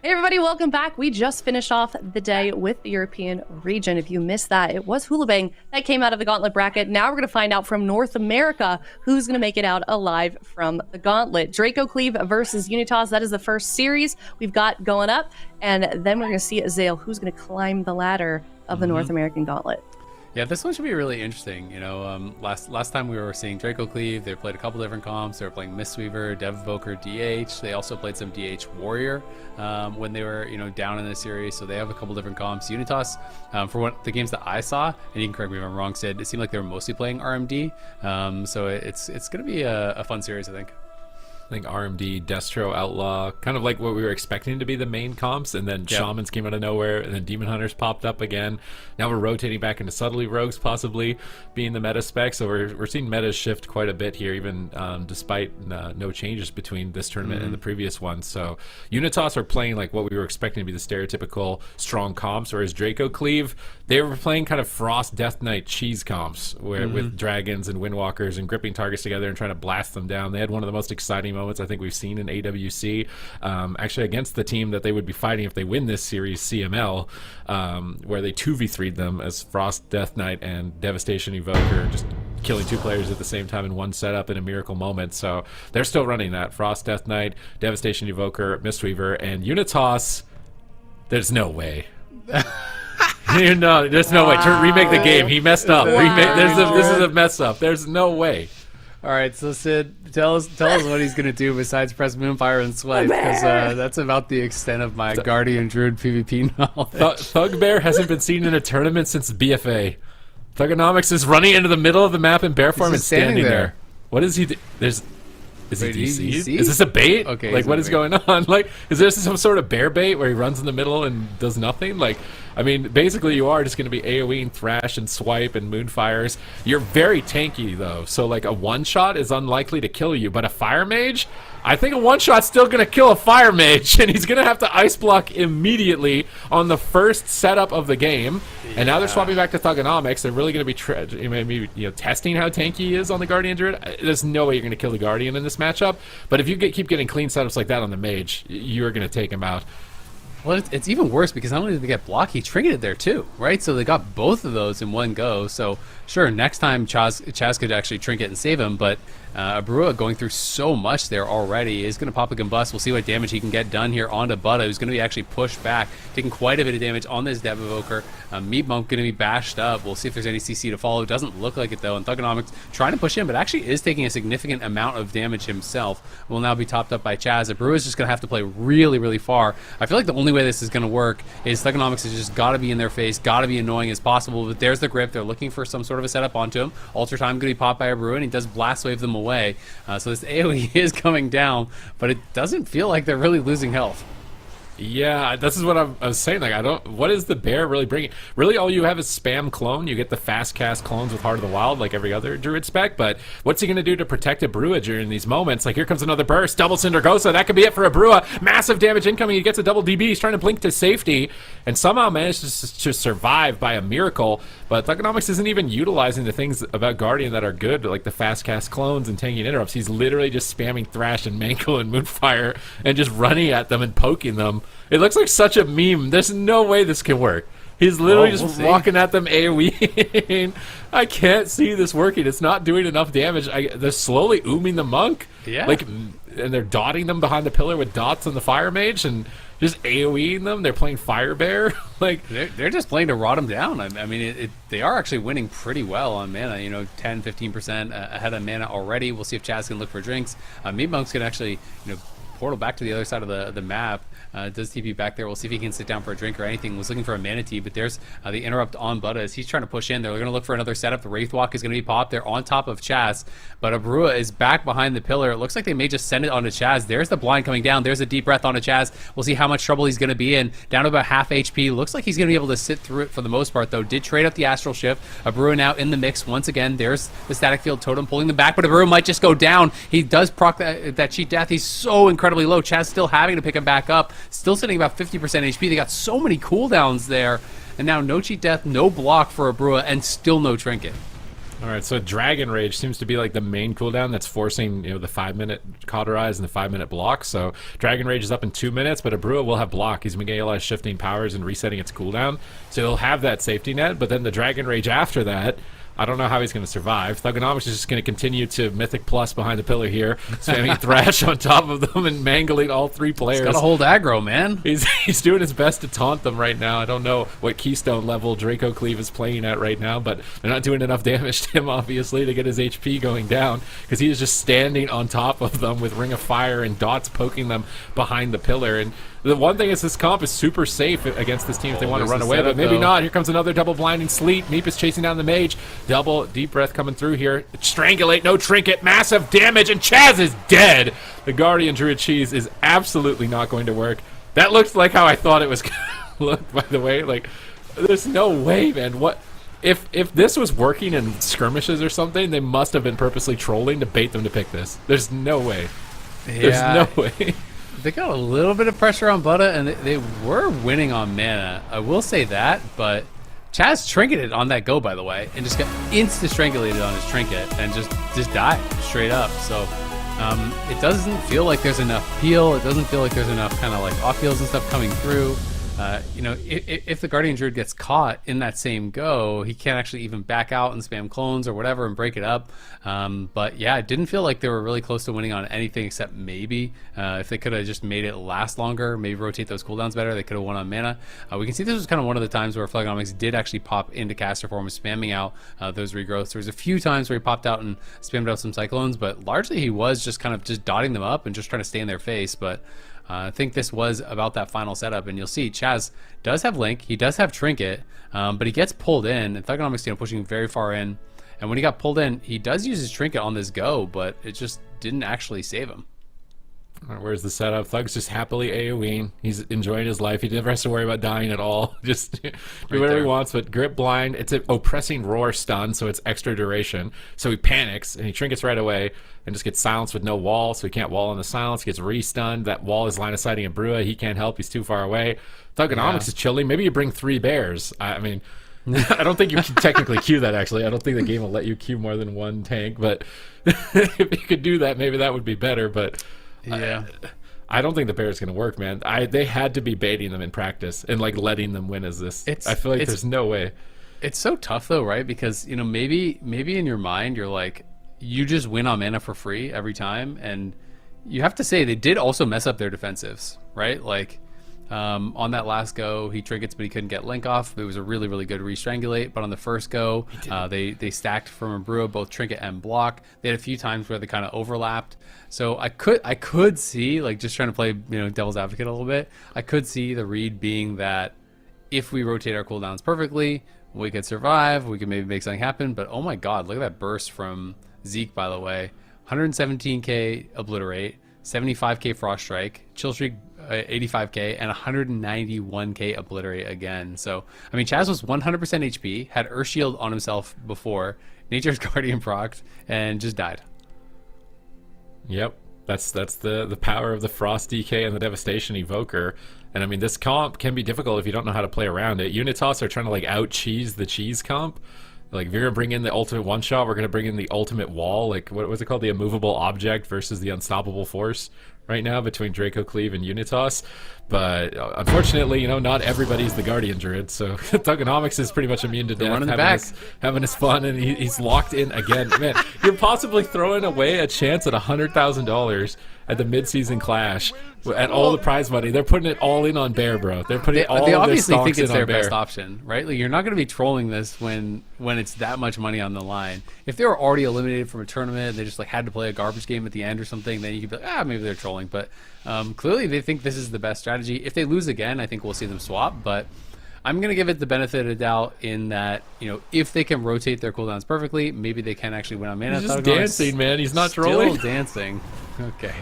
Hey everybody, welcome back. We just finished off the day with the European region. If you missed that, it was HOOLIBANG that came out of the Gauntlet bracket. Now we're going to find out from North America who's going to make it out alive from the Gauntlet. DRACO CLEAVE versus UNITAS. That is the first series we've got going up. And then we're going to see Azale who's going to climb the ladder of the North American Gauntlet. Yeah, this one should be really interesting. You know, last time we were seeing DRACO CLEAVE, they played a couple different comps. They were playing Mistweaver, Devoker, DH. They also played some DH Warrior when they were, you know, down in the series. So they have a couple different comps. UNITAS, for what the games that I saw, and you can correct me if I'm wrong, Sid, it seemed like they were mostly playing RMD. So it's going to be a fun series, I think. I think RMD, Destro, Outlaw, kind of like what we were expecting to be the main comps, and then Shamans came out of nowhere, and then Demon Hunters popped up again. Now we're rotating back into Subtly Rogues possibly being the meta spec, so we're seeing metas shift quite a bit here, even despite no changes between this tournament and the previous one. So Unitas are playing like what we were expecting to be the stereotypical strong comps, whereas DRACO CLEAVE, they were playing kind of Frost Death Knight cheese comps, where with dragons and windwalkers and gripping targets together and trying to blast them down. They had one of the most exciting moments I think we've seen in AWC, actually against the team that they would be fighting if they win this series, CML, where they 2v3'd them as Frost Death Knight and Devastation Evoker, just killing two players at the same time in one setup in a miracle moment. So they're still running that. Frost Death Knight, Devastation Evoker, Mistweaver, and Unitas, there's no way. No, there's no way. Remake the game. He messed up. This is a mess up. There's no way. All right, so Sid, tell us what he's gonna do besides press Moonfire and Swipe, because that's about the extent of my Guardian Druid PvP knowledge. Thugbear hasn't been seen in a tournament since BFA. Thugonomics is running into the middle of the map in bear form and standing there. What is he? Is he DC? Is this a bait? Okay. Like, what is going on? Like, is this some sort of bear bait where he runs in the middle and does nothing? Like, I mean, basically you are just going to be AoE and Thrash and Swipe and Moonfires. You're very tanky, though. So, like, a one-shot is unlikely to kill you. But a Fire Mage, I think a one-shot's still going to kill a Fire Mage. And he's going to have to Ice Block immediately on the first setup of the game. Yeah. And now they're swapping back to Thugonomics. They're really going to be testing how tanky he is on the Guardian Druid. There's no way you're going to kill the Guardian in this matchup. But if you keep getting clean setups like that on the Mage, you're going to take him out. Well, it's even worse because not only did they get blocked, he trinketed there too, right? So they got both of those in one go. So sure, next time Chaz could actually trinket and save him, but Abrua going through so much there already is going to pop a Combust. We'll see what damage he can get done here onto Butta, who's going to be actually pushed back, taking quite a bit of damage on this Dev Evoker. Meat Bump going to be bashed up. We'll see if there's any CC to follow. Doesn't look like it though, and Thugonomics trying to push in, but actually is taking a significant amount of damage himself. Will now be topped up by Chaz. Abrua is just going to have to play really, really far. I feel like the only way this is going to work is Thugonomics has just got to be in their face, got to be annoying as possible, but there's the grip. They're looking for some sort of a setup onto him. Ultra Time going to be popped by Abrua, and he does Blast Wave them away. So this AoE is coming down, but it doesn't feel like they're really losing health. Yeah, this is what I was saying. Like, what is the bear really bringing? Really, all you have is spam clone. You get the fast cast clones with Heart of the Wild, like every other Druid spec. But what's he going to do to protect Abrua during these moments? Like, here comes another burst, double Cindergosa. That could be it for Abrua. Massive damage incoming. He gets a double DB. He's trying to blink to safety, and somehow manages to survive by a miracle. But Thugonomics isn't even utilizing the things about Guardian that are good, like the fast cast clones and tanking interrupts. He's literally just spamming Thrash and Manko and Moonfire and just running at them and poking them. It looks like such a meme. There's no way this can work. He's literally just walking at them AoE. I can't see this working. It's not doing enough damage. They're slowly ooming the monk. Yeah. Like, and they're dotting them behind the pillar with dots on the Fire Mage and just AoEing them. They're playing Fire Bear. Like, they're just playing to rot them down. I mean, they are actually winning pretty well on mana. You know, 10, 15% ahead of mana already. We'll see if Chaz can look for drinks. Meat Monk's can actually, portal back to the other side of the map. Does TP back there. We'll see if he can sit down for a drink or anything. Was looking for a Manatee, but there's the interrupt on Butta as he's trying to push in. They're going to look for another setup. The Wraithwalk is going to be popped. They're on top of Chaz, but Abrua is back behind the pillar. It looks like they may just send it onto Chaz. There's the blind coming down. There's a deep breath onto Chaz. We'll see how much trouble he's going to be in. Down to about half HP. Looks like he's going to be able to sit through it for the most part, though. Did trade up the Astral Shift. Abrua now in the mix once again. There's the Static Field Totem pulling them back, but Abrua might just go down. He does proc that cheat death. He's so incredibly low. Chaz still having to pick him back up. Still sitting about 50% HP. They got so many cooldowns there, and now no cheat death, no block for Abrua, and still no trinket. All right, so Dragon Rage seems to be like the main cooldown that's forcing, the 5-minute cauterize and the 5-minute block. So Dragon Rage is up in 2 minutes, but Abrua will have block. He's been getting a lot of shifting powers and resetting its cooldown. So he'll have that safety net, but then the Dragon Rage after that, I don't know how he's going to survive. Thugonomics is just going to continue to Mythic Plus behind the pillar here, spamming Thrash on top of them and mangling all 3 players. He's got to hold aggro, man. He's doing his best to taunt them right now. I don't know what Keystone level Draco Cleave is playing at right now, but they're not doing enough damage to him, obviously, to get his HP going down, because he is just standing on top of them with Ring of Fire and dots poking them behind the pillar. And the one thing is this comp is super safe against this team if they want to run away, but maybe not. Here comes another double blinding sleep. Meep is chasing down the mage. Double deep breath coming through here. Strangulate, no trinket, massive damage, and Chaz is dead. The Guardian Druid Cheese is absolutely not going to work. That looks like how I thought it was going to look, by the way. Like, there's no way, man. What if this was working in skirmishes or something? They must have been purposely trolling to bait them to pick this. There's no way. There's no way. They got a little bit of pressure on Butta, and they were winning on mana. I will say that, but Chaz trinketed on that go, by the way, and just got insta-strangulated on his trinket and just died straight up. So it doesn't feel like there's enough peel. It doesn't feel like there's enough kind of like off heals and stuff coming through. If the Guardian Druid gets caught in that same go, he can't actually even back out and spam clones or whatever and break it up. But yeah, it didn't feel like they were really close to winning on anything except maybe if they could have just made it last longer, maybe rotate those cooldowns better, they could have won on mana. We can see this was kind of one of the times where Thugonomics did actually pop into caster form, spamming out those regrowths. There was a few times where he popped out and spammed out some cyclones, but largely he was just kind of just dotting them up and just trying to stay in their face. But I think this was about that final setup, and you'll see Chaz does have Link, he does have Trinket, but he gets pulled in, and Thugonomics pushing very far in, and when he got pulled in, he does use his Trinket on this go, but it just didn't actually save him. All right, where's the setup? Thug's just happily AoEing. He's enjoying his life. He never has to worry about dying at all. Just do whatever he wants. But Grip Blind, it's an oppressing roar stun, so it's extra duration. So he panics and he trinkets right away and just gets silenced with no wall, so he can't wall in the silence. He gets re-stunned. That wall is line of sighting a Brua. He can't help. He's too far away. Thugonomics is chilling. Maybe you bring 3 bears. I mean, I don't think you can technically queue that, actually. I don't think the game will let you queue more than 1 tank. But if you could do that, maybe that would be better. But yeah, I don't think the bear is going to work, man. They had to be baiting them in practice and like letting them win as this. I feel like there's no way. It's so tough though, right? Because maybe in your mind you're like, you just win on mana for free every time, and you have to say they did also mess up their defensives, right? Like on that last go, he trinkets, but he couldn't get Link off. It was a really, really good re-strangulate. But on the first go, they stacked from a Brua both trinket and block. They had a few times where they kind of overlapped. So I could see, like, just trying to play devil's advocate a little bit, I could see the read being that if we rotate our cooldowns perfectly, we could survive. We could maybe make something happen. But oh my God, look at that burst from Zeke, by the way. 117k obliterate, 75k frost strike, chill streak 85k, and 191k obliterate again. So I mean, Chaz was 100% HP, had Earth Shield on himself before, Nature's Guardian procced, and just died. Yep, that's the power of the Frost DK and the Devastation Evoker. And I mean, this comp can be difficult if you don't know how to play around it. Unitas are trying to like out-cheese the cheese comp. Like, if you're going to bring in the ultimate one-shot, we're going to bring in the ultimate wall. Like, what was it called? The immovable object versus the unstoppable force right now between Draco Cleave and Unitas. But unfortunately, not everybody's the Guardian Druid. So Thugonomics is pretty much immune to death, having his fun, and he's locked in again. Man, you're possibly throwing away a chance at $100,000 at the mid-season clash at all the prize money. They're putting it all in on Bear, bro. They're putting all they of their obviously stonks think it's in their on Bear. best option, right? Like, you're not going to be trolling this when it's that much money on the line. If they were already eliminated from a tournament and they just like had to play a garbage game at the end or something, then you could be like, maybe they're trolling. But clearly they think this is the best strategy. If they lose again, I think we'll see them swap. But I'm going to give it the benefit of the doubt in that, if they can rotate their cooldowns perfectly, maybe they can actually win on mana. He's just dancing, man. He's not trolling. Still dancing. Okay.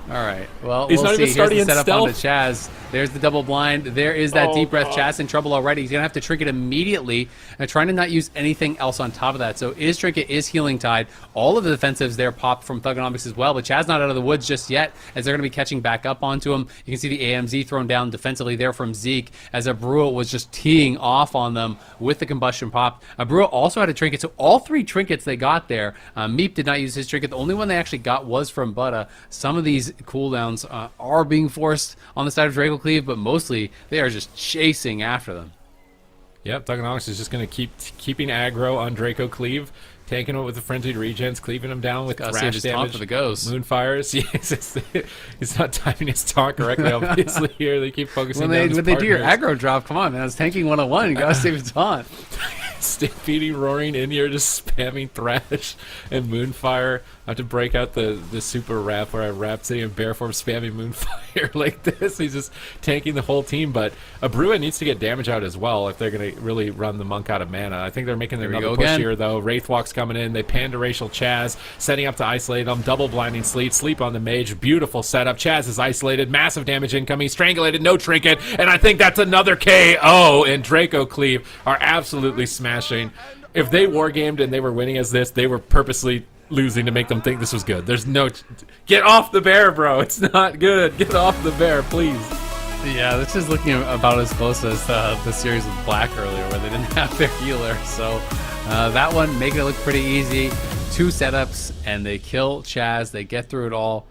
All right. Well, He's we'll not see. even starting Here's the in setup onto stealth. Chaz. There's the double blind. There is that deep breath. Chaz in trouble already. He's gonna have to trinket immediately, and trying to not use anything else on top of that. So is trinket, is healing tide. All of the defensives there pop from Thugonomics as well, but Chaz not out of the woods just yet, as they're gonna be catching back up onto him. You can see the AMZ thrown down defensively there from Zeke, as Abrua was just teeing off on them with the combustion pop. Abrua also had a trinket, so all 3 trinkets they got there. Meep did not use his trinket. The only one they actually got was from Butta. Some of these cooldowns are being forced on the side of Draco Cleave, but mostly they are just chasing after them. Yep, Thugonomics is just going to keeping aggro on Draco Cleave, taking it with the frenzied regens, cleaving him down with Gotta save thrash his taunt damage, for the ghost. moonfires. Yes, he's not timing his taunt correctly. Obviously, here they keep focusing. When down they his do your partners. aggro drop, come on, man, it's tanking 101. You gotta save your taunt. Stampeding, roaring in here, just spamming thrash and moonfire. I have to break out the super wrap where I wrap sitting in bear form spamming moonfire like this. He's just tanking the whole team, but Abrua needs to get damage out as well if they're going to really run the monk out of mana. I think they're making another push here though. Wraithwalk's coming in. They pan to Racial Chaz, setting up to isolate them. Double blinding sleep on the mage. Beautiful setup. Chaz is isolated. Massive damage incoming. Strangulated. No trinket. And I think that's another KO. And Draco Cleave are absolutely smashing. If they wargamed and they were winning as this, they were purposely losing to make them think this was good. There's no... Get off the bear, bro. It's not good. Get off the bear, please. Yeah, this is looking about as close as the series with Black earlier, where they didn't have their healer. So that one, making it look pretty easy. 2 setups, and they kill Chaz. They get through it all.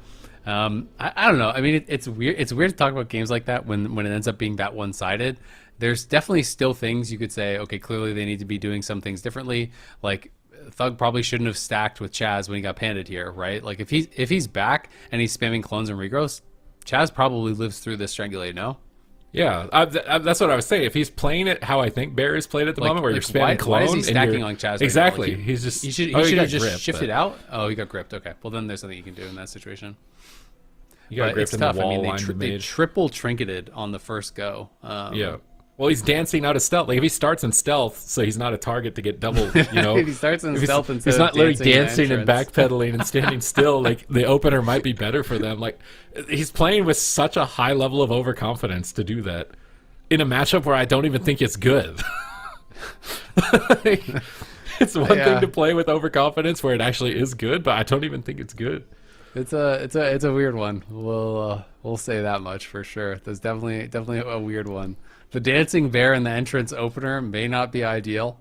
I don't know. I mean, it's weird. It's weird to talk about games like that when it ends up being that one-sided. There's definitely still things you could say, okay, clearly they need to be doing some things differently. Like, Thug probably shouldn't have stacked with Chaz when he got panded here, right? Like, if he's back and he's spamming clones and regrowths, Chaz probably lives through this strangulate, no? Yeah, that's what I was saying. If he's playing it how I think Bear is played at the moment, where you're spamming clone, why is he stacking on Chaz? Exactly. Right now? Like he's just he should have just gripped, shifted out. Oh, he got gripped. Okay, well then there's something you can do in that situation. You got gripped in the wall. I mean, line they triple trinketed on the first go. Yeah. Well, he's dancing out of stealth. Like, if he starts in stealth, so he's not a target to get double, you know. If he starts in stealth instead he's not of literally dancing in and backpedaling and standing still. Like, the opener might be better for them. Like, he's playing with such a high level of overconfidence to do that in a matchup where I don't even think it's good. It's one thing to play with overconfidence where it actually is good, but I don't even think it's good. It's a weird one. We'll say that much for sure. There's definitely a weird one. The dancing bear in the entrance opener may not be ideal.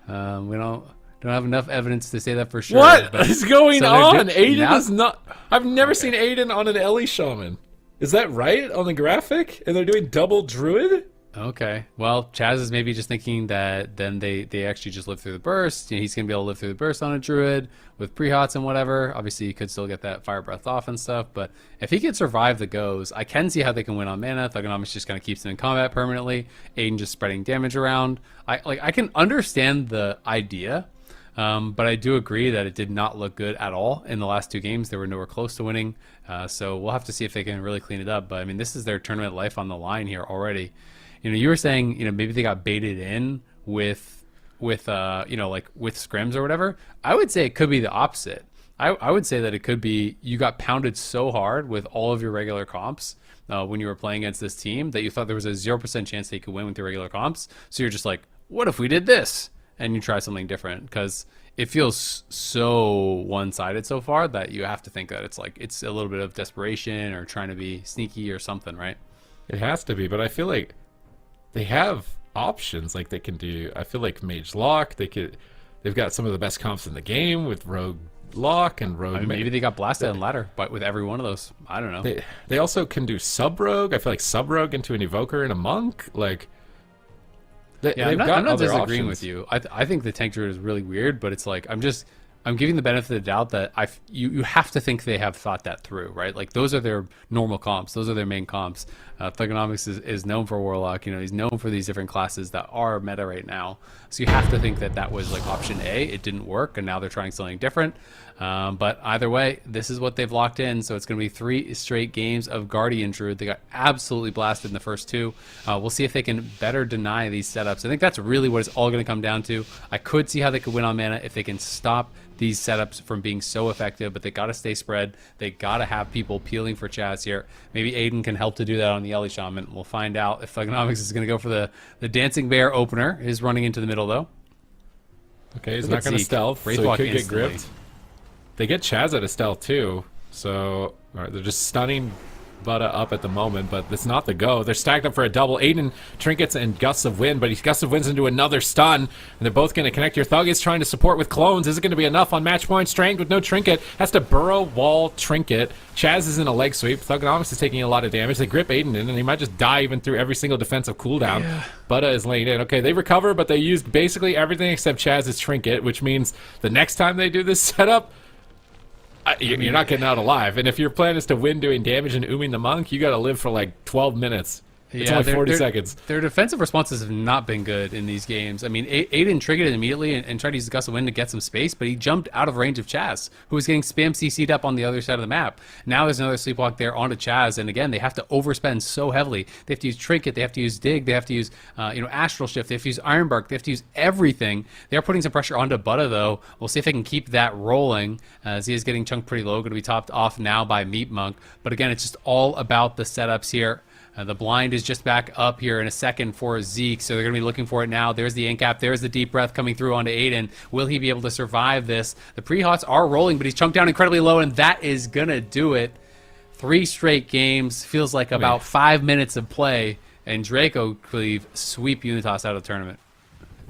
We don't have enough evidence to say that for sure. What is going on? Aiden is not. I've never seen Aiden on an Ellie Shaman. Is that right on the graphic? And they're doing double druid? Okay. Well, Chaz is maybe just thinking that then they actually just live through the burst. You know, he's going to be able to live through the burst on a druid with pre-hots and whatever. Obviously, you could still get that fire breath off and stuff. But if he can survive the goes, I can see how they can win on mana. Thugonomics just kind of keeps him in combat permanently. Aiden just spreading damage around. I can understand the idea. But I do agree that it did not look good at all in the last 2 games. They were nowhere close to winning. So we'll have to see if they can really clean it up. But I mean, this is their tournament life on the line here already. You know, you were saying, you know, maybe they got baited in with you know, like with scrims or whatever. I would say it could be the opposite. I would say that it could be you got pounded so hard with all of your regular comps when you were playing against this team that you thought there was a 0% chance that you could win with your regular comps. So you're just like, what if we did this? And you try something different, because it feels so one-sided so far that you have to think that it's like it's a little bit of desperation or trying to be sneaky or something, right? It has to be, but I feel like they have options. Like, they can do, I feel like Mage Lock. They've got some of the best comps in the game with Rogue Lock and Rogue. I mean, maybe they got blasted on ladder, but with every one of those, I don't know. They also can do Sub Rogue. I feel like Sub Rogue into an Evoker and a Monk. Like, I'm not disagreeing with you. I think the tank druid is really weird, but it's like I'm giving the benefit of the doubt that you have to think they have thought that through, right? Like, those are their normal comps. Those are their main comps. Thugonomics is known for Warlock. You know, he's known for these different classes that are meta right now. So you have to think that was like option A. It didn't work, and now they're trying something different. But either way, this is what they've locked in. So it's going to be 3 straight games of Guardian Druid. They got absolutely blasted in the first 2. We'll see if they can better deny these setups. I think that's really what it's all going to come down to. I could see how they could win on mana if they can stop these setups from being so effective, but they got to stay spread. They got to have people peeling for Chaz here. Maybe Aiden can help to do that on the Ellie Shaman. We'll find out if Thugonomics is going to go for the Dancing Bear opener. Is running into the middle, though. Okay, he's not going to stealth, so he could get gripped. They get Chaz at a stealth, too. So they're just stunning Buddha up at the moment, but it's not the go. They're stacked up for a double. Aiden trinkets and gusts of wind, but he gusts of winds into another stun, and they're both going to connect. Your Thug is trying to support with clones. Is it going to be enough on match point? Stranged with no trinket. Has to burrow wall trinket. Chaz is in a leg sweep. Thugonomics is taking a lot of damage. They grip Aiden in, and he might just die even through every single defensive cooldown. Yeah. Buddha is laying in. Okay, they recover, but they used basically everything except Chaz's trinket, which means the next time they do this setup, you're not getting out alive. And if your plan is to win doing damage and ooming the monk, you got to live for like 12 minutes. It's only 40 seconds. Their defensive responses have not been good in these games. I mean, Aiden triggered it immediately and tried to use the Gust of Wind to get some space, but he jumped out of range of Chaz, who was getting spam CC'd up on the other side of the map. Now there's another Sleepwalk there onto Chaz, and again, they have to overspend so heavily. They have to use Trinket, they have to use Dig, they have to use Astral Shift, they have to use Ironbark, they have to use everything. They are putting some pressure onto Buddha, though. We'll see if they can keep that rolling, as he is getting chunked pretty low, going to be topped off now by Meat Monk. But again, it's just all about the setups here. The blind is just back up here in a second for Zeke, so they're going to be looking for it now. There's the Incap. There's the Deep Breath coming through onto Aiden. Will he be able to survive this? The pre-hots are rolling, but he's chunked down incredibly low, and that is going to do it. 3 straight games. Feels like about 5 minutes of play, and Draco Cleave sweep Unitas out of the tournament.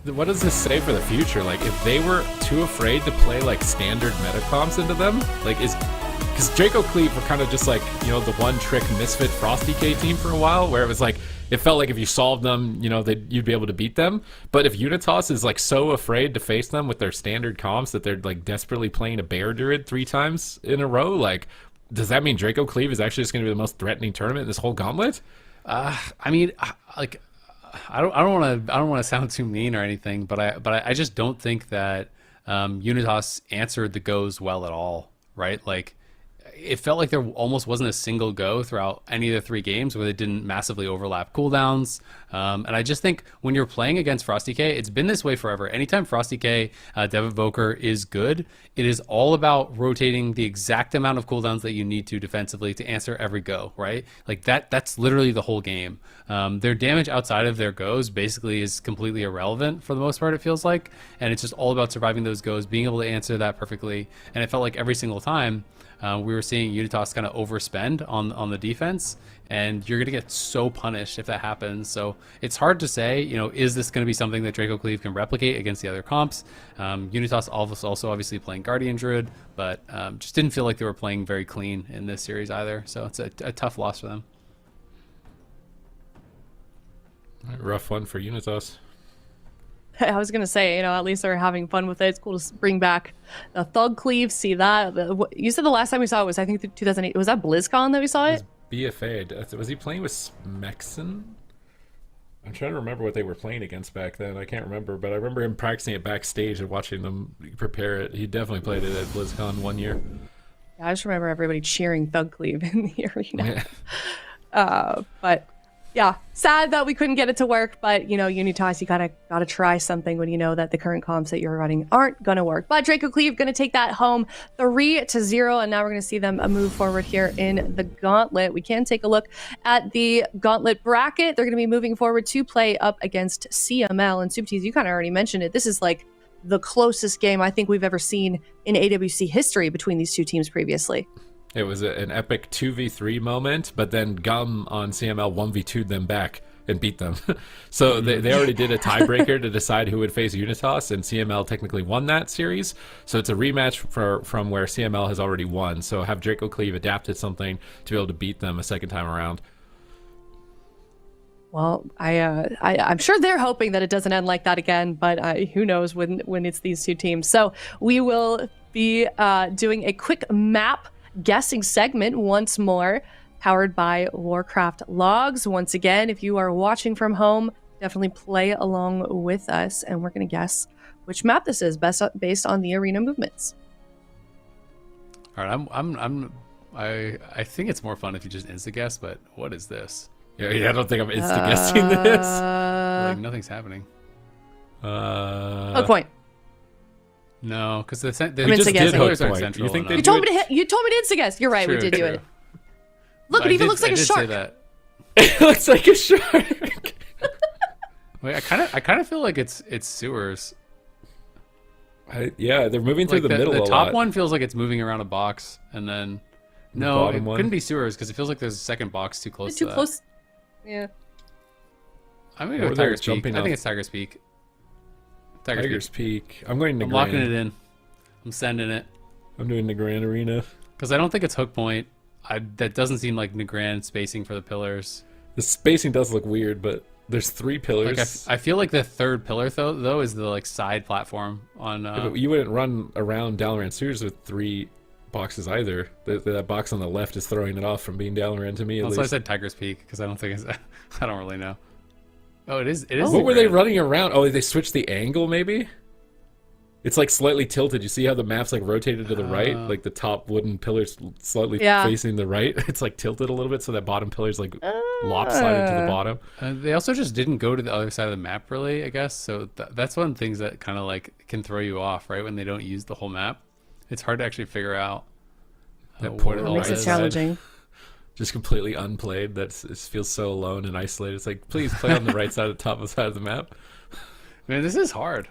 What does this say for the future? Like, if they were too afraid to play, like, standard metacomps into them, like, because Draco Cleave were kind of just like, the one-trick misfit Frosty K team for a while, where it was like, it felt like if you solved them, you'd be able to beat them. But if Unitas is like so afraid to face them with their standard comps that they're like desperately playing a Bear Druid 3 times in a row, like, does that mean Draco Cleave is actually just going to be the most threatening tournament in this whole gauntlet? I mean, like, I don't want to sound too mean or anything, but I just don't think that Unitas answered the goes well at all, right? Like, it felt like there almost wasn't a single go throughout any of the 3 games where they didn't massively overlap cooldowns. And I just think when you're playing against Frosty K, it's been this way forever. Anytime Frosty K, Devoker is good, it is all about rotating the exact amount of cooldowns that you need to defensively to answer every go, right? Like that's literally the whole game. Their damage outside of their goes basically is completely irrelevant for the most part, it feels like. And it's just all about surviving those goes, being able to answer that perfectly. And it felt like every single time, we were seeing Unitas kind of overspend on the defense, and you're going to get so punished if that happens. So it's hard to say, is this going to be something that Draco Cleave can replicate against the other comps? Unitas also obviously playing Guardian Druid, but just didn't feel like they were playing very clean in this series either. So it's a tough loss for them. Rough one for Unitas. I was gonna say, at least they're having fun with it. It's cool to bring back the Thug Cleave. See that? You said the last time we saw it was, I think, 2008. Was that BlizzCon that we saw it? BFA. Was he playing with Smexon? I'm trying to remember what they were playing against back then. I can't remember, but I remember him practicing it backstage and watching them prepare it. He definitely played it at BlizzCon one year. Yeah, I just remember everybody cheering Thug Cleave in the arena. Yeah. But yeah, sad that we couldn't get it to work, but Unitas, you gotta try something when you know that the current comps that you're running aren't gonna work. But Draco Cleave gonna take that home 3-0, and now we're gonna see them move forward here in the gauntlet. We can take a look at the gauntlet bracket. They're gonna be moving forward to play up against CML and Subtees. You kind of already mentioned it. This is like the closest game I think we've ever seen in AWC history between these 2 teams previously. It was an epic 2v3 moment, but then Gum on CML 1v2'd them back and beat them. So they already did a tiebreaker to decide who would face Unitas, and CML technically won that series. So it's a rematch from where CML has already won. So have Draco Cleave adapted something to be able to beat them a second time around. Well, I'm sure they're hoping that it doesn't end like that again, but who knows when it's these 2 teams. So we will be doing a quick map guessing segment once more, powered by Warcraft logs. Once again, if you are watching from home, definitely play along with us, and we're going to guess which map this is based on the arena movements. All right, I think it's more fun if you just insta guess, but what is this? Yeah, I don't think I'm insta guessing this. Like nothing's happening. Hook point. No, because the I'm just insta-guessing. did pillars hook aren't point. central You think they enough. You told me to hit. You told me to insta-guess. You're right. we True, did do true. it. Look, But it even looks like a I did shark. say that. It looks like a shark. Wait, I kind of feel like it's sewers. Yeah, they're moving through Like the middle the a top lot. one feels like it's moving around a box, and then no, it bottom one? couldn't be sewers because it feels like there's a second box too close. It's too to that. close. Yeah. I'm gonna Or go they're Tiger's Peak. jumping I think off. it's Tiger's Peak. Tiger's Peak. I'm going to I'm Grand. locking it in. I'm sending it I'm doing the Grand Arena. because I don't think it's hook point. That doesn't seem like Negrand spacing for the pillars. The spacing does look weird, but there's 3 pillars. Like I feel like the third pillar though is the like side platform on. Yeah, but you wouldn't run around Dalaran Sewers with 3 boxes either. That box on the left is throwing it off from being Dalaran to me. At Also, I least. said Tiger's Peak because I don't think it's. I don't really know. Oh, it is. It is. What were they Negrand. running around? Oh, they switched the angle, maybe? It's like slightly tilted. You see how the map's like rotated to the right? Like the top wooden pillar's slightly Yeah. facing the right. It's like tilted a little bit so that bottom pillar's like lopsided to the bottom. They also just didn't go to the other side of the map, really. I guess so. That's one of the things that kind of like can throw you off, right? When they don't use the whole map, it's hard to actually figure out That poor what it little all Makes it is. challenging. Just completely unplayed. It feels so alone and isolated. It's like, please play on the right side of the top of the side of the map. Man, this is hard.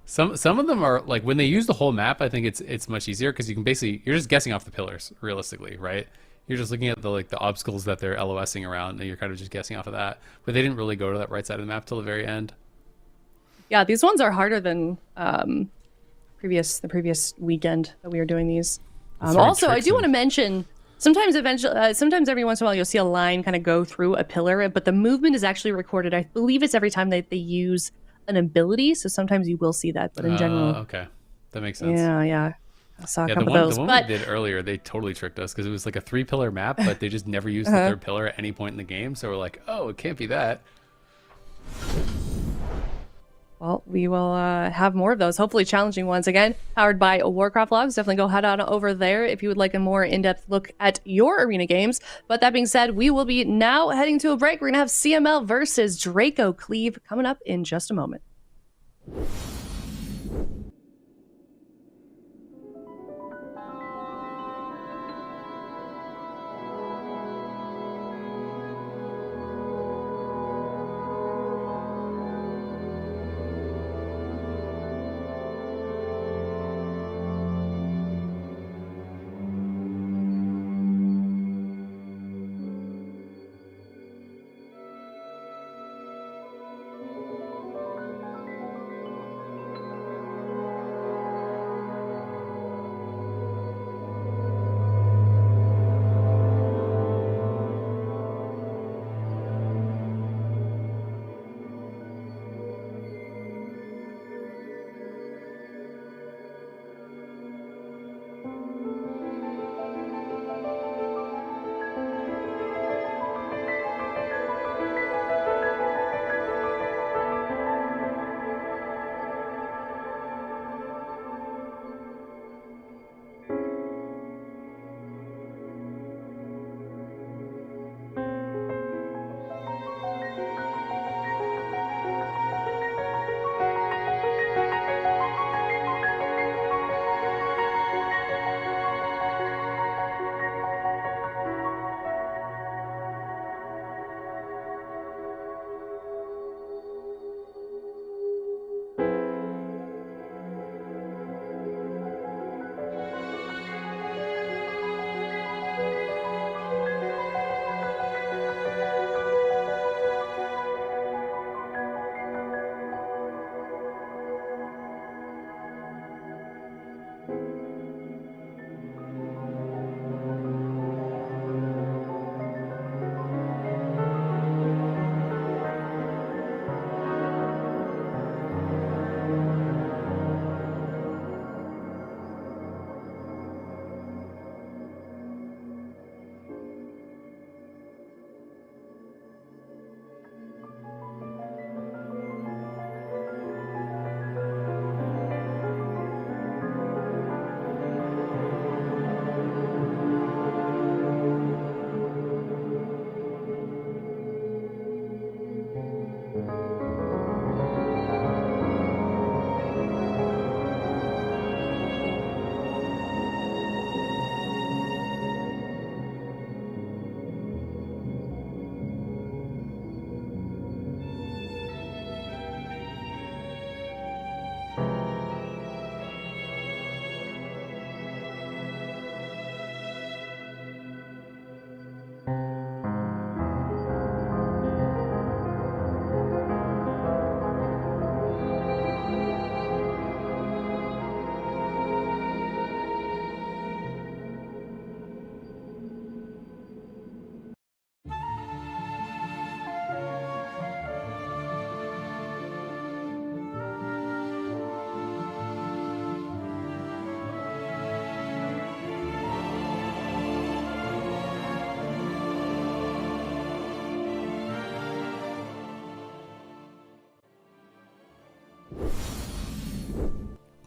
Some of them are like when they use the whole map. I think it's much easier because you can basically you're just guessing off the pillars realistically, right? You're just looking at the obstacles that they're LOSing around, and you're kind of just guessing off of that. But they didn't really go to that right side of the map till the very end. Yeah, these ones are harder than the previous weekend that we were doing these. throwing Also, I tricks do in. want to mention sometimes every once in a while you'll see a line kind of go through a pillar, but the movement is actually recorded. I believe it's every time that they use an ability, so sometimes you will see that, but in general, Okay, that makes sense. yeah, I saw a Yeah, couple the of those. one But we did earlier, they totally tricked us because it was like a 3-pillar map, but they just never used the third pillar at any point in the game. So we're like, oh, it can't be that. well, we will have more of those, hopefully challenging ones again, powered by Warcraft Logs. Definitely go head on over there if you would like a more in-depth look at your arena games. But that being said, we will be now heading to a break. We're going to have CML versus Draco Cleave coming up in just a moment.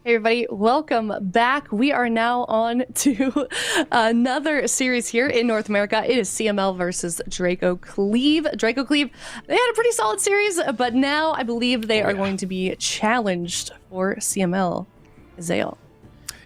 Hey everybody, welcome back. We are now on to another series here in North America. It is CML versus DRACO CLEAVE. DRACO CLEAVE, they had a pretty solid series, but now I believe they are going to be challenged for CML. Zale.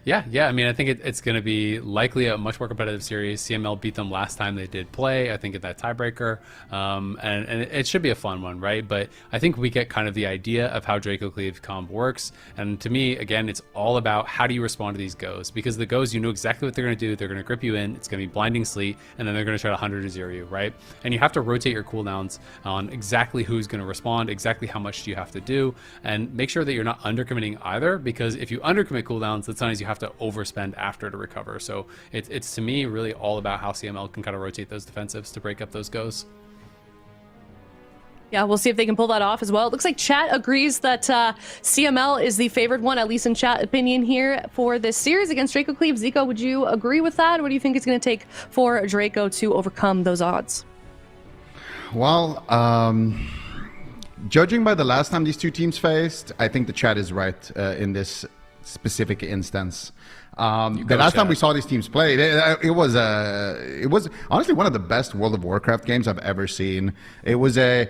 Yeah. I mean, I think it's going to be likely a much more competitive series. CML beat them last time they did play, I think, at that tiebreaker. And it should be a fun one, right? But I think we get kind of the idea of how DRACO CLEAVE comp works. And to me, again, it's all about how do you respond to these goes? Because the goes, you know exactly what they're going to do. They're going to grip you in. It's going to be blinding sleet, and then they're going to try to 100 to 0 you, right? And you have to rotate your cooldowns on exactly who's going to respond, exactly how much do you have to do, and make sure that you're not undercommitting either. Because if you undercommit cooldowns, then sometimes you have to overspend after to recover. So it's to me really all about how CML can kind of rotate those defensives to break up those goes. Yeah, we'll see if they can pull that off as well. It looks like chat agrees that CML is the favored one, at least in chat opinion here for this series against DRACO CLEAVE. Zico, would you agree with that? What do you think it's going to take for DRACO to overcome those odds? Well, judging by the last time these two teams faced, I think the chat is right in this specific instance. The last time we saw these teams play, it was honestly one of the best World of Warcraft games I've ever seen. It was a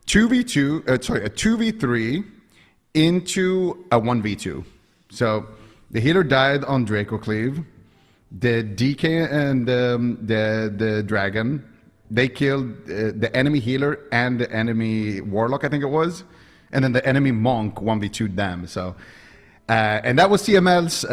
2v3 into a 1v2. So the healer died on DRACO CLEAVE. The DK and the dragon, they killed the enemy healer and the enemy warlock, I think it was, and then the enemy monk 1v2'd them. So. And that was CML's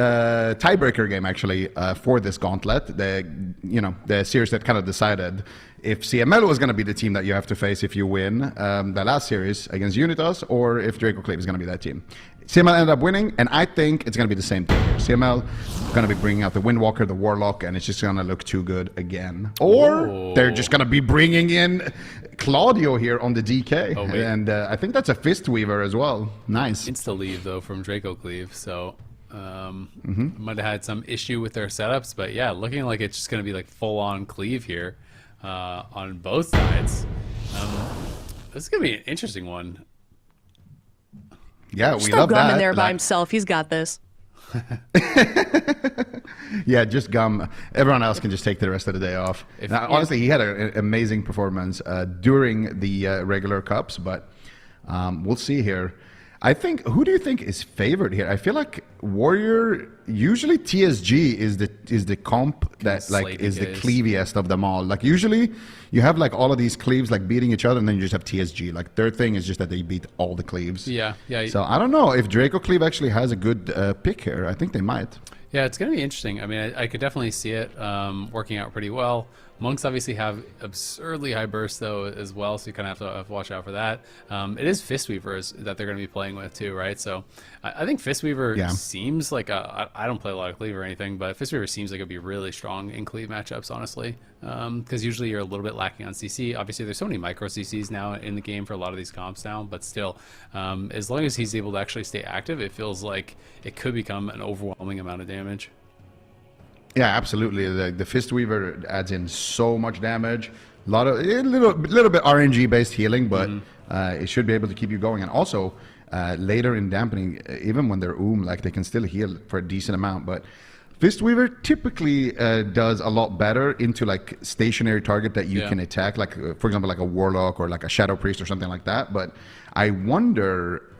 tiebreaker game, actually, for this gauntlet. The series that kind of decided if CML was going to be the team that you have to face if you win the last series against UNITAS, or if DRACO CLEAVE is going to be that team. CML ended up winning, and I think it's going to be the same thing here. CML is going to be bringing out the Windwalker, the Warlock, and it's just going to look too good again. Or they're just going to be bringing in Claudio here on the DK. And I think that's a Fistweaver as well. Nice. Insta-leave, though, from DRACO CLEAVE, so might have had some issue with their setups. But yeah, looking like it's just going to be like full-on Cleave here on both sides. This is going to be an interesting one. Yeah, just we love Gum that. In there by himself. He's got this. Yeah, just Gum. Everyone else can just take the rest of the day off. Honestly, he had an amazing performance during the regular cups, but we'll see here. I think, who do you think is favored here? I feel like Warrior, usually TSG is the comp that like is the cleaviest of them all. Like usually you have like all of these cleaves like beating each other, and then you just have TSG. Like their thing is just that they beat all the cleaves. Yeah. So I don't know if DRACO CLEAVE actually has a good pick here. I think they might. Yeah, it's going to be interesting. I mean, I could definitely see it working out pretty well. Monks obviously have absurdly high burst, though, as well, so you kind of have to watch out for that. It is Fistweavers that they're going to be playing with, too, right? So I think Fistweaver seems like I don't play a lot of Cleave or anything, but Fistweaver seems like it would be really strong in Cleave matchups, honestly, because usually you're a little bit lacking on CC. Obviously, there's so many micro CCs now in the game for a lot of these comps now, but still, as long as he's able to actually stay active, it feels like it could become an overwhelming amount of damage. Yeah, absolutely. The Fistweaver adds in so much damage. A little bit RNG based healing, but it should be able to keep you going. And also later in dampening, even when they're like they can still heal for a decent amount. But Fistweaver typically does a lot better into like stationary target that you can attack, like for example like a Warlock or like a Shadow Priest or something like that. But I wonder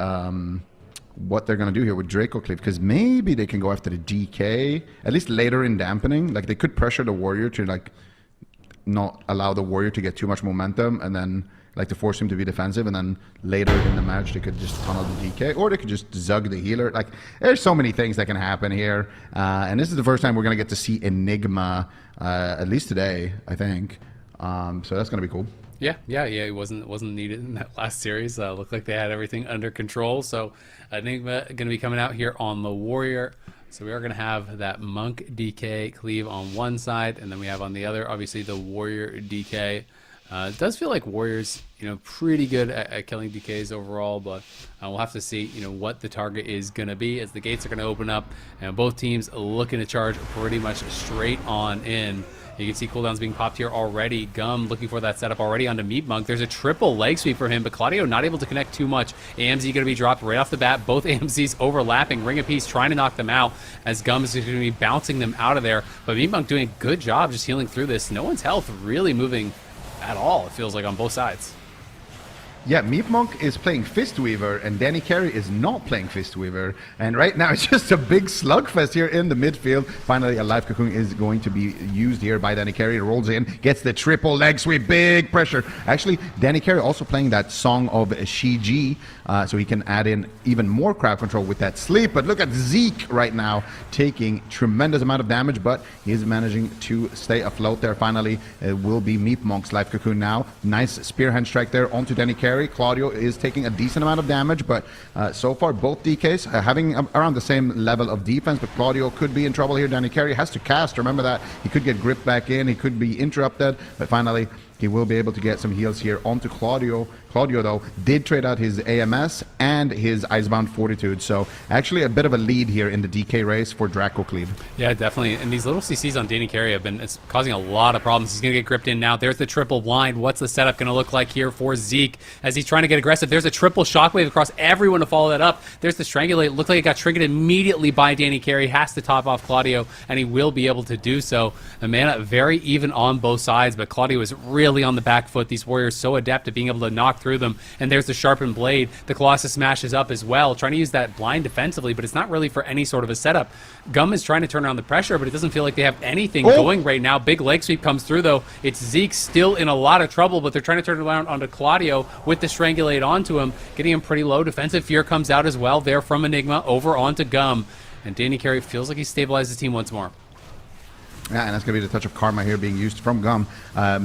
what they're going to do here with DRACO CLEAVE, because maybe they can go after the DK at least later in dampening. Like they could pressure the Warrior to like not allow the Warrior to get too much momentum, and then like to force him to be defensive, and then later in the match they could just tunnel the DK, or they could just zug the healer. Like there's so many things that can happen here, and this is the first time we're going to get to see Enigma at least today, I think. So that's going to be cool. Yeah, it wasn't needed in that last series. Looked like they had everything under control. So Enigma going to be coming out here on the Warrior. So we are going to have that Monk DK Cleave on one side, and then we have on the other, obviously, the Warrior DK. It does feel like Warrior's, pretty good at killing DKs overall, but we'll have to see, what the target is going to be as the gates are going to open up, and both teams looking to charge pretty much straight on in. You can see cooldowns being popped here already. Gum looking for that setup already onto Meat Monk. There's a triple leg sweep for him, but Claudio not able to connect too much. AMZ going to be dropped right off the bat. Both AMZs overlapping. Ring of Peace trying to knock them out as Gum is going to be bouncing them out of there. But Meat Monk doing a good job just healing through this. No one's health really moving at all, it feels like, on both sides. Yeah, Meat Monk is playing Fistweaver, and Danny Carey is not playing Fistweaver. And right now, it's just a big slugfest here in the midfield. Finally, a live cocoon is going to be used here by Danny Carey. Rolls in, gets the triple leg sweep, big pressure. Actually, Danny Carey also playing that Song of Shiji, so he can add in even more crowd control with that sleep. But look at Zeke right now, taking tremendous amount of damage, but he is managing to stay afloat there. Finally, it will be Meat Monk's live cocoon now. Nice spear hand strike there onto Danny Carey. Claudio is taking a decent amount of damage, but so far both DKs having around the same level of defense, but Claudio could be in trouble here. Danny Carey has to cast. Remember that. He could get gripped back in. He could be interrupted, but finally he will be able to get some heals here onto Claudio. Claudio, though, did trade out his AMS and his Icebound Fortitude, so actually a bit of a lead here in the DK race for DRACO CLEAVE. Yeah, definitely. And these little CCs on Danny Carey have been causing a lot of problems. He's going to get gripped in now. There's the triple blind. What's the setup going to look like here for Zeke as he's trying to get aggressive? There's a triple shockwave across everyone to follow that up. There's the strangulate. Looked like it got triggered immediately by Danny Carey. Has to top off Claudio, and he will be able to do so. The mana very even on both sides, but Claudio is really on the back foot. These warriors so adept at being able to knock through them. And there's the sharpened blade. The Colossus smashes up as well, trying to use that blind defensively, but it's not really for any sort of a setup. Gum is trying to turn around the pressure, but it doesn't feel like they have anything going right now. Big leg sweep comes through, though. It's Zeke still in a lot of trouble, but they're trying to turn it around onto Claudio with the strangulate onto him, getting him pretty low. Defensive fear comes out as well there from Enigma over onto Gum. And Danny Carey feels like he's stabilized his team once more. Yeah, and that's going to be the touch of karma here being used from Gum.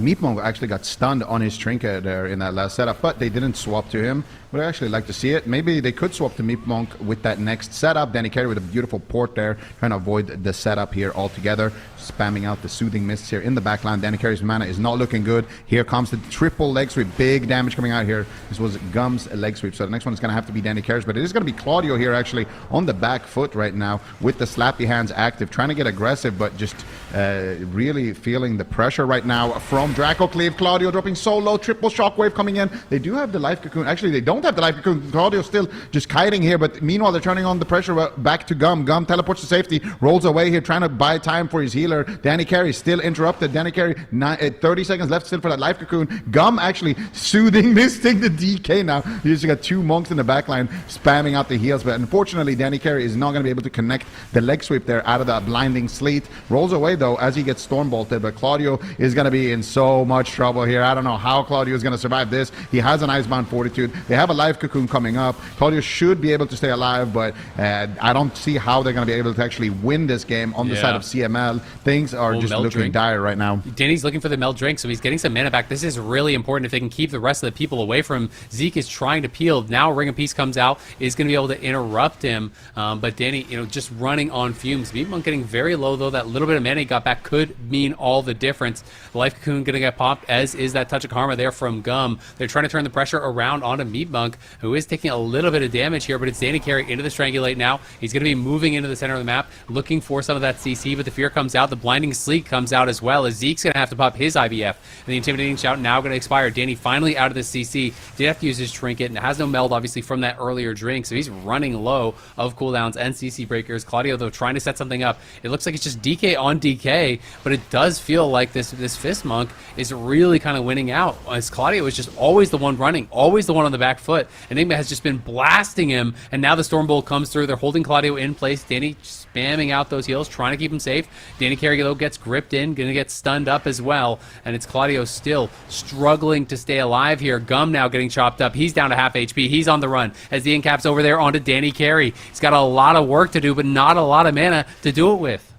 Meat Monk actually got stunned on his trinket there in that last setup, but they didn't swap to him. Would actually like to see it. Maybe they could swap to Meat Monk with that next setup. Danny Carey with a beautiful port there, trying to avoid the setup here altogether. Spamming out the soothing mists here in the backline. Danny Carey's mana is not looking good. Here comes the triple leg sweep. Big damage coming out here. This was Gum's leg sweep. So the next one is going to have to be Danny Carey's, but it is going to be Claudio here actually on the back foot right now with the slappy hands active, trying to get aggressive, but just really feeling the pressure right now from DRACO CLEAVE. Claudio dropping so low. Triple shockwave coming in. They do have the life cocoon. Actually, they don't have the life cocoon. Claudio's still just kiting here, but meanwhile they're turning on the pressure back to Gum. Gum teleports to safety, rolls away here, trying to buy time for his healer. Danny Carey still interrupted. Danny Carey 30 seconds left still for that life cocoon. Gum actually soothing, misting the DK now. He's just got two monks in the backline spamming out the heals, but unfortunately Danny Carey is not going to be able to connect the leg sweep there out of the blinding sleet. Rolls away though as he gets storm bolted, but Claudio is going to be in so much trouble here. I don't know how Claudio is going to survive this. He has an Icebound Fortitude. They have a life cocoon coming up. Claudio should be able to stay alive, but I don't see how they're going to be able to actually win this game on the side of CML. Things are just looking dire right now. Danny's looking for the meld drink, so he's getting some mana back. This is really important if they can keep the rest of the people away from him. Zeke is trying to peel. Now Ring of Peace comes out, is going to be able to interrupt him, but Danny, just running on fumes. Meat Monk getting very low, though. That little bit of mana he got back could mean all the difference. The Life Cocoon going to get popped, as is that touch of karma there from Gum. They're trying to turn the pressure around onto Meat Monk, who is taking a little bit of damage here, but it's Danny Carey into the Strangulate now. He's going to be moving into the center of the map, looking for some of that CC, but the fear comes out. The Blinding Sleet comes out as well, as Zeke's going to have to pop his IBF. And the Intimidating Shout now going to expire. Danny finally out of the CC. Did have to use his trinket, and has no meld, obviously, from that earlier drink, so he's running low of cooldowns and CC breakers. Claudio, though, trying to set something up. It looks like it's just DK on DK, but it does feel like this Fist Monk is really kind of winning out, as Claudio is just always the one running, always the one on the back foot. Enigma has just been blasting him, and now the Stormbolt comes through. They're holding Claudio in place. Danny spamming out those heals, trying to keep him safe. Danny Carey, though, gets gripped in, going to get stunned up as well, and it's Claudio still struggling to stay alive here. Gum now getting chopped up. He's down to half HP. He's on the run as the incap's over there onto Danny Carey. He's got a lot of work to do, but not a lot of mana to do it with.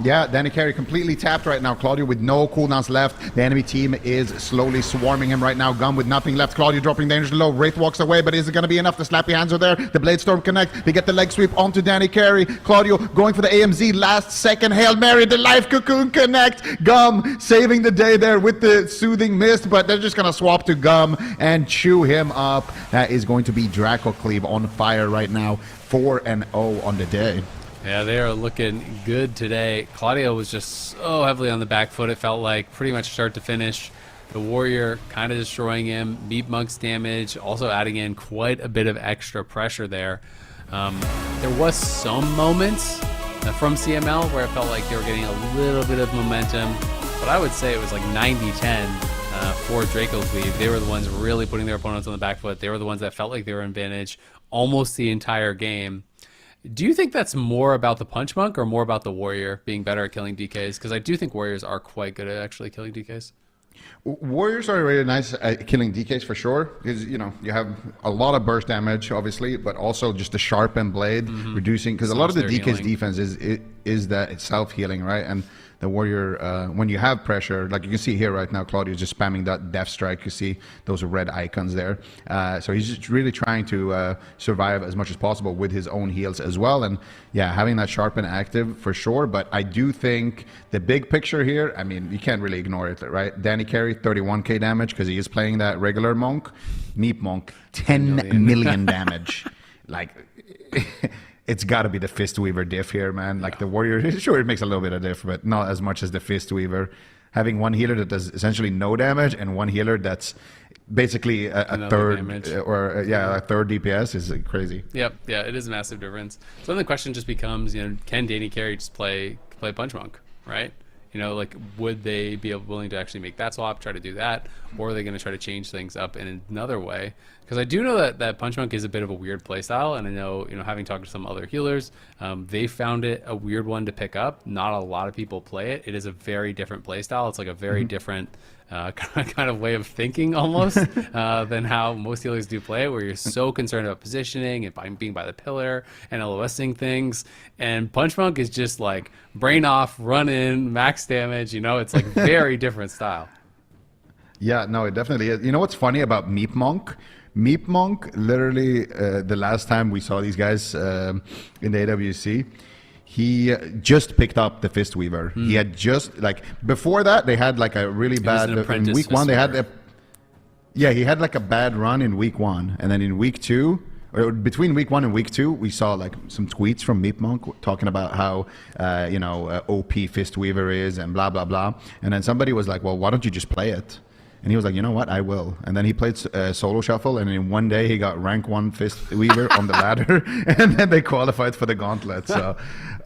Yeah, Danny Carey completely tapped right now. Claudio with no cooldowns left. The enemy team is slowly swarming him right now. Gum with nothing left. Claudio dropping dangerously low. Wraith walks away, but is it going to be enough? The slappy hands are there. The Blade Storm connect. They get the leg sweep onto Danny Carey. Claudio going for the AMZ. Last second Hail Mary. The Life Cocoon connect. Gum saving the day there with the Soothing Mist, but they're just going to swap to Gum and chew him up. That is going to be DRACO CLEAVE on fire right now. 4-0 on the day. Yeah, they are looking good today. Claudio was just so heavily on the back foot, it felt like, pretty much start to finish. The Warrior kind of destroying him. Meat Monk's damage, also adding in quite a bit of extra pressure there. There was some moments from CML where it felt like they were getting a little bit of momentum, but I would say it was like 90-10 for DRACO CLEAVE. They were the ones really putting their opponents on the back foot. They were the ones that felt like they were in advantage almost the entire game. Do you think that's more about the Punch Monk or more about the Warrior being better at killing DKs? Because I do think Warriors are quite good at actually killing DKs. Warriors are really nice at killing DKs for sure, because you have a lot of burst damage, obviously, but also just the sharpened blade reducing. Because a lot of the DK's healing. defense is that it's self healing, right? And the Warrior, when you have pressure, like you can see here right now, Claudio's just spamming that Death Strike. You see those red icons there. So he's just really trying to survive as much as possible with his own heals as well. And yeah, having that sharpen active for sure. But I do think the big picture here, I mean, you can't really ignore it, right? Danny Carey, 31k damage because he is playing that regular Monk. Meep Monk, 10 million damage. Like... It's got to be the Fistweaver diff here, man. Like the Warrior, sure, it makes a little bit of diff, but not as much as the Fistweaver. Having one healer that does essentially no damage and one healer that's basically a third a third DPS is crazy. Yep, yeah, it is a massive difference. So then the question just becomes, can Danny Carey just play Punch Monk, right? Like, would they be willing to actually make that swap, try to do that, or are they going to try to change things up in another way? Because I do know that Punch Monk is a bit of a weird playstyle, and I know, having talked to some other healers, they found it a weird one to pick up. Not a lot of people play it. It is a very different playstyle. It's like a very different kind of way of thinking almost than how most healers do play it, where you're so concerned about positioning and being by the pillar and LOSing things. And Punch Monk is just like brain off, run in, max damage. It's like very different style. Yeah, no, it definitely is. You know what's funny about Meep Monk? Meep Monk, literally, the last time we saw these guys in the AWC, he just picked up the Fistweaver. He had just, like, before that, they had like a really bad, in week one, they had he had like a bad run in week one. And then in week two, or between week one and week two, we saw like some tweets from Meep Monk talking about how, OP Fistweaver is and blah, blah, blah. And then somebody was like, well, why don't you just play it? And he was like, you know what, I will. And then he played solo shuffle, and in one day he got rank 1 Fistweaver on the ladder, and then they qualified for the Gauntlet. So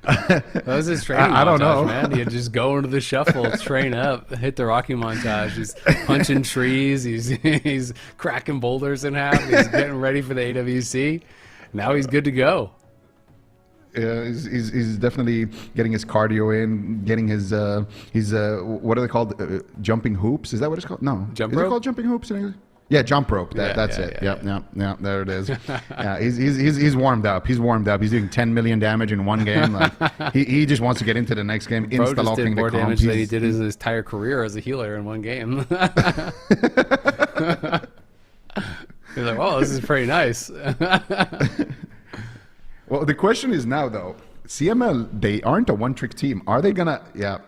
that was his training montage, I don't know, man. He'd just go into the shuffle, train up, hit the Rocky montage. He's punching trees, he's cracking boulders in half, he's getting ready for the AWC. Now he's good to go. Yeah, he's definitely getting his cardio in, getting his what are they called? Jumping hoops? Is that what it's called? No, jump is rope? It called jumping hoops in English? Yeah, jump rope. That's it. Yeah, there it is. Yeah, he's warmed up. He's warmed up. He's doing 10 million damage in one game. Like, he just wants to get into the next game. Bro just did more damage than he did his entire career as a healer in one game. He's like, oh, this is pretty nice. Well, the question is now, though, CML, they aren't a one-trick team. Are they going to... Yeah.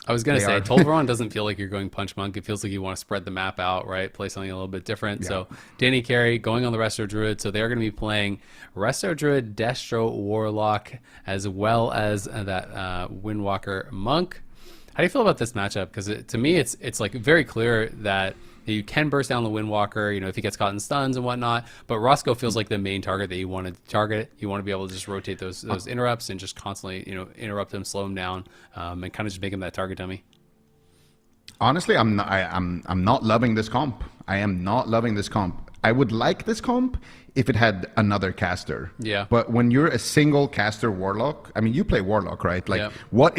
I was going to say, Tolveron doesn't feel like you're going Punch Monk. It feels like you want to spread the map out, right? Play something a little bit different. Yeah. So Danny Carey going on the Resto Druid. So they're going to be playing Resto Druid, Destro Warlock, as well as that Windwalker Monk. How do you feel about this matchup? Because to me, it's like very clear that you can burst down the Windwalker, if he gets caught in stuns and whatnot. But Roscoe feels like the main target that you want to target. You want to be able to just rotate those interrupts and just constantly, interrupt him, slow him down, and kind of just make him that target dummy. Honestly, I'm not loving this comp. I am not loving this comp. I would like this comp if it had another caster. Yeah. But when you're a single caster Warlock, I mean, you play Warlock, right? Like, what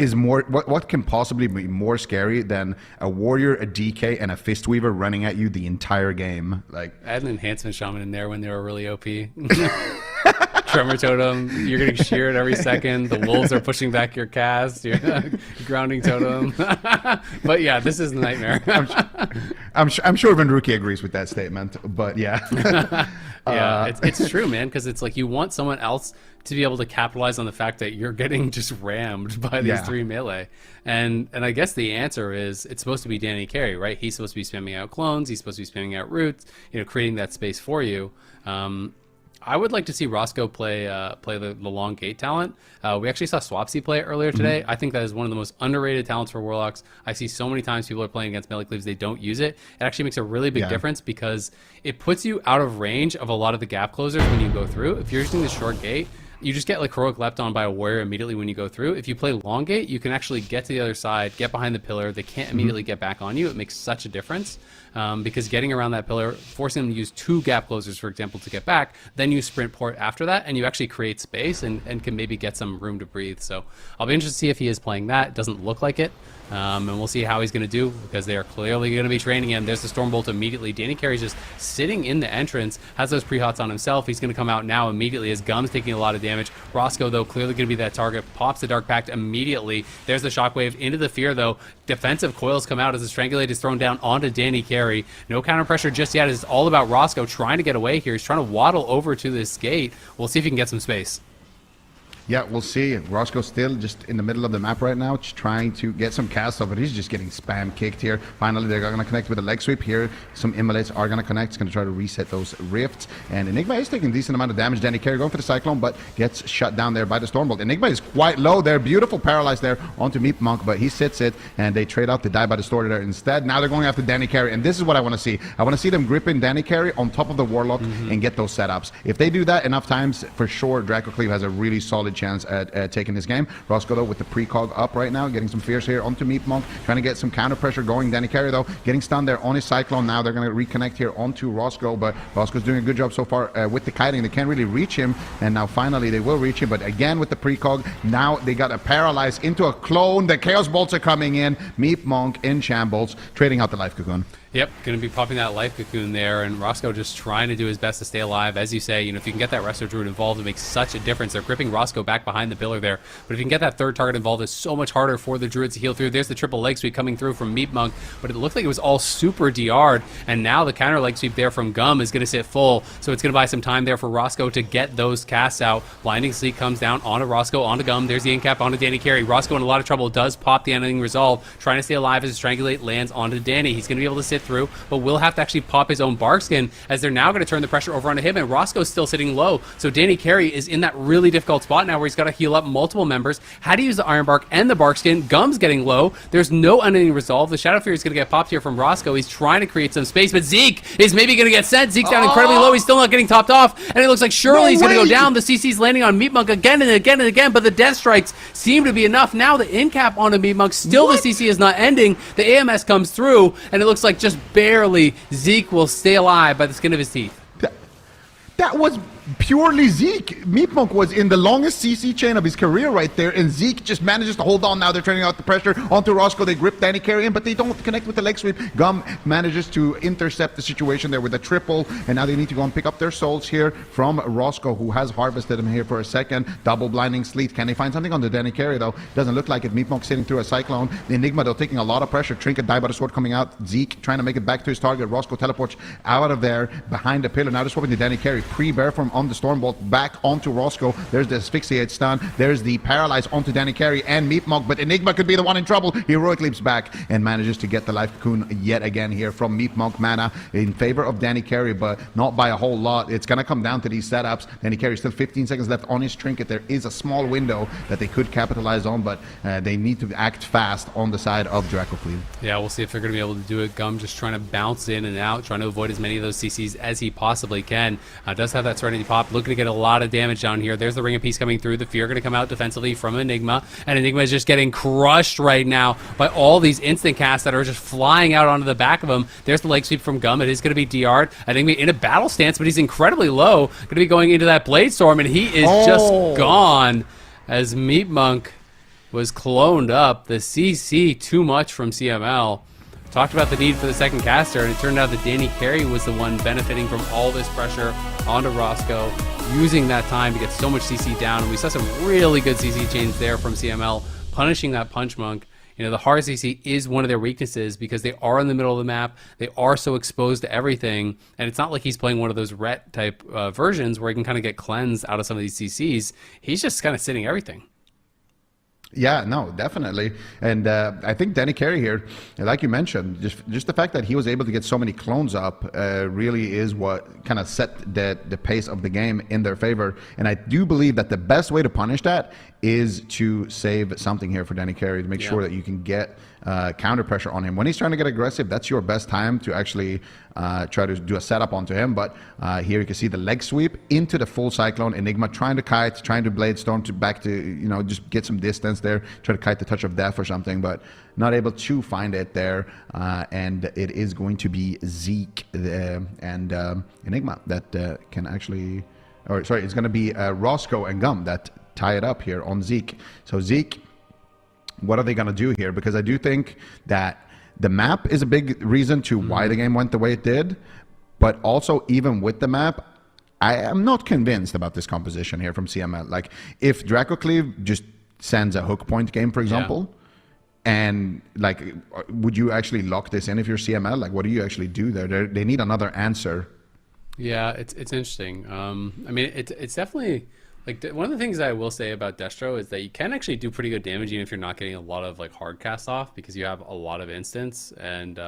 can possibly be more scary than a Warrior, a DK, and a Fistweaver running at you the entire game? Like, add an Enhancement Shaman in there when they were really OP. Tremor Totem, you're getting sheared every second. The wolves are pushing back your cast. You're grounding totem. But yeah, this is a nightmare. I'm sure Venruki agrees with that statement. But yeah, yeah, it's true, man. Because it's like you want someone else to be able to capitalize on the fact that you're getting just rammed by these three melee. And I guess the answer is it's supposed to be Danny Carey, right? He's supposed to be spamming out clones. He's supposed to be spamming out roots. Creating that space for you. I would like to see Roscoe play the long gate talent. We actually saw Swapsy play it earlier today. I think that is one of the most underrated talents for Warlocks. I see so many times people are playing against melee cleaves, they don't use it. It actually makes a really big difference because it puts you out of range of a lot of the gap closers when you go through. If you're using the short gate, you just get like heroic leapt on by a warrior immediately when you go through. If you play long gate, you can actually get to the other side, get behind the pillar. They can't immediately get back on you. It makes such a difference because getting around that pillar, forcing them to use 2 gap closers, for example, to get back, then you sprint port after that, and you actually create space and can maybe get some room to breathe. So I'll be interested to see if he is playing that. It doesn't look like it. And we'll see how he's going to do because they are clearly going to be training him. There's the Stormbolt immediately. Danny Carey's just sitting in the entrance, has those pre-hots on himself. He's going to come out now immediately as Gum's taking a lot of damage. Roscoe, though, clearly going to be that target. Pops the Dark Pact immediately. There's the Shockwave into the Fear, though. Defensive coils come out as the Strangulate is thrown down onto Danny Carey. No counter pressure just yet. It's all about Roscoe trying to get away here. He's trying to waddle over to this gate. We'll see if he can get some space. Yeah, we'll see. Roscoe's still just in the middle of the map right now, just trying to get some cast off it. He's just getting spam kicked here. Finally, they're going to connect with a leg sweep here. Some immolates are going to connect. It's going to try to reset those rifts. And Enigma is taking a decent amount of damage. Danny Carey going for the Cyclone, but gets shut down there by the Stormbolt. Enigma is quite low there. Beautiful paralyzed there onto Meep Monk, but he sits it, and they trade out the die by the Story there instead. Now they're going after Danny Carey, and this is what I want to see. I want to see them gripping Danny Carey on top of the Warlock and get those setups. If they do that enough times, for sure, Draco Cleave has a really solid chance at taking this game. Roscoe, though, with the precog up right now, getting some fierce here onto Meep Monk, trying to get some counter pressure going. Danny Carey, though, getting stunned there on his Cyclone. Now they're going to reconnect here onto Roscoe, but Roscoe's doing a good job so far with the kiting. They can't really reach him, and now finally they will reach him, but again with the precog, now they got a paralyze into a clone. The Chaos Bolts are coming in. Meep Monk in shambles, trading out the Life Cocoon. Yep, going to be popping that Life Cocoon there, and Roscoe just trying to do his best to stay alive. As you say, if you can get that Resto Druid involved, it makes such a difference. They're gripping Roscoe back behind the pillar there, but if you can get that third target involved, it's so much harder for the Druids to heal through. There's the triple leg sweep coming through from Meep Monk, but it looked like it was all super DR'd, and now the counter leg sweep there from Gum is going to sit full, so it's going to buy some time there for Roscoe to get those casts out. Blinding Sleep comes down onto Roscoe, onto Gum. There's the incap onto Danny Carey. Roscoe in a lot of trouble, does pop the Ending Resolve, trying to stay alive as Strangulate lands onto Danny. He's going to be able to sit through, but will have to actually pop his own Barkskin as they're now going to turn the pressure over onto him, and Roscoe's still sitting low. So Danny Carey is in that really difficult spot now where he's got to heal up multiple members. Had to use the Iron Bark and the Barkskin. Gum's getting low. There's no Unending Resolve. The Shadow Fury is going to get popped here from Roscoe. He's trying to create some space, but Zeke is maybe going to get sent. Zeke's down incredibly low. He's still not getting topped off, and it looks like surely he's going to go down. The CC's landing on Meat Monk again and again and again, but the Death Strikes seem to be enough. Now the incap onto Meat Monk. Still the CC is not ending. The AMS comes through, and it looks like just barely Zeke will stay alive by the skin of his teeth. That was purely Zeke. Meep Monk was in the longest CC chain of his career right there, and Zeke just manages to hold on. Now they're turning out the pressure onto Roscoe. They grip Danny Carey in, but they don't connect with the leg sweep. Gum manages to intercept the situation there with a triple, and now they need to go and pick up their souls here from Roscoe, who has harvested him here for a second. Double Blinding Sleet. Can they find something on the Danny Carey, though? Doesn't look like it. Meep Monk sitting through a Cyclone. The Enigma, though, taking a lot of pressure. Trinket die by the sword coming out. Zeke trying to make it back to his target. Roscoe teleports out of there behind the pillar. Now they're swapping the Danny Carey. Pre-bear from on the Stormbolt back onto Roscoe. There's the Asphyxiate stun. There's the Paralyze onto Danny Carey and Meep Monk, but Enigma could be the one in trouble. Heroic leaps back and manages to get the Life Cocoon yet again here from Meep Monk. Mana in favor of Danny Carey, but not by a whole lot. It's going to come down to these setups. Danny Carey still 15 seconds left on his Trinket. There is a small window that they could capitalize on, but they need to act fast on the side of Draco Cleave. Yeah, we'll see if they're going to be able to do it. Gum just trying to bounce in and out, trying to avoid as many of those CCs as he possibly can. Does have that Serenity Pop, looking to get a lot of damage down here. There's the Ring of Peace coming through. The Fear going to come out defensively from Enigma, and Enigma is just getting crushed right now by all these instant casts that are just flying out onto the back of him. There's the leg sweep from Gum. It is going to be DR'd. Enigma in a battle stance, but he's incredibly low. Going to be going into that Blade Storm, and he is just gone as Meat Monk was cloned up. The CC too much from CML. Talked about the need for the second caster, and it turned out that Danny Carey was the one benefiting from all this pressure onto Roscoe, using that time to get so much CC down. And we saw some really good CC chains there from CML, punishing that Punch Monk. The hard CC is one of their weaknesses because they are in the middle of the map. They are so exposed to everything, and it's not like he's playing one of those Ret type versions where he can kind of get cleansed out of some of these CCs. He's just kind of sitting everything. Yeah, no, definitely. And I think Danny Carey here, like you mentioned, just the fact that he was able to get so many clones up really is what kind of set the pace of the game in their favor. And I do believe that the best way to punish that is to save something here for Danny Carey to make sure that you can get counter pressure on him. When he's trying to get aggressive, that's your best time to actually try to do a setup onto him. But here you can see the leg sweep into the full Cyclone. Enigma trying to kite, trying to Blade Storm to back to, you know, just get some distance there, try to kite the Touch of Death or something, but not able to find it there. And it is going to be Zeke and Enigma that can actually, or sorry, it's going to be Roscoe and Gum that tie it up here on Zeke. So Zeke, what are they going to do here? Because I do think that the map is a big reason to why the game went the way it did. But also, even with the map, I am not convinced about this composition here from CML. Like, if Draco Cleave just sends a hook point game, for example, and like, would you actually lock this in if you're CML? Like, what do you actually do there? They need another answer. Yeah, it's interesting. I mean, it's definitely... Like, one of the things that I will say about Destro is that you can actually do pretty good damage even if you're not getting a lot of like hard cast off, because you have a lot of instants. And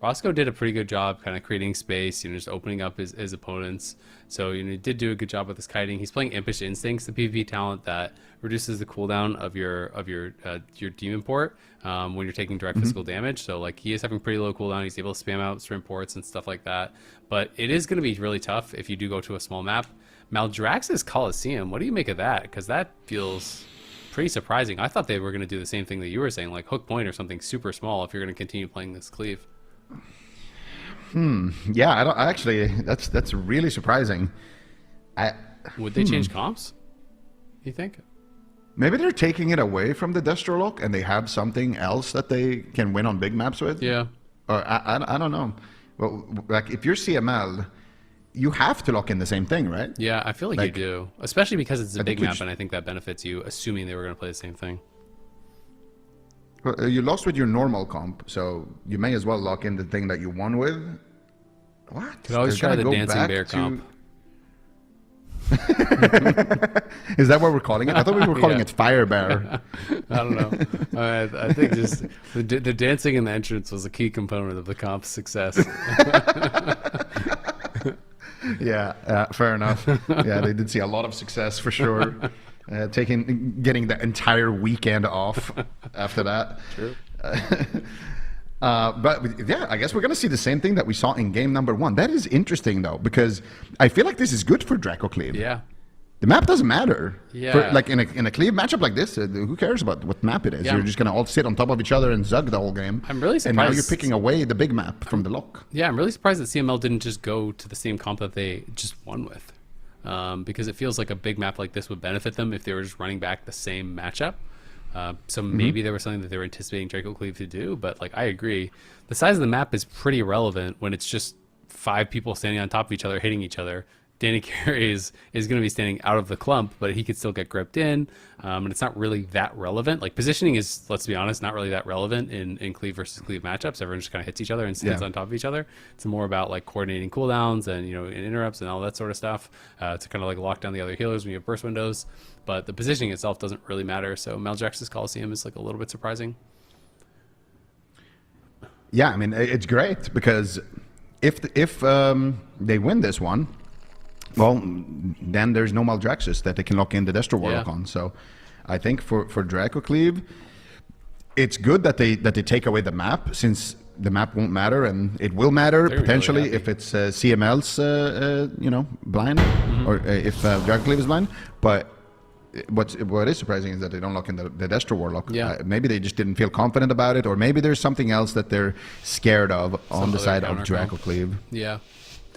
Roscoe did a pretty good job kind of creating space, you know, just opening up his opponents. So, you know, he did do a good job with his kiting. He's playing Impish Instincts, the PvP talent that reduces the cooldown of your demon port when you're taking direct physical damage. So like, he is having pretty low cooldown. He's able to spam out sprint ports and stuff like that. But it is going to be really tough if you do go to a small map. Maldraxxus Coliseum, what do you make of that? Because that feels pretty surprising. I thought they were going to do the same thing that you were saying, like hook point or something super small if you're going to continue playing this cleave. Yeah, I actually, that's really surprising. Would they change comps, you think? Maybe they're taking it away from the Destro lock and they have something else that they can win on big maps with? Yeah. Or I don't know. Well, like, if you're CML, you have to lock in the same thing, right? Yeah, I feel like you do. Especially because it's a big map, and I think that benefits you, assuming they were going to play the same thing. Well, you lost with your normal comp, so you may as well lock in the thing that you won with. What? Could always try the Dancing Bear comp. Is that what we're calling it? I thought we were calling it Fire Bear. I don't know. I think just the dancing in the entrance was a key component of the comp's success. Yeah, fair enough. Yeah, they did see a lot of success for sure. Getting the entire weekend off after that. True. But yeah, I guess we're going to see the same thing that we saw in game number 1. That is interesting though, because I feel like this is good for Draco Cleave. Yeah. The map doesn't matter. Yeah. For, like in a Cleave matchup like this, who cares about what map it is? Yeah. You're just going to all sit on top of each other and zug the whole game. I'm really surprised. And now you're picking away the big map from the lock. Yeah, I'm really surprised that CML didn't just go to the same comp that they just won with. Because it feels like a big map like this would benefit them if they were just running back the same matchup. So maybe there was something that they were anticipating Draco Cleave to do, but like, I agree. The size of the map is pretty irrelevant when it's just 5 people standing on top of each other, hitting each other. Danny Carey is going to be standing out of the clump, but he could still get gripped in, and it's not really that relevant. Like, positioning is, let's be honest, not really that relevant in Cleave versus Cleave matchups. Everyone just kind of hits each other and stands on top of each other. It's more about like coordinating cooldowns and, you know, and interrupts and all that sort of stuff to kind of like lock down the other healers when you have burst windows. But the positioning itself doesn't really matter. So Maldraxxus Coliseum is like a little bit surprising. Yeah, I mean, it's great because if they win this one, well, then there's no Maldraxxus that they can lock in the Destro Warlock on. So I think for Draco Cleave, it's good that they take away the map, since the map won't matter, and it will matter potentially really if it's CML's you know, blind, or if Draco Cleave is blind. But what is surprising is that they don't lock in the Destro Warlock. Maybe they just didn't feel confident about it, or maybe there's something else that they're scared of on the side of Draco Cleave. Yeah.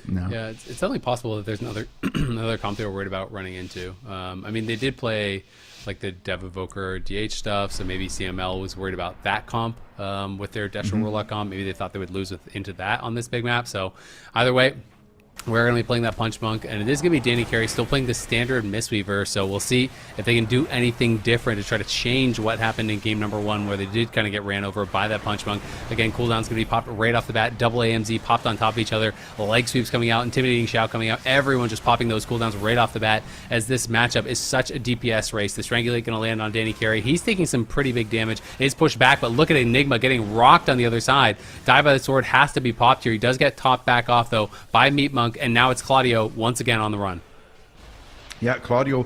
No. Yeah, it's definitely possible that there's another another comp they were worried about running into. I mean, they did play like the Dev Evoker DH stuff, so maybe CML was worried about that comp with their Destro Warlock comp. Maybe they thought they would lose into that on this big map. So either way, We're going to be playing that Punch Monk, and it is going to be Danny Carey still playing the standard Mistweaver, so we'll see if they can do anything different to try to change what happened in game number 1, where they did kind of get ran over by that Punch Monk. Again, cooldown's going to be popped right off the bat. Double AMZ popped on top of each other. Leg sweeps coming out, intimidating shout coming out. Everyone just popping those cooldowns right off the bat, as this matchup is such a DPS race. The Strangulate going to land on Danny Carey. He's taking some pretty big damage. It is pushed back, but look at Enigma getting rocked on the other side. Die by the Sword has to be popped here. He does get topped back off, though, by Meat Monk, and now it's Claudio once again on the run. Yeah, Claudio,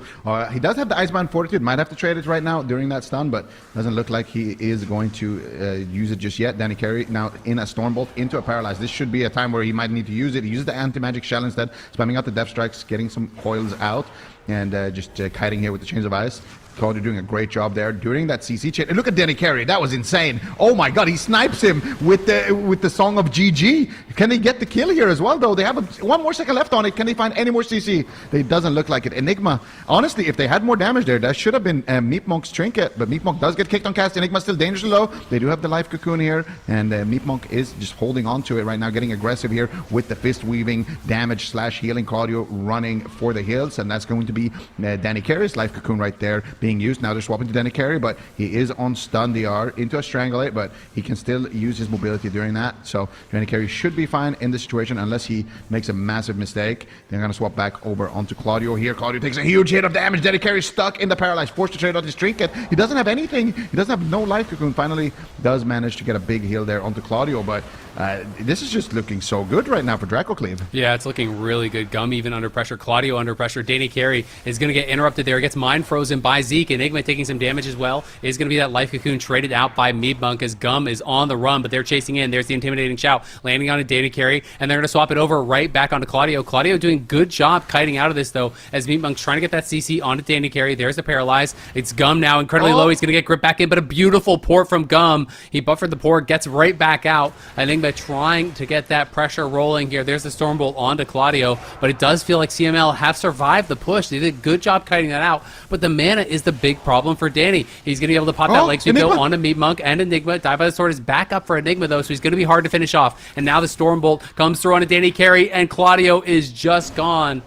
he does have the Icebound Fortitude. Might have to trade it right now during that stun, but doesn't look like he is going to use it just yet. Danny Carey now in a Stormbolt into a Paralyze. This should be a time where he might need to use it. He uses the Anti-Magic Shell instead, spamming out the Death Strikes, getting some coils out, and just kiting here with the Chains of Ice. Claudio doing a great job there during that CC chain. And look at Danny Carey, that was insane. Oh my god, he snipes him with the Song of GG. Can they get the kill here as well, though? They have one more second left on it. Can they find any more CC? It doesn't look like it. Enigma, honestly, if they had more damage there, that should have been Meat Monk's trinket, but Meat Monk does get kicked on cast. Enigma's still dangerously low. They do have the Life Cocoon here, and Meat Monk is just holding on to it right now, getting aggressive here with the Fist Weaving damage / healing. Claudio running for the hills, and that's going to be Danny Carey's Life Cocoon right there being used. Now they're swapping to Danny Carey, but he is on stun. They are into a Strangulate, but he can still use his mobility during that. So Danny Carey should be fine in this situation unless he makes a massive mistake. They're going to swap back over onto Claudio here. Claudio takes a huge hit of damage. Danny Carey stuck in the Paralyze, forced to trade out his trinket. He doesn't have anything. He doesn't have no Life Cocoon. Finally does manage to get a big heal there onto Claudio, but this is just looking so good right now for Draco Cleave. Yeah, it's looking really good. Gum even under pressure. Claudio under pressure. Danny Carey is going to get interrupted there. Gets mind frozen by Zeke. Enigma taking some damage as well. Is going to be that Life Cocoon traded out by Meat Monk as Gum is on the run, but they're chasing in. There's the intimidating shout landing on a Danny Carey, and they're going to swap it over right back onto Claudio. Claudio doing good job kiting out of this, though, as Meat Monk's trying to get that CC onto Danny Carey. There's the Paralyze. It's Gum now, incredibly low. He's going to get gripped back in, but a beautiful port from Gum. He buffered the port, gets right back out. I think by trying to get that pressure rolling here. There's the Stormbolt onto Claudio, but it does feel like CML have survived the push. They did a good job kiting that out, but the mana is the big problem for Danny. He's going to be able to pop that leg sweep go onto Meat Monk and Enigma. Die by the Sword is back up for Enigma, though, so he's going to be hard to finish off. And now the Stormbolt comes through onto Danny Carey, and Claudio is just gone.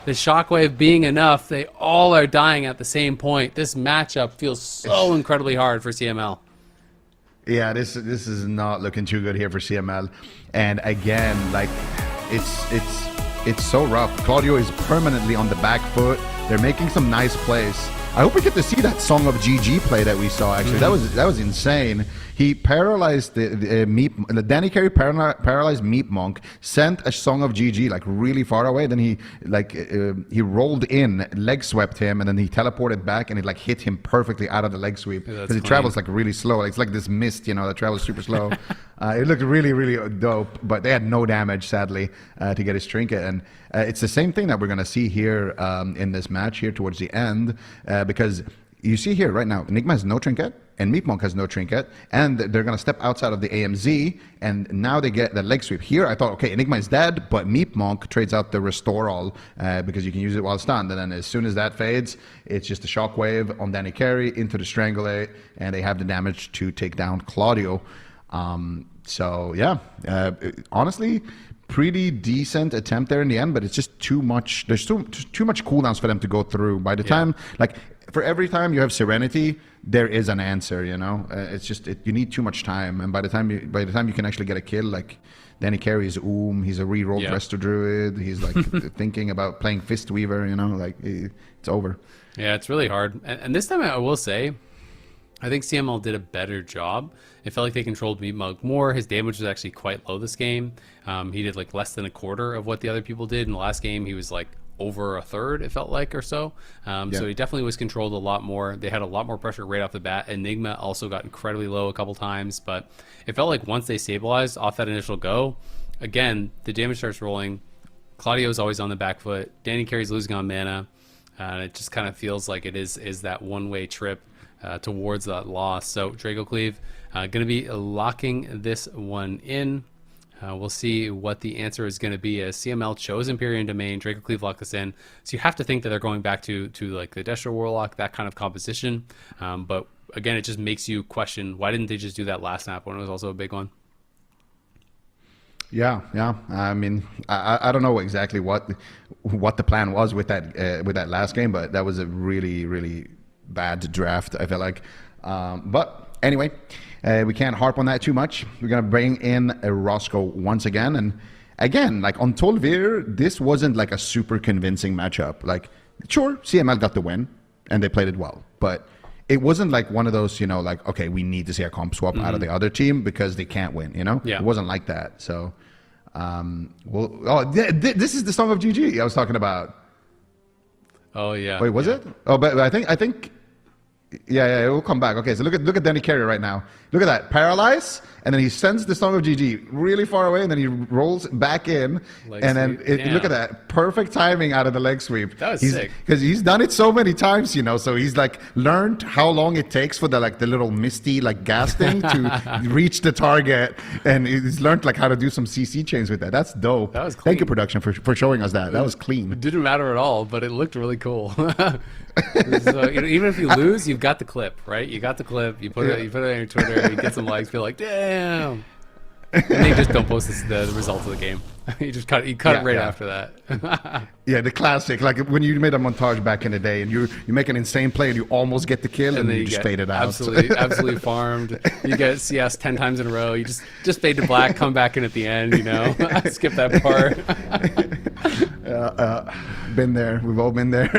The shockwave being enough, they all are dying at the same point. This matchup feels so incredibly hard for CML. Yeah, this is not looking too good here for CML, and again, like it's so rough. Claudio is permanently on the back foot. They're making some nice plays. I hope we get to see that Song of GG play that we saw. Actually, that was insane. He paralyzed the Danny Carey paralyzed Meat Monk, sent a Song of GG like really far away. Then he rolled in, leg swept him, and then he teleported back, and it like hit him perfectly out of the leg sweep because it travels like really slow. It's like this mist, you know, that travels super slow. It looked really, really dope, but they had no damage, sadly, to get his trinket. And it's the same thing that we're gonna see here in this match here towards the end, because you see here right now, Enigma has no trinket, and Meat Monk has no trinket, and they're going to step outside of the AMZ, and now they get the leg sweep. Here, I thought, okay, Enigma is dead, but Meat Monk trades out the Restore All, because you can use it while stunned, and then as soon as that fades, it's just a Shockwave on Danny Carey into the Strangulate, and they have the damage to take down Claudio. So, yeah, honestly, pretty decent attempt there in the end, but it's just too much. There's too much cooldowns for them to go through. By the time, like, for every time you have Serenity, there is an answer, you know. It's just you need too much time, and by the time you can actually get a kill, like Danny Carey is he's a re-rolled Resto Druid. He's like thinking about playing Fist Weaver, you know, like it's over. Yeah, it's really hard. And this time I will say, I think CML did a better job. It felt like they controlled Meat Monk more. His damage was actually quite low this game. He did like less than a quarter of what the other people did. In the last game, he was like over a third, it felt like, or so. So he definitely was controlled a lot more. They had a lot more pressure right off the bat. Enigma also got incredibly low a couple times, but it felt like once they stabilized off that initial go, again, the damage starts rolling. Claudio's always on the back foot. Danny Carey's losing on mana. And it just kind of feels like it is that one-way trip towards that loss. So Draco Cleave going to be locking this one in. We'll see what the answer is going to be, as CML chose Empyrean Domain. Draco Cleave locked this in. So you have to think that they're going back to like the Destro Warlock, that kind of composition. But again, it just makes you question, why didn't they just do that last snap when it was also a big one? Yeah, yeah. I mean, I don't know exactly what the plan was with that last game, but that was a really bad draft, I feel like. But anyway, we can't harp on that too much. We're gonna bring in Roscoe once again, and again, like on Tolvir, this wasn't like a super convincing matchup. Like, sure, CML got the win, and they played it well, but it wasn't like one of those, you know, like, okay, we need to see a comp swap out of the other team because they can't win, you know? Yeah. It wasn't like that. So, this is the Song of GG I was talking about. Oh yeah. Wait, was it? Oh, but I think, yeah, it will come back. Okay, so look at Danny Carey right now. Look at that, paralyze, and then he sends the Song of GG really far away, and then he rolls back in, Leg and then sweep. look at that, perfect timing out of the leg sweep. That was sick. Because he's done it so many times, you know. So he's like learned how long it takes for the little misty like gas thing to reach the target, and he's learned like how to do some CC chains with that. That's dope. That was Thank you, clean. production, for showing us that. That was clean. It didn't matter at all, but it looked really cool. So, you know, even if you lose, you've got the clip, right? You got the clip. You put it on your Twitter. You get some likes. Feel like, damn. And they just don't post the results of the game. You just cut it right after that. Yeah, the classic. Like when you made a montage back in the day, and you make an insane play, and you almost get the kill, and then you just fade it out. Absolutely farmed. You get CS 10 times in a row. You just fade to black, come back in at the end. You know, skip that part. Been there. We've all been there.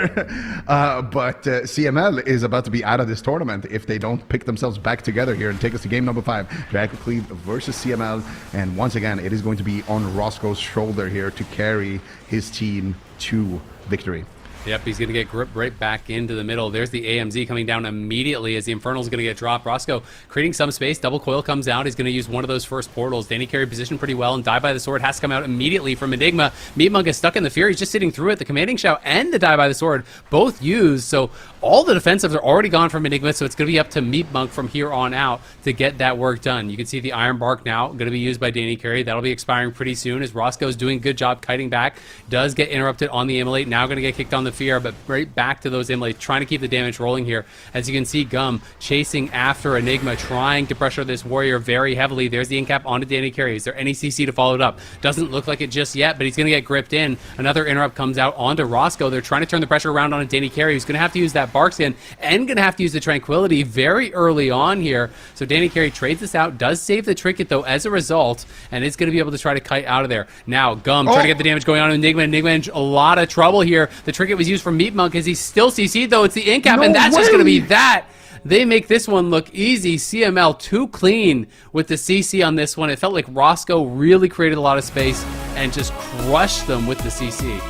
But CML is about to be out of this tournament if they don't pick themselves back together here and take us to game number 5. DRACO CLEAVE versus CML. And once again, it is going to be on Roscoe's shoulder here to carry his team to victory. Yep, he's going to get gripped right back into the middle. There's the AMZ coming down immediately as the Infernal's going to get dropped. Roscoe creating some space. Double coil comes out. He's going to use one of those first portals. Danny Carey positioned pretty well, and Die by the Sword has to come out immediately from Enigma. Meatmonk is stuck in the Fear. He's just sitting through it. The Commanding Shout and the Die by the Sword both used. So all the defensives are already gone from Enigma, so it's going to be up to Meatmonk from here on out to get that work done. You can see the Iron Bark now going to be used by Danny Carey. That'll be expiring pretty soon as Roscoe's doing a good job kiting back. Does get interrupted on the Immolate. Now going to get kicked on the Fear, but right back to those Immolates, trying to keep the damage rolling here. As you can see, Gum chasing after Enigma, trying to pressure this warrior very heavily. There's the incap onto Danny Carey. Is there any CC to follow it up? Doesn't look like it just yet, but he's going to get gripped in. Another interrupt comes out onto Roscoe. They're trying to turn the pressure around on Danny Carey, who's going to have to use that Bark Skin and going to have to use the Tranquility very early on here. So Danny Carey trades this out, does save the Trinket though as a result, and is going to be able to try to kite out of there. Now, Gum trying to get the damage going on Enigma. Enigma in a lot of trouble here. The Trinket was used for Meatmonk as he's still CC'd though. It's the incap, and that's just going to be that. They make this one look easy. CML too clean with the CC on this one. It felt like Roscoe really created a lot of space and just crushed them with the CC.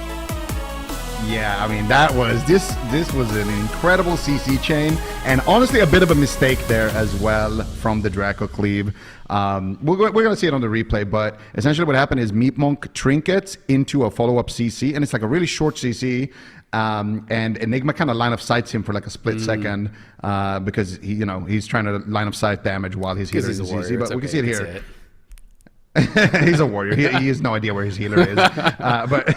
Yeah, I mean, this was an incredible CC chain, and honestly a bit of a mistake there as well from the DRACO CLEAVE. We're going to see it on the replay, but essentially what happened is Meatmonk trinkets into a follow-up CC, and it's like a really short CC, and Enigma kind of line of sights him for like a split second because he's trying to line of sight damage while his healer is CC, but we can see it here. He's a warrior. He has no idea where his healer is. But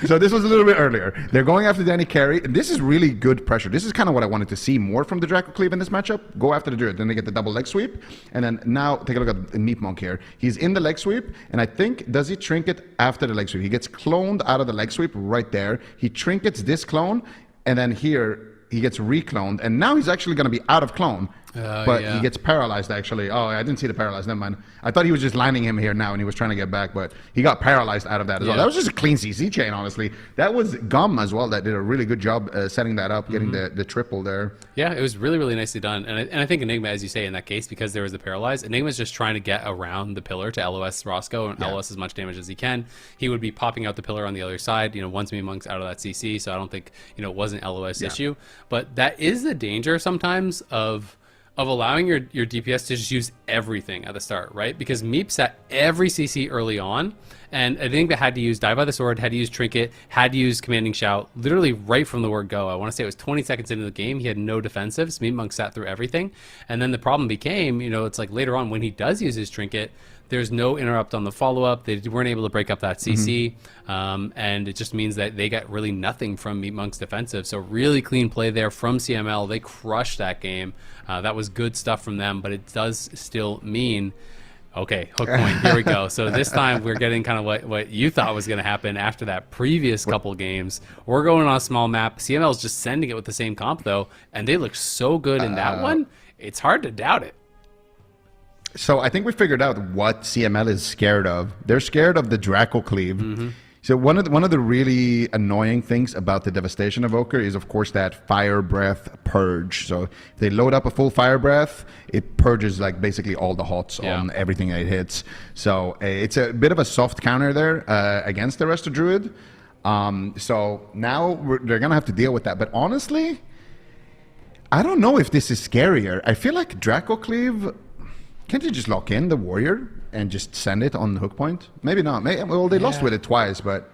so this was a little bit earlier. They're going after Danny Carey. This is really good pressure. This is kind of what I wanted to see more from the DRACO CLEAVE in this matchup. Go after the Druid. Then they get the double leg sweep. And then now take a look at Meatmonk here. He's in the leg sweep. And I think, does he trinket after the leg sweep? He gets cloned out of the leg sweep right there. He trinkets this clone. And then here, he gets recloned. And now he's actually going to be out of clone. But he gets paralyzed, actually. Oh, I didn't see the paralyzed. Never mind. I thought he was just lining him here now, and he was trying to get back, but he got paralyzed out of that as well. That was just a clean CC chain, honestly. That was Gum as well that did a really good job setting that up, getting the triple there. Yeah, it was really, really nicely done. And I think Enigma, as you say, in that case, because there was the paralyzed, Enigma's just trying to get around the pillar to LOS Roscoe and LOS as much damage as he can. He would be popping out the pillar on the other side, once Meatmonk's out of that CC, so I don't think, it was an LOS issue. But that is the danger sometimes of allowing your DPS to just use everything at the start, right? Because Meep set every CC early on, and I think that had to use Die by the Sword, had to use Trinket, had to use Commanding Shout, literally right from the word go. I want to say it was 20 seconds into the game, he had no defensives. Meatmonk sat through everything, and then the problem became, it's like later on when he does use his Trinket, there's no interrupt on the follow-up. They weren't able to break up that CC, and it just means that they got really nothing from Meatmonk's defensive. So really clean play there from CML. They crushed that game. That was good stuff from them, but it does still mean Okay, hook point. Here we go. So this time we're getting kind of what you thought was going to happen after that previous couple games. We're going on a small map. CML is just sending it with the same comp, though, and they look so good in that one. It's hard to doubt it. So I think we figured out what CML is scared of. They're scared of the DRACO cleave. So one of the really annoying things about the Devastation Evoker is, of course, that Fire Breath purge. So if they load up a full Fire Breath, it purges like basically all the hots on everything it hits. So it's a bit of a soft counter there against the Resto Druid. So now they're going to have to deal with that. But honestly, I don't know if this is scarier. I feel like DRACO Cleave, can't you just lock in the Warrior and just send it on the hook point? Maybe not. Well, they lost with it twice, but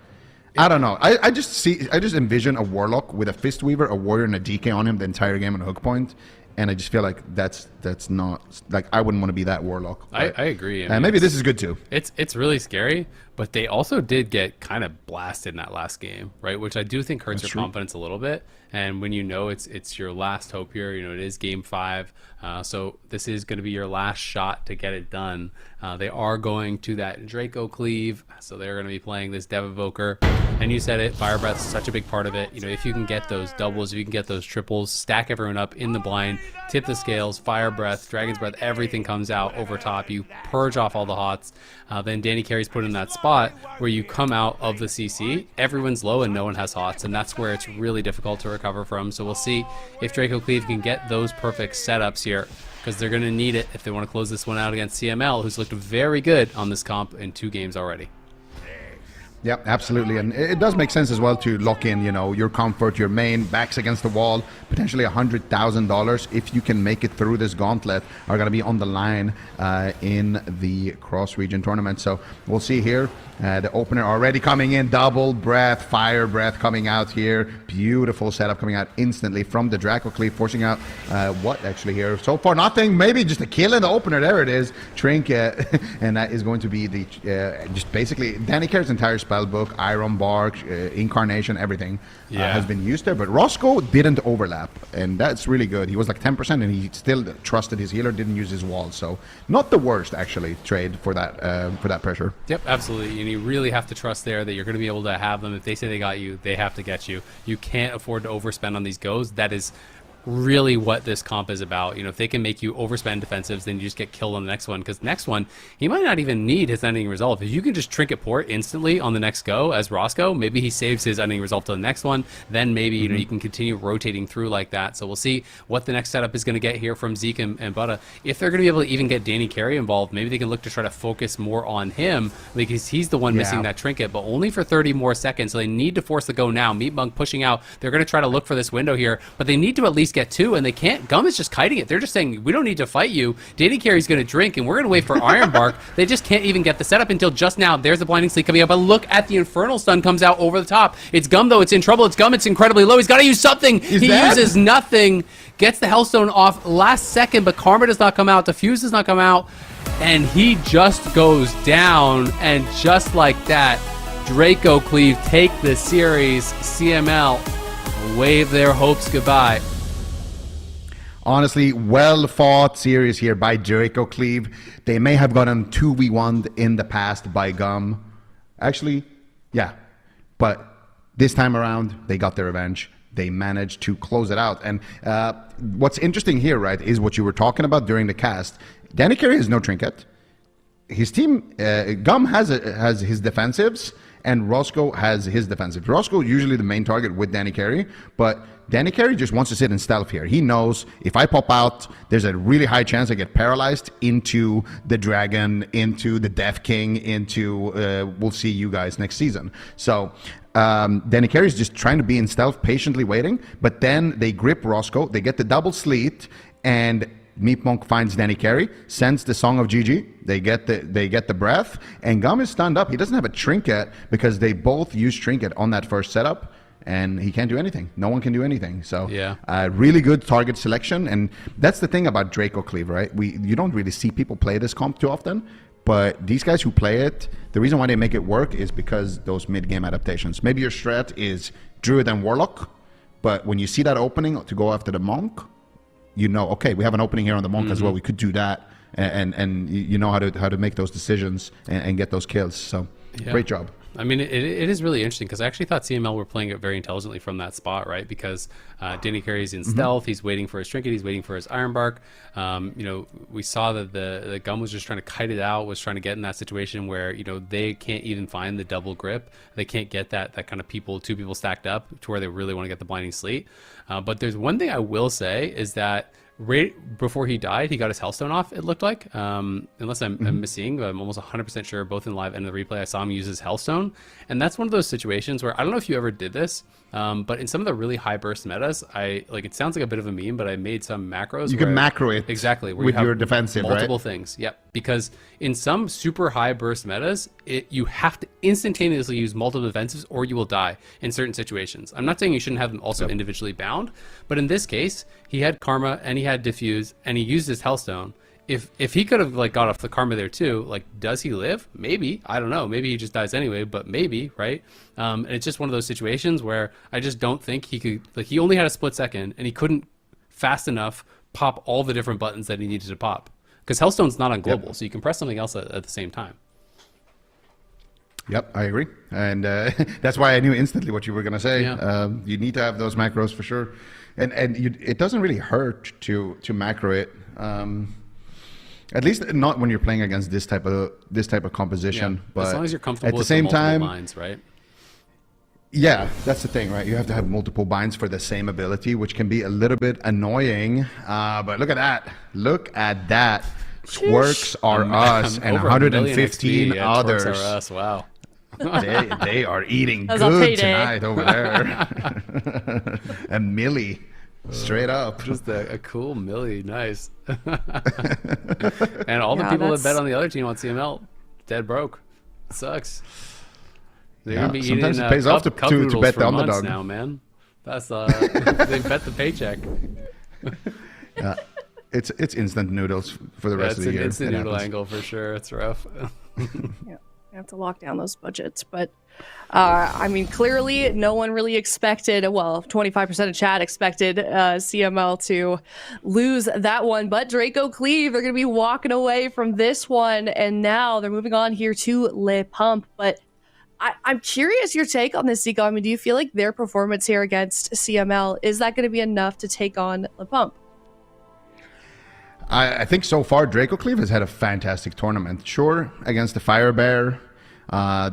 I don't know. I just envision a Warlock with a Fistweaver, a Warrior, and a DK on him the entire game on a hook point, and I just feel like that's not, like, I wouldn't want to be that Warlock. I agree. And maybe this is good too. It's really scary, but they also did get kind of blasted in that last game, right? Which I do think hurts your confidence a little bit. And when you know it's your last hope here, you know, it is game 5. So this is going to be your last shot to get it done. They are going to that Draco Cleave, so they're going to be playing this Dev Evoker. And you said it, Fire Breath is such a big part of it. You know, if you can get those doubles, if you can get those triples, stack everyone up in the blind, tip the scales, Fire Breath, Dragon's Breath, everything comes out over top. You purge off all the hots. Then Danny Carey's put in that spot where you come out of the CC, everyone's low and no one has hots, and that's where it's really difficult to recover from. So we'll see if Draco Cleave can get those perfect setups here, because they're going to need it if they want to close this one out against CML, who's looked very good on this comp in 2 games already. Yeah, absolutely. And it does make sense as well to lock in, you know, your comfort, your main, backs against the wall, potentially $100,000 if you can make it through this gauntlet are going to be on the line in the cross-region tournament. So we'll see here. The opener already coming in, double breath, Fire Breath coming out here. Beautiful setup coming out instantly from the Draco Cleave, forcing out what actually here? So far, nothing. Maybe just a kill in the opener. There it is. Trinket. And that is going to be the just basically Danny Carey's entire spell book, Iron Bark, Incarnation, everything has been used there. But Roscoe didn't overlap, and that's really good. He was like 10%, and he still trusted his healer, didn't use his wall. So not the worst, actually, trade for that pressure. Yep, absolutely. And you really have to trust there that you're going to be able to have them. If they say they got you, they have to get you. You can't afford to overspend on these goes. That is really what this comp is about. You know, if they can make you overspend defensives, then you just get killed on the next one, because next one he might not even need his ending resolve. If you can just trinket port instantly on the next go as Roscoe, maybe he saves his ending resolve to the next one, then maybe you know you can continue rotating through like that. So we'll see what the next setup is going to get here from Zeke and Butta. If they're going to be able to even get Danny Carey involved, maybe they can look to try to focus more on him, because he's the one missing that trinket, but only for 30 more seconds. So they need to force the go now. Meat Monk pushing out. They're going to try to look for this window here, but they need to at least get 2, and they can't. Gum is just kiting it. They're just saying, we don't need to fight you. Danny Carey's going to drink, and we're going to wait for Iron Bark. They just can't even get the setup until just now. There's the Blinding Sleep coming up, but look at the Infernal Stun comes out over the top. It's Gum, though. It's in trouble. It's Gum. It's incredibly low. He's got to use something. He uses nothing. Gets the Hellstone off last second, but Karma does not come out. Diffuse does not come out, and he just goes down, and just like that, Draco Cleave take the series. CML wave their hopes goodbye. Honestly, well-fought series here by Draco Cleave. They may have gotten 2v1'd in the past by Gum. Actually, yeah. But this time around, they got their revenge. They managed to close it out. And what's interesting here, right, is what you were talking about during the cast. Danny Carey has no trinket. His team, Gum has his defensives, and Roscoe has his defensive. Roscoe usually the main target with Danny Carey, but Danny Carey just wants to sit in stealth here. He knows if I pop out, there's a really high chance I get paralyzed into the Dragon, into the Death King, into we'll see you guys next season. So Danny Carey's just trying to be in stealth, patiently waiting, but then they grip Roscoe, they get the double sleet, and Meat Monk finds Danny Carey, sends the Song of GG. They get the breath, and Gum is stunned up. He doesn't have a trinket because they both use trinket on that first setup, and he can't do anything. No one can do anything. So really good target selection, and that's the thing about Draco Cleave, right? You don't really see people play this comp too often, but these guys who play it, the reason why they make it work is because those mid-game adaptations. Maybe your strat is Druid and Warlock, but when you see that opening to go after the Monk, you know, okay, we have an opening here on the Monk as well. We could do that and you know how to make those decisions and get those kills. So great job. I mean, it is really interesting because I actually thought CML were playing it very intelligently from that spot, right? Because Danny Carey's in stealth, he's waiting for his trinket, he's waiting for his iron bark. You know, we saw that the gun was just trying to kite it out, was trying to get in that situation where, you know, they can't even find the double grip. They can't get that kind of two people stacked up to where they really want to get the blinding sleet. But there's one thing I will say is that right before he died, he got his Hellstone off, it looked like. Unless I'm misseeing, but I'm almost 100% sure both in live and in the replay I saw him use his Hellstone. And that's one of those situations where, I don't know if you ever did this, but in some of the really high burst metas, it sounds like a bit of a meme, but I made some macros. You can macro it exactly where with you have your defensive, multiple right? things. Yep. Because in some super high burst metas, you have to instantaneously use multiple defensives or you will die in certain situations. I'm not saying you shouldn't have them also individually bound, but in this case, he had Karma and he had Diffuse and he used his Hellstone. If he could have like got off the Karma there too, like, does he live? Maybe. I don't know. Maybe he just dies anyway, but maybe, right? And it's just one of those situations where I just don't think he could, like, he only had a split second and he couldn't fast enough pop all the different buttons that he needed to pop. Because Hellstone's not on global, so you can press something else at the same time. Yep, I agree. And that's why I knew instantly what you were going to say. Yeah. You need to have those macros for sure. And it doesn't really hurt to macro it. At least not when you're playing against this type of composition. Yeah. But as long as you're comfortable at the with same multiple time, binds, right? Yeah, that's the thing, right? You have to have multiple binds for the same ability, which can be a little bit annoying. But look at that. Look at that. Twerks are us and 115 XP. Yeah, others. Twerks are us. Wow. They are eating That was a good payday. tonight over there. And Millie, straight up. Just a cool Millie. Nice. And all the Yeah, people that that's- bet on the other team on CML, dead broke. Sucks. They're gonna be sometimes eating it pays off cup to noodles bet for the months underdog. now, man. That's they bet the paycheck. Yeah, it's instant noodles for the rest of the year. It's the It noodle happens. angle for sure. It's rough. Yeah, we have to lock down those budgets. But I mean, clearly, no one really expected. Well, 25% of chat expected CML to lose that one. But Draco Cleave, they're going to be walking away from this one, and now they're moving on here to Le Pump. But I'm curious your take on this, Zico. I mean, do you feel like their performance here against CML is that going to be enough to take on Le Pump? I think so far Draco Cleave has had a fantastic tournament. Sure, against the Fire Bear,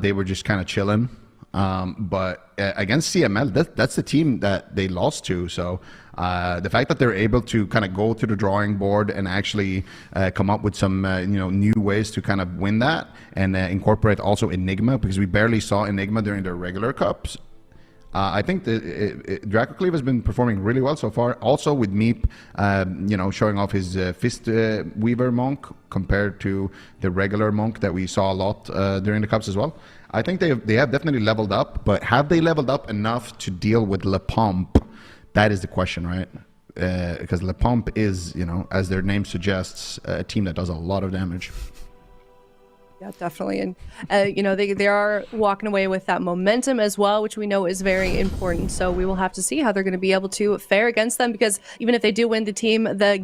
they were just kind of chilling. But against CML, that's the team that they lost to. So the fact that they're able to kind of go to the drawing board and actually come up with some new ways to kind of win that and incorporate also Enigma, because we barely saw Enigma during their regular cups. I think that Draco Cleave has been performing really well so far. Also with Meep, showing off his Fist Weaver Monk compared to the regular Monk that we saw a lot during the cups as well. I think they have definitely leveled up, but have they leveled up enough to deal with Le Pump? That is the question, right? Because Le Pump is, as their name suggests, a team that does a lot of damage. Yeah, definitely. And, they are walking away with that momentum as well, which we know is very important. So we will have to see how they're going to be able to fare against them, because even if they do win the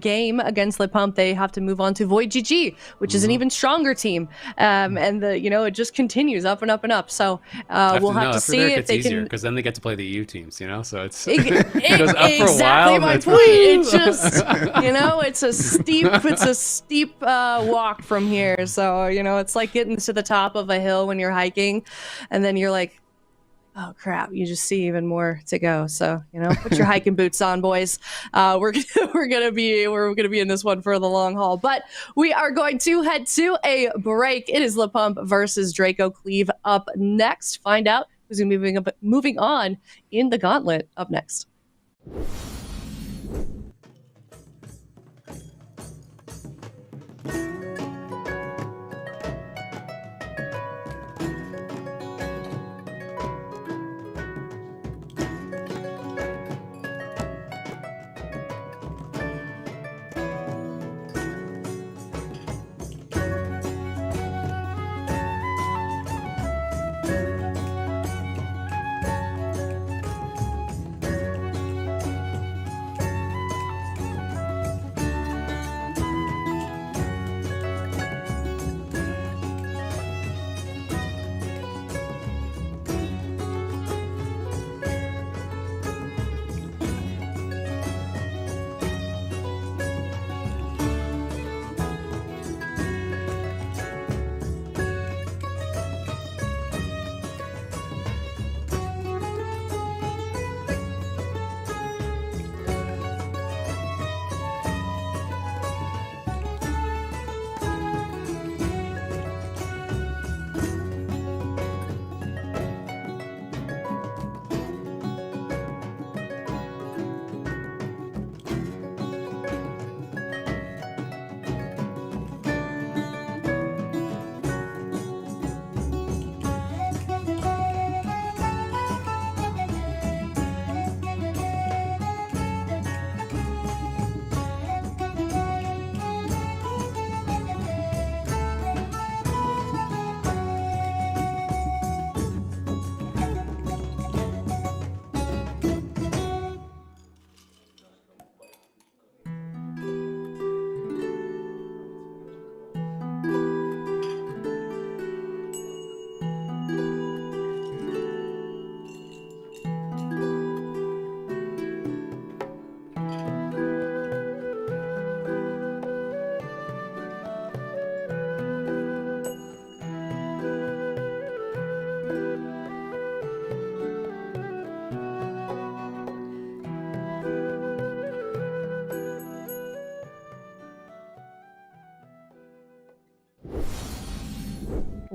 game against Le Pump, they have to move on to VOIDGG, which is an even stronger team. It just continues up and up and up. So we'll have to see if they can. Because then they get to play the EU teams, so it's it goes up for a exactly while. my It's point. It's just it's a steep walk from here. So it's like getting to the top of a hill when you're hiking, and then you're like, oh crap, you just see even more to go. So put your hiking boots on, boys. We're gonna be in this one for the long haul. But we are going to head to a break. It is Le Pump versus Draco Cleave up next. Find out who's moving on in the gauntlet up next.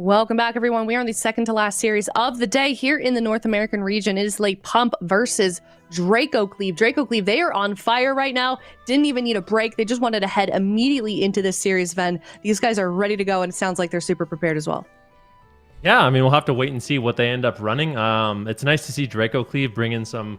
Welcome back, everyone. We are on the second to last series of the day here in the North American region. It is POMP versus DRACO CLEAVE. DRACO CLEAVE, they are on fire right now. Didn't even need a break. They just wanted to head immediately into this series, Ven. These guys are ready to go, and it sounds like they're super prepared as well. Yeah, I mean, we'll have to wait and see what they end up running. It's nice to see DRACO CLEAVE bring in some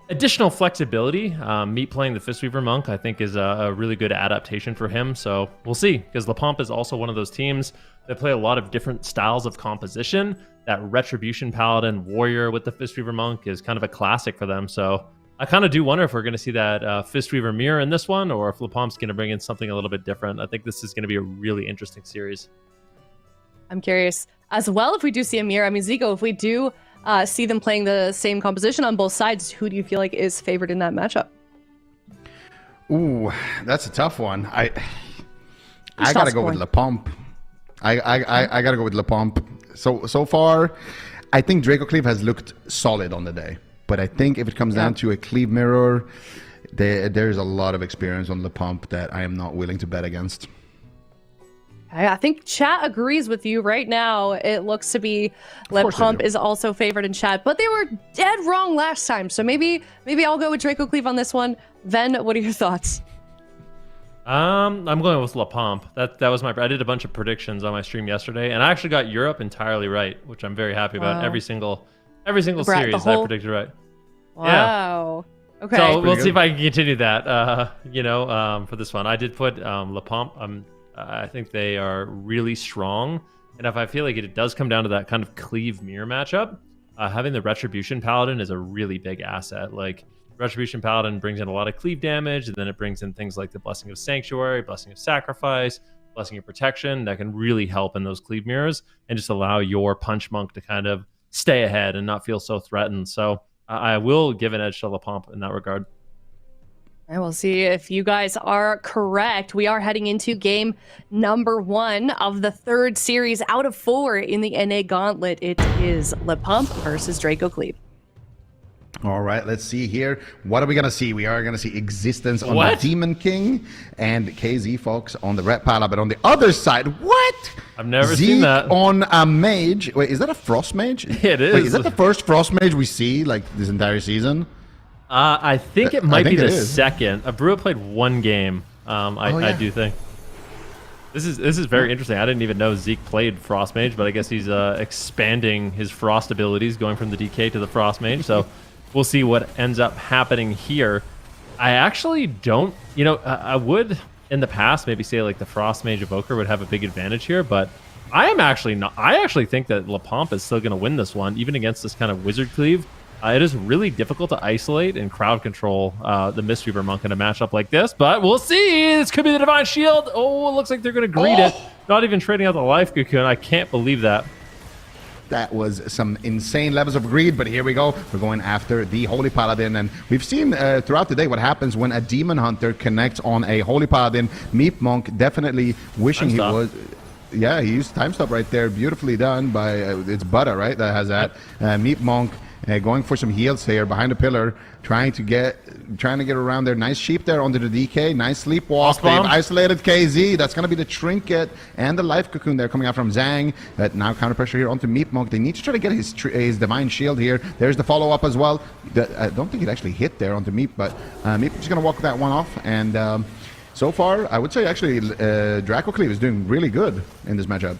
additional flexibility. Meep playing the Fistweaver Monk, I think, is a really good adaptation for him. So we'll see, because POMP is also one of those teams that play a lot of different styles of composition. That Retribution Paladin Warrior with the Fistweaver Monk is kind of a classic for them. So I kind of do wonder if we're going to see that Fistweaver mirror in this one, or if POMP's going to bring in something a little bit different. I think this is going to be a really interesting series. I'm curious as well if we do see a mirror. I mean, Zico, if we do see them playing the same composition on both sides, who do you feel like is favored in that matchup? Ooh, that's a tough one. I gotta go with POMP. I gotta go with POMP. So far, I think DRACO CLEAVE has looked solid on the day, but I think if it comes down to a CLEAVE mirror, there's a lot of experience on POMP that I am not willing to bet against. I think chat agrees with you right now. It looks to be POMP is also favored in chat, but they were dead wrong last time. So maybe I'll go with DRACO CLEAVE on this one. Ven, what are your thoughts? I'm going with POMP. That was I did a bunch of predictions on my stream yesterday, and I actually got Europe entirely right, which I'm very happy about. Every single series I predicted right. Wow. Yeah. Okay. So we'll see if I can continue that. For this one, I did put POMP. I think they are really strong, and if I feel like it does come down to that kind of CLEAVE mirror matchup, having the Retribution Paladin is a really big asset. Like, Retribution Paladin brings in a lot of cleave damage, and then it brings in things like the Blessing of Sanctuary, Blessing of Sacrifice, Blessing of Protection that can really help in those cleave mirrors and just allow your Punch Monk to kind of stay ahead and not feel so threatened. So I will give an edge to POMP in that regard. And we'll see if you guys are correct. We are heading into game number 1 of the third series out of 4 in the NA Gauntlet. It is POMP versus DRACO CLEAVE. All right, let's see here. What are we going to see? We are going to see Existence on the Demon King and KZ Fox on the Red Pala. But on the other side, what? I've never seen that. On a mage. Wait, is that a Frost Mage? It is. Wait, is that the first Frost Mage we see like this entire season? I think it might be the second. Abrua played one game. I do think. This is very interesting. I didn't even know Zeke played Frost Mage, but I guess he's expanding his Frost abilities, going from the DK to the Frost Mage. So we'll see what ends up happening here. I actually don't, I would in the past maybe say like the Frost Mage Evoker would have a big advantage here, but I am actually not. I actually think that POMP is still going to win this one, even against this kind of Wizard Cleave. It is really difficult to isolate and crowd control the Mistweaver Monk in a matchup like this, but we'll see. This could be the Divine Shield. Oh, it looks like they're going to greet it. Not even trading out the Life Cocoon. I can't believe that. That was some insane levels of greed, but here we go. We're going after the Holy Paladin, and we've seen throughout the day what happens when a Demon Hunter connects on a Holy Paladin. Meep Monk definitely wishing he was... Yeah, he used Time Stop right there. Beautifully done by... it's Butter, right? That has that. Meep Monk... going for some heals here behind the pillar, trying to get around there. Nice sheep there under the DK. Nice sleepwalk. They've isolated KZ. That's going to be the trinket and the life cocoon there coming out from Zhang. But now counter pressure here onto Meep Monk. They need to try to get his divine shield here. There's the follow up as well. I don't think it actually hit there onto Meep, but Meep is going to walk that one off. And so far, I would say actually DRACO CLEAVE is doing really good in this matchup.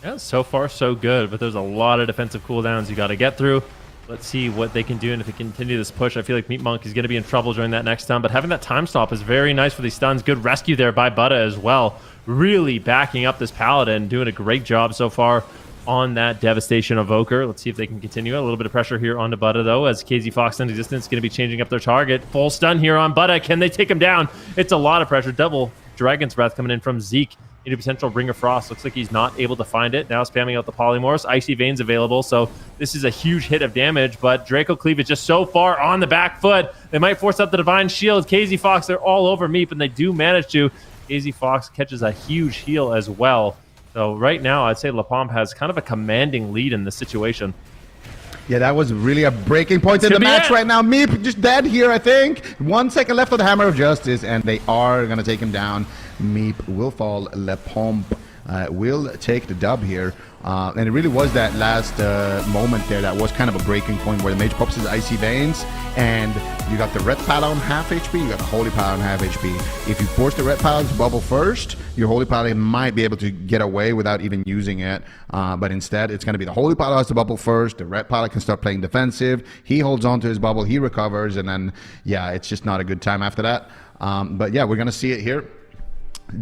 Yeah, so far so good. But there's a lot of defensive cooldowns you got to get through. Let's see what they can do, and if they continue this push, I feel like Meep Monk is going to be in trouble during that next stun, but having that time stop is very nice for these stuns. Good rescue there by Butta as well. Really backing up this Paladin, doing a great job so far on that Devastation Evoker. Let's see if they can continue. A little bit of pressure here onto Butta, though, as KZ Fox and Existence going to be changing up their target. Full stun here on Butta. Can they take him down? It's a lot of pressure. Double Dragon's Breath coming in from Zeke. Into potential Ring of Frost. Looks like he's not able to find it. Now spamming out the Polymorphs. Icy Veins available, so this is a huge hit of damage, but DRACO CLEAVE is just so far on the back foot. They might force out the Divine Shield. KZ Fox, they're all over Meep, and they do manage to. KZ Fox catches a huge heal as well. So right now, I'd say POMP has kind of a commanding lead in this situation. Yeah, that was really a breaking point in the match right now. Meep just dead here, I think. 1 second left of the Hammer of Justice, and they are going to take him down. Meep will fall. POMP will take the dub here And it really was that last moment there that was kind of a breaking point where the mage pops his Icy Veins, and you got the Red Pal on half HP, you got the Holy Pal on half HP. If you force the Red Pal to bubble first, your Holy Pal might be able to get away without even using it. But instead, it's going to be the Holy Pal has to bubble first, the Red Pal can start playing defensive, he holds on to his bubble, he recovers, and then, yeah, it's just not a good time after that. But yeah, we're going to see it here.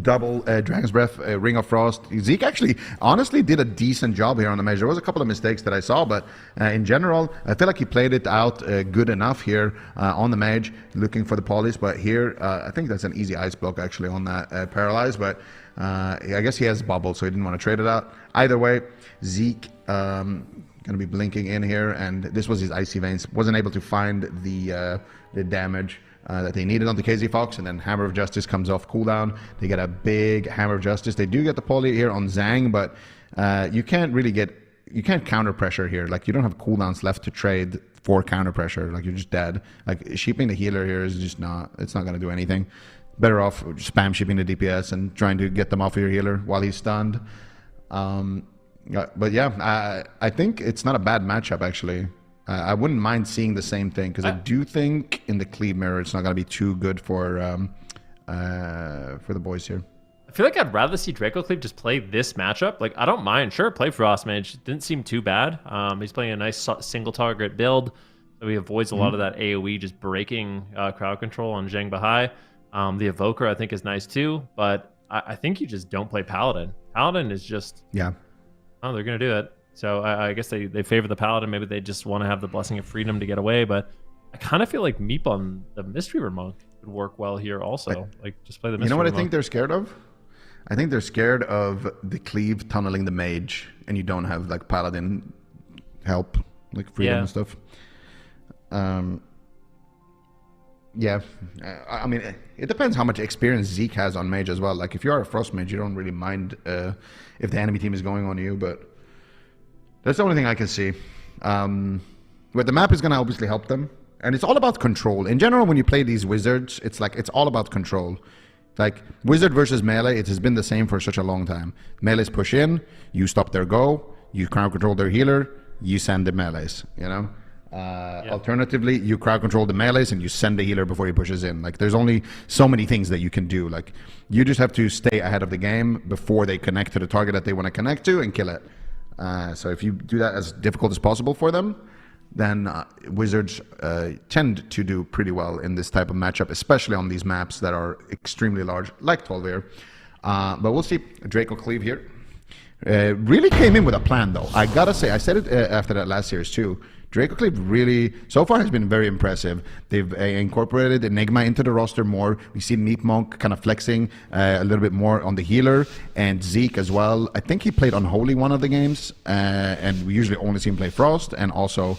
Double Dragon's Breath, Ring of Frost. Zeke actually honestly did a decent job here on the mage. There was a couple of mistakes that I saw, but in general, I feel like he played it out good enough here on the mage, looking for the polys. But here, I think that's an easy ice block actually on that Paralyze, but I guess he has bubble, so he didn't want to trade it out. Either way, Zeke going to be blinking in here, and this was his Icy Veins. Wasn't able to find the damage that they needed on the KZ Fox, and then Hammer of Justice comes off cooldown. They get a big Hammer of Justice. They do get the poly here on Zhang, but you can't counter pressure here. Like, you don't have cooldowns left to trade for counter pressure. Like, you're just dead. Like, sheeping the healer here is just it's not going to do anything. Better off spam sheeping the DPS and trying to get them off of your healer while he's stunned. But yeah, I think it's not a bad matchup actually. I wouldn't mind seeing the same thing, because I do think in the Cleave mirror it's not going to be too good for the boys here. I feel like I'd rather see Draco Cleave just play this matchup. Like, I don't mind. Sure, play Frost Mage. Didn't seem too bad. He's playing a nice single target build, so he avoids a lot of that AoE just breaking crowd control on Zhang Bahai. The Evoker I think is nice too, but I think you just don't play Paladin. Paladin is just... Yeah. Oh, they're going to do it. So I guess they favor the Paladin. Maybe they just want to have the Blessing of Freedom to get away. But I kind of feel like Meep on the Mistweaver Monk would work well here also. Like, just play the Mistweaver Monk. You know what I think they're scared of? I think they're scared of the Cleave tunneling the Mage, and you don't have, like, Paladin help, like Freedom and stuff. Yeah. I mean, it depends how much experience Zeke has on Mage as well. Like, if you are a Frost Mage, you don't really mind if the enemy team is going on you, but... That's the only thing I can see. But the map is going to obviously help them. And it's all about control. In general, when you play these wizards, it's like, it's all about control. Like, wizard versus melee, it has been the same for such a long time. Melees push in, you stop their go, you crowd control their healer, you send the melees, you know? Alternatively, you crowd control the melees and you send the healer before he pushes in. Like, there's only so many things that you can do. Like, you just have to stay ahead of the game before they connect to the target that they want to connect to and kill it. So if you do that as difficult as possible for them, then wizards tend to do pretty well in this type of matchup, especially on these maps that are extremely large, like 12 but we'll see. Draco Cleave here. Really came in with a plan, though. I gotta say, I said it after that last series too. Draco Cleave really, so far, has been very impressive. They've incorporated Enigma into the roster more. We see Meep Monk kind of flexing a little bit more on the healer, and Zeke as well. I think he played Unholy one of the games, and we usually only see him play Frost, and also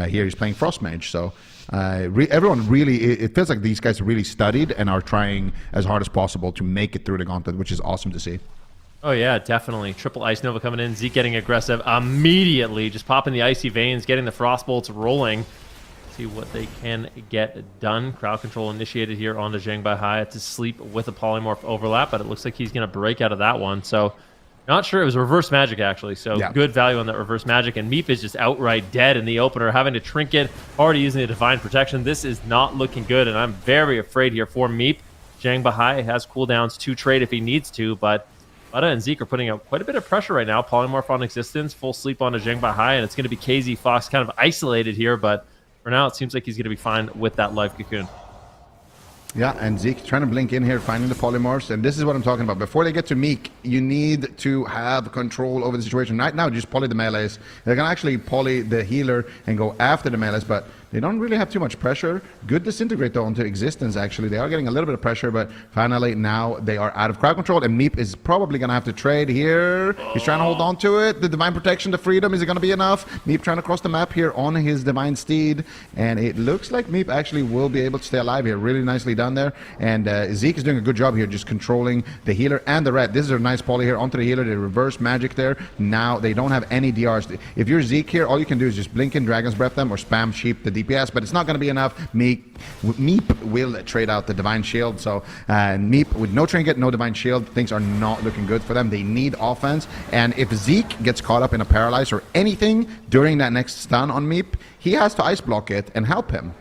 here he's playing Frost Mage. So everyone really, it feels like these guys really studied and are trying as hard as possible to make it through the gauntlet, which is awesome to see. Oh, yeah, definitely. Triple Ice Nova coming in. Zeke getting aggressive immediately. Just popping the Icy Veins, getting the Frostbolts rolling. See what they can get done. Crowd control initiated here onto Zhang Bahai to sleep with a Polymorph overlap, but it looks like he's going to break out of that one. So, not sure. It was reverse magic, actually. So, good value on that reverse magic. And Meep is just outright dead in the opener, having to trinket, already using the Divine Protection. This is not looking good, and I'm very afraid here for Meep. Zhang Bahai has cooldowns to trade if he needs to, but Buddha and Zeke are putting out quite a bit of pressure right now. Polymorph on existence, full sleep on a Zhang Bahai, and it's going to be KZ Fox kind of isolated here, but for now it seems like he's going to be fine with that live cocoon. Yeah, and Zeke trying to blink in here, finding the polymorphs, and this is what I'm talking about. Before they get to Meek, you need to have control over the situation. Right now, just poly the melees. They're going to actually poly the healer and go after the melees, but they don't really have too much pressure. Good disintegrate, though, into existence, actually. They are getting a little bit of pressure, but finally, now they are out of crowd control, and Meep is probably going to have to trade here. He's trying to hold on to it. The Divine Protection, the Freedom, is it going to be enough? Meep trying to cross the map here on his Divine Steed, and it looks like Meep actually will be able to stay alive here. Really nicely done there, and Zeke is doing a good job here, just controlling the healer and the red. This is a nice poly here onto the healer. They reverse magic there. Now they don't have any DRs. If you're Zeke here, all you can do is just blink in Dragon's Breath them or spam sheep the DPS, but it's not going to be enough. Meep will trade out the Divine Shield, so Meep with no Trinket, no Divine Shield, things are not looking good for them. They need offense, and if Zeke gets caught up in a Paralyze or anything during that next stun on Meep, he has to ice block it and help him.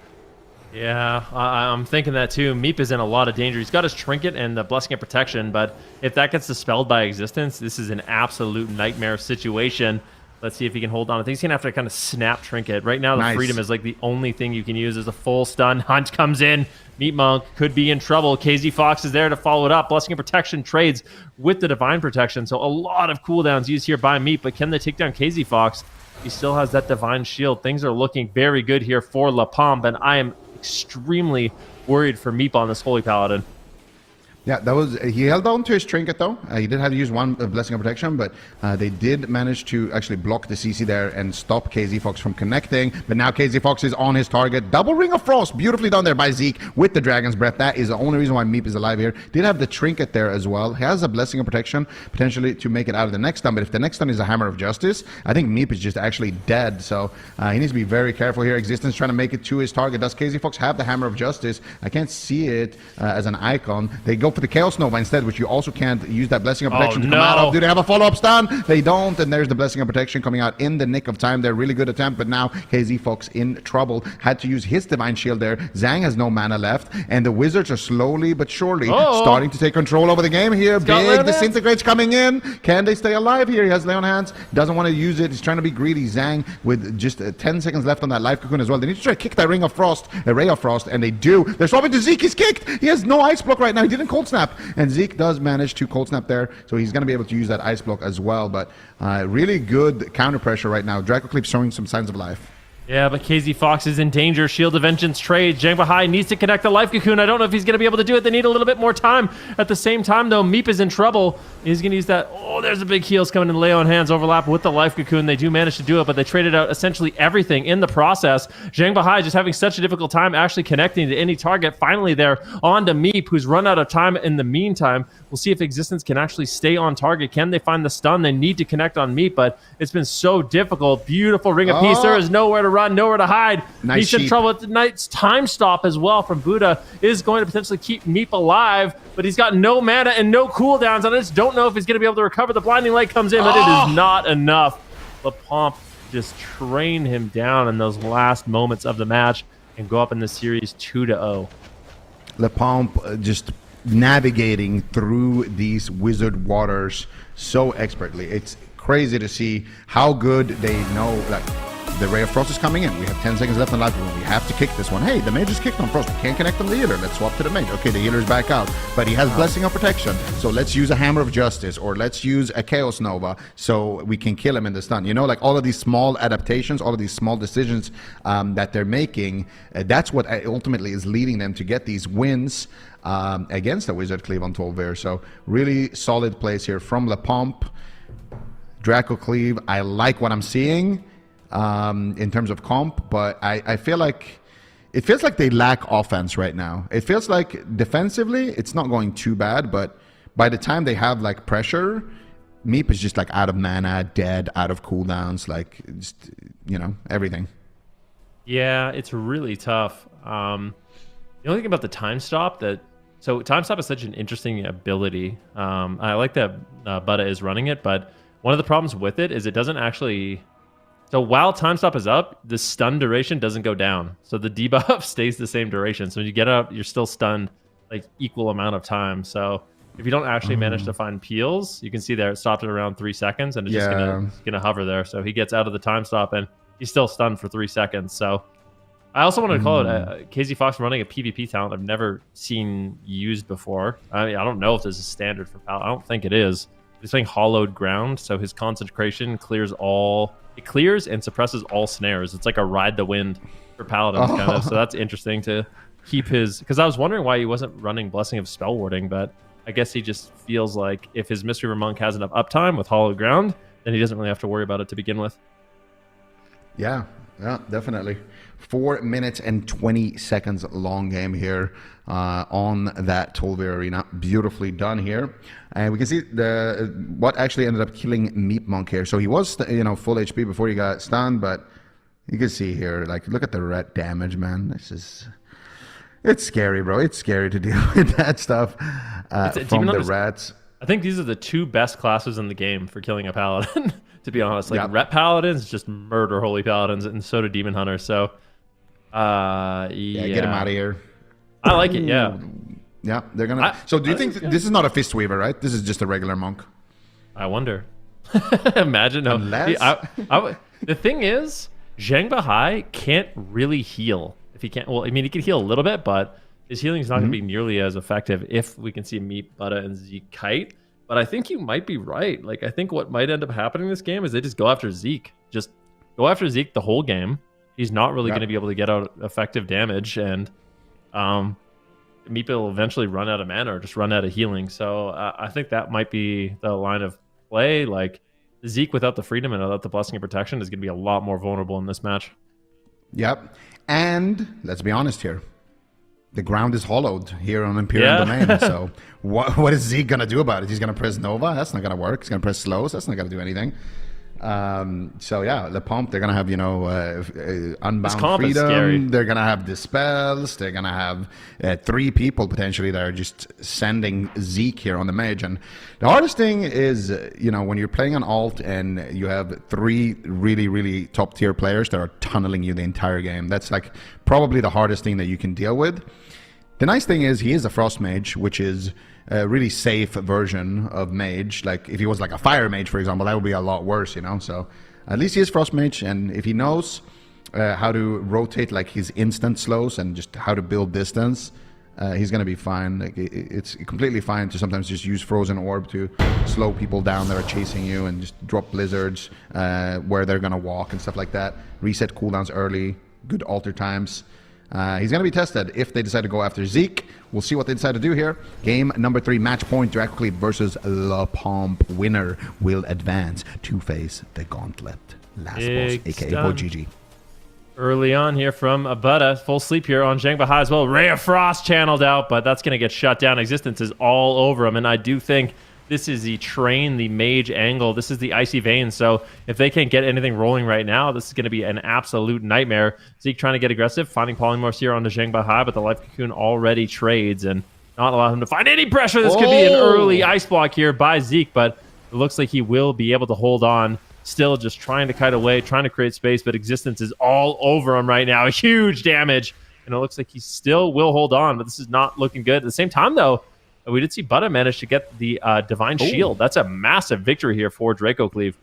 Yeah, I'm thinking that too. Meep is in a lot of danger. He's got his Trinket and the Blessing of Protection, but if that gets dispelled by Existence, this is an absolute nightmare situation. Let's see if he can hold on. I think he's going to have to kind of snap Trinket. Right now, the Freedom is like the only thing you can use as a full stun. Hunt comes in. Meat Monk could be in trouble. KZ Fox is there to follow it up. Blessing of Protection trades with the Divine Protection, so a lot of cooldowns used here by Meat, but can they take down KZ Fox? He still has that Divine Shield. Things are looking very good here for La Pompe, and I am extremely worried for Meep on this Holy Paladin. Yeah, that was he held on to his Trinket though. He did have to use one Blessing of Protection, but they did manage to actually block the CC there and stop KZ Fox from connecting. But now KZ Fox is on his target. Double Ring of Frost, beautifully done there by Zeke with the Dragon's Breath. That is the only reason why Meep is alive here. Did have the Trinket there as well. He has a Blessing of Protection potentially to make it out of the next stun, but if the next stun is a Hammer of Justice, I think Meep is just actually dead. So he needs to be very careful here. Existence trying to make it to his target. Does KZ Fox have the Hammer of Justice? I can't see it as an icon. They go for the Chaos Nova instead, which you also can't use that Blessing of Protection to come out of. Do they have a follow-up stun? They don't, and there's the Blessing of Protection coming out in the nick of time. They're really good attempt, but now KZ Fox in trouble. Had to use his Divine Shield there. Zhang has no mana left, and the Wizards are slowly but surely starting to take control over the game here. Big Disintegrates coming in. Can they stay alive here? He has Lay on Hands. Doesn't want to use it. He's trying to be greedy. Zhang with just 10 seconds left on that Life Cocoon as well. They need to try to kick that Ring of Frost, a Ray of Frost, and they do. They're swapping to Zeke. He's kicked. He has no Ice Block right now. He didn't Cold Snap. And Zeke does manage to Cold Snap there, so he's going to be able to use that Ice Block as well. But really good counter pressure right now. Draco Cleave showing some signs of life. Yeah, but KZ Fox is in danger. Shield of Vengeance trade. Zhang Bahai needs to connect the Life Cocoon. I don't know if he's going to be able to do it. They need a little bit more time. At the same time, though, Meep is in trouble. He's going to use that. Oh, there's a big heals coming in. Lay on Hands overlap with the Life Cocoon. They do manage to do it, but they traded out essentially everything in the process. Zhang Bahai just having such a difficult time actually connecting to any target. Finally, they're on to Meep, who's run out of time in the meantime. We'll see if Existence can actually stay on target. Can they find the stun? They need to connect on Meep, but it's been so difficult. Beautiful Ring of Peace. There is nowhere to run, nowhere to hide. He's in trouble at the Knight's Time Stop as well from Buddha is going to potentially keep Meep alive, but he's got no mana and no cooldowns, and I just don't know if he's going to be able to recover. The Blinding Light comes in, but it is not enough. The Pomp just trained him down in those last moments of the match and go up in the series 2-0. Le Pomp just navigating through these wizard waters so expertly. It's crazy to see how good they know. Like, the Ray of Frost is coming in. We have 10 seconds left on life. We have to kick this one. Hey, the mage is kicked on Frost. We can't connect on the healer. Let's swap to the mage. Okay, the healer's back out, but he has Blessing of Protection. So let's use a Hammer of Justice, or let's use a Chaos Nova so we can kill him in the stun. You know, like all of these small adaptations, all of these small decisions that they're making, that's what ultimately is leading them to get these wins against the Wizard Cleave on 12 So really solid plays here from Le Pompe. Draco Cleave, I like what I'm seeing in terms of comp, but I feel like it feels like they lack offense right now. It feels like defensively it's not going too bad, but by the time they have like pressure, Meep is just like out of mana, dead, out of cooldowns, like just, you know, everything. Yeah, it's really tough. The only thing about the Time Stop so Time Stop is such an interesting ability. I like that Buddha is running it, but one of the problems with it is it doesn't actually. So while Time Stop is up, the stun duration doesn't go down. So the debuff stays the same duration. So when you get up, you're still stunned like equal amount of time. So if you don't actually manage to find peels, you can see there it stopped at around 3 seconds and it's just gonna hover there. So he gets out of the Time Stop and he's still stunned for 3 seconds. So I also want to call it KZ Fox running a PvP talent I've never seen used before. I mean, I don't know if this is standard for Paladin. I don't think it is. He's playing Hollowed Ground, so his concentration clears and suppresses all snares. It's like a Ride the Wind for Paladins kind of. So that's interesting to keep his, because I was wondering why he wasn't running Blessing of Spell Warding, but I guess he just feels like if his Mystery Monk has enough uptime with Hollowed Ground, then he doesn't really have to worry about it to begin with. Yeah, definitely. 4 minutes and 20 seconds long game here on that Tolver Arena. Beautifully done here. And we can see what actually ended up killing Meep Monk here. So he was, full HP before he got stunned, but You can see here, like, look at the red damage, man. It's scary, bro. It's scary to deal with that stuff from the rats. I think these are the two best classes in the game for killing a paladin, to be honest. Like, Ret Paladins just murder Holy Paladins, and so do Demon Hunters. So, yeah, get him out of here. I like it, yeah. Yeah, they're going to... So do you think... This is not a Fistweaver, right? This is just a regular monk. I wonder. Imagine. No. Unless... the thing is, Zhang Bahai can't really heal. If he can't... Well, I mean, he can heal a little bit, but... His healing is not going to be nearly as effective if we can see Meep, Buddha, and Zeke kite. But I think you might be right. Like, I think what might end up happening in this game is they just go after Zeke. Just go after Zeke the whole game. He's not really going to be able to get out effective damage. And Meep will eventually run out of mana or just run out of healing. So I think that might be the line of play. Like, Zeke without the freedom and without the blessing of protection is going to be a lot more vulnerable in this match. Yep. And let's be honest here. The ground is hollowed here on Imperial Domain. So what is Zeke going to do about it? He's going to press Nova? That's not going to work. He's going to press Slows? That's not going to do anything. So yeah, the Pomp, they're going to have, you know, Unbound Freedom. They're going to have Dispels. They're going to have 3 people potentially that are just sending Zeke here on the mage. And the hardest thing is, you know, when you're playing an alt and you have 3 really, really top tier players that are tunneling you the entire game. That's like probably the hardest thing that you can deal with. The nice thing is he is a Frost Mage, which is a really safe version of Mage. Like, if he was like a Fire Mage, for example, that would be a lot worse, you know? So, at least he is Frost Mage, and if he knows how to rotate, like, his instant slows and just how to build distance, he's going to be fine. Like, it's completely fine to sometimes just use Frozen Orb to slow people down that are chasing you and just drop Blizzards where they're going to walk and stuff like that. Reset cooldowns early, good alter times. He's going to be tested if they decide to go after Zeke. We'll see what they decide to do here. Game number 3, match point, DRACO CLEAVE versus La Pomp. Winner will advance to face the Gauntlet. Last boss, a.k.a. VOIDGG. Early on here from Buddha. Full sleep here on Zhang Bahai as well. Ray of Frost channeled out, but that's going to get shut down. Existence is all over him, and I do think this is the train, the mage angle. This is the icy vein. So if they can't get anything rolling right now, this is going to be an absolute nightmare. Zeke trying to get aggressive, finding polymorphs here onto Zhang Bahai, but the Life Cocoon already trades and not allow him to find any pressure. This could be an early ice block here by Zeke, but it looks like he will be able to hold on. Still just trying to kite away, trying to create space, but Existence is all over him right now. Huge damage. And it looks like he still will hold on, but this is not looking good. At the same time, though, we did see Buddha manage to get the Divine Shield. That's a massive victory here for DRACO CLEAVE.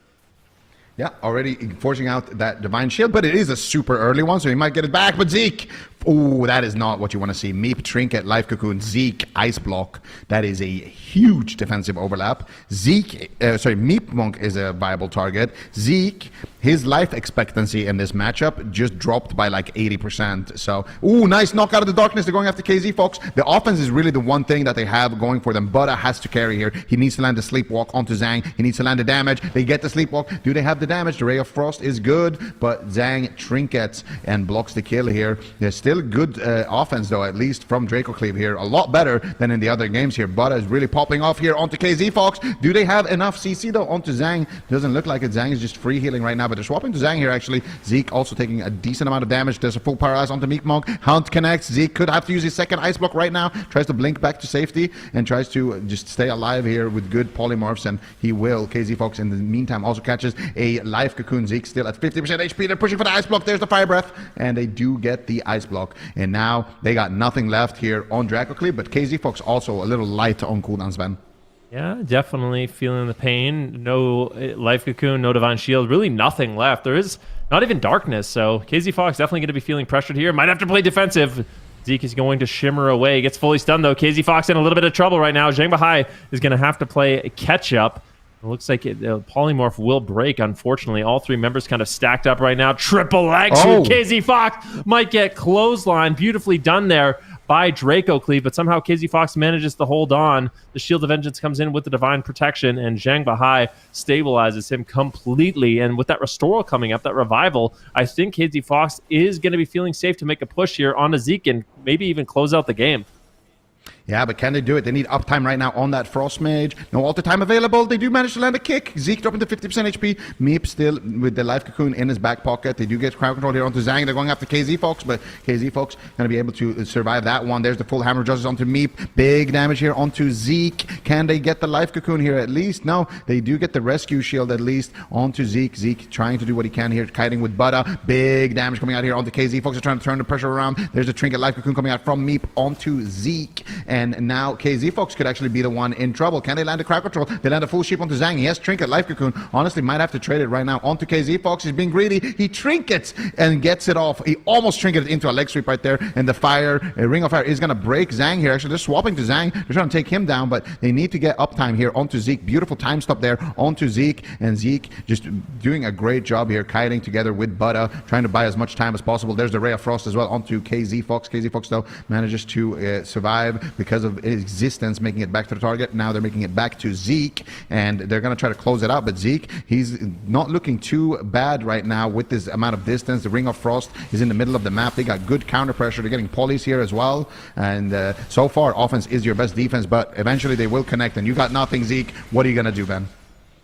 Yeah, already forcing out that Divine Shield, but it is a super early one, so he might get it back. But Zeke, oh, that is not what you want to see. Meep, Trinket, Life Cocoon, Zeke, Ice Block. That is a huge defensive overlap. Meep Monk is a viable target. Zeke, his life expectancy in this matchup just dropped by like 80%. So, ooh, nice knockout of the darkness. They're going after KZ Fox. The offense is really the one thing that they have going for them. Buddha has to carry here. He needs to land the Sleepwalk onto Zhang. He needs to land the damage. They get the Sleepwalk. Do they have the damage? The Ray of Frost is good, but Zhang trinkets and blocks the kill here. There's still good offense, though, at least from DRACO CLEAVE here. A lot better than in the other games here. Buddha is really popping off here onto KZ Fox. Do they have enough CC, though, onto Zhang? Doesn't look like it. Zhang is just free healing right now, but they're swapping to Zhang here, actually. Zeke also taking a decent amount of damage. There's a full paralyze onto Meek Monk. Hunt connects. Zeke could have to use his second ice block right now. Tries to blink back to safety and tries to just stay alive here with good polymorphs, and he will. KZ Fox in the meantime also catches a Life Cocoon. Zeke still at 50% HP. They're pushing for the ice block. There's the Fire Breath, and they do get the ice block. And now they got nothing left here on DRACO CLEAVE, but KZ Fox also a little light on cooldowns, Sven. Yeah, definitely feeling the pain. No Life Cocoon, no Divine Shield, really nothing left. There is not even Darkness, so KZ Fox definitely going to be feeling pressured here. Might have to play defensive. Zeke is going to shimmer away. Gets fully stunned, though. KZ Fox in a little bit of trouble right now. Zhang Bahai is going to have to play catch-up. It looks like Polymorph will break, unfortunately. All 3 members kind of stacked up right now. Triple X. KZ Fox might get clothesline. Beautifully done there by DRACO CLEAVE, but somehow KZ Fox manages to hold on. The Shield of Vengeance comes in with the Divine Protection, and Zhang Bahai stabilizes him completely. And with that Restoral coming up, that Revival, I think KZ Fox is going to be feeling safe to make a push here on Zeke and maybe even close out the game. Yeah, but can they do it? They need uptime right now on that Frost Mage. No alter time available. They do manage to land a kick. Zeke dropping to 50% HP. Meep still with the Life Cocoon in his back pocket. They do get crowd control here onto Zhang. They're going after KZ Fox, but KZ Fox going to be able to survive that one. There's the full Hammer of Justice onto Meep. Big damage here onto Zeke. Can they get the Life Cocoon here at least? No, they do get the Rescue Shield at least onto Zeke. Zeke trying to do what he can here, kiting with Buddha. Big damage coming out here onto KZ Fox. They're trying to turn the pressure around. There's a Trinket Life Cocoon coming out from Meep onto Zeke. And now KZ Fox could actually be the one in trouble. Can they land a crowd control? They land a full sheep onto Zhang. He has Trinket, Life Cocoon. Honestly, might have to trade it right now onto KZ Fox. He's being greedy. He trinkets and gets it off. He almost trinketed into a leg sweep right there. And the fire, a Ring of Fire is going to break Zhang here. Actually, they're swapping to Zhang. They're trying to take him down, but they need to get uptime here onto Zeke. Beautiful time stop there onto Zeke. And Zeke just doing a great job here, kiting together with Buddha, trying to buy as much time as possible. There's the Ray of Frost as well onto KZ Fox. KZ Fox, though, manages to survive because of existence, making it back to the target. Now they're making it back to Zeke, and they're going to try to close it out. But Zeke, he's not looking too bad right now with this amount of distance. The Ring of Frost is in the middle of the map. They got good counter pressure. They're getting polys here as well. And so far, offense is your best defense, but eventually they will connect. And you got nothing, Zeke. What are you going to do, Ben?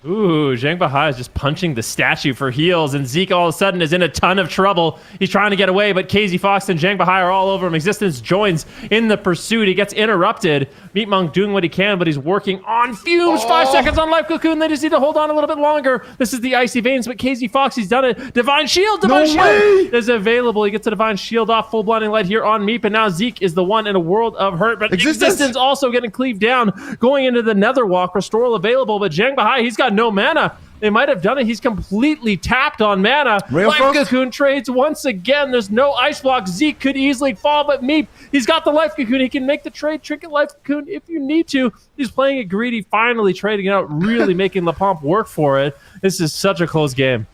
Ooh, Zhang Bahai is just punching the statue for heals, and Zeke all of a sudden is in a ton of trouble. He's trying to get away, but KZ Fox and Zhang Bahai are all over him. Existence joins in the pursuit. He gets interrupted. Meat Monk doing what he can, but he's working on fumes. 5 seconds on Life Cocoon. They just need to hold on a little bit longer. This is the Icy Veins, but KZ Fox, he's done it. Divine Shield, Divine Shield is available. He gets a Divine Shield off, full Blinding Light here on Meep, and now Zeke is the one in a world of hurt, but Existence also getting cleaved down, going into the Netherwalk. Restoral available, but Zhang Bahai, he's got no mana. They might have done it. He's completely tapped on mana. Life Cocoon trades once again. There's no ice block. Zeke could easily fall, but Meep, he's got the Life Cocoon. He can make the trade. Trinket Life Cocoon if you need to. He's playing it greedy, finally trading it out, really making the Pomp work for it. This is such a close game.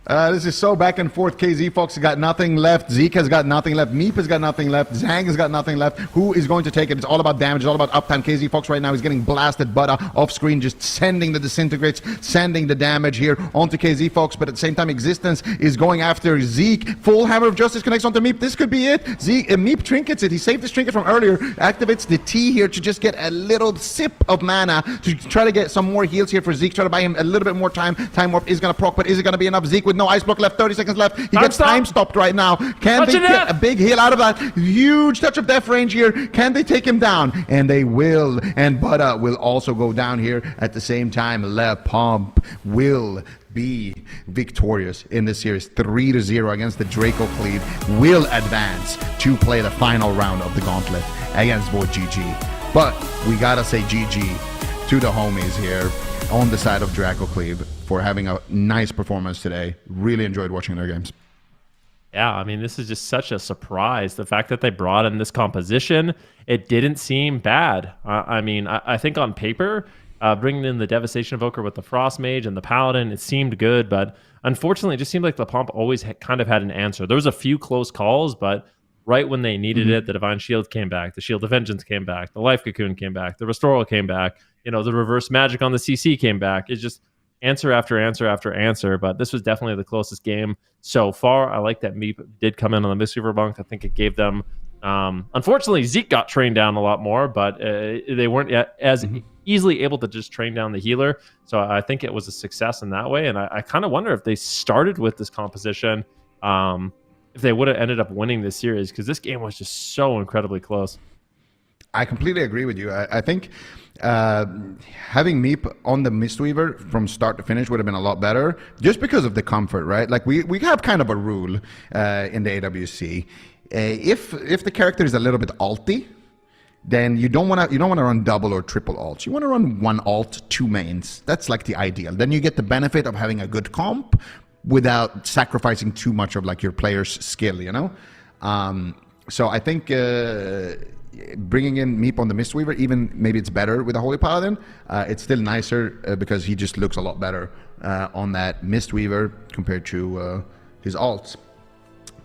This is so back and forth. KZ Fox has got nothing left. Zeke has got nothing left. Meep has got nothing left. Zhang has got nothing left. Who is going to take it? It's all about damage. It's all about uptime. KZ Fox right now is getting blasted, but off screen, just sending the disintegrates, sending the damage here onto KZ Fox. But at the same time, Existence is going after Zeke. Full Hammer of Justice connects onto Meep. This could be it. Zeke, Meep trinkets it. He saved his trinket from earlier. Activates the T here to just get a little sip of mana to try to get some more heals here for Zeke. Try to buy him a little bit more time. Time Warp is going to proc, but is it going to be enough? Zeke with no ice block left, 30 seconds left. He gets time stopped right now. Can they get a big heal out of that? Huge touch of death range here. Can they take him down? And they will. And Buddha will also go down here at the same time. Le Pomp will be victorious in this series. 3-0 against the Draco Cleave. Will advance to play the final round of the Gauntlet against VOIDGG. But we gotta say GG to the homies here on the side of Draco Cleave for having a nice performance today. Really enjoyed watching their games. Yeah, I mean, this is just such a surprise. The fact that they brought in this composition, it didn't seem bad. I mean, I think on paper, bringing in the Devastation Evoker with the Frost Mage and the Paladin, it seemed good, but unfortunately, it just seemed like the Pomp always kind of had an answer. There was a few close calls, but right when they needed it, the Divine Shield came back, the Shield of Vengeance came back, the Life Cocoon came back, the Restoral came back, you know, the Reverse Magic on the CC came back. It's just answer after answer after answer, but this was definitely the closest game so far. I like that Meep did come in on the Mistweaver bunk. I think it gave them, unfortunately, Zeke got trained down a lot more, but they weren't as easily able to just train down the healer. So I think it was a success in that way, and I kind of wonder if they started with this composition, if they would have ended up winning this series, because this game was just so incredibly close. I completely agree with you. I think having Meep on the Mistweaver from start to finish would have been a lot better, just because of the comfort, right? Like we have kind of a rule in the AWC. If the character is a little bit alty, then you don't want to run double or triple alts. You want to run one alt, two mains. That's like the ideal. Then you get the benefit of having a good comp without sacrificing too much of like your player's skill, you know? So I think bringing in Meep on the Mistweaver, even maybe it's better with the Holy Paladin. It's still nicer because he just looks a lot better on that Mistweaver compared to his alts.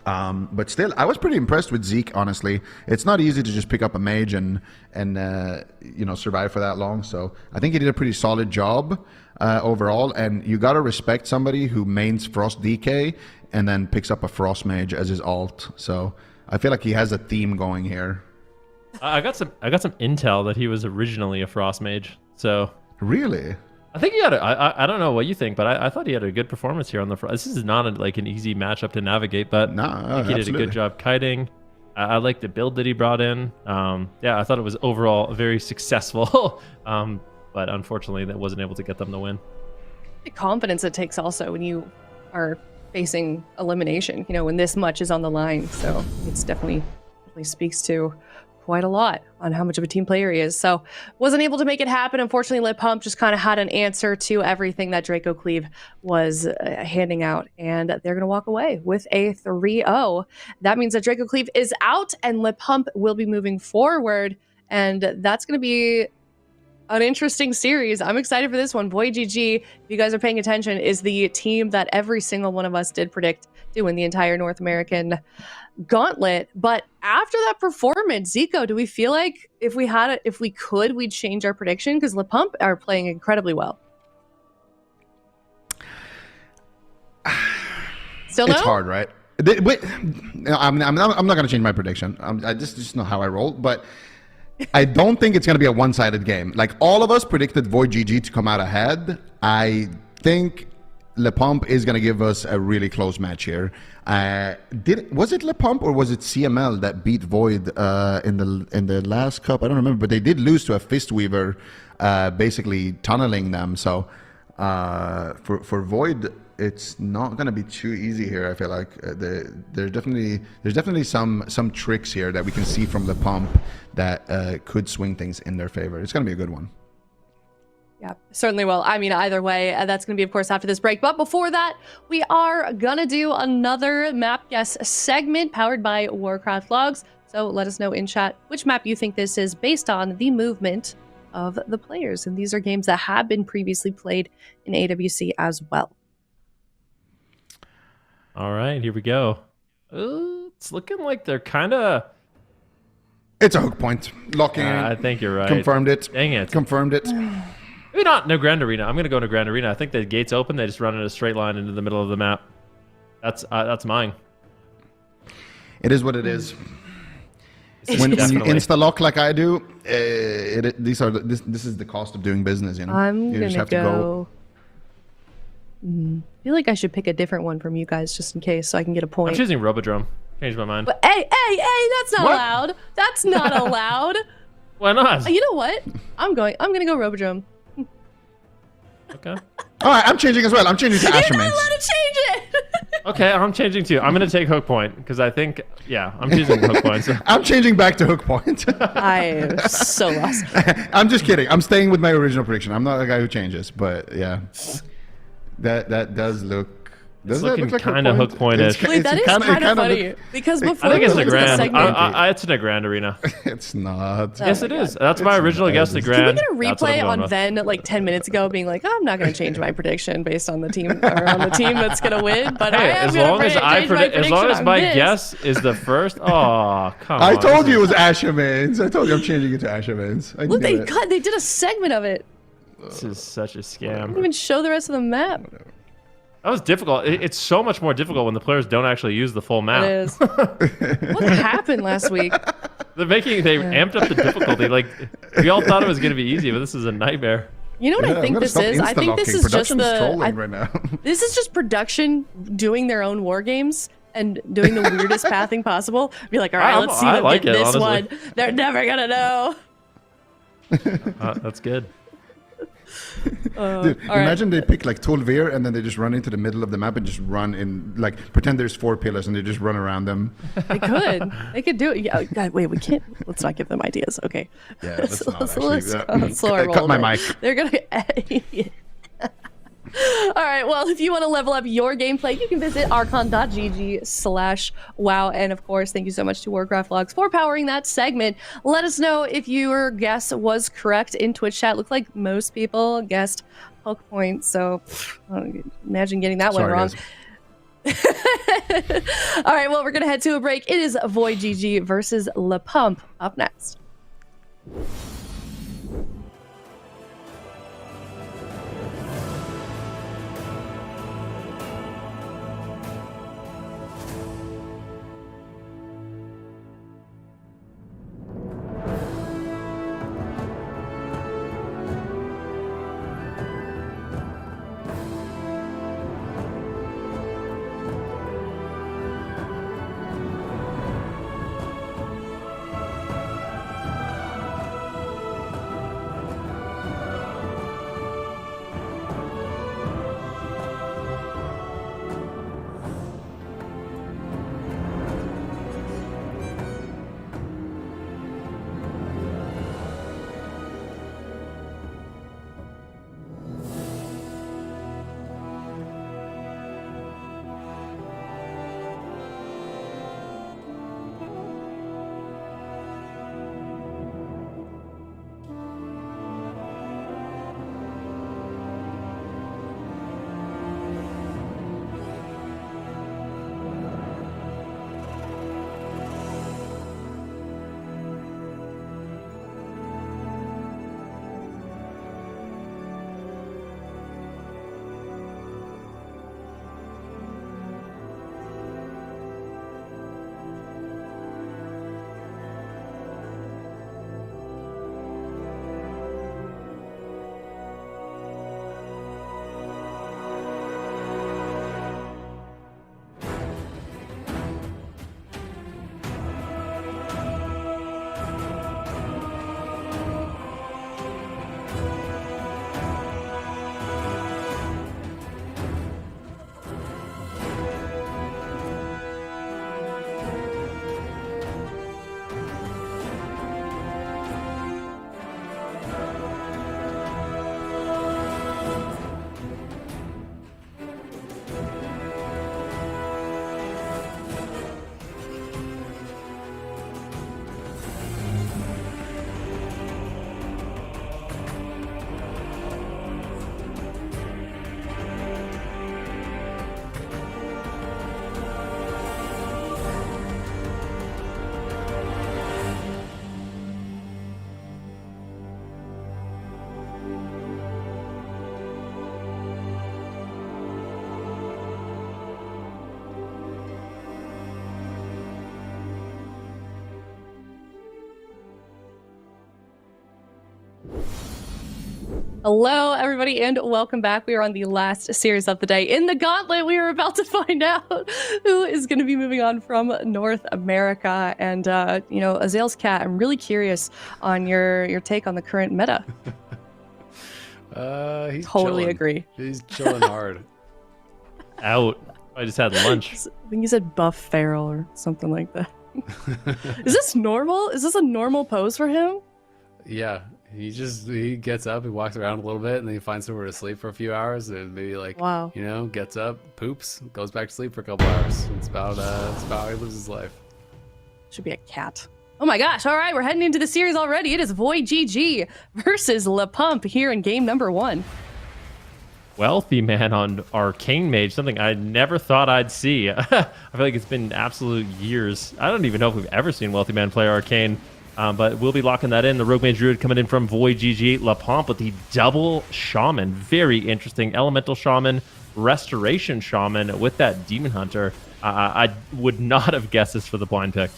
But still, I was pretty impressed with Zeke, honestly. It's not easy to just pick up a mage and you know, survive for that long. So I think he did a pretty solid job overall. And you got to respect somebody who mains Frost DK and then picks up a Frost Mage as his alt. So I feel like he has a theme going here. I got some intel that he was originally a Frost Mage. So Really? I think he had I don't know what you think, but I thought he had a good performance here on the front. This is not like an easy matchup to navigate, but No, I think he did a absolutely. good job kiting. I like the build that he brought in. Yeah, I thought it was overall very successful, but unfortunately that wasn't able to get them the win. The confidence it takes also when you are facing elimination, you know, when this much is on the line. So it's definitely speaks to quite a lot on how much of a team player he is. So wasn't able to make it happen. Unfortunately, LePump just kind of had an answer to everything that Draco Cleave was handing out, and they're going to walk away with a 3-0. That means that Draco Cleave is out and LePump will be moving forward, and that's going to be an interesting series. I'm excited for this one. VOIDGG, if you guys are paying attention, is the team that every single one of us did predict to win the entire North American Gauntlet. But after that performance, Zico, do we feel like if we could, we'd change our prediction? Because LePump are playing incredibly well. Still no? It's hard, right? But I'm not going to change my prediction. I just know how I roll, but I don't think it's going to be a one-sided game. Like, all of us predicted VOIDGG to come out ahead. I think LePump is going to give us a really close match here. Was it LePump or was it CML that beat Void in the last cup? I don't remember, but they did lose to a Fistweaver, basically tunneling them. So for Void, it's not going to be too easy here. I feel like there's definitely some tricks here that we can see from LePump that could swing things in their favor. It's going to be a good one. Yeah, certainly will. I mean, either way, that's going to be, of course, after this break. But before that, we are going to do another map guess segment powered by Warcraft logs. So let us know in chat which map you think this is based on the movement of the players. And these are games that have been previously played in AWC as well. All right, here we go. It's looking like they're kind of... It's a hook point. Locking in. I think you're right. Confirmed it. Dang it. Confirmed it. Maybe not no Grand Arena. I'm going to go to Grand Arena. I think the gate's open. They just run in a straight line into the middle of the map. That's mine. It is what it is. When you Definitely. insta-lock like I do, this is the cost of doing business, you know? I'm You going just to have to go... I feel like I should pick a different one from you guys just in case so I can get a I'm point. choosing Robodrome. Changed my mind. But hey, that's not What? allowed. That's not allowed. Why not? You know what? I'm going to go Robodrome. Okay. All right, I'm changing as well. I'm changing to You're not Ashermains. allowed to change it. Okay, I'm changing too. I'm going to take Hook Point because I think, yeah, I'm choosing Hook Point. So. I'm changing back to hook point. I am so lost. I'm just kidding. I'm staying with my original prediction. I'm not the guy who changes, but yeah, that does look. Does that looking look like kinda hook point-ish. Wait, that is kind of funny because before I think it's we the went into the Grand. segment, It's in a Grand Arena. It's not. Oh Yes, my it God. is. That's my original guess. The Can Grand. can we get a That's what I'm replay going on with. Ven like 10 minutes ago, being like, I'm not going to change my prediction based on the team or on the team that's going to win, but I Hey, am as going long to as change my as long prediction as on my this. guess is the first. Oh, come on. I told you it was Ashermains. I told you I'm changing it to Ashermains. I Look, knew they it. They did a segment of it. This is such a They didn't scam. even show the rest of the map. That was difficult. It's so much more difficult when the players don't actually use the full map. It is. What happened last week? They amped up the difficulty. Like we all thought it was going to be easy, but this is a nightmare. You know what Yeah, I I'm think gonna this stop is? I think this insta-locking. is just Production's the. trolling right now. This is just production doing their own war games and doing the weirdest pathing possible. Be like, all right, let's see I them like get it, this honestly. one. They're never gonna know. That's good. Dude, all right. imagine they pick like Tolvir and then they just run into the middle of the map and just run in, like pretend there's 4 pillars and they just run around them. They could. They could do it. Yeah. God, wait, we can't. Let's not give them ideas. Okay. Yeah, let's not actually. Let's slow our Cut roll my there. mic. They're gonna. All right, well, if you want to level up your gameplay, you can visit archon.gg/wow. And of course, thank you so much to Warcraft Logs for powering that segment. Let us know if your guess was correct in Twitch chat. Looked like most people guessed Hook Point, so imagine getting that one Sorry, wrong. guys. All right, well, we're going to head to a break. It is VOIDGG versus LePump up next. Hello, everybody, and welcome back. We are on the last series of the day. In the Gauntlet, we are about to find out who is going to be moving on from North America. And, you know, Azale's cat, I'm really curious on your take on the current meta. He's Totally chilling. agree. He's chilling hard. Out. I just had lunch. I think he said buff feral or something like that. Is this normal? Is this a normal pose for him? Yeah, he gets up, he walks around a little bit, and then he finds somewhere to sleep for a few hours, and maybe like, Wow. you know, gets up, poops, goes back to sleep for a couple hours. It's about how he lives his life. Should be a cat. Oh my gosh. All right, we're heading into the series already. It is VOIDGG versus Le Pump here in game number 1. Wealthy Man on Arcane Mage, something I never thought I'd see. I feel like it's been absolute years. I don't even know if we've ever seen Wealthy Man play Arcane, but we'll be locking that in. The Rogue Mage Druid coming in from VOIDGG. Le Pump with the double Shaman. Very interesting. Elemental Shaman, Restoration Shaman with that Demon Hunter. I would not have guessed this for the blind pick.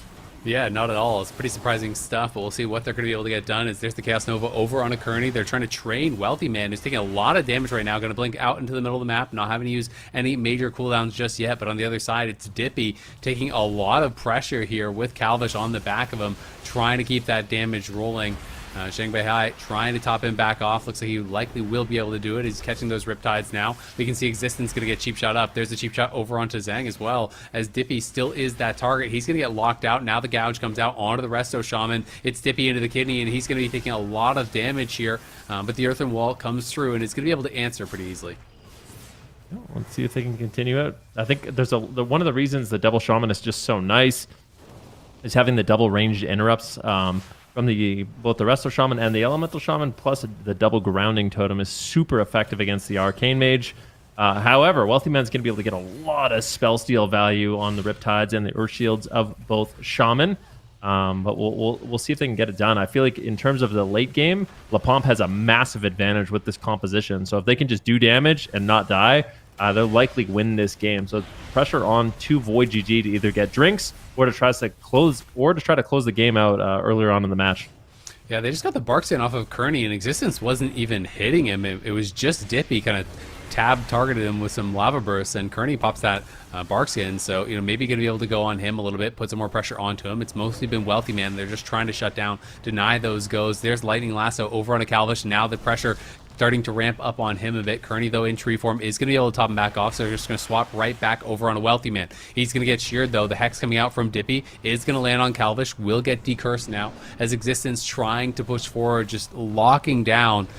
Yeah, not at all. It's pretty surprising stuff, but we'll see what they're going to be able to get done. There's the Chaos Nova over on a Kearney. They're trying to train Wealthy Man, who's taking a lot of damage right now. Going to blink out into the middle of the map, not having to use any major cooldowns just yet. But on the other side, it's Dippy taking a lot of pressure here with Calvish on the back of him, trying to keep that damage rolling. Zheng Beihai trying to top him back off. Looks like he likely will be able to do it. He's catching those Riptides now. We can see Existence going to get cheap shot up. There's a cheap shot over onto Zhang as well, as Dippy still is that target. He's going to get locked out. Now the Gouge comes out onto the Resto Shaman. It's Dippy into the kidney, and he's going to be taking a lot of damage here. But the Earthen Wall comes through, and it's going to be able to answer pretty easily. Let's see if they can continue it. I think there's one of the reasons the double Shaman is just so nice is having the double ranged interrupts. From both the Resto Shaman and the Elemental Shaman, plus the double grounding totem is super effective against the Arcane Mage. However, Wealthy Man's going to be able to get a lot of spell steal value on the Riptides and the Earth Shields of both Shaman. But we'll see if they can get it done. I feel like in terms of the late game, Le Pump has a massive advantage with this composition. So if they can just do damage and not die, they'll likely win this game. So pressure on to VOIDGG to either get drinks or to try to close the game out earlier on in the match. Yeah, they just got the bark skin off of Kearney, and Existence wasn't even hitting him. It was just Dippy kind of targeted him with some lava bursts, and Kearney pops that bark skin. So, you know, maybe going to be able to go on him a little bit, put some more pressure onto him. It's mostly been Wealthy Man. They're just trying to shut down, deny those goes. There's Lightning Lasso over on a Calvish. Now the pressure starting to ramp up on him a bit. Kearney, though, in tree form, is going to be able to top him back off, so they're just going to swap right back over on a Wealthy Man. He's going to get sheared, though. The Hex coming out from Dippy is going to land on Calvish, will get decursed now, as Existence trying to push forward, just locking down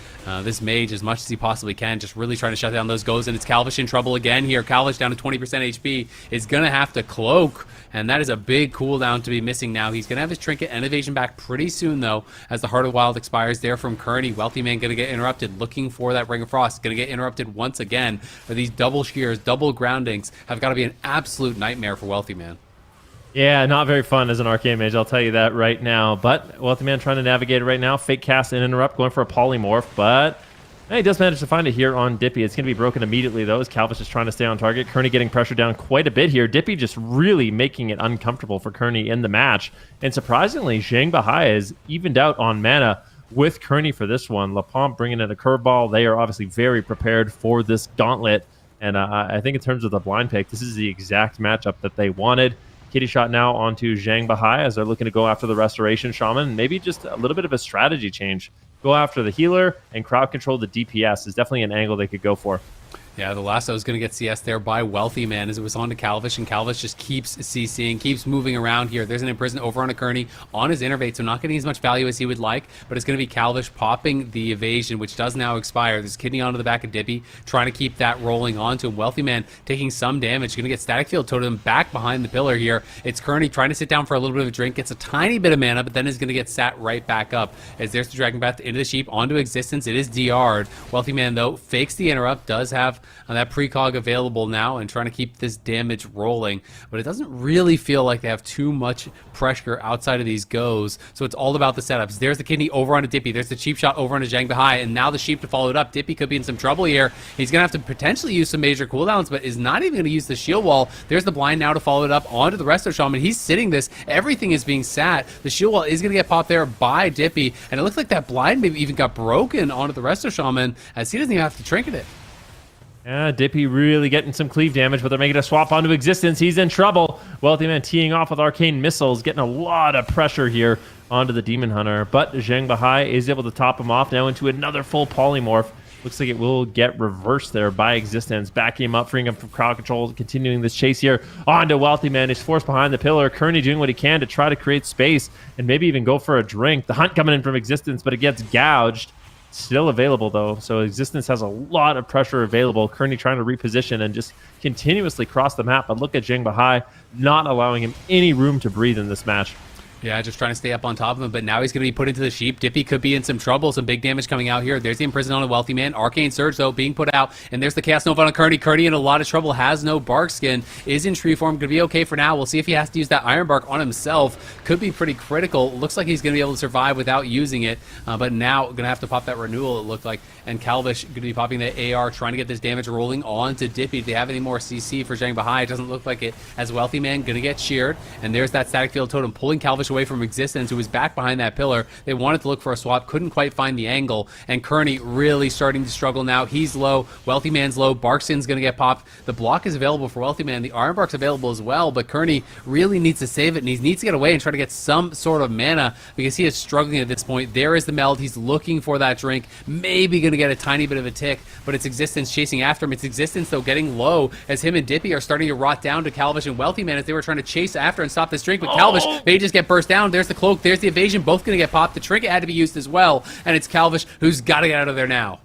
this mage as much as he possibly can, just really trying to shut down those goes, and it's Calvish in trouble again here. Calvish down to 20% HP is going to have to cloak, and that is a big cooldown to be missing now. He's going to have his trinket and evasion back pretty soon, though, as the Heart of Wild expires there from Kearney. Wealthy Man going to get interrupted, looking for that Ring of Frost. Going to get interrupted once again. For these double shears, double groundings have got to be an absolute nightmare for Wealthy Man. Yeah, not very fun as an Arcane Mage, I'll tell you that right now. But Wealthy Man trying to navigate it right now. Fake cast and interrupt, going for a polymorph, but he does manage to find it here on Dippy. It's going to be broken immediately, though, as Calvish is trying to stay on target. Kearney getting pressure down quite a bit here. Dippy just really making it uncomfortable for Kearney in the match. And surprisingly, Zheng Beihai is evened out on mana with Kearney for this one. Le Pump bringing in a curveball. They are obviously very prepared for this gauntlet. And I think in terms of the blind pick, this is the exact matchup that they wanted. Kitty shot now onto Zheng Beihai as they're looking to go after the Restoration Shaman. Maybe just a little bit of a strategy change. Go after the healer and crowd control the DPS is definitely an angle they could go for. Yeah, the lasso is going to get CS there by Wealthy Man as it was on to Calvish, and Calvish just keeps CCing, keeps moving around here. There's an Imprison over on a Kearney on his Innervate, so not getting as much value as he would like, but it's going to be Calvish popping the evasion, which does now expire. There's Kidney onto the back of Dippy, trying to keep that rolling onto him. Wealthy Man taking some damage, going to get Static Field Totem back behind the pillar here. It's Kearney trying to sit down for a little bit of a drink, gets a tiny bit of mana, but then is going to get sat right back up as there's the Dragon Breath into the Sheep, onto Existence. It is DR'd. Wealthy Man, though, fakes the interrupt, does have that precog available now and trying to keep this damage rolling. But it doesn't really feel like they have too much pressure outside of these goes. So it's all about the setups. There's the kidney over onto Dippy. There's the cheap shot over onto Zhang Bahai. And now the sheep to follow it up. Dippy could be in some trouble here. He's going to have to potentially use some major cooldowns, but is not even going to use the shield wall. There's the blind now to follow it up onto the Resto Shaman. He's sitting this. Everything is being sat. The shield wall is going to get popped there by Dippy. And it looks like that blind maybe even got broken onto the Resto Shaman as he doesn't even have to trinket it. Yeah, Dippy really getting some cleave damage, but they're making a swap onto Existence. He's in trouble. Wealthy Man teeing off with Arcane Missiles, getting a lot of pressure here onto the Demon Hunter. But Zhang Bahai is able to top him off now into another full polymorph. Looks like it will get reversed there by Existence. Backing him up, freeing him from crowd control, continuing this chase here onto Wealthy Man. He's forced behind the pillar. Kearney doing what he can to try to create space and maybe even go for a drink. The hunt coming in from Existence, but it gets gouged. Still available, though, so Existence has a lot of pressure available. Kearney trying to reposition and just continuously cross the map, but look at Zhang Bahai not allowing him any room to breathe in this match. Yeah, just trying to stay up on top of him, but now he's going to be put into the sheep. Dippy could be in some trouble, some big damage coming out here. There's the Imprison on a Wealthy Man. Arcane Surge, though, being put out, and there's the Chaos Nova on Kearney. Kearney in a lot of trouble, has no Bark Skin, is in tree form, going to be okay for now. We'll see if he has to use that Iron Bark on himself. Could be pretty critical. Looks like he's going to be able to survive without using it, but now going to have to pop that Renewal, it looked like. And Calvish going to be popping the AR, trying to get this damage rolling on to Dippy. Do they have any more CC for Zhang Bahai? It doesn't look like it, as Wealthy Man going to get sheared, and there's that Static Field Totem pulling Calvish away from Existence, who was back behind that pillar. They wanted to look for a swap, couldn't quite find the angle, and Kearney really starting to struggle now. He's low, Wealthy Man's low, Barkskin's going to get popped. The block is available for Wealthy Man, the Iron Bark's available as well, but Kearney really needs to save it, and he needs to get away and try to get some sort of mana, because he is struggling at this point. There is the meld, he's looking for that drink, maybe going to get a tiny bit of a tick, but it's Existence chasing after him. It's Existence, though, getting low, as him and Dippy are starting to rot down to Calvish and Wealthy Man as they were trying to chase after and stop this drink, but Calvish may just get burst down. There's the cloak, there's the evasion, both going to get popped. The trinket had to be used as well, and it's Calvish who's got to get out of there now.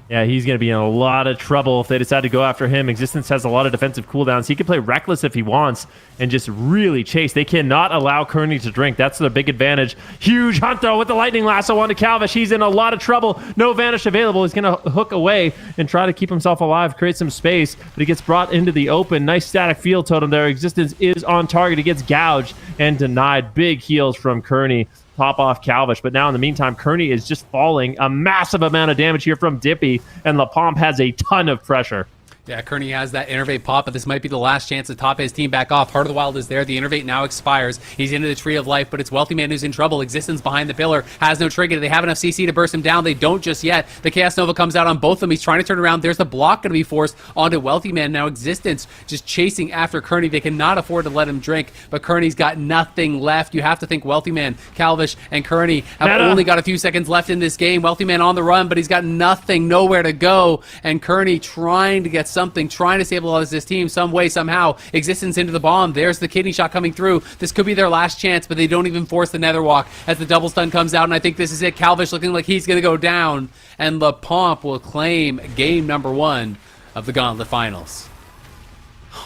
Yeah, he's going to be in a lot of trouble if they decide to go after him. Existence has a lot of defensive cooldowns. He can play Reckless if he wants and just really chase. They cannot allow Kearney to drink. That's their big advantage. Huge hunt, though, with the Lightning Lasso onto Calvish. He's in a lot of trouble. No Vanish available. He's going to hook away and try to keep himself alive, create some space, but he gets brought into the open. Nice Static Field Totem there. Existence is on target. He gets gouged and denied. Big heals from Kearney. Pop off Calvish, but now in the meantime, Kearney is just falling. A massive amount of damage here from Dippy, and LaPomp has a ton of pressure. Yeah, Kearney has that Innervate pop, but this might be the last chance to top his team back off. Heart of the Wild is there. The Innervate now expires. He's into the Tree of Life, but it's Wealthy Man who's in trouble. Existence behind the pillar. Has no trigger. They have enough CC to burst him down. They don't just yet. The Chaos Nova comes out on both of them. He's trying to turn around. There's the block going to be forced onto Wealthy Man. Now Existence just chasing after Kearney. They cannot afford to let him drink, but Kearney's got nothing left. You have to think Wealthy Man, Calvish, and Kearney have only got a few seconds left in this game. Wealthy Man on the run, but he's got nothing, nowhere to go. And Kearney trying to get something, trying to stabilize this team some way, somehow. Existence into the bomb. There's the kidney shot coming through. This could be their last chance, but they don't even force the nether walk as the double stun comes out, and I think this is it. Calvish looking like he's going to go down, and LaPomp will claim game number 1 of the Gauntlet Finals.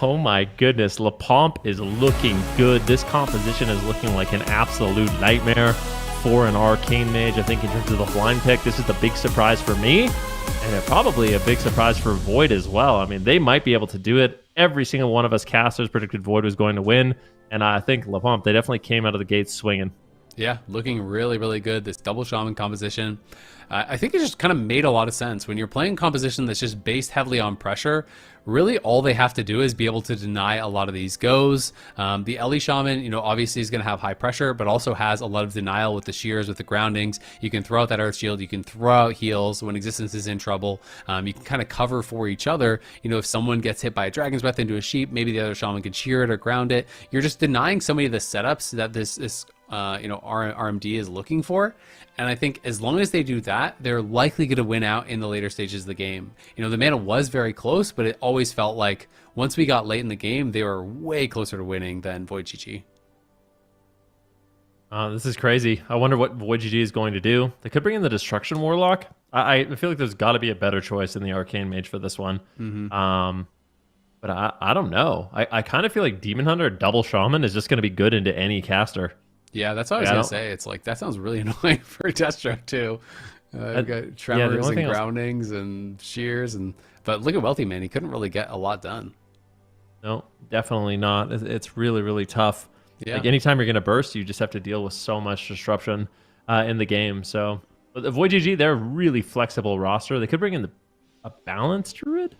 Oh my goodness, LaPomp is looking good. This composition is looking like an absolute nightmare for an Arcane Mage. I think in terms of the blind pick, this is the big surprise for me. And probably a big surprise for Void as well. I mean, they might be able to do it. Every single one of us casters predicted Void was going to win. And I think LaPomp, they definitely came out of the gates swinging. Yeah, looking really, really good. This double shaman composition, I think it just kind of made a lot of sense. When you're playing composition that's just based heavily on pressure, really all they have to do is be able to deny a lot of these goes. The Ellie Shaman, you know, obviously is going to have high pressure, but also has a lot of denial with the shears, with the groundings. You can throw out that Earth Shield. You can throw out heals when Existence is in trouble. You can kind of cover for each other. You know, if someone gets hit by a Dragon's Breath into a sheep, maybe the other Shaman can shear it or ground it. You're just denying so many of the setups that this you know, RMD is looking for. And I think as long as they do that, they're likely going to win out in the later stages of the game. You know, the mana was very close, but it always felt like once we got late in the game, they were way closer to winning than VOIDGG. This is crazy. I wonder what VOIDGG is going to do. They could bring in the Destruction Warlock. I feel like there's got to be a better choice than the Arcane Mage for this one. But I don't know. I kind of feel like Demon Hunter Double Shaman is just going to be good into any caster. Yeah, that's what I was going to say. It's like, that sounds really annoying for Deathstroke, too. You've got tremors and groundings and shears, and But look at Wealthy, man. He couldn't really get a lot done. No, definitely not. It's really, really tough. Yeah. Like anytime you're going to burst, you just have to deal with so much disruption in the game. So, but the VOIDGG, they're a really flexible roster. They could bring in a balanced druid.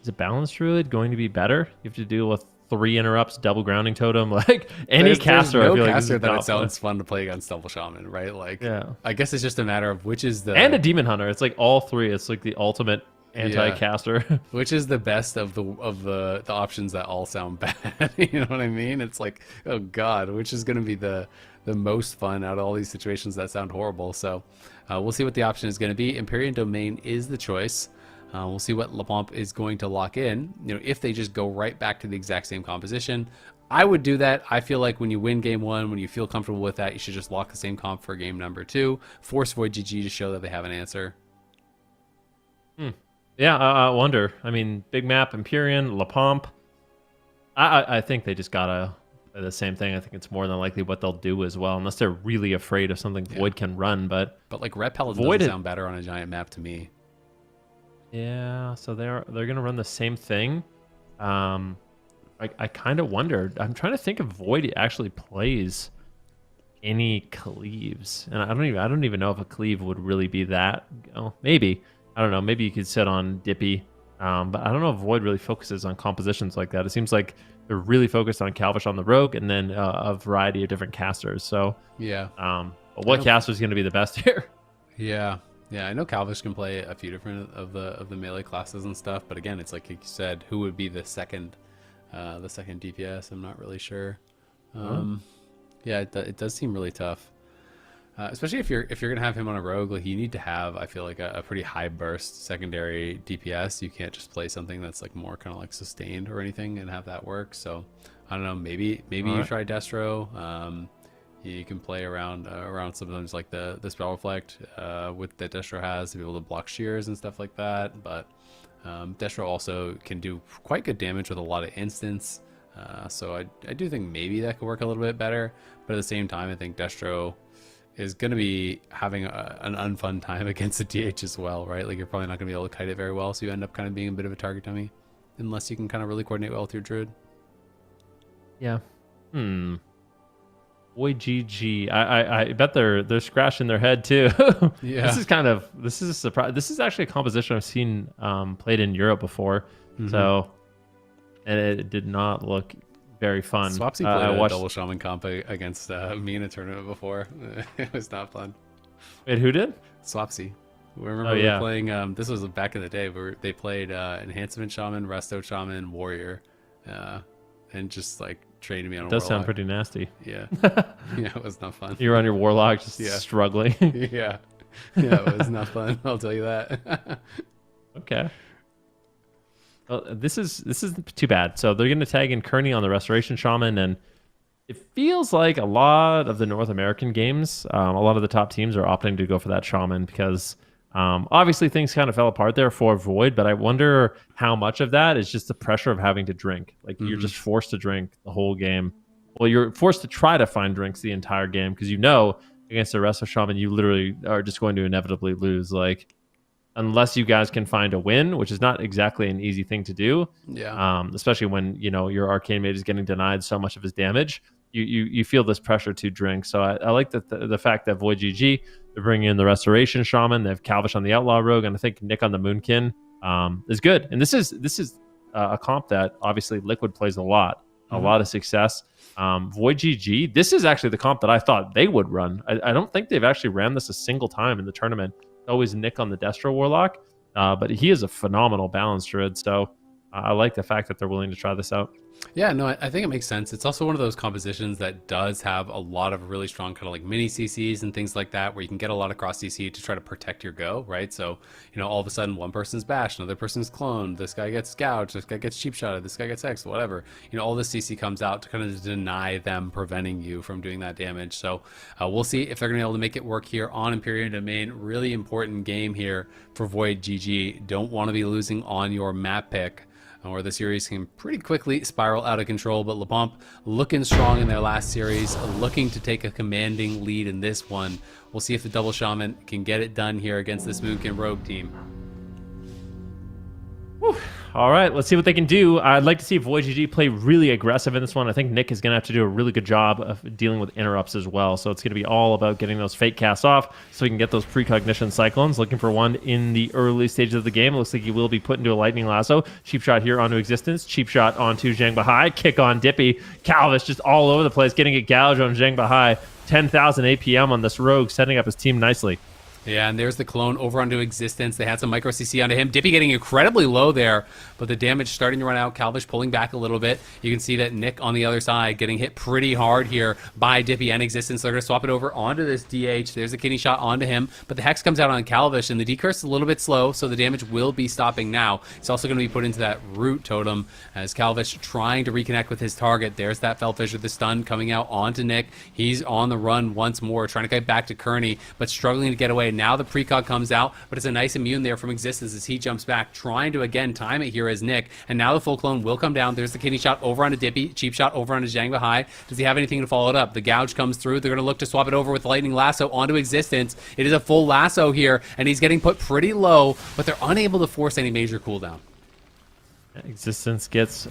Is a balanced druid going to be better? You have to deal with 3 interrupts, double grounding totem, like any caster. There's no I feel like caster this is that not it sounds fun to play against Double Shaman, right? Like, Yeah. I guess it's just a matter of which is the and a demon hunter. It's like all 3. It's like the ultimate anti-caster. which is the best of the options that all sound bad. You know what I mean? It's like, oh god, which is going to be the most fun out of all these situations that sound horrible. So we'll see what the option is going to be. Empyrean Domain is the choice. We'll see what LePomp is going to lock in. You know, if they just go right back to the exact same composition, I would do that. I feel like when you win game 1, when you feel comfortable with that, you should just lock the same comp for game number 2. Force VOIDGG to show that they have an answer. Yeah, I wonder. I mean, big map, Empyrean, LePomp. I think they just gotta play the same thing. I think it's more than likely what they'll do as well, unless they're really afraid of something Void can run. But like Red Paladin Void doesn't sound better on a giant map to me. Yeah, so they're gonna run the same thing. I kind of wondered. I'm trying to think if Void actually plays any cleaves, and I don't even know if a cleave would really be that. Oh, maybe. I don't know. Maybe you could sit on Dippy, but I don't know if Void really focuses on compositions like that. It seems like they're really focused on Calvish on the Rogue, and then a variety of different casters. So yeah. But what caster is going to be the best here? Yeah, I know Calvish can play a few different of the melee classes and stuff, but again, it's like you said, who would be the second DPS? I'm not really sure. Yeah, it does seem really tough. Especially if you're gonna have him on a rogue, like you need to have, I feel like, a pretty high burst secondary DPS. You can't just play something that's like more kind of like sustained or anything and have that work. So I don't know, maybe you try Destro. You can play around sometimes like the spell reflect with that Destro has to be able to block shears and stuff like that. But Destro also can do quite good damage with a lot of instants. So I do think maybe that could work a little bit better. But at the same time, I think Destro is going to be having an unfun time against a DH as well, right? Like you're probably not going to be able to kite it very well, so you end up kind of being a bit of a target dummy, unless you can kind of really coordinate well with your druid. Yeah. VOIDGG. I bet they're scratching their head too. Yeah. This is a surprise. This is actually a composition I've seen played in Europe before. So, and it did not look very fun. Swapsy played a double shaman comp against me in a tournament before. It was not fun. Wait, who did? Swapsy. Remember we were playing, this was back in the day, where they played Enhancement Shaman, Resto Shaman, Warrior, and just like trained me on a Does Warlock. sound pretty nasty. Yeah. Yeah, it was not fun. You're on your Warlock just struggling. Yeah. Yeah, it was not fun, I'll tell you that. Okay. Well, this is too bad. So they're going to tag in Kearney on the Restoration Shaman, and it feels like a lot of the North American games, a lot of the top teams are opting to go for that Shaman because obviously things kind of fell apart there for Void, but I wonder how much of that is just the pressure of having to drink. Like you're just forced to drink the whole game. Well, you're forced to try to find drinks the entire game because against the Resto Shaman, you literally are just going to inevitably lose. Like, unless you guys can find a win, which is not exactly an easy thing to do. Yeah. Especially when, your Arcane Mage is getting denied so much of his damage. You feel this pressure to drink. So I like the fact that VOIDGG, they're bringing in the Restoration Shaman. They have Calvish on the Outlaw Rogue, and I think Nick on the Moonkin is good. And this is a comp that obviously Liquid plays a lot of success. VOIDGG, this is actually the comp that I thought they would run. I don't think they've actually ran this a single time in the tournament. Always Nick on the Destro Warlock, but he is a phenomenal balance druid, so I like the fact that they're willing to try this out. Yeah, no, I think it makes sense. It's also one of those compositions that does have a lot of really strong kind of like mini CCs and things like that, where you can get a lot of cross CC to try to protect your go, right? So, all of a sudden one person's bashed, another person's cloned, this guy gets gouged, this guy gets cheap shotted, this guy gets X, whatever. All this CC comes out to kind of deny them preventing you from doing that damage. So we'll see if they're going to be able to make it work here on Empyrean Domain. Really important game here for VOIDGG. Don't want to be losing on your map pick, or the series can pretty quickly spiral out of control. But LePomp looking strong in their last series, looking to take a commanding lead in this one. We'll see if the double shaman can get it done here against this Moonkin Rogue team. All right, let's see what they can do. I'd like to see VOIDGG play really aggressive in this one. I think Nick is going to have to do a really good job of dealing with interrupts as well. So it's going to be all about getting those fake casts off so we can get those precognition cyclones. Looking for one in the early stages of the game. It looks like he will be put into a lightning lasso. Cheap shot here onto Existence. Cheap shot onto Zhang Bahai. Kick on Dippy. Calvis just all over the place, getting a gouge on Zhang Bahai. 10,000 APM on this rogue, setting up his team nicely. Yeah, and there's the clone over onto Existence. They had some micro CC onto him. Dippy getting incredibly low there, but the damage starting to run out. Calvish pulling back a little bit. You can see that Nick on the other side getting hit pretty hard here by Dippy and Existence. They're going to swap it over onto this DH. There's a kidney shot onto him, but the Hex comes out on Calvish, and the decurse is a little bit slow, so the damage will be stopping now. It's also going to be put into that root totem as Calvish trying to reconnect with his target. There's that Fell Fissure, the stun coming out onto Nick. He's on the run once more, trying to get back to Kearney, but struggling to get away. Now the precog comes out, but it's a nice immune there from Existence as he jumps back, trying to again time it here as Nick. And now the full clone will come down. There's the kidney shot over onto Dippy, cheap shot over onto Zhang Bahai. Does he have anything to follow it up? The gouge comes through. They're going to look to swap it over with lightning lasso onto Existence. It is a full lasso here, and he's getting put pretty low, but they're unable to force any major cooldown. Existence gets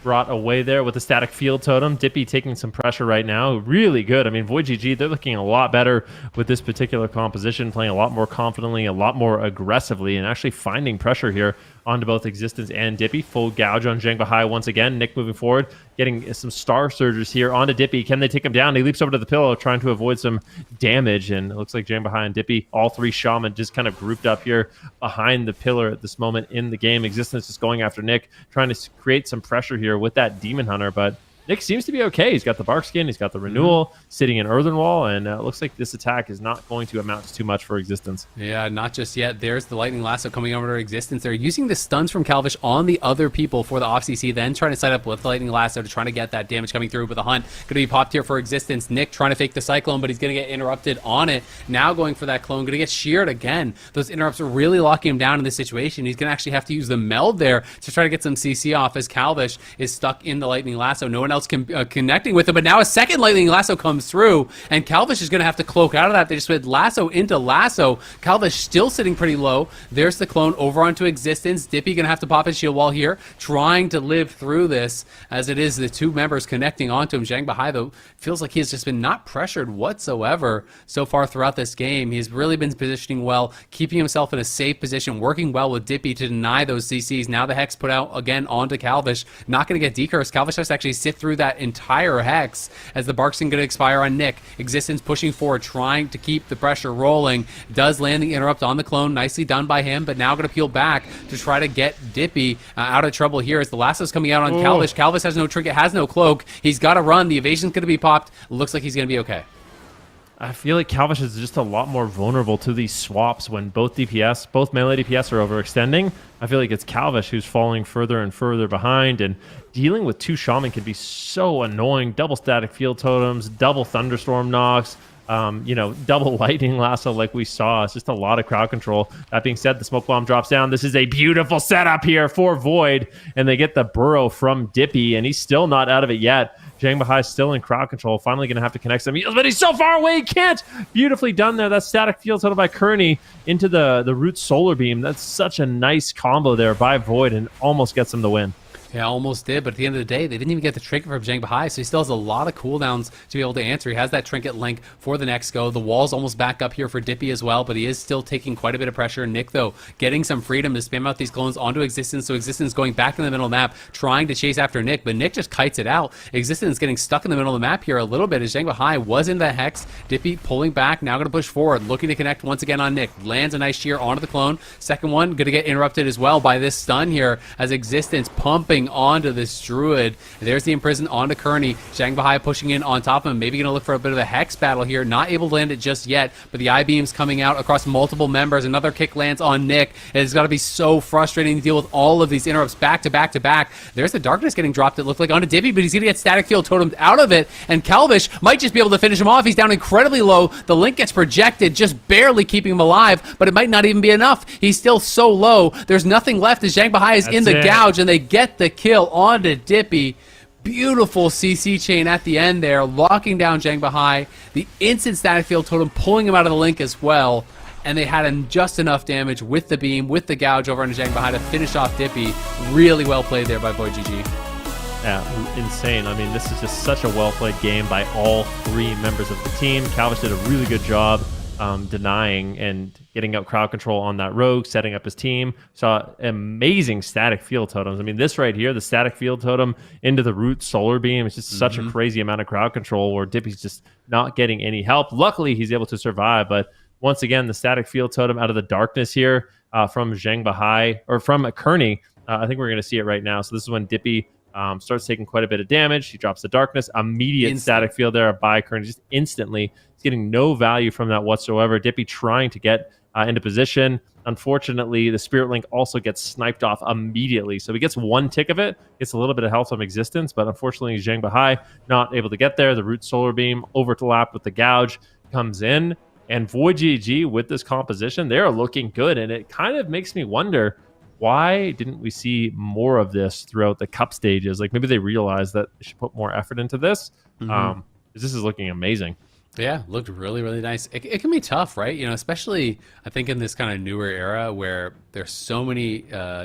brought away there with the static field totem. Dippy taking some pressure right now. Really good. I mean, VOIDGG, they're looking a lot better with this particular composition, playing a lot more confidently, a lot more aggressively, and actually finding pressure here onto both Existence and Dippy. Full gouge on Zhang Bahai once again. Nick moving forward, getting some Star Surgers here onto Dippy. Can they take him down? He leaps over to the pillow, trying to avoid some damage, and it looks like Zhang Bahai and Dippy, all three Shaman, just kind of grouped up here behind the pillar at this moment in the game. Existence just going after Nick, trying to create some pressure here with that Demon Hunter, but Nick seems to be okay. He's got the Bark Skin, he's got the Renewal, sitting in Earthen Wall, and it looks like this attack is not going to amount to too much for Existence. Yeah, not just yet. There's the Lightning Lasso coming over to Existence. They're using the stuns from Calvish on the other people for the off CC, then trying to set up with the Lightning Lasso to try to get that damage coming through with the Hunt. Going to be popped here for Existence. Nick trying to fake the Cyclone, but he's going to get interrupted on it. Now going for that clone, going to get sheared again. Those interrupts are really locking him down in this situation. He's going to actually have to use the meld there to try to get some CC off as Calvish is stuck in the Lightning Lasso. No one else can connecting with him, but now a second Lightning Lasso comes through, and Calvish is going to have to cloak out of that. They just went lasso into lasso. Calvish still sitting pretty low. There's the clone over onto Existence. Dippy going to have to pop his shield wall here, trying to live through this, as it is the two members connecting onto him. Zhang Bahai, though, feels like he has just been not pressured whatsoever so far throughout this game. He's really been positioning well, keeping himself in a safe position, working well with Dippy to deny those CCs. Now the Hex put out again onto Calvish. Not going to get decurse. Calvish has to actually sit through that entire Hex as the Barkskin going to expire on Nick. Existence pushing forward, trying to keep the pressure rolling. Does land the interrupt on the clone. Nicely done by him, but now going to peel back to try to get Dippy out of trouble here as the lasso's coming out on Calvish. Calvish has no trinket, has no cloak. He's got to run. The evasion's going to be popped. Looks like he's going to be okay. I feel like Calvish is just a lot more vulnerable to these swaps when both DPS, both melee DPS are overextending. I feel like it's Calvish who's falling further and further behind, and dealing with two Shaman can be so annoying. Double static field totems, double thunderstorm knocks, double lightning lasso like we saw. It's just a lot of crowd control. That being said, the smoke bomb drops down. This is a beautiful setup here for Void, and they get the burrow from Dippy, and he's still not out of it yet. Zhang Bahai still in crowd control. Finally going to have to connect some heals, but he's so far away, he can't. Beautifully done there. That static field total by Kearney into the root solar beam. That's such a nice combo there by Void, and almost gets him the win. Yeah, almost did, but at the end of the day, they didn't even get the trinket from Zhang Bahai, so he still has a lot of cooldowns to be able to answer. He has that trinket link for the next go. The wall's almost back up here for Dippy as well, but he is still taking quite a bit of pressure. Nick, though, getting some freedom to spam out these clones onto Existence, so Existence going back in the middle of the map, trying to chase after Nick, but Nick just kites it out. Existence getting stuck in the middle of the map here a little bit as Zhang Bahai was in the Hex. Dippy pulling back, now going to push forward, looking to connect once again on Nick. Lands a nice shear onto the clone. Second one, going to get interrupted as well by this stun here as Existence pumping onto this Druid. There's the Imprison onto Kearney. Zhang Bahai pushing in on top of him. Maybe going to look for a bit of a Hex battle here. Not able to land it just yet, but the I-beams coming out across multiple members. Another kick lands on Nick. It's got to be so frustrating to deal with all of these interrupts back to back to back. There's the Darkness getting dropped, it looked like, onto Dippy, but he's going to get static field totemed out of it, and Calvish might just be able to finish him off. He's down incredibly low. The link gets projected, just barely keeping him alive, but it might not even be enough. He's still so low. There's nothing left as Zhang Bahai is in the gouge, and they get the kill onto Dippy. Beautiful CC chain at the end there, locking down Zhang Bahai. The instant static field totem pulling him out of the link as well. and they had just enough damage with the beam, with the gouge over on Zhang behind to finish off Dippy. Really well played there by VOIDGG. Yeah, insane. I mean, this is just such a well-played game by all three members of the team. Calvish did a really good job denying and getting out crowd control on that rogue, setting up his team. Saw amazing static field totems. I mean, this right here, the static field totem into the root solar beam, it's just such a crazy amount of crowd control where Dippy's just not getting any help. Luckily, he's able to survive, but once again, the static field totem out of the darkness here from Zhang Bahai, or from Kearney. I think we're going to see it right now. So this is when Dippy starts taking quite a bit of damage. He drops the darkness. Immediate static field there by Kearney, just instantly. He's getting no value from that whatsoever. Dippy trying to get into position. Unfortunately, the Spirit Link also gets sniped off immediately. So he gets one tick of it, gets a little bit of health from existence, but unfortunately, Zhang Bahai not able to get there. The root solar beam overlap with the gouge comes in. And VOIDGG with this composition, they're looking good. And it kind of makes me wonder, why didn't we see more of this throughout the cup stages? Like maybe they realized that they should put more effort into this. This is looking amazing. Yeah, looked really, really nice. It can be tough, right? You know, especially I think in this kind of newer era where there's so many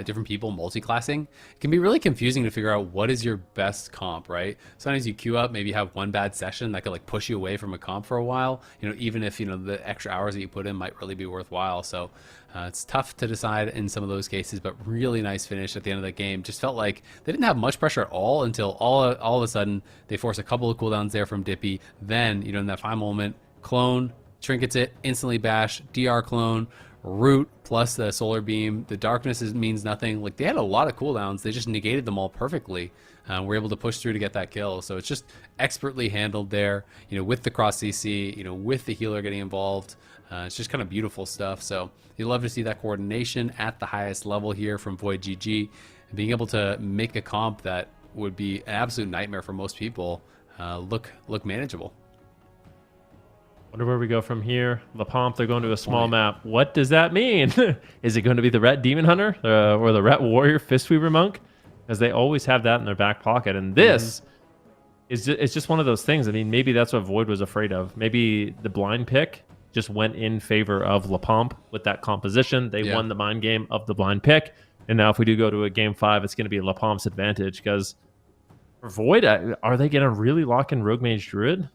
different people multi-classing, it can be really confusing to figure out what is your best comp, right? Sometimes you queue up, maybe have one bad session that could like push you away from a comp for a while, you know, even if, you know, the extra hours that you put in might really be worthwhile. So it's tough to decide in some of those cases, but really nice finish at the end of the game. Just felt like they didn't have much pressure at all until all of a sudden they force a couple of cooldowns there from Dippy. Then, you know, in that final moment, clone, trinkets it, instantly bash, DR clone, root plus the solar beam. The darkness means nothing. Like they had a lot of cooldowns. They just negated them all perfectly. We're able to push through to get that kill. So it's just expertly handled there, you know, with the cross CC, you know, with the healer getting involved. It's just kind of beautiful stuff. So you love to see that coordination at the highest level here from VOIDGG. Being able to make a comp that would be an absolute nightmare for most people look manageable. Wonder where we go from here. The Pomp, they're going to a small map. What does that mean? Is it going to be the Ret Demon Hunter or the Ret Warrior Fistweaver Monk? Because they always have that in their back pocket. And this is it's just one of those things. I mean, maybe that's what Void was afraid of. Maybe the blind pick just went in favor of La Pomp with that composition. They won the mind game of the blind pick. And now if we do go to a game 5, it's going to be La Pomp's advantage. Because for Void, are they going to really lock in Rogue Mage Druid?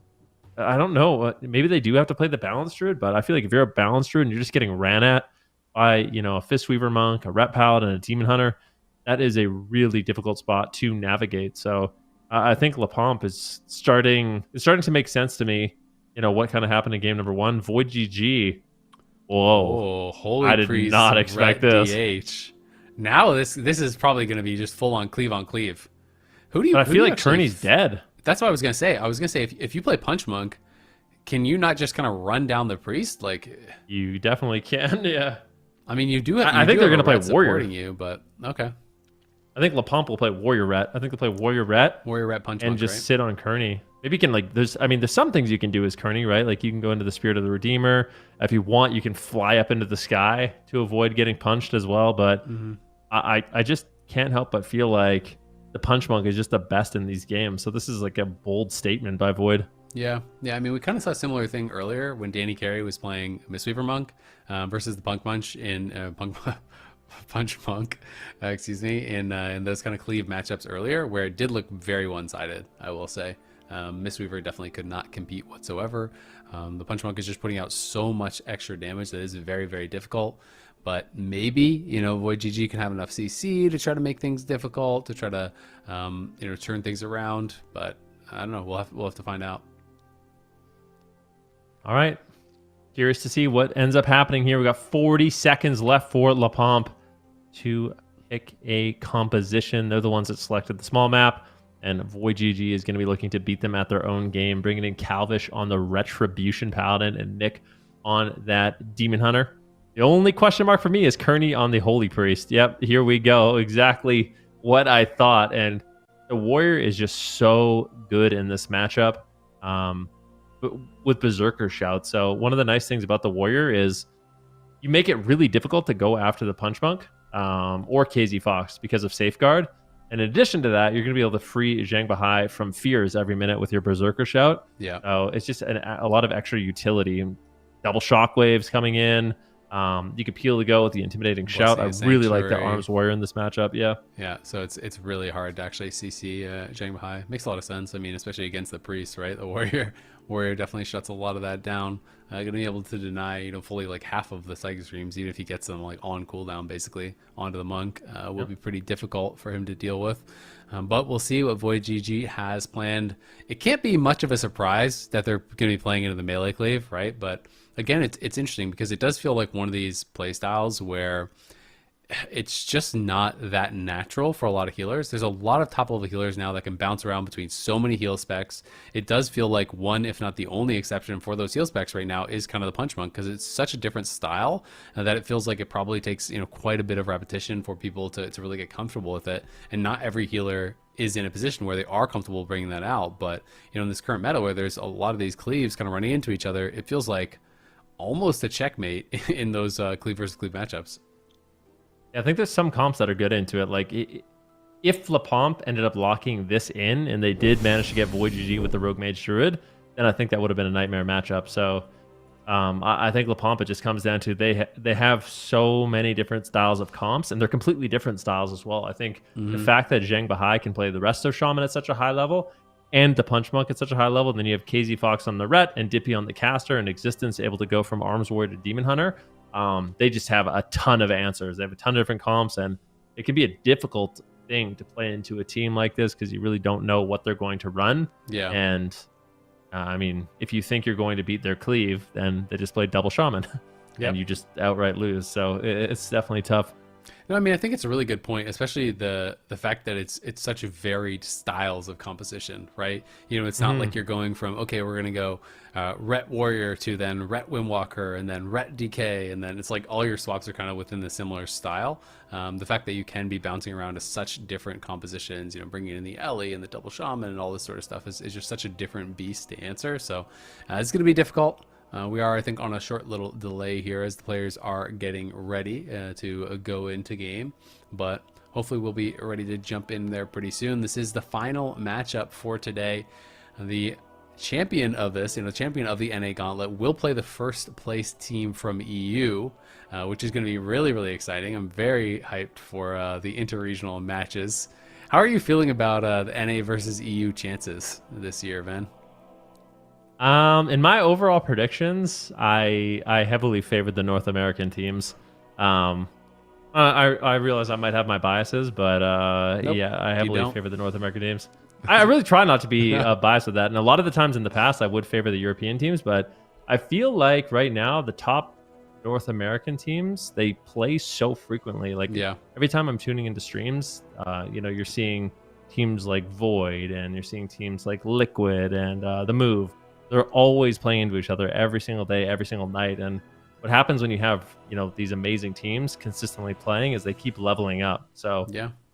I don't know. Maybe they do have to play the balanced druid, but I feel like if you're a balanced druid and you're just getting ran at by, you know, a Fistweaver Monk, a Ret Paladin, and a Demon Hunter, that is a really difficult spot to navigate. So I think La Pomp is starting to make sense to me. You know, what kind of happened in game number 1? VOIDGG. Whoa. Oh, holy I did not expect this. DH. Now this is probably going to be just full on cleave. Who do you? But I feel like Kearney's dead. That's what I was gonna say. I was gonna say if you play Punch Monk, can you not just kind of run down the priest? Like you definitely can. Yeah. I mean, you do have. I think they're gonna play Warrior. You, but okay. I think La Pomp will play Warrior Ret. I think they'll play Warrior Ret. Punch and Monk, just right? sit on Kearney. Maybe you can like. There's some things you can do as Kearney, right? Like you can go into the Spirit of the Redeemer. If you want, you can fly up into the sky to avoid getting punched as well. But I just can't help but feel like the Punch Monk is just the best in these games. So this is like a bold statement by Void. Yeah. I mean, we kind of saw a similar thing earlier when Danny Carey was playing Mistweaver Monk versus the Punch Monk in Punch Monk, in those kind of cleave matchups earlier, where it did look very one-sided, I will say. Mistweaver definitely could not compete whatsoever. The Punch Monk is just putting out so much extra damage that is very, very difficult. But maybe, you know, VOIDGG can have enough CC to try to make things difficult, to try to, you know, turn things around. But I don't know. We'll have to find out. All right. Curious to see what ends up happening here. We got 40 seconds left for La Pomp to pick a composition. They're the ones that selected the small map. And VOIDGG is going to be looking to beat them at their own game, bringing in Calvish on the Retribution Paladin and Nick on that Demon Hunter. The only question mark for me is Kearney on the Holy Priest. Yep, here we go. Exactly what I thought. And the Warrior is just so good in this matchup with Berserker Shout. So one of the nice things about the Warrior is you make it really difficult to go after the Punch Monk or KZ Fox because of Safeguard. And in addition to that, you're going to be able to free Zhang Bahai from fears every minute with your Berserker Shout. Yeah. So it's just a lot of extra utility. Double shockwaves coming in. You could peel to go with the intimidating shout. I the really like the Sanctuary. arms warrior in this matchup. Yeah. Yeah, so it's really hard to actually CC Zhang Bahai. Makes a lot of sense. I mean, especially against the priest, right? The warrior definitely shuts a lot of that down. Gonna be able to deny, you know, fully like half of the psychic streams, even if he gets them like on cooldown, basically onto the monk, will be pretty difficult for him to deal with. But we'll see what VOIDGG has planned. It can't be much of a surprise that they're going to be playing into the melee cleave, right? But again, it's interesting because it does feel like one of these play styles where it's just not that natural for a lot of healers. There's a lot of top level healers now that can bounce around between so many heal specs. It does feel like one, if not the only exception for those heal specs right now is kind of the Punch Monk, because it's such a different style that it feels like it probably takes, you know, quite a bit of repetition for people to really get comfortable with it. And not every healer is in a position where they are comfortable bringing that out. But, you know, in this current meta where there's a lot of these cleaves kind of running into each other, it feels like almost a checkmate in those cleave versus cleave matchups. I think there's some comps that are good into it. Like, if the POMP ended up locking this in and they did manage to get VOIDGG with the Rogue Mage Druid, then I think that would have been a nightmare matchup. So I think La Pompa just comes down to they have so many different styles of comps, and they're completely different styles as well. I think the fact that Zhang Bahai can play the Resto Shaman at such a high level and the Punch Monk at such a high level, and then you have KZ Fox on the Ret and Dippy on the Caster, and Existence able to go from Arms Warrior to Demon Hunter. They just have a ton of answers. They have a ton of different comps, and it can be a difficult thing to play into a team like this because you really don't know what they're going to run. Yeah. And I mean, if you think you're going to beat their cleave, then they just play double shaman, and you just outright lose. So it's definitely tough. No, I mean, I think it's a really good point, especially the fact that it's such varied styles of composition, right? You know, it's not like you're going from, okay, we're going to go Ret Warrior to then Ret Windwalker and then Ret DK, and then it's like all your swaps are kind of within the similar style. The fact that you can be bouncing around to such different compositions, you know, bringing in the Ellie and the double shaman and all this sort of stuff is just such a different beast to answer. So it's going to be difficult. We are, I think, on a short little delay here as the players are getting ready to go into game, but hopefully we'll be ready to jump in there pretty soon. This is the final matchup for today. The champion of this, you know, champion of the NA Gauntlet will play the first place team from EU, which is going to be really, really exciting. I'm very hyped for the interregional matches. How are you feeling about the NA versus EU chances this year, Van? In my overall predictions, I heavily favored the North American teams. I realize I might have my biases, but Nope, yeah, I you heavily don't. favor the North American teams. I really try not to be biased with that, and a lot of the times in the past, I would favor the European teams, but I feel like right now the top North American teams, they play so frequently. Like every time I'm tuning into streams, you know, you're seeing teams like Void, and you're seeing teams like Liquid and the Move. They're always playing into each other every single day, every single night. And what happens when you have, you know, these amazing teams consistently playing is they keep leveling up. So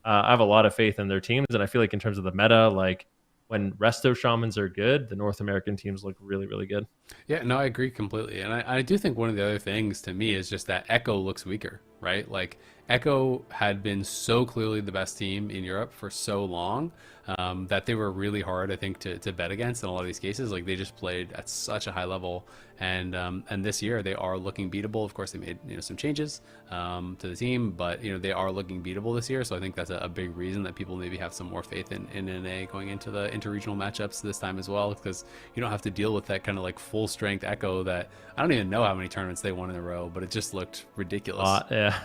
I have a lot of faith in their teams. And I feel like in terms of the meta, like when Resto Shamans are good, the North American teams look really, really good. Yeah, no, I agree completely. And I do think one of the other things to me is just that Echo looks weaker, right? Like Echo had been so clearly the best team in Europe for so long that they were really hard, I think, to bet against in a lot of these cases. Like they just played at such a high level, and this year they are looking beatable. Of course, they made, you know, some changes to the team, but you know they are looking beatable this year. So I think that's a big reason that people maybe have some more faith in NA going into the interregional matchups this time as well, because you don't have to deal with that kind of like full strength Echo that I don't even know how many tournaments they won in a row, but it just looked ridiculous. Yeah.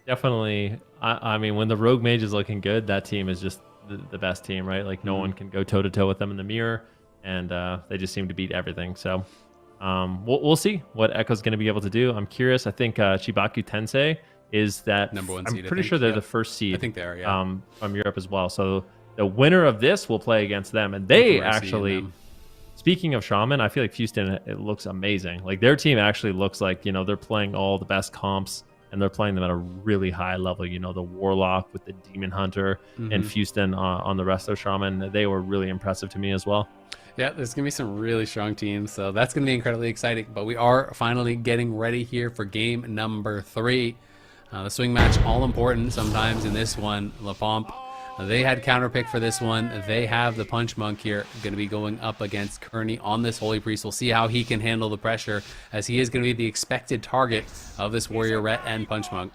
Definitely. I mean, when the Rogue Mage is looking good, that team is just the best team, right? Like no one can go toe to toe with them in the mirror, and they just seem to beat everything. So we'll see what Echo's going to be able to do. I'm curious. I think Chibaku Tensei is that number one I'm seed. pretty sure they're the first seed. I think they are, yeah. From Europe as well. So the winner of this will play against them, and they actually. Speaking of Shaman, I feel like Houston, it looks amazing. Like their team actually looks like, you know, they're playing all the best comps, and they're playing them at a really high level. You know, the Warlock with the Demon Hunter and Houston on the Resto Shaman. They were really impressive to me as well. Yeah, there's going to be some really strong teams, so that's going to be incredibly exciting. But we are finally getting ready here for game number 3. The swing match, all important sometimes in this one. La Pomp They had counterpick for this one. They have the Punch Monk here, going to be going up against Kearney on this Holy Priest. We'll see how he can handle the pressure, as he is going to be the expected target of this Warrior Ret and Punch Monk.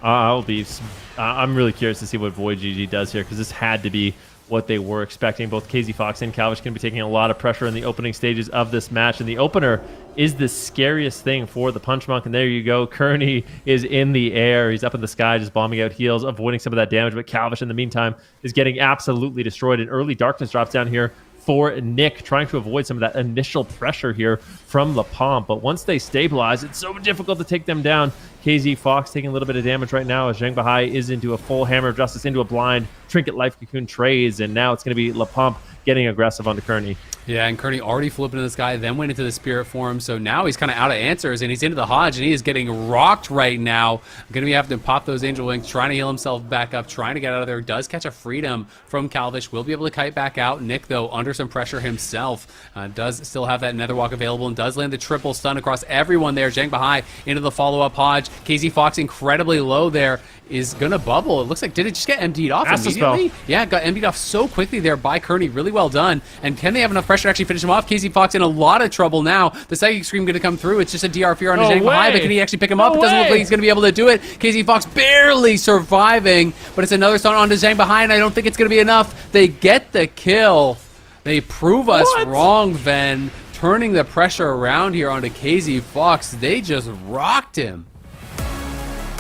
I'm really curious to see what VOIDGG does here, because this had to be what they were expecting. Both KZ Fox and CLEAVE going to be taking a lot of pressure in the opening stages of this match, and the opener is the scariest thing for the Punch Monk. And there you go, Kearney is in the air, he's up in the sky just bombing out heals, avoiding some of that damage, but CLEAVE in the meantime is getting absolutely destroyed. And early darkness drops down here for Nick, trying to avoid some of that initial pressure here from LaPomp. But once they stabilize, it's so difficult to take them down. KZ Fox taking a little bit of damage right now as Zhang Bahai is into a full Hammer of Justice, into a blind Trinket Life Cocoon trades, and now it's going to be LaPomp getting aggressive onto Kearney. Yeah, and Kearney already flipped into this guy, then went into the Spirit form, so now he's kind of out of answers, and he's into the Hodge, and he is getting rocked right now. Going to be having to pop those Angel Wings, trying to heal himself back up, trying to get out of there. Does catch a Freedom from CLEAVE, will be able to kite back out. Nick, though, under some pressure himself, does still have that Netherwalk available, and does land the triple stun across everyone there. Zhang Bahai into the follow-up Hodge. KZ Fox incredibly low there, is going to bubble. It looks like, did it just get MD'd off immediately? Yeah, it got MD'd off so quickly there by Kearney. Really well done. And can they have enough pressure to actually finish him off? KZ Fox in a lot of trouble now. The Psychic Scream going to come through. It's just a DR Fear on Zhang Bahai, but can he actually pick him up? It doesn't look like he's going to be able to do it. KZ Fox barely surviving, but it's another stun onto Zhang Bahai, and I don't think it's going to be enough. They get the kill. They prove us wrong, Ven. Turning the pressure around here onto KZ Fox. They just rocked him.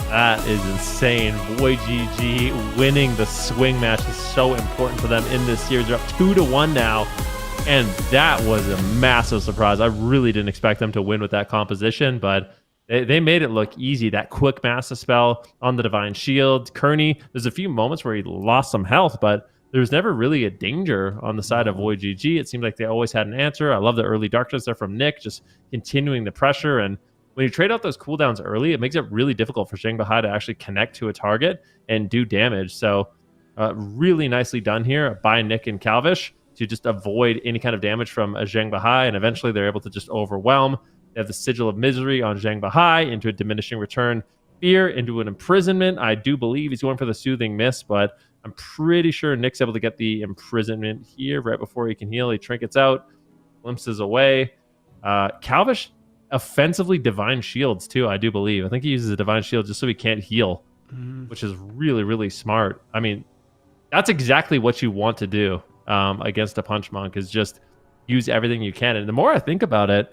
That is insane. VOIDGG winning the swing match is so important for them in this series. They're up 2-1 now, and that was a massive surprise. I really didn't expect them to win with that composition, but they made it look easy. That quick Massive Spell on the Divine Shield. Kearney, there's a few moments where he lost some health, but there was never really a danger on the side of VOIDGG. It seemed like they always had an answer. I love the early darkness there from Nick, just continuing the pressure. And when you trade out those cooldowns early, it makes it really difficult for Zhang Bahai to actually connect to a target and do damage. So really nicely done here by Nick and CLEAVE to just avoid any kind of damage from Zhang Bahai, and eventually they're able to just overwhelm. They have the Sigil of Misery on Zhang Bahai into a Diminishing Return Fear, into an Imprisonment. I do believe he's going for the Soothing Mist, but I'm pretty sure Nick's able to get the Imprisonment here right before he can heal. He trinkets out, glimpses away. CLEAVE offensively Divine Shields too, I do believe. I think he uses a Divine Shield just so he can't heal, which is really, really smart. I mean, that's exactly what you want to do against a Punch Monk, is just use everything you can. And the more I think about it,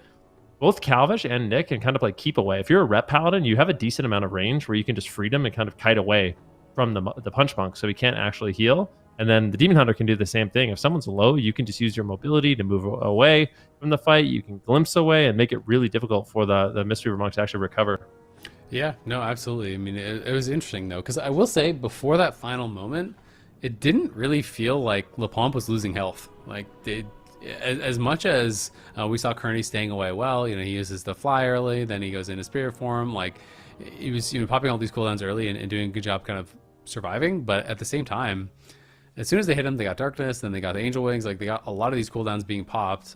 both CLEAVE and Nick can kind of like keep away. If you're a Rep Paladin, you have a decent amount of range where you can just freedom and kind of kite away from the Punch Monk so he can't actually heal. And then the Demon Hunter can do the same thing. If someone's low, you can just use your mobility to move away from the fight. You can glimpse away and make it really difficult for the Mystery Monk to actually recover. Yeah, no, absolutely. I mean, it was interesting, though, because I will say, before that final moment, it didn't really feel like LaPomp was losing health. Like, as much as we saw Kearney staying away well, he uses the fly early, then he goes into Spirit form. Like, he was popping all these cooldowns early and doing a good job kind of surviving, but at the same time, as soon as they hit him, they got Darkness, then they got the Angel Wings. Like, they got a lot of these cooldowns being popped.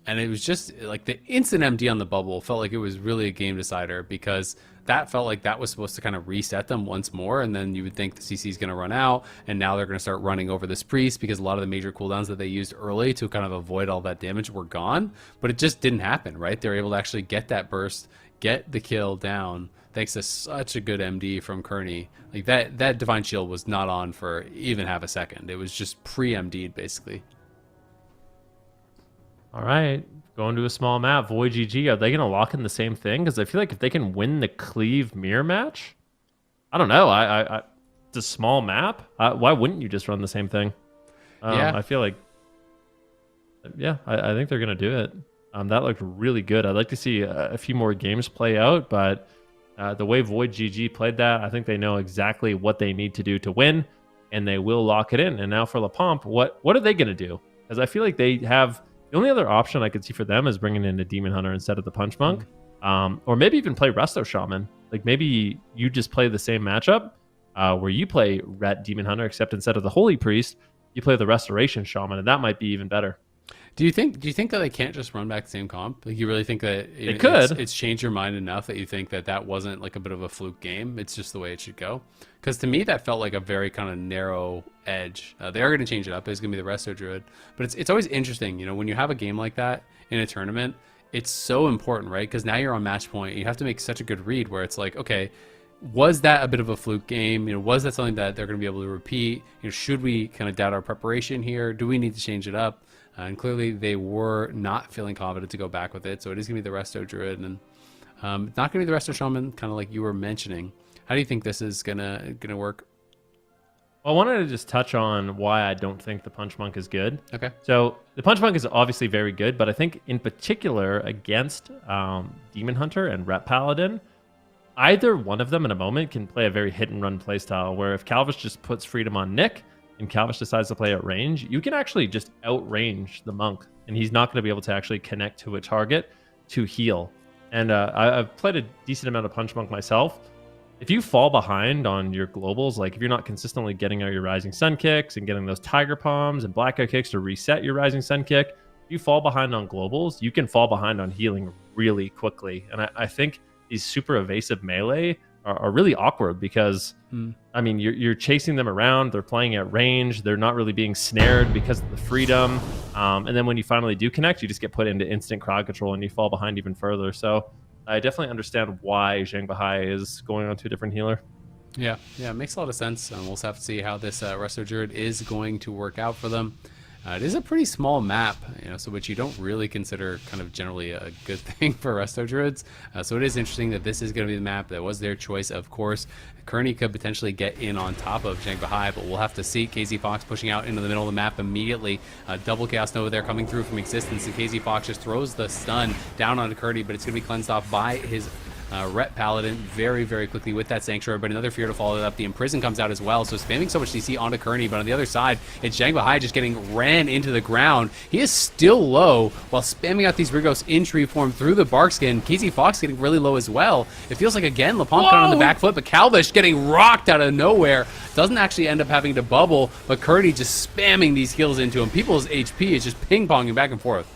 And it was just, like, the instant MD on the bubble felt like it was really a game decider, because that felt like that was supposed to kind of reset them once more. And then you would think the CC is going to run out, and now they're going to start running over this Priest, because a lot of the major cooldowns that they used early to kind of avoid all that damage were gone. But it just didn't happen, right? They were able to actually get that burst, get the kill down, thanks to such a good MD from Kearney. Like, that Divine Shield was not on for even half a second. It was just pre-MD'd, basically. All right, going to a small map. VOIDGG, are they going to lock in the same thing? Because I feel like if they can win the Cleave mirror match, I don't know. It's a small map. Why wouldn't you just run the same thing? Yeah. I feel like, yeah, I think they're going to do it. That looked really good. I'd like to see a few more games play out, but the way VOIDGG played that, I think they know exactly what they need to do to win, and they will lock it in. And now for LaPomp, what are they going to do? Because I feel like they have... The only other option I could see for them is bringing in a Demon Hunter instead of the Punch Monk. Or maybe even play Resto Shaman. Like, maybe you just play the same matchup where you play Ret Demon Hunter, except instead of the Holy Priest, you play the Restoration Shaman, and that might be even better. Do you think that they can't just run back the same comp? Like, you really think that It could. it's changed your mind enough that you think that that wasn't like a bit of a fluke game? It's just the way it should go. Because to me, that felt like a very kind of narrow edge. They are going to change it up. It's going to be the Resto Druid, but it's always interesting, you know, when you have a game like that in a tournament. It's so important, right? Because now you're on match point. You have to make such a good read where it's like, okay, was that a bit of a fluke game? You know, was that something that they're going to be able to repeat? You know, should we kind of doubt our preparation here? Do we need to change it up? And clearly they were not feeling confident to go back with it. So it is going to be the Resto Druid, and not going to be the Resto Shaman, kind of like you were mentioning. How do you think this is gonna work? Well, I wanted to just touch on why I don't think the Punch Monk is good. Okay. So the Punch Monk is obviously very good, but I think in particular against Demon Hunter and Ret Paladin, either one of them in a moment can play a very hit and run playstyle where if Calvish just puts freedom on Nick and Calvish decides to play at range, you can actually just outrange the Monk, and he's not going to be able to actually connect to a target to heal. And I've played a decent amount of Punch Monk myself. If you fall behind on your globals, like if you're not consistently getting out your Rising Sun kicks and getting those Tiger Palms and Blackout kicks to reset your Rising Sun kick, if you fall behind on globals, you can fall behind on healing really quickly. And I think these super evasive melee are really awkward because, I mean, you're chasing them around. They're playing at range. They're not really being snared because of the freedom. And then when you finally do connect, you just get put into instant crowd control and you fall behind even further. So I definitely understand why Zhang Bahai is going on to a different healer. Yeah, it makes a lot of sense. We'll just have to see how this Resto Druid is going to work out for them. It is a pretty small map, you know, so which you don't really consider kind of generally a good thing for Resto Druids. So it is interesting that this is going to be the map that was their choice, of course. Kearney could potentially get in on top of Zhang Bahai, but we'll have to see. KZ Fox pushing out into the middle of the map immediately. Double Chaos Nova there coming through from existence, and KZ Fox just throws the stun down onto Kearney, but it's going to be cleansed off by his Ret Paladin very, very quickly with that Sanctuary, but another Fear to follow it up. The Imprison comes out as well, so spamming so much DC onto Kearney, but on the other side, it's Zhang Bahai just getting ran into the ground. He is still low while spamming out these Rigos in tree form through the Barkskin. KZ Fox getting really low as well. It feels like, again, LaPomp kind of on the back foot, but Calvish getting rocked out of nowhere. Doesn't actually end up having to bubble, but Kearney just spamming these heals into him. People's HP is just ping-ponging back and forth.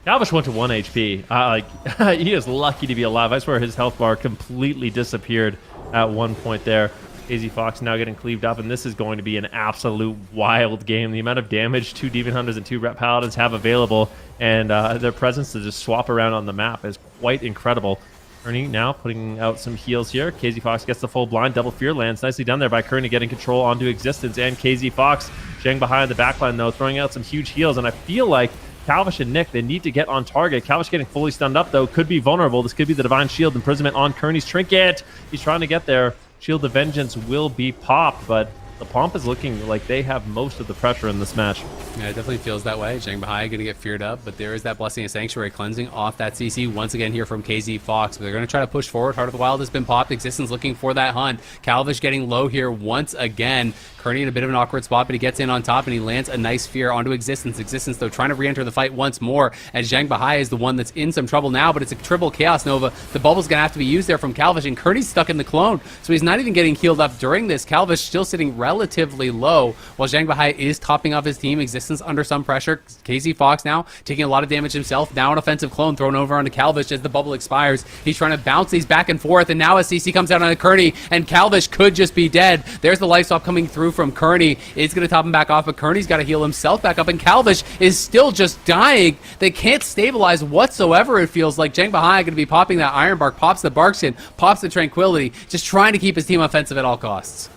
Calvish went to 1 HP. He is lucky to be alive. I swear his health bar completely disappeared at one point there. KZ Fox now getting cleaved up, and this is going to be an absolute wild game. The amount of damage 2 Demon Hunters and 2 Ret Paladins have available, and their presence to just swap around on the map is quite incredible. Kearney now putting out some heals here. KZ Fox gets the full blind. Double Fear lands. Nicely done there by Kearney, getting control onto existence, and KZ Fox. Zhang behind the backline, though, throwing out some huge heals, and I feel like Calvish and Nick, they need to get on target. Calvish getting fully stunned up, though, could be vulnerable. This could be the Divine Shield imprisonment on Kearney's Trinket. He's trying to get there. Shield of Vengeance will be popped, but the Pomp is looking like they have most of the pressure in this match. Yeah, it definitely feels that way. Zhang Bahai going to get feared up, but there is that Blessing of Sanctuary cleansing off that CC once again here from KZ Fox. But they're going to try to push forward. Heart of the Wild has been popped. Existence looking for that hunt. Calvish getting low here once again. Kearney in a bit of an awkward spot, but he gets in on top and he lands a nice Fear onto Existence. Existence, though, trying to re-enter the fight once more, as Zhang Bahai is the one that's in some trouble now, but it's a triple Chaos Nova. The bubble's going to have to be used there from Calvish, and Kearney's stuck in the clone, so he's not even getting healed up during this. Calvish still sitting relatively low, while Zhang Bahai is topping off his team. Existence under some pressure. KZ Fox now taking a lot of damage himself. Now an offensive clone thrown over onto Calvish as the bubble expires. He's trying to bounce these back and forth, and now a CC comes out on Kearney, and Calvish could just be dead. There's the life swap coming through from Kearney. It's going to top him back off, but Kearney's got to heal himself back up, and Calvish is still just dying. They can't stabilize whatsoever, it feels like. Zhang Bahai going to be popping that Iron Bark, pops the Barkskin, pops the Tranquility, just trying to keep his team offensive at all costs.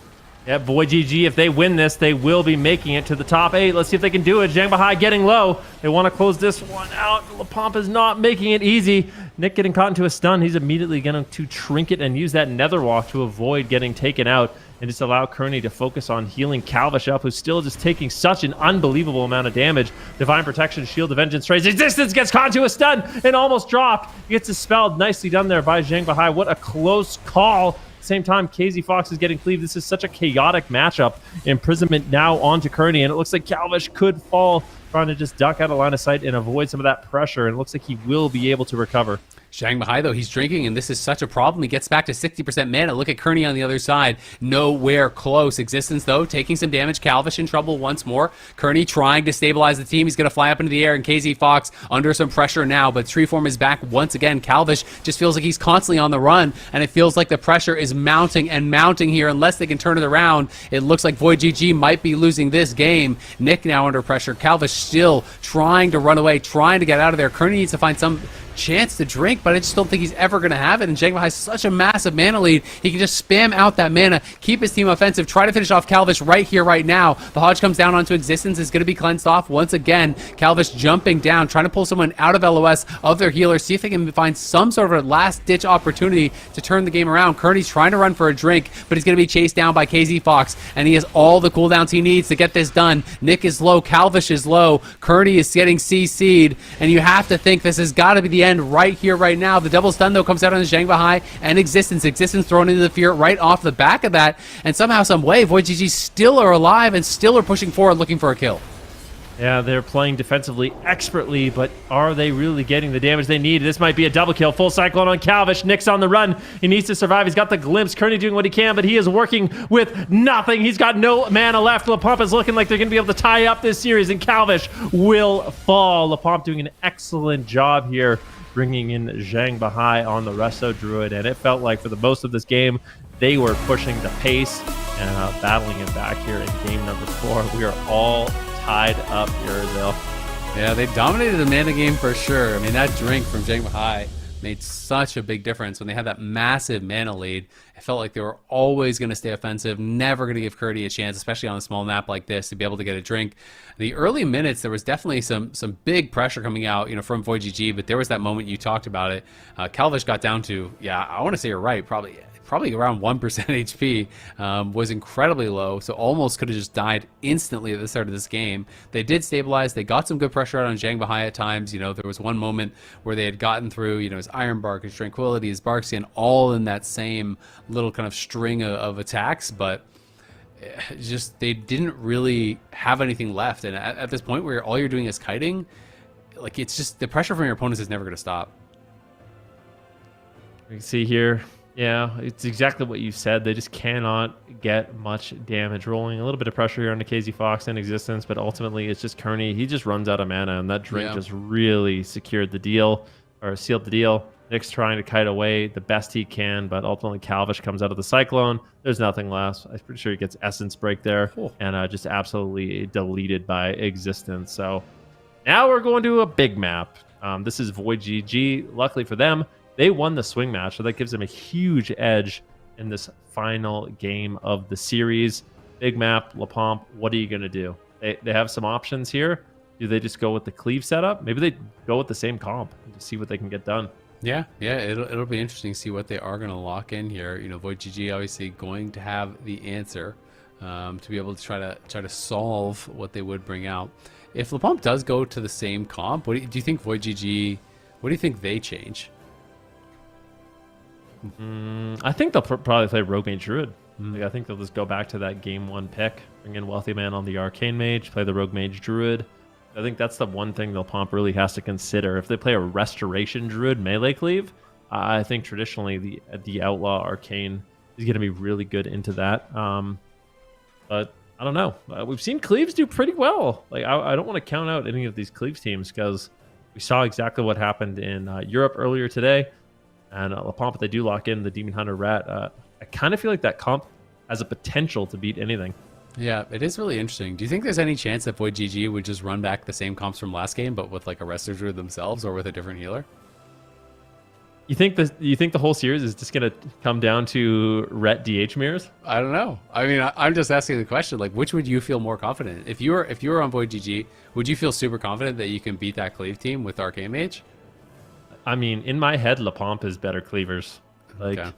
Yeah, VOIDGG, if they win this, they will be making it to the top 8. Let's see if they can do it. Zhang Bahai getting low. They want to close this one out. LaPomp is not making it easy. Nick getting caught into a stun. He's immediately going to Trinket and use that Nether Walk to avoid getting taken out and just allow Kearney to focus on healing Calvish up, who's still just taking such an unbelievable amount of damage. Divine Protection, Shield of Vengeance, Trace Existence gets caught into a stun and almost dropped. Gets dispelled. Nicely done there by Zhang Bahai. What a close call. Same time, KZ Fox is getting cleaved. This is such a chaotic matchup. Imprisonment now onto Kearney, and it looks like Calvish could fall, trying to just duck out of line of sight and avoid some of that pressure, and it looks like he will be able to recover. Zhang Bahai, though, he's drinking, and this is such a problem. He gets back to 60% mana. Look at Kearney on the other side. Nowhere close. Existence, though, taking some damage. Calvish in trouble once more. Kearney trying to stabilize the team. He's going to fly up into the air, and KZ Fox under some pressure now, but Treeform is back once again. Calvish just feels like he's constantly on the run, and it feels like the pressure is mounting and mounting here. Unless they can turn it around, it looks like VOIDGG might be losing this game. Nick now under pressure. Calvish still trying to run away, trying to get out of there. Kearney needs to find some chance to drink, but I just don't think he's ever going to have it. And Zhang has such a massive mana lead. He can just spam out that mana, keep his team offensive, try to finish off Calvish right here, right now. The Hodge comes down onto Existence, is going to be cleansed off once again. Calvish jumping down, trying to pull someone out of LOS of their healer, see if they can find some sort of a last-ditch opportunity to turn the game around. Kearney's trying to run for a drink, but he's going to be chased down by KZ Fox, and he has all the cooldowns he needs to get this done. Nick is low, Calvish is low, Kearney is getting CC'd, and you have to think this has got to be the end right here, right now. The double stun, though, comes out on Zhang Bahai and Existence. Existence thrown into the fear right off the back of that, and somehow, some way, VOIDGG still are alive and still are pushing forward looking for a kill. Yeah, they're playing defensively expertly, but are they really getting the damage they need? This might be a double kill. Full Cyclone on Calvish. Nick's on the run. He needs to survive. He's got the glimpse. Kearney doing what he can, but he is working with nothing. He's got no mana left. LaPomp is looking like they're going to be able to tie up this series, and Calvish will fall. LaPomp doing an excellent job here, bringing in Zhang Bahai on the Resto Druid, and it felt like for the most of this game, they were pushing the pace and battling it back here in game number 4. We are all tied up here, though. Yeah, they dominated the mana game for sure. I mean, that drink from Zhang Bahai made such a big difference when they had that massive mana lead. It felt like they were always going to stay offensive, never going to give Kearney a chance, especially on a small map like this, to be able to get a drink. The early minutes, there was definitely some big pressure coming out, from VOIDGG, but there was that moment you talked about it. Calvish got down to, I want to say you're right, probably around 1% HP, was incredibly low, so almost could have just died instantly at the start of this game. They did stabilize. They got some good pressure out on Zhang Bahai at times. There was one moment where they had gotten through, his Iron Bark, his Tranquility, his Barksian, all in that same little kind of string of attacks, but just they didn't really have anything left. And at this point where all you're doing is kiting, like, it's just the pressure from your opponents is never going to stop. We can see here, yeah, it's exactly what you said. They just cannot get much damage rolling. A little bit of pressure here on the KZ Fox in Existence, but ultimately it's just Kearney. He just runs out of mana, and that drink just really secured the deal, or sealed the deal. Nick's trying to kite away the best he can, but ultimately Calvish comes out of the Cyclone. There's nothing left. I'm pretty sure he gets Essence Break there, and just absolutely deleted by Existence. So now we're going to a big map. This is VOIDGG. Luckily for them, they won the swing match, so that gives them a huge edge in this final game of the series. Big map, LaPomp, what are you going to do? They have some options here. Do they just go with the cleave setup? Maybe they go with the same comp to see what they can get done. Yeah, it'll be interesting to see what they are going to lock in here. VOIDGG obviously going to have the answer to be able to try to solve what they would bring out. If LaPomp does go to the same comp, do you think VOIDGG? What do you think they change? I think they'll probably play Rogue Mage Druid. I think they'll just go back to that game 1 pick, bring in Wealthy Man on the Arcane Mage, play the Rogue Mage Druid. I think that's the one thing LaPomp really has to consider. If they play a Restoration Druid melee cleave, I think traditionally the Outlaw Arcane is going to be really good into that. But I don't know. We've seen cleaves do pretty well. Like, I don't want to count out any of these cleaves teams, because we saw exactly what happened in Europe earlier today. And LaPomp, if they do lock in the Demon Hunter Rat, I kind of feel like that comp has a potential to beat anything. Yeah, it is really interesting. Do you think there's any chance that VOIDGG would just run back the same comps from last game, but with like a Resto Druid themselves, or with a different healer? You think the whole series is just gonna come down to Ret DH mirrors? I don't know. I mean, I'm just asking the question. Like, which would you feel more confident? If you were on VOIDGG, would you feel super confident that you can beat that cleave team with Arcane Mage? I mean, in my head, LaPomp is better cleavers. Like, okay.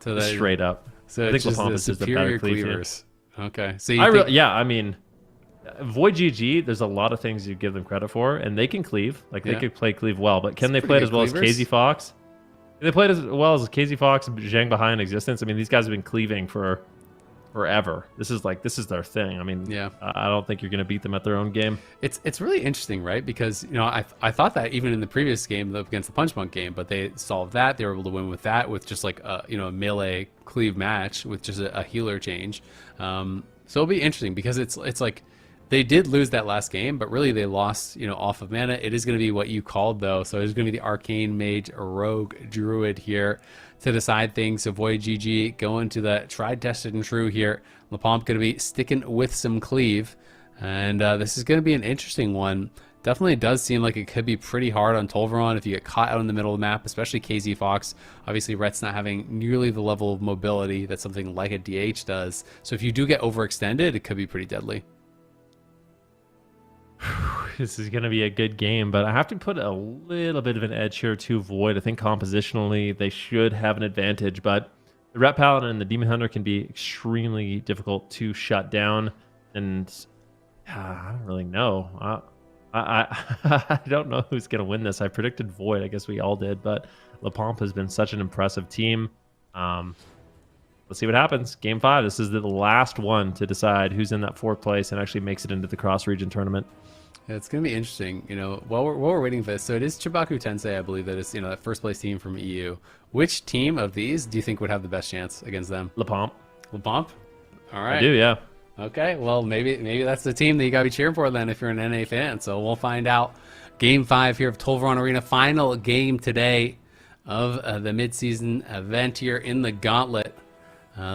So straight up. So I think LaPomp is just a better cleavers. Okay. So I mean, VOIDGG, there's a lot of things you give them credit for, and they can cleave. Like, they could play cleave well, but can they play it as well as KZ Fox? Can they play it as well as KZ Fox, Zhang Bahai in Existence? I mean, these guys have been cleaving for forever. This is their thing. I mean, Yeah. I don't think you're going to beat them at their own game. It's really interesting, right? Because, you know, I thought that even in the previous game against the Punch Monk game, but they solved that. They were able to win with that, with just like a, you know, a melee cleave match with just a healer change. So it'll be interesting because it's like they did lose that last game, but really they lost, you know, off of mana. It is going to be what you called though. So it's going to be the Arcane Mage Rogue Druid here to decide things. So VOIDGG going to the tried, tested, and true here. LePomp going to be sticking with some cleave. And this is going to be an interesting one. Definitely does seem like it could be pretty hard on Tolvaron if you get caught out in the middle of the map, especially KZ Fox. Obviously, Rhett's not having nearly the level of mobility that something like a DH does. So if you do get overextended, it could be pretty deadly. This is going to be a good game, but I have to put a little bit of an edge here to Void. I think compositionally they should have an advantage, but the Ret Paladin and the Demon Hunter can be extremely difficult to shut down, and I don't really know. I don't know who's going to win this. I predicted Void. I guess we all did, but LePomp has been such an impressive team. Let's see what happens. Game 5. This is the last one to decide who's in that 4th place and actually makes it into the cross-region tournament. Yeah, it's going to be interesting, you know, while we're waiting for this. So it is Chibaku Tensei, I believe, that is, you know, that first place team from EU. Which team of these do you think would have the best chance against them? LePomp. LePomp? All right. I do, yeah. Okay, well, maybe that's the team that you got to be cheering for then if you're an NA fan. So we'll find out. Game 5 here of Tolvaron Arena. Final game today of the mid-season event here in the Gauntlet.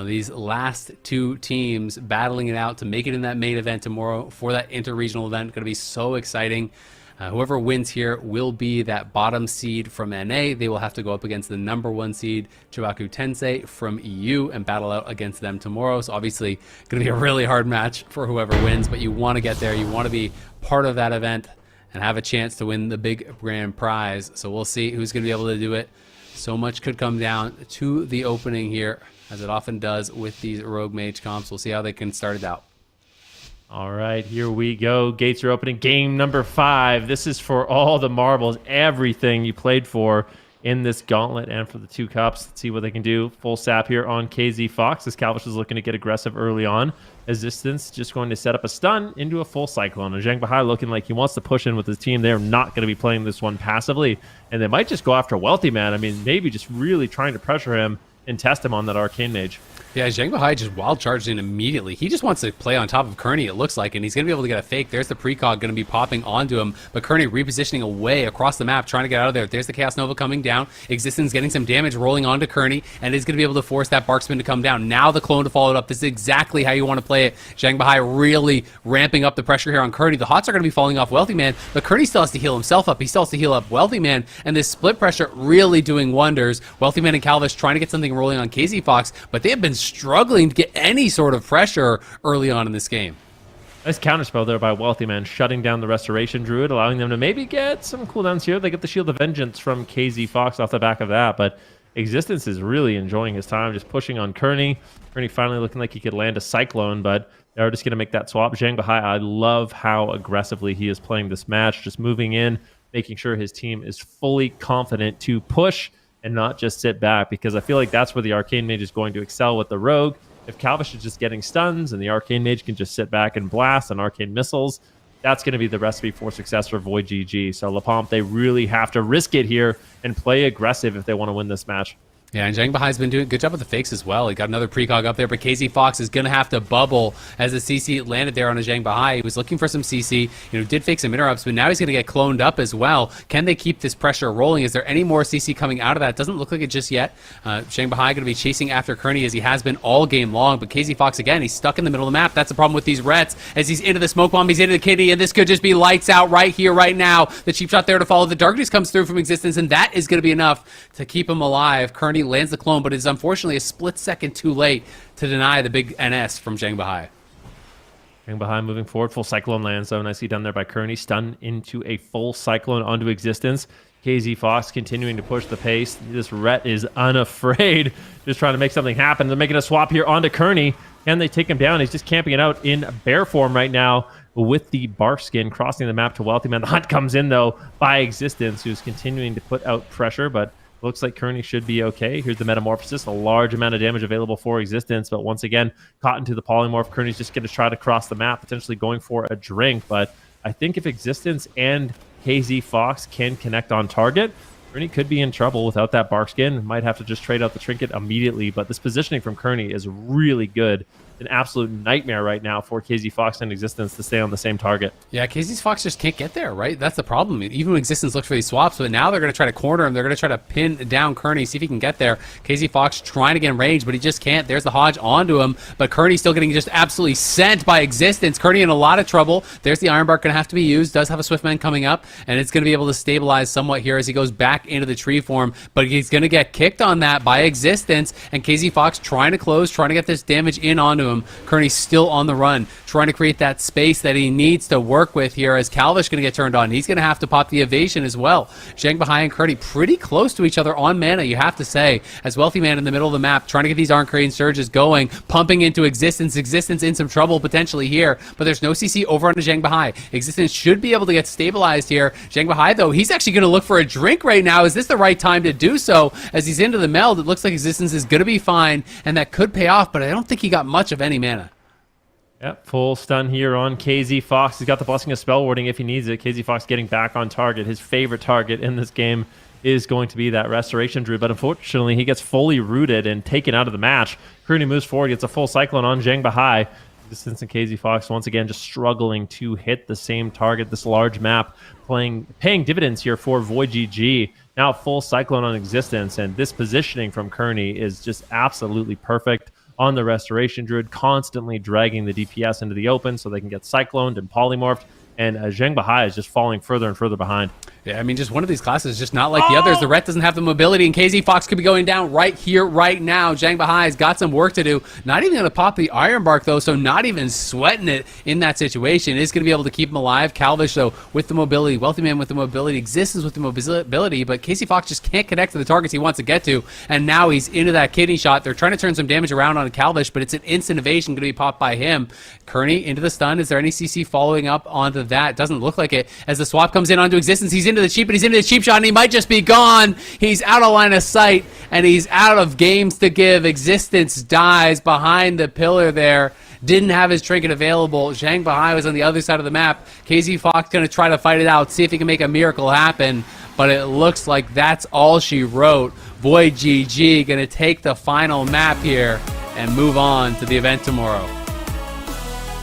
These last 2 teams battling it out to make it in that main event tomorrow for that interregional event. Going to be so exciting. Whoever wins here will be that bottom seed from NA. They will have to go up against the number 1 seed, Chibaku Tensei from EU, and battle out against them tomorrow. So obviously going to be a really hard match for whoever wins, but you want to get there. You want to be part of that event and have a chance to win the big grand prize. So we'll see who's going to be able to do it. So much could come down to the opening here, as it often does with these Rogue Mage comps. We'll see how they can start it out. All right, here we go. Gates are opening. Game number 5. This is for all the marbles, everything you played for in this gauntlet and for the 2 cups. Let's see what they can do. Full sap here on KZ Fox as Calvish is looking to get aggressive early on. Resistance just going to set up a stun into a full cyclone. And Zhang Bahai looking like he wants to push in with his team. They're not going to be playing this one passively. And they might just go after Wealthy Man. I mean, maybe just really trying to pressure him and test him on that Arcane Mage. Yeah, Zhang Bahai just wild charged in immediately. He just wants to play on top of Kearney, it looks like, and he's going to be able to get a fake. There's the precog going to be popping onto him, but Kearney repositioning away across the map, trying to get out of there. There's the Chaos Nova coming down. Existence getting some damage rolling onto Kearney, and is going to be able to force that Barksman to come down. Now the clone to follow it up. This is exactly how you want to play it. Zhang Bahai really ramping up the pressure here on Kearney. The Hots are going to be falling off Wealthy Man, but Kearney still has to heal himself up. He still has to heal up Wealthy Man, and this split pressure really doing wonders. Wealthy Man and Calvish trying to get something rolling on KZ Fox, but they have been struggling to get any sort of pressure early on in this game. Nice counterspell there by Wealthy Man, shutting down the Restoration Druid, allowing them to maybe get some cooldowns here. They get the Shield of Vengeance from KZ Fox off the back of that, but Existence is really enjoying his time, just pushing on Kearney. Kearney finally looking like he could land a Cyclone, but they're just going to make that swap. Zhang Bahai, I love how aggressively he is playing this match, just moving in, making sure his team is fully confident to push and not just sit back, because I feel like that's where the Arcane Mage is going to excel with the Rogue. If Calvish is just getting stuns and the Arcane Mage can just sit back and blast on Arcane Missiles, that's going to be the recipe for success for VOIDGG. So LePomp, they really have to risk it here and play aggressive if they want to win this match. Yeah, and Zhang Bahai's been doing a good job with the fakes as well. He got another precog up there, but KZ Fox is going to have to bubble as the CC landed there on a Zhang Bahai. He was looking for some CC, did fake some interrupts, but now he's going to get cloned up as well. Can they keep this pressure rolling? Is there any more CC coming out of that? Doesn't look like it just yet. Zhang Bahai going to be chasing after Kearney as he has been all game long, but KZ Fox, again, he's stuck in the middle of the map. That's the problem with these Rets, as he's into the smoke bomb, he's into the kitty, and this could just be lights out right here, right now. The cheap shot there to follow. The darkness comes through from Existence, and that is going to be enough to keep him alive. Kearney lands the clone, but is unfortunately a split second too late to deny the big NS from Zhang Bahai. Zhang Bahai moving forward, full Cyclone lands though, nicely done there by Kearney, stun into a full Cyclone onto Existence. KZ Fox continuing to push the pace. This Ret is unafraid, just trying to make something happen. They're making a swap here onto Kearney. Can they take him down? He's just camping it out in bear form right now with the bark skin, crossing the map to Wealthy Man. The hunt comes in though by Existence, who's continuing to put out pressure, but Looks like Kearney should be okay. Here's the Metamorphosis, a large amount of damage available for Existence, but once again, caught into the Polymorph. Kearney's just going to try to cross the map, potentially going for a drink, but I think if Existence and KZ Fox can connect on target, Kearney could be in trouble without that bark skin. Might have to just trade out the trinket immediately, but this positioning from Kearney is really good. An absolute nightmare right now for KZ Fox and Existence to stay on the same target. Yeah, KZ Fox just can't get there, right? That's the problem. Even when Existence looks for these swaps, but now they're going to try to corner him. They're going to try to pin down Kearney, see if he can get there. KZ Fox trying to get in range, but he just can't. There's the Hodge onto him, but Kearney's still getting just absolutely sent by Existence. Kearney in a lot of trouble. There's the Ironbark going to have to be used. Does have a Swiftman coming up, and it's going to be able to stabilize somewhat here as he goes back into the tree form, but he's going to get kicked on that by Existence, and KZ Fox trying to close, trying to get this damage in onto him. Kearney's still on the run, trying to create that space that he needs to work with here as Calvish going to get turned on. He's going to have to pop the evasion as well. Zhang Bahai and Kearney pretty close to each other on mana, you have to say, as Wealthy Man in the middle of the map, trying to get these Arcane Surges going, pumping into Existence. Existence in some trouble potentially here, but there's no CC over onto Zhang Bahai. Existence should be able to get stabilized here. Zhang Bahai, though, he's actually going to look for a drink right now. Is this the right time to do so? As he's into the meld, it looks like Existence is going to be fine, and that could pay off, but I don't think he got much of any mana. Yep, full stun here on KZ Fox. He's got the Blessing of Spell Warding if he needs it. KZ Fox getting back on target. His favorite target in this game is going to be that Restoration Druid, but unfortunately he gets fully rooted and taken out of the match. Kearney moves forward, gets a full Cyclone on Zhang Bahai. Existence and KZ Fox once again just struggling to hit the same target. This large map paying dividends here for VOIDGG. Now full Cyclone on Existence, and this positioning from Kearney is just absolutely perfect on the Restoration Druid, constantly dragging the DPS into the open so they can get cycloned and polymorphed, and Zhang Bahai is just falling further and further behind. Yeah, I mean, just one of these classes is just not like the others. The Ret doesn't have the mobility, and KZ Fox could be going down right here, right now. Zhang Bahai's got some work to do. Not even going to pop the Ironbark, though, so not even sweating it in that situation. Is going to be able to keep him alive. Calvish, though, with the mobility. Wealthy Man with the mobility. Existence with the mobility, but KZ Fox just can't connect to the targets he wants to get to, and now he's into that kidney shot. They're trying to turn some damage around on Calvish, but it's an instant evasion going to be popped by him. Kearney into the stun. Is there any CC following up onto that? Doesn't look like it. As the swap comes in onto Existence, he's into the cheap, and he's into the cheap shot, and he might just be gone. He's out of line of sight, and he's out of games to give. Existence dies behind the pillar there. Didn't have his trinket available. Zhang Bahai was on the other side of the map. KZ Fox going to try to fight it out, see if he can make a miracle happen, but it looks like that's all she wrote. VOIDGG going to take the final map here and move on to the event tomorrow.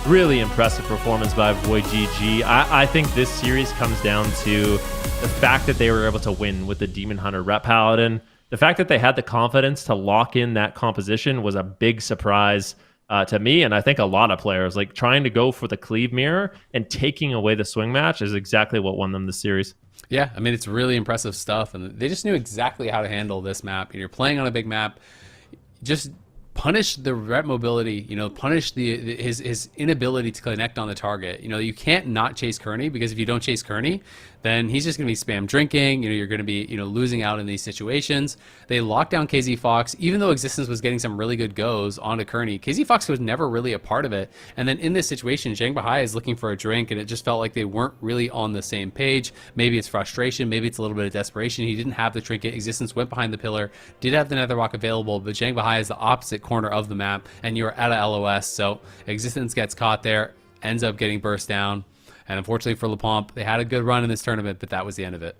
Really impressive performance by VOIDGG. I think this series comes down to the fact that they were able to win with the Demon Hunter Ret Paladin. The fact that they had the confidence to lock in that composition was a big surprise to me, and I think a lot of players. Like, trying to go for the Cleave Mirror and taking away the swing match is exactly what won them the series. Yeah, I mean, it's really impressive stuff, and they just knew exactly how to handle this map. You're playing on a big map, just punish the Ret mobility, punish his inability to connect on the target. You can't not chase Kearney, because if you don't chase Kearney, then he's just going to be spam drinking. You're going to be, losing out in these situations. They locked down KZ Fox, even though Existence was getting some really good goes onto Kearney. KZ Fox was never really a part of it. And then in this situation, Zhang Bahai is looking for a drink, and it just felt like they weren't really on the same page. Maybe it's frustration, maybe it's a little bit of desperation. He didn't have the trinket. Existence went behind the pillar, did have the Nether Rock available, but Zhang Bahai is the opposite corner of the map, and you're at a LOS, so Existence gets caught there, ends up getting burst down. And unfortunately for LePomp, they had a good run in this tournament, but that was the end of it.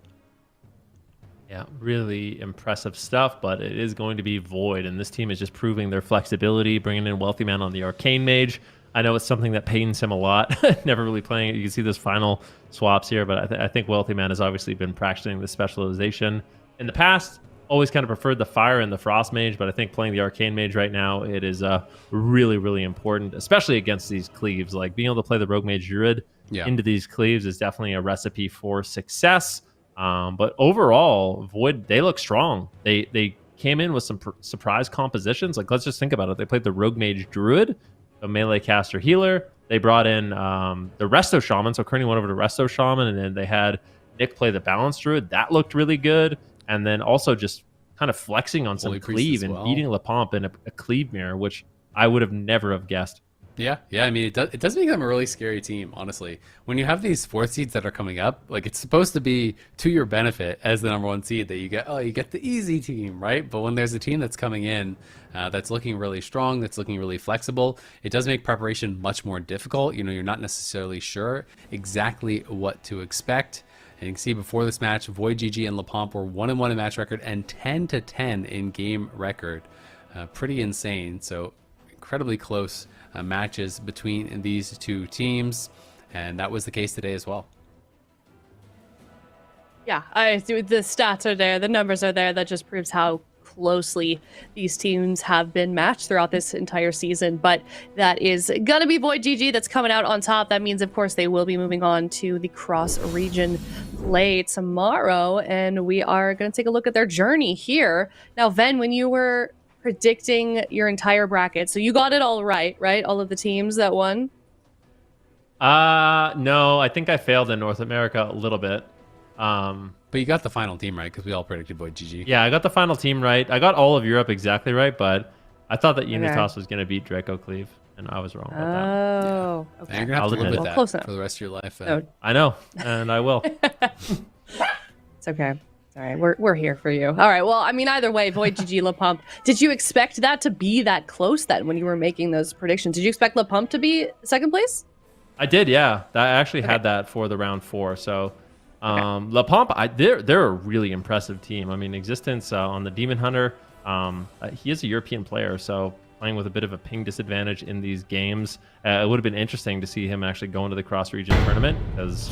Yeah, really impressive stuff, but it is going to be Void, and this team is just proving their flexibility, bringing in Wealthy Man on the Arcane Mage. I know it's something that pains him a lot, never really playing it. You can see those final swaps here, but I think Wealthy Man has obviously been practicing the specialization in the past. Always kind of preferred the Fire and the Frost Mage, but I think playing the Arcane Mage right now, it is really, really important, especially against these Cleaves. Like, being able to play the Rogue Mage Druid into these Cleaves is definitely a recipe for success. But overall, Void, they look strong. They came in with some surprise compositions. Like, let's just think about it. They played the Rogue Mage Druid, a melee caster healer. They brought in the Resto Shaman, so Kearney went over to Resto Shaman, and then they had Nick play the Balance Druid. That looked really good. And then also just kind of flexing on some Cleave and beating LePomp in a Cleave Mirror, which I would have never have guessed. Yeah, yeah. I mean, it does make them a really scary team, honestly. When you have these fourth seeds that are coming up, like it's supposed to be to your benefit as the number one seed that you get the easy team, right? But when there's a team that's coming in that's looking really strong, that's looking really flexible, it does make preparation much more difficult. You know, you're not necessarily sure exactly what to expect. And you can see before this match, VOIDGG and LePomp were 1-1 in match record and 10-10 in game record. Pretty insane. So incredibly close matches between these two teams, and that was the case today as well. Yeah, the stats are there, the numbers are there. That just proves how closely these teams have been matched throughout this entire season. But that is gonna be VOIDGG that's coming out on top. That means, of course, they will be moving on to the cross-region play tomorrow, and we are gonna take a look at their journey here. Now, Ven, when you were predicting your entire bracket, so you got it all right? All of the teams that won? No, I think I failed in North America a little bit. But you got the final team right, because we all predicted VOIDGG. Yeah, I got the final team right. I got all of Europe exactly right, but I thought that UNITAS was going to beat DRACO CLEAVE, and I was wrong about that. Oh, okay. And you're going to have to live with that close enough for the rest of your life. Oh. I know, and I will. It's okay. All right, we're here for you. All right, well, I mean, either way, VOIDGG, LePump. Did you expect that to be that close then when you were making those predictions? Did you expect LePump to be second place? I did, yeah. I actually had that for the round 4. So, LePump, they're a really impressive team. I mean, Existence on the Demon Hunter, he is a European player, so playing with a bit of a ping disadvantage in these games, it would have been interesting to see him actually go into the cross-region tournament, because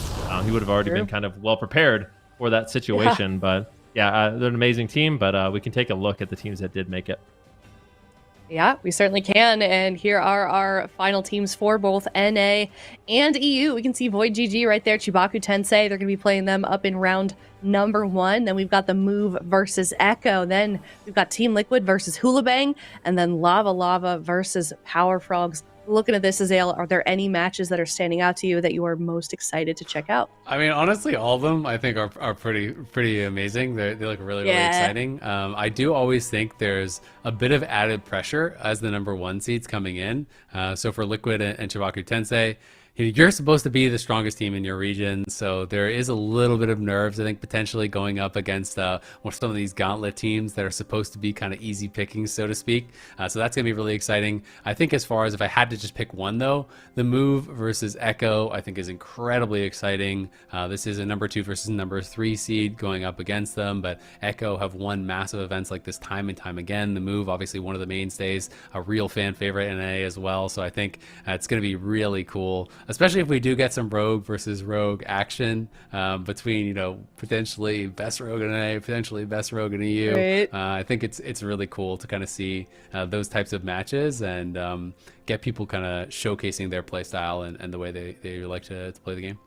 he would have already been kind of well prepared for that situation. But yeah, they're an amazing team, but we can take a look at the teams that did make it. Yeah, we certainly can. And here are our final teams for both NA and EU. We can see VOIDGG right there, Chibaku Tensei. They're going to be playing them up in round number 1. Then we've got the Move versus Echo. Then we've got Team Liquid versus HOOLIBANG. And then Lava Lava versus Power Frogs. Looking at this, Azale, are there any matches that are standing out to you that you are most excited to check out? I mean, honestly, all of them I think are pretty amazing. They look really exciting. I do always think there's a bit of added pressure as the number 1 seeds coming in. So for Liquid and Chibaku Tensei, you're supposed to be the strongest team in your region, so there is a little bit of nerves, I think, potentially going up against some of these Gauntlet teams that are supposed to be kind of easy pickings, so to speak. So that's going to be really exciting. I think as far as if I had to just pick one, though, the Move versus Echo, I think, is incredibly exciting. This is a number 2 versus number 3 seed going up against them, but Echo have won massive events like this time and time again. The Move, obviously one of the mainstays, a real fan favorite in NA as well, so I think it's going to be really cool, especially if we do get some rogue versus rogue action between, potentially best rogue in NA, potentially best rogue in EU. Right. I think it's really cool to kind of see those types of matches and get people kind of showcasing their play style and the way they like to play the game.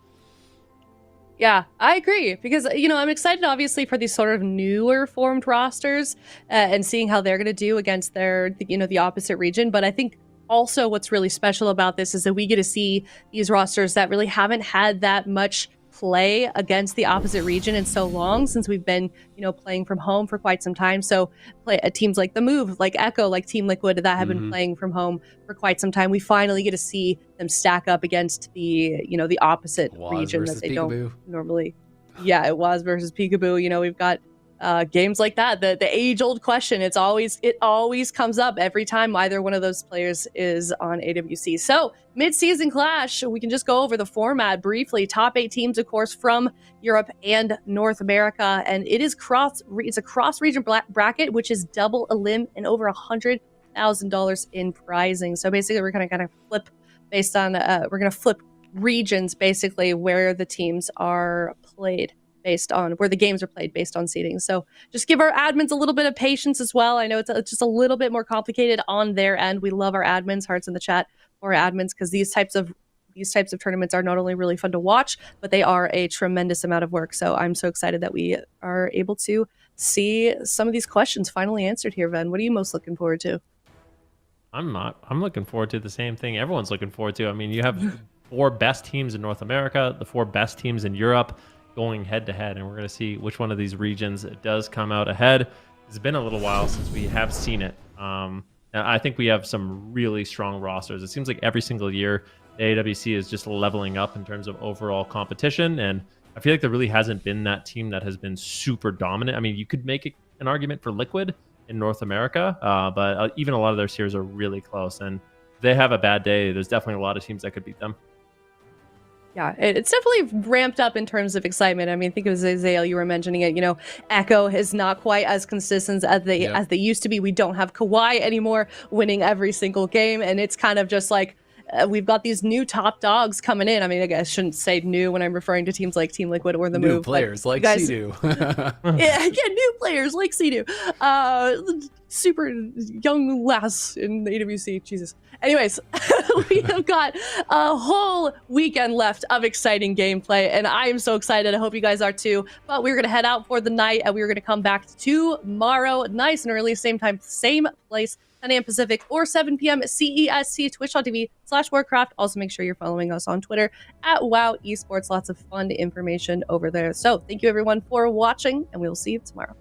Yeah, I agree, because, I'm excited, obviously, for these sort of newer formed rosters and seeing how they're going to do against the opposite region. But I think also what's really special about this is that we get to see these rosters that really haven't had that much play against the opposite region in so long, since we've been, playing from home for quite some time. So teams like the Move, like Echo, like Team Liquid that have been playing from home for quite some time, we finally get to see them stack up against the, the opposite region that they Peekaboo. don't normally. Yeah, it was versus Peekaboo. We've got games like that. The age-old question. It always comes up every time either one of those players is on AWC. So mid-season clash. We can just go over the format briefly. Top 8 teams, of course, from Europe and North America, and it's a cross-region bracket, which is double elim and over $100,000 in prizing. So basically, we're going to kind of flip based on flip regions, basically where the teams are played, based on where the games are played based on seeding. So just give our admins a little bit of patience as well. I know it's just a little bit more complicated on their end. We love our admins, hearts in the chat for our admins, because these types of tournaments are not only really fun to watch, but they are a tremendous amount of work. So I'm so excited that we are able to see some of these questions finally answered here. Ven, what are you most looking forward to? I'm looking forward to the same thing everyone's looking forward to. I mean, you have 4 best teams in North America, the 4 best teams in Europe, going head to head, and we're going to see which one of these regions does come out ahead. It's been a little while since we have seen it. I think we have some really strong rosters. It seems like every single year, the AWC is just leveling up in terms of overall competition. And I feel like there really hasn't been that team that has been super dominant. I mean, you could make an argument for Liquid in North America, but even a lot of their series are really close. And if they have a bad day, there's definitely a lot of teams that could beat them. Yeah, it's definitely ramped up in terms of excitement. I mean, I think it was Zale, you were mentioning it. You know, Echo is not quite as consistent as they used to be. We don't have Kawhi anymore winning every single game, and it's kind of just like we've got these new top dogs coming in. I mean, I guess I shouldn't say new when I'm referring to teams like Team Liquid or the New Move. players like guys, Sea-Doo. yeah, new players like Sea-Doo. Super young lass in the AWC. Jesus. Anyways, we have got a whole weekend left of exciting gameplay, and I am so excited. I hope you guys are too. But we're going to head out for the night, and we're going to come back tomorrow, nice and early, same time, same place, 10 a.m. Pacific or 7 p.m. CEST, twitch.tv/Warcraft. Also, make sure you're following us on Twitter at WoW Esports. Lots of fun information over there. So thank you, everyone, for watching, and we will see you tomorrow.